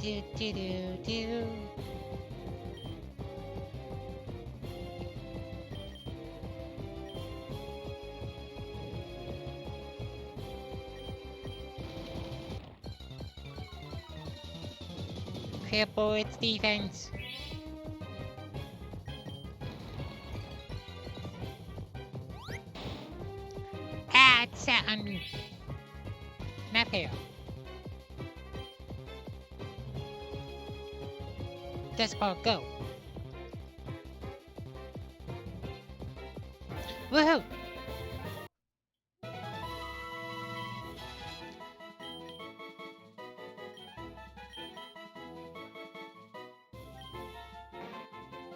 Do do do do. Cripple its defense. Ah, it's sat on me. Not fair. Dustball, go. Woohoo!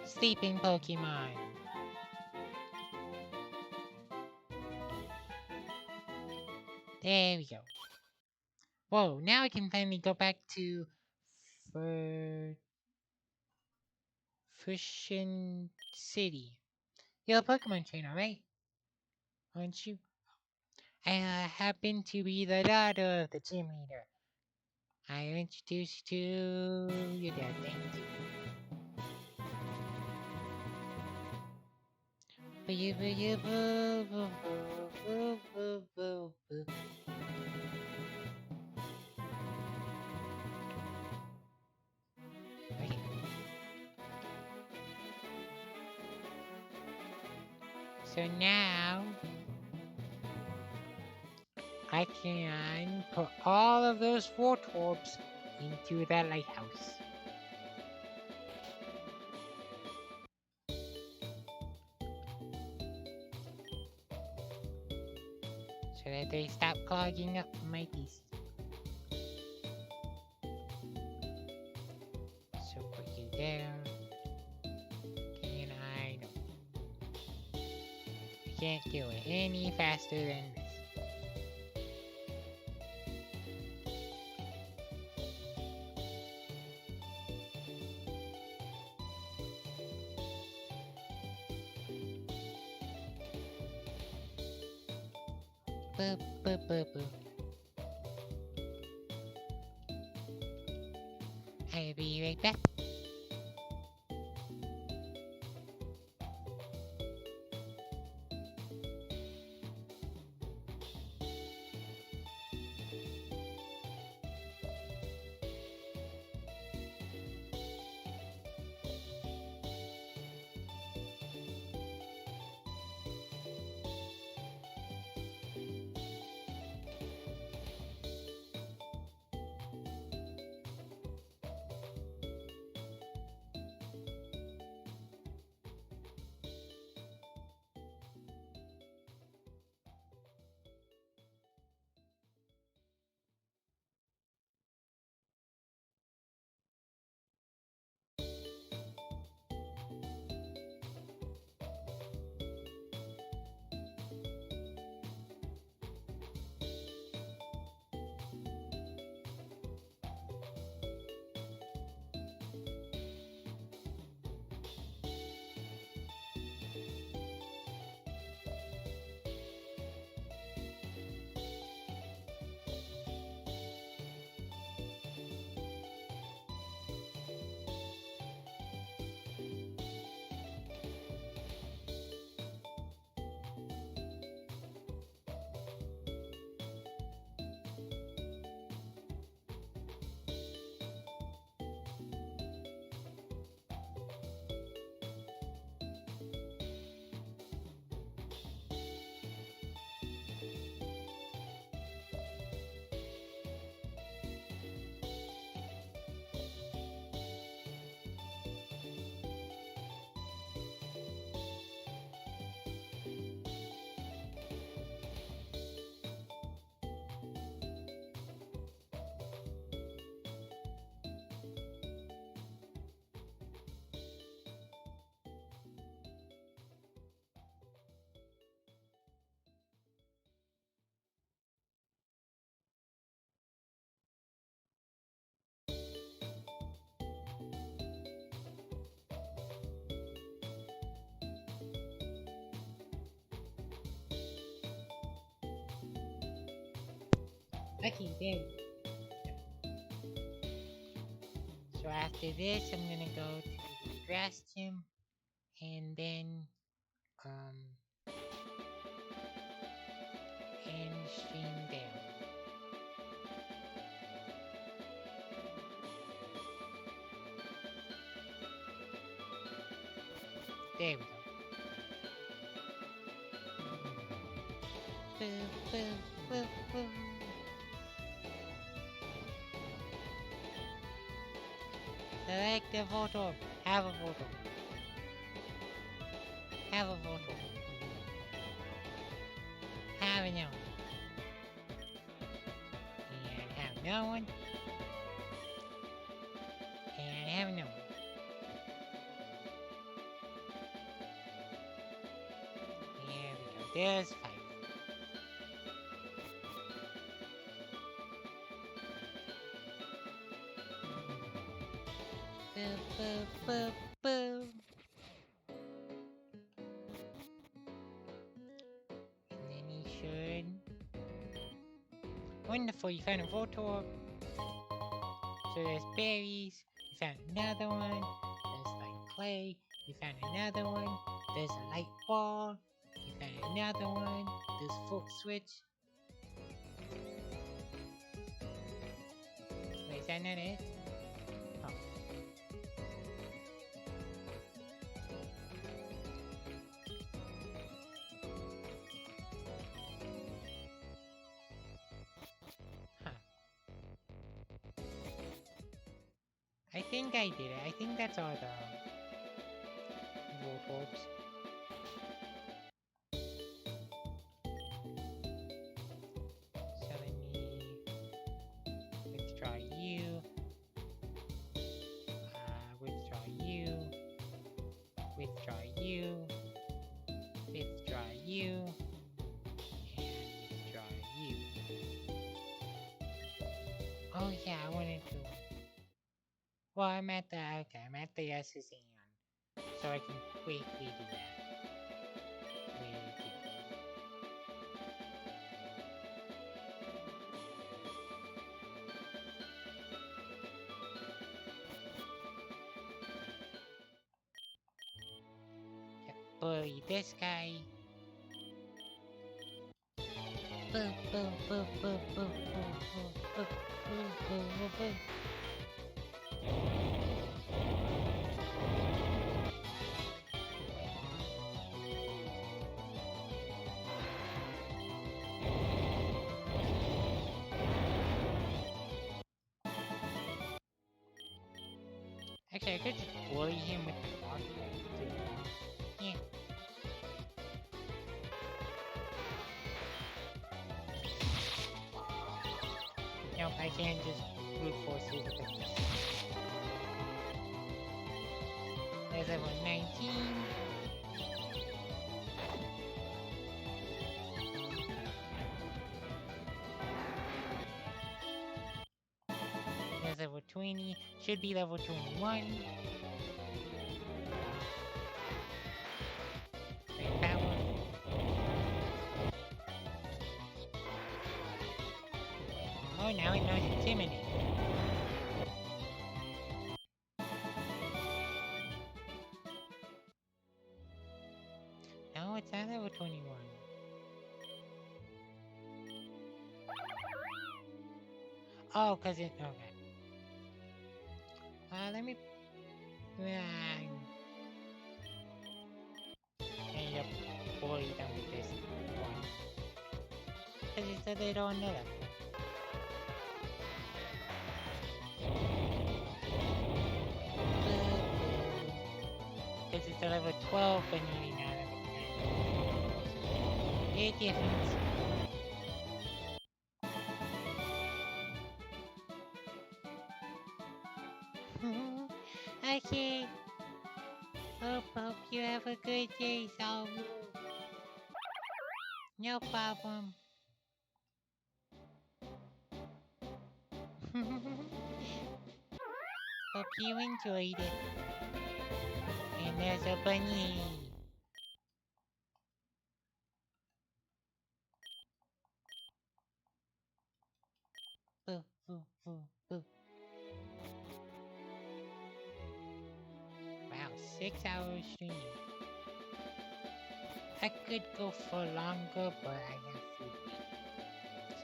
Sleeping Pokemon. There we go. Whoa, now I can finally go back to Fusion City. You're a Pokemon trainer, right? Aren't you? I happen to be the daughter of the gym leader. I introduce you to your dad. Thank you. Boo boo boo boo boo boo boo boo. Okay. So now I can put all of those Voltorbs into that lighthouse. So that they stop clogging up my piece. So put you there. And I know. I can't do it any faster than this. Boop, boop, boop, boop. I'll be right back. Okay, there we go. So after this, I'm gonna go to the grass gym and then um and stream down. There we go. Boo, boo, boo, boo. Select the photo. Have a photo. Have a photo. Have no one. And have no one. And have no one. There we go. There's 5. Boo, boo, boo, boo. And then you should. Wonderful, you found a photo. So there's berries. You found another one. There's like clay. You found another one. There's a light ball. You found another one. There's foot switch. Wait, is that not it? Oh. Huh. I think I did it. I think that's all the warthogs. So let me withdraw you. Withdraw you. Withdraw you. Withdraw you. And withdraw you. Oh yeah, I wanted to. Well, I'm at the SSN, so I can quickly do that. Yep, bully this guy. Boo, boo, boo, boo, boo, boo, boo, boo, boo, boo, boo. Actually, I could just bully him with the rock too. Yeah. Nope, I can't just brute force you with the There's level 19. There's level 20. Should be level 21. Great power. Oh, now it knows Intimidate. No, it's not level 21. Oh, cause it. Okay. Let me. End up bully them with this one. Cause it's a little another. Cause it's a level 12 but needing now level 10. Big difference. Okay. Hope you have a good day, Saul. No problem. Hope you enjoyed it. And there's a bunny. 6-hour stream. I could go for longer, but I have food. So,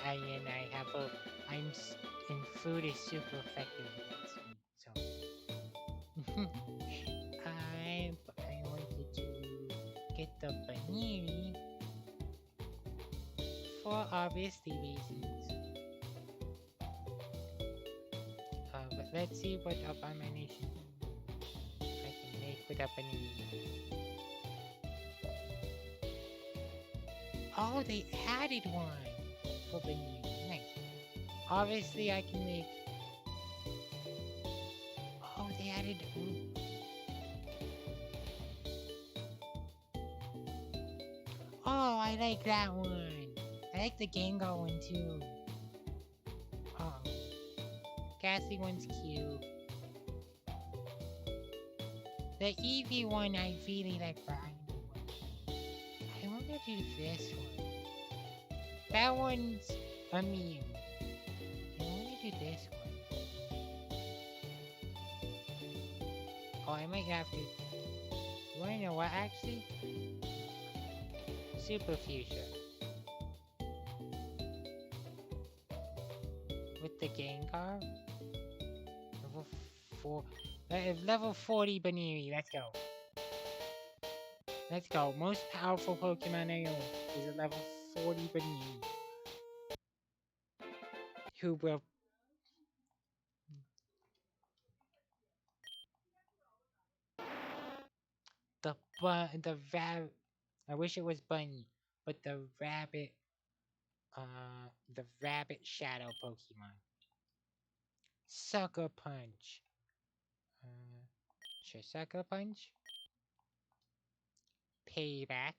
and I have a, and food is super effective against me. So, I wanted to get the panini for obviously reasons. But let's see what abomination I can make with a panini. Oh, they added one for panini. Nice. Obviously, I can make. Oh, they added. Oh, I like that one. I like the Gengar one too. Oh, Ghastly one's cute. The Eevee one I really like, but I want to do this one. That one's a meme. I want to do this one. Oh, I might have to. Well, you know what, actually? Super Fuchsia. With the Gengar? Level 4. Level 40 Baniri, let's go. Let's go. Most powerful Pokemon I own is a level 40 Baniri. Who will... I wish it was Bunny, but the rabbit shadow Pokemon. Sucker Punch. Sure, Sucker Punch. Payback.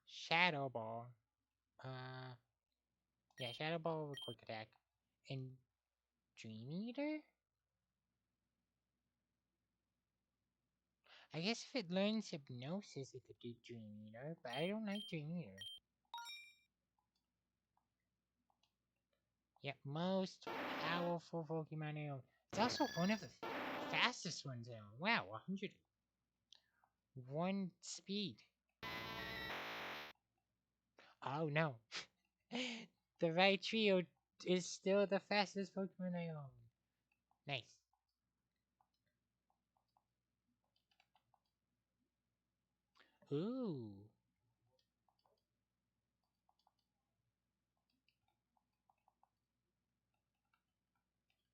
Shadow Ball. Yeah, Shadow Ball with Quick Attack. And Dream Eater? I guess if it learns Hypnosis, it could do Dream Eater, but I don't like Dream Eater. Yep, most powerful Pokemon I own. It's also one of the fastest ones I own. Wow, 101 speed. Oh no. The Raichu is still the fastest Pokemon I own. Nice. Ooh.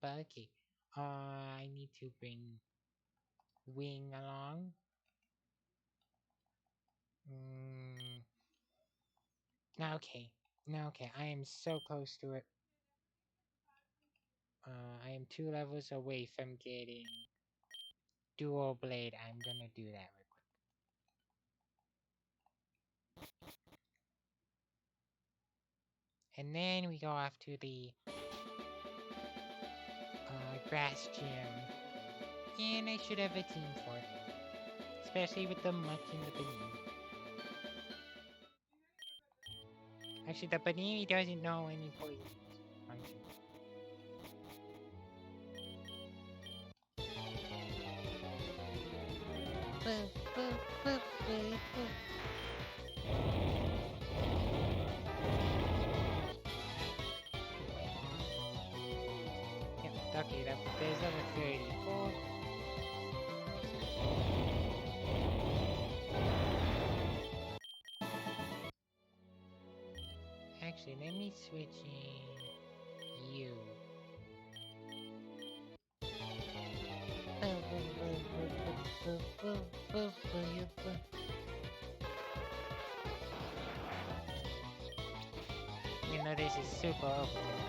But okay. I need to bring Wing along. Okay. Okay, I am so close to it. I am 2 levels away from getting Dual Blade. I'm gonna do that real quick. And then we go off to the grass gym. And I should have a team for it. Especially with the Muck and the Banini. Actually, the Banini doesn't know any poison. Yep, okay, there's level 34. Actually, let me switch in you. You know this is super overkill.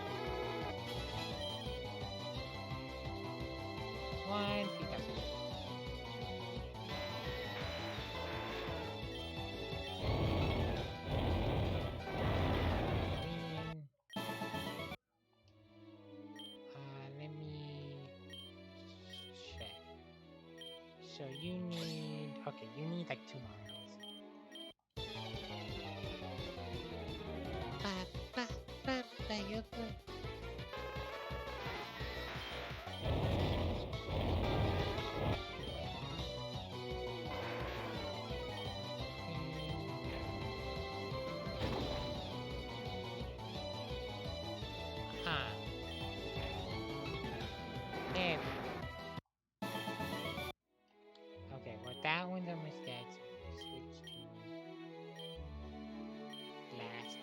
1 feet up. Let me check. So you need, okay, you need like 2 miles.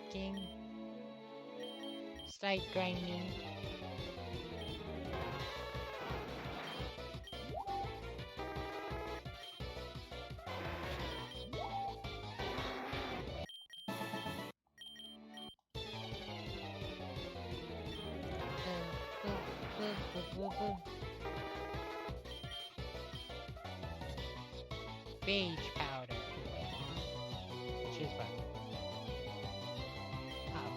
clicking, slight grinding. Phage powder. Which is fun. Oh.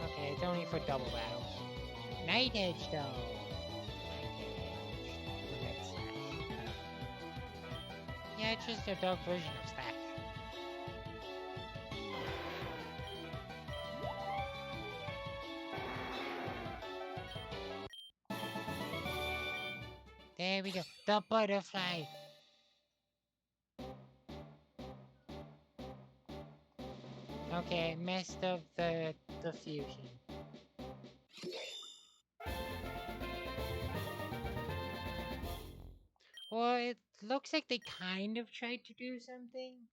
Okay, it's only for double battles. Night Edge though. Night Edge. Red Slash. Yeah, it's just a dark version of Slash. There we go. The butterfly. Okay, I messed up the fusion. Well, it looks like they kind of tried to do something,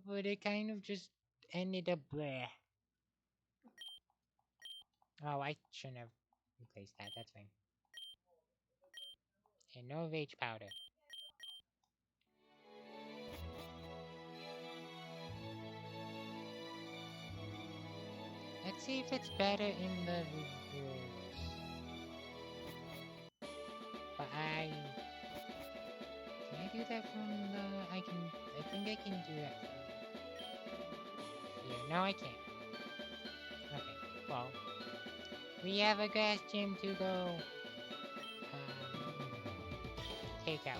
but it kind of just ended up bleh. Oh, I shouldn't have replaced that. That's fine. And no Phage powder. Let's see if it's better in the reviews. But can I do that from the, I think I can do that from here. No, I can't. Okay, well, we have a grass gym to go, take out.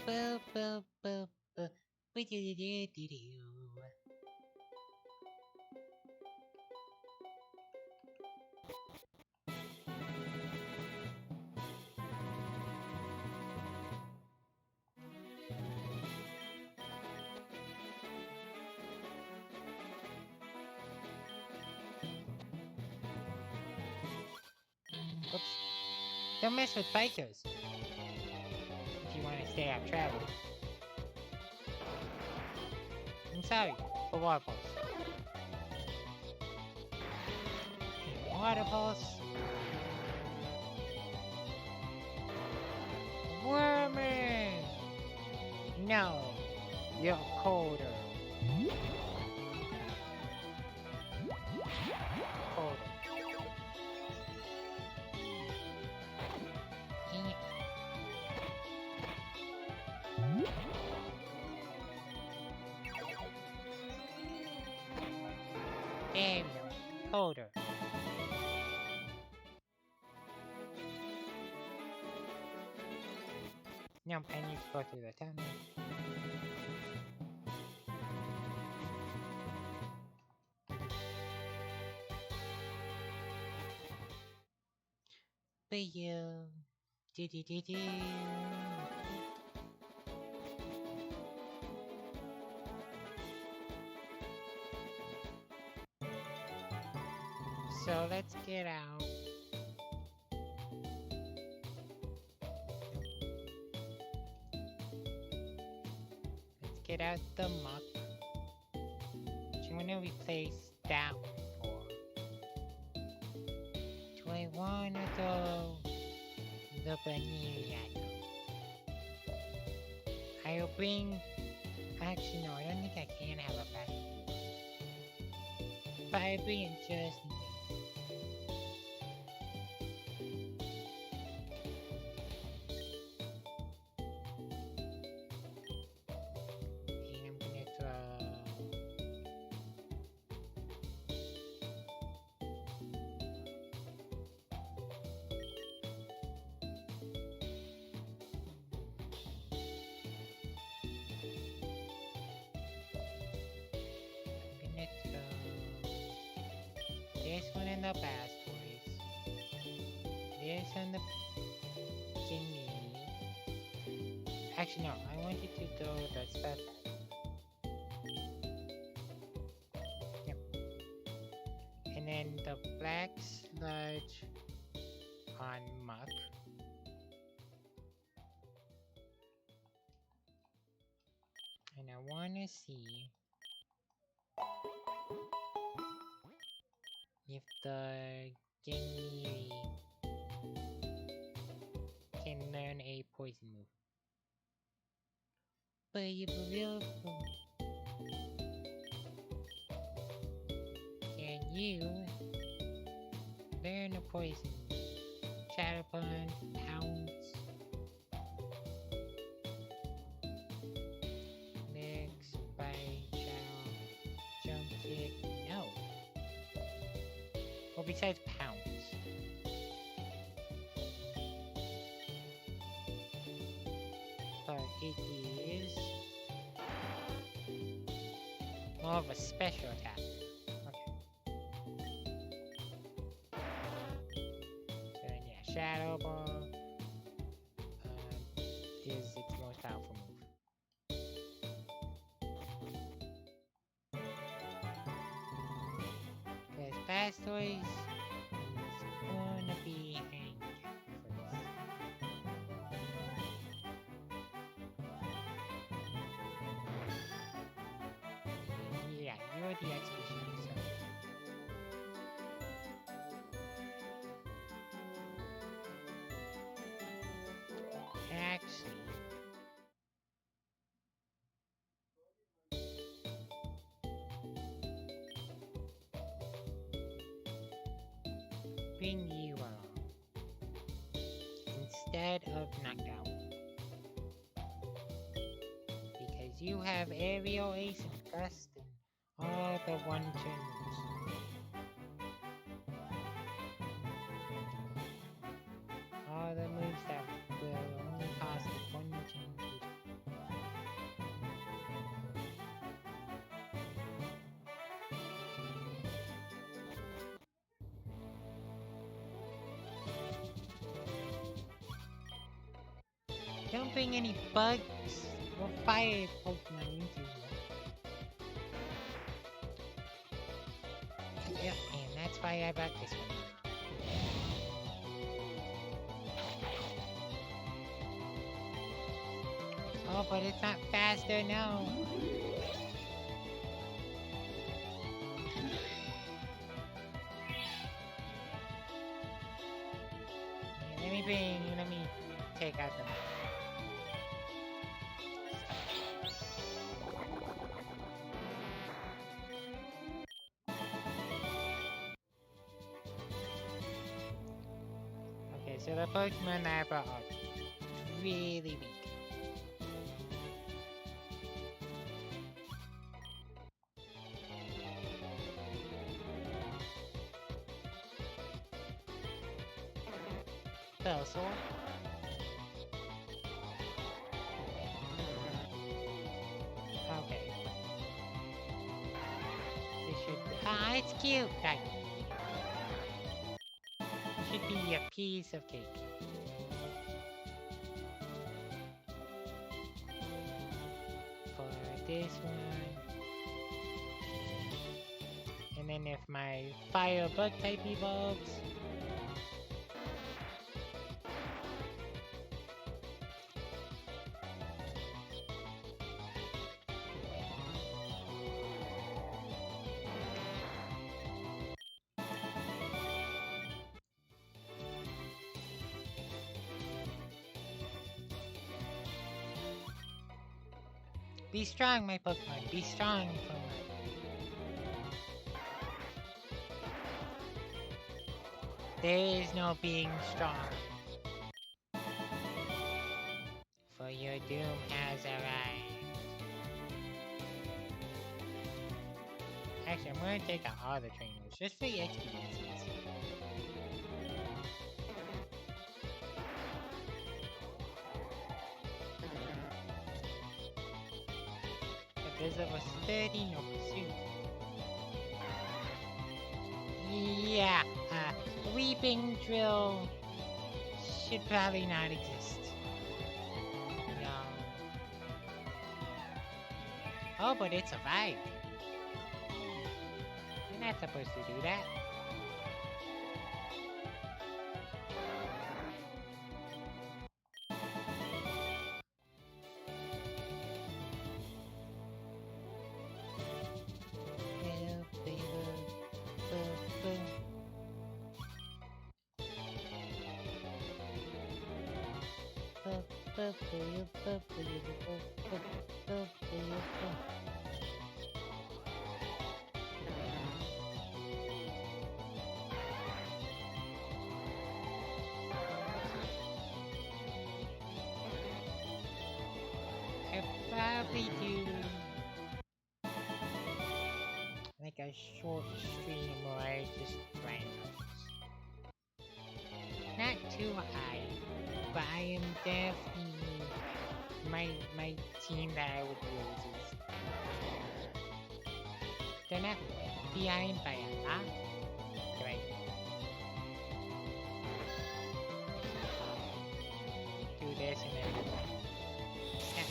Boo, boo, boo, boo. Oops. Don't mess with bikers. If you want to stay out travel. I'm sorry, for water pulse. Water pulse. Wormer! No, you're colder. Colder. There we go. Colder. No, I need to go through the tunnel. But you. Do do do do. So let's get out. Let's get out the muck. Which I'm gonna replace that one for. Do I wanna go the vanilla? I'll bring. Actually, no, I don't think I can have a pack. But I'll bring it just in case. And I'm gonna throw. This one in the Blastoise. This in the Ginny. Actually, no. I wanted to go the spell. Yep. And then the black sludge on muck. And I wanna see if the Geniri can learn a poison move. But you will. Can you learn a poison? Shadow Punch, Pounce, Licks, Bite, Chow, Jump Kick. No. Well, besides Pounce. But it is more of a special attack. Okay. So then, yeah, Shadow Ball is its most powerful move. Because Blastoise is gonna be angry for this. Yeah, you're the expedition, so. Actually, bring you along instead of Knockdown. Because you have Aerial Ace and Gust and all the one-turn moves. All the moves that will only cost one change. Don't bring any bugs or fire Pokemon into here. Yep, and that's why I brought this one. Oh, but it's not faster, no. Let me take out the map. Okay, so the Pokemon I brought are really weak. Venusaur. Okay. This should be... Ah, it's cute! Right. Should be a piece of cake. For this one. And then if my fire bug type evolves... Be strong, my Pokemon. Be strong, Pokemon. There is no being strong. For your doom has arrived. Actually, I'm gonna take out all the trainers, just for the experiences. Because of a steady no pursuit. Yeah, Weeping Drill should probably not exist. No. Oh, but it survived. You're not supposed to do that. I probably do like a short stream where I just play those. Not too high, but I am definitely my team that I would use is they're not behind by a lot. Right. Do this and then yeah.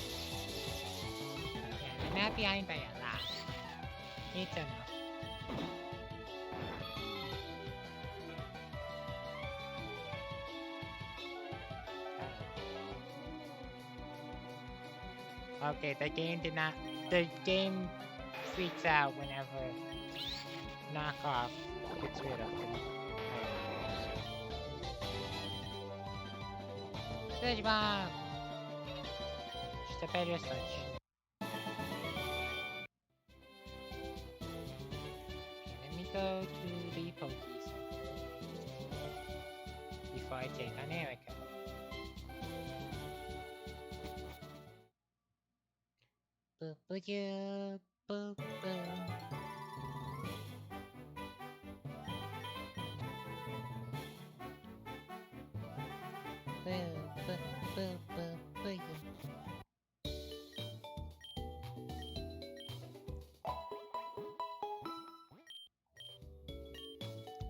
Yeah, they're not behind by a lot. It's enough. Okay, the game did not. The game freaks out whenever knockoff gets rid of them. Sludge bomb! Just a better sludge. Let me go to the Pokies before I take on Erica. Boo-boo-ya, boo-boo.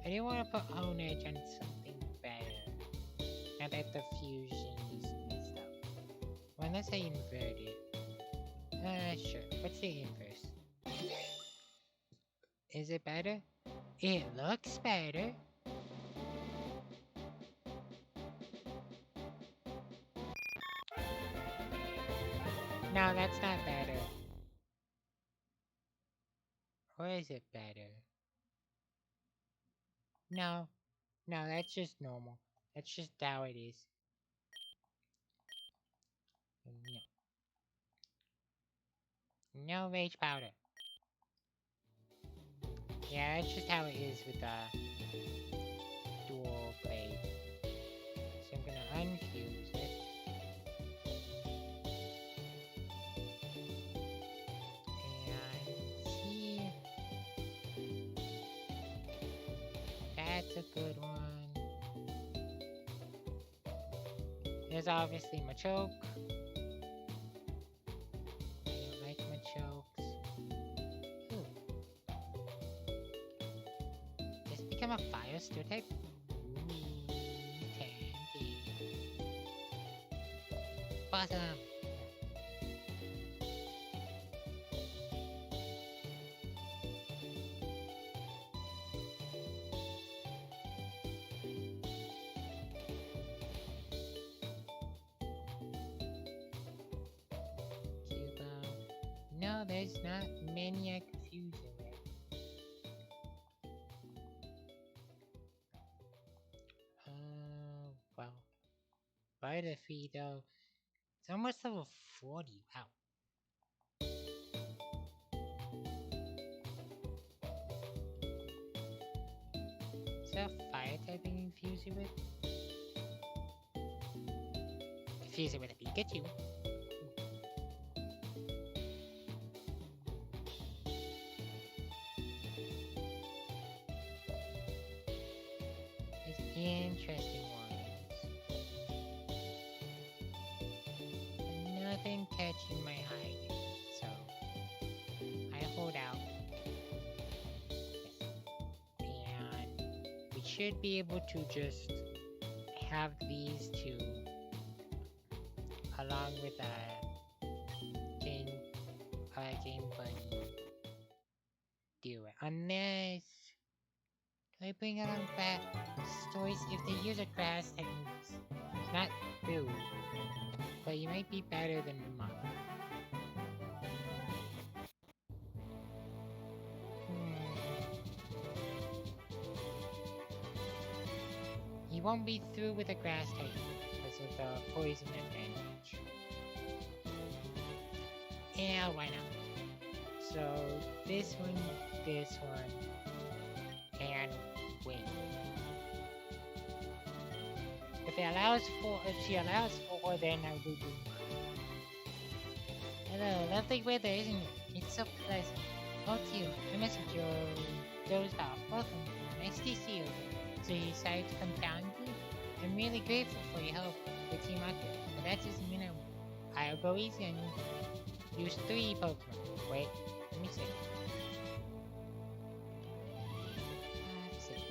I didn't want to put Own Edge on something better. Now that the fusion is messed up. Well, unless I invert it. Sure. What's the inverse? Is it better? It looks better. No, that's not better. Or is it better? No. No, that's just normal. That's just how it is. No. No rage powder. Yeah, that's just how it is with the dual blade. So I'm gonna unfuse it. And see. That's a good one. There's obviously Machoke. I don't like Machokes. Ooh. Does it become a fire steel type? Ooh, tempting. Awesome. No, there's not many I can fuse it with. Well. Butterfree though. It's almost level 40. Wow. Is that fire typing infuse it with? Infuse it with a Pikachu. Interesting ones. Nothing catching my eye yet, so I hold out. Yes. And we should be able to just have these two along with Game Bunny do it. Unless I bring along fast toys if they use a grass techniques. It's not food, but you might be better than mom. He won't be through with the grass type because of the poison advantage. Yeah, why not? So this one, and win. If she allows four, then I will do more. Hello, lovely weather, isn't it? It's so pleasant. Oh, too, the messenger dozed off. Welcome, nice to see you again. So you decided to come down here? I'm really grateful for your help with Team Rocket, but that doesn't mean I'll go easy on you. Use 3 Pokemon. Wait, let me see. Let's see.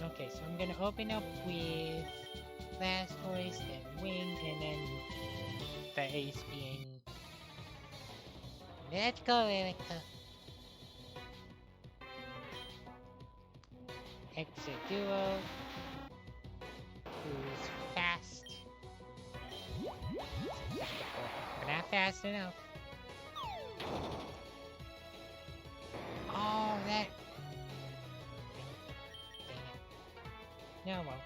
Okay, so I'm gonna open up with Blastoise, then Wing, and then the ace being... Let's go, Erica! Exeggutor, who's fast. But not fast enough. Oh, that... Dang it. No, well.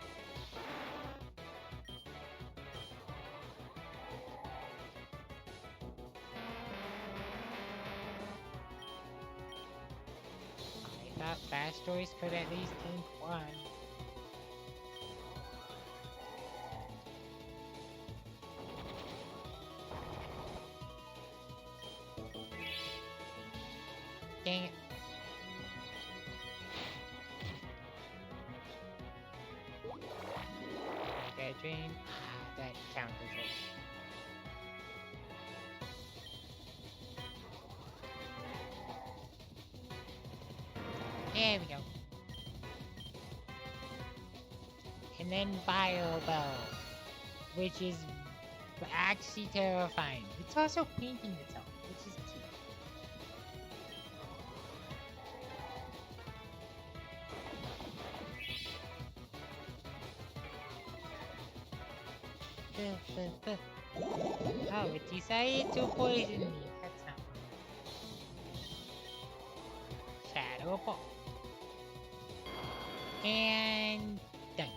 I thought Blastoise could at least tank one. Dang it. Okay, drain. That counters it. There we go. And then Bio Bell, which is actually terrifying. It's also painting itself, which is cute. Oh, it decided to poison me. That's not fun. Shadow Ball. And done.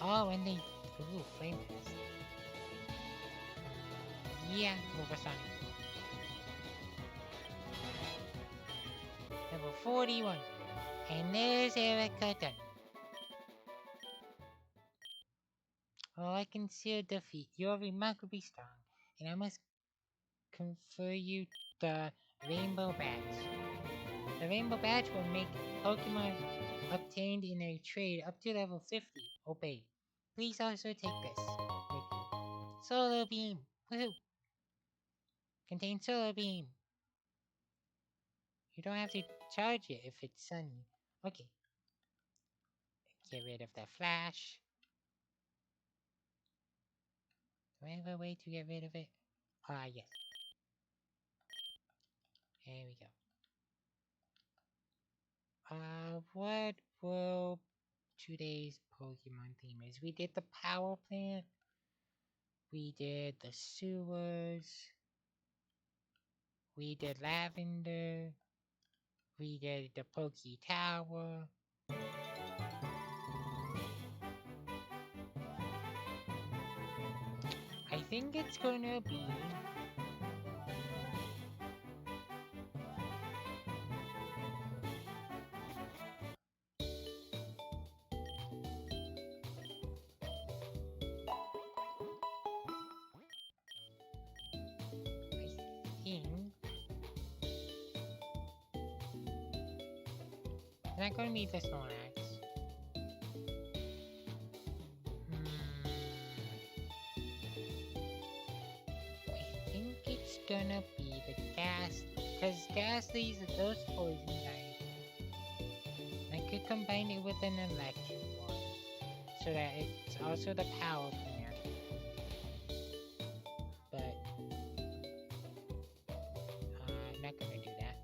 Oh, and they... Ooh, Flame Blast. Yeah, Oversonic. Level 41. And there's Erica done. Oh, I conceal defeat. You're remarkably strong, and I must confer you the Rainbow Badge. The Rainbow Badge will make Pokemon obtained in a trade up to level 50 obey. Please also take this. Solar Beam. Woohoo! Contains Solar Beam. You don't have to charge it if it's sunny. Okay. Get rid of the flash. Do I have a way to get rid of it? Ah, yes. There we go. What will today's Pokemon theme is? We did the power plant. We did the sewers. We did lavender. We did the Poke Tower. I think it's gonna be... It's not gonna be the Snorlax. I think it's gonna be the Gas, because Ghastly's those poison type. to combine it with an electric one so that it's also the power plant. But I'm not gonna do that.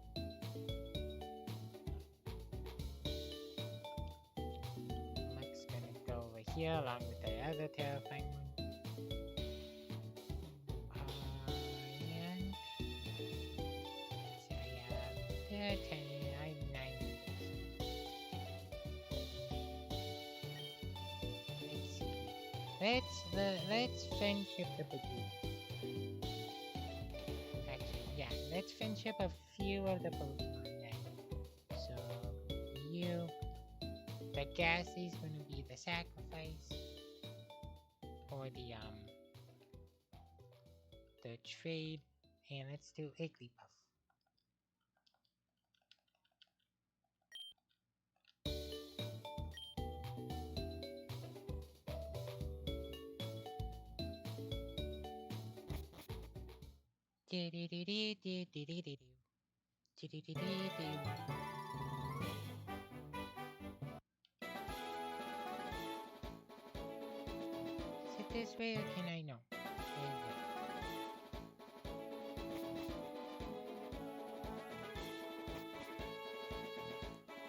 Mike's gonna go over here along with the other terrifying one. And so I have 10, I have 9. Let's see. Let's friendship the Badoo. Actually, yeah, let's friendship a few of the Pokemon then. So you, the gas is gonna be the sacrifice, or the trade, and let's do Igglybuff. Is it this way or can I know?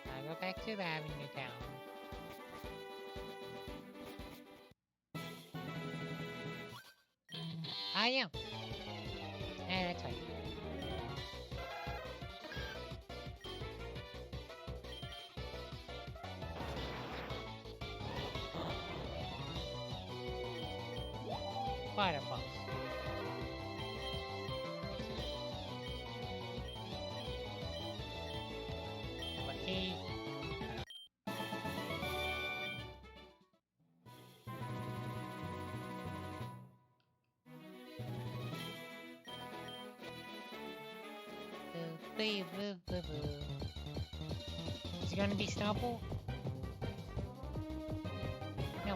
I'll go back to Lavender Town. I am. Yeah, that's right. Water balls. Number 8. Is it gonna be Snubbull? No.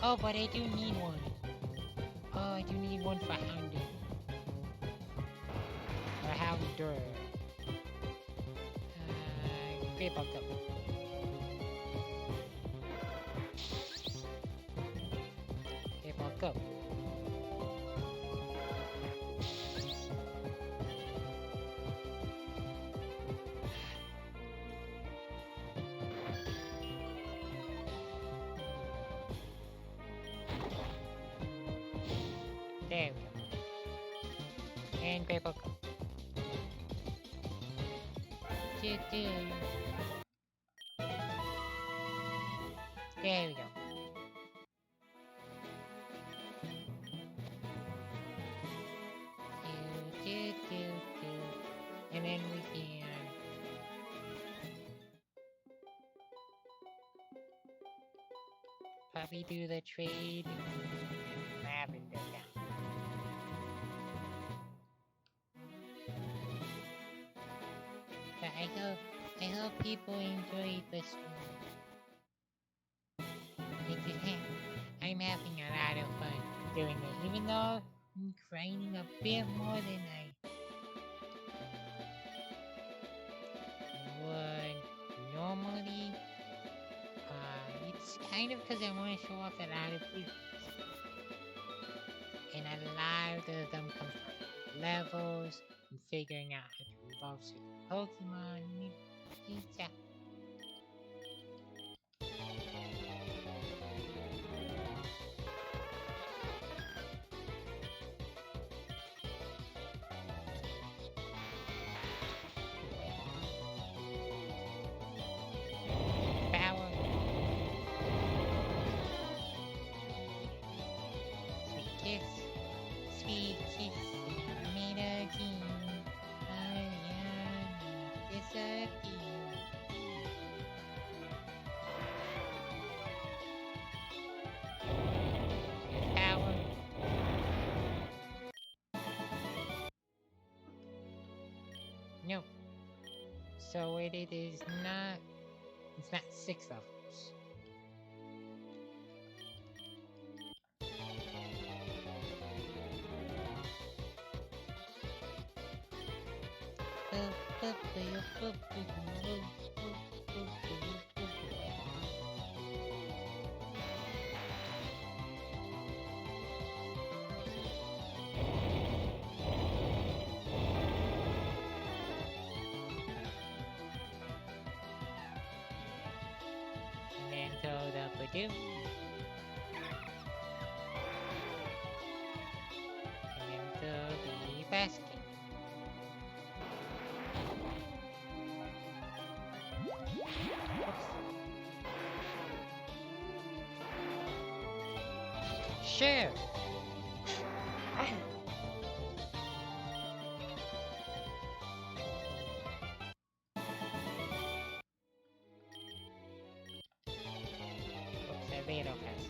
Oh, but I do need one. Oh, I do need one for Houndour. Or Houndour. Great Bug Up. Great Bug Up. There we go. And Great Bug Up. There we go. And then we can probably do the trade in Lavender Town. But I hope people enjoy this one. I'm having a lot of fun doing it, even though I'm grinding a bit more than I would normally. It's kind of because I want to show off a lot of things. And a lot of them come from levels and figuring out how to evolve certain Pokemon. Yeah. Power. Sweet kiss. Sweet kiss. Made a dream. Disappear. Power. No. So it is not. It's not 6 levels. And then throw the Badoo. And then throw the basket. Sure. Oops, a little fast.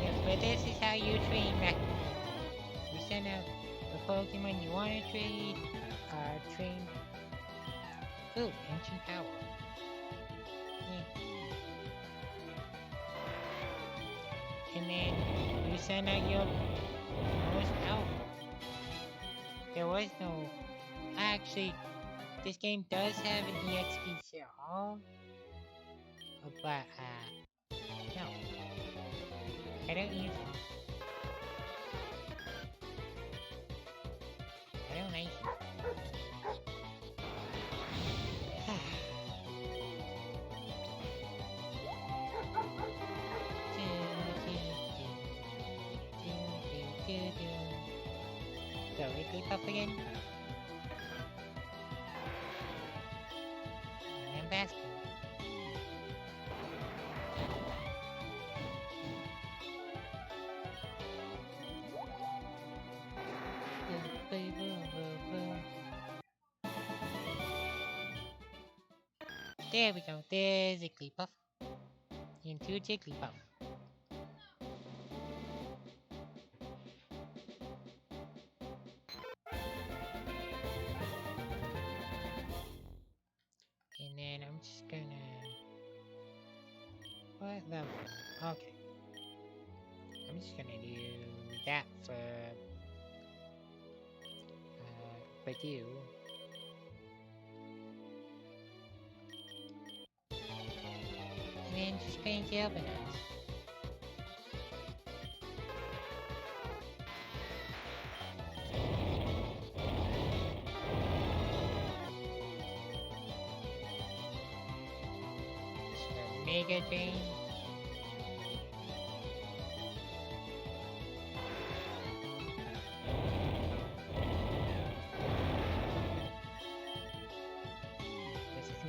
Yes, but this is how you train back. You send out the Pokemon you want to trade, train. Ooh, ancient power. Yeah. And then you send out your most powerful. There was no. Actually, this game does have an EXP shell, but no, I don't use it. I don't like it. So Wigglytuff again. And then basket. There we go. There's Jigglypuff. Into Jigglypuff. And then I'm just gonna. What level? Okay. I'm just gonna do that for Badoo. And then just paint Galvanize. So Mega Drain.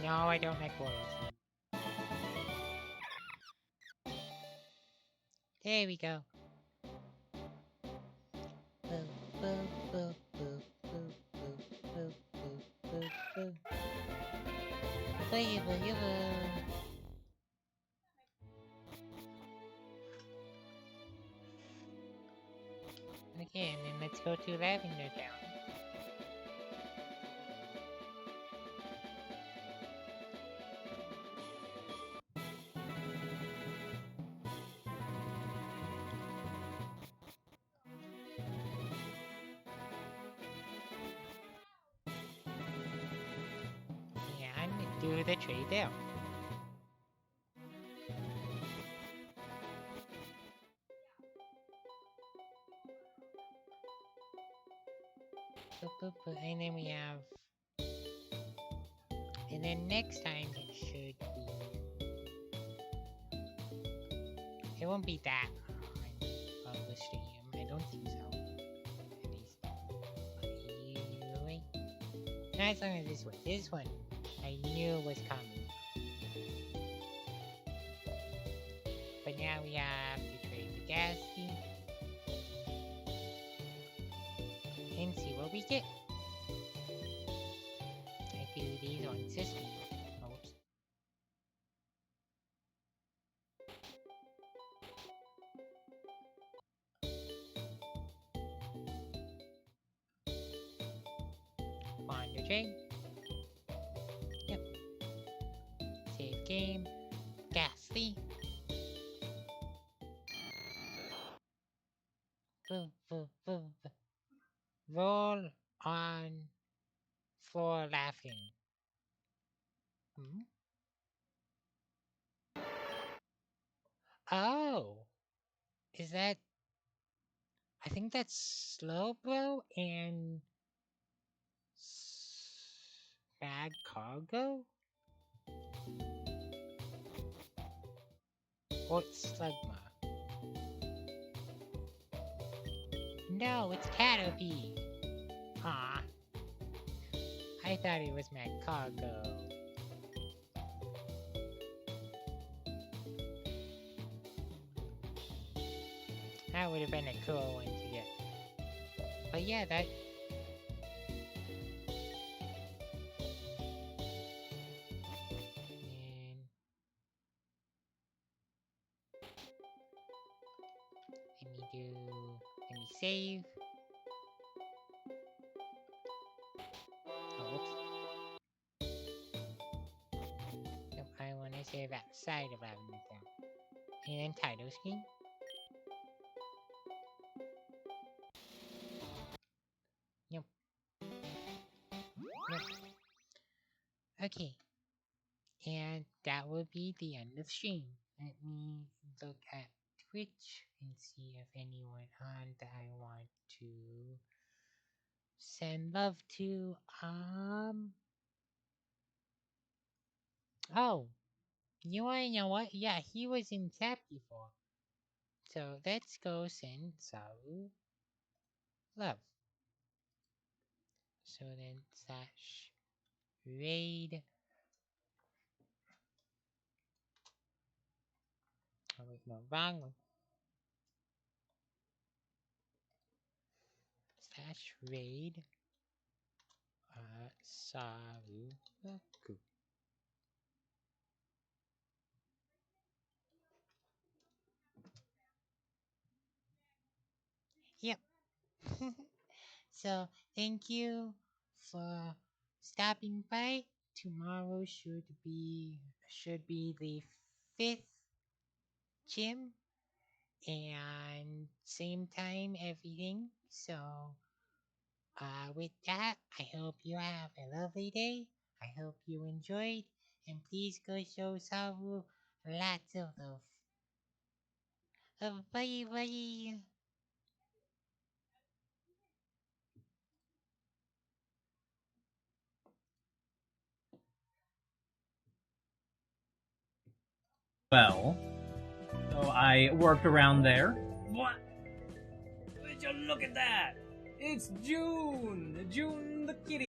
No, I don't like Royal Seed. There we go. Okay, and then let's go to Lavender Town. And do the trade there. And then we have. And then next time it should be. It won't be that on the stream. I don't think so. At least. Usually. Not as long as this one. This one I knew was coming. But now we have to trade the Gasky. And see what we get. I do these on system. Oops. Wonder Trade. Yep. game. Ghastly. Roll on floor laughing. Hmm? Oh, is that? I think that's Slowbro and Bad Cargo? Or Slugma? No, it's Caterpie. Aw. I thought it was Mad Cargo. That would have been a cool one to get. But yeah, that... And... Let me save. Oh, whoops. Nope, I want to save outside of everything. And then title screen. Nope. Nope. Okay. And that will be the end of stream. Let me look at Twitch and see if anyone on that I want to send love to. Oh, you wanna know what? Yeah, he was in chat before. So let's go send Saru love. So then slash raid. Oh wait, no, wrong one. Slash raid. Saru Laku. Yep. So thank you for stopping by. Tomorrow should be the 5th gym and same time everything. So with that, I hope you have a lovely day. I hope you enjoyed, and please go show Saru lots of love. Bye bye. Well, so I worked around there. What? Would you look at that? It's June! June the kitty!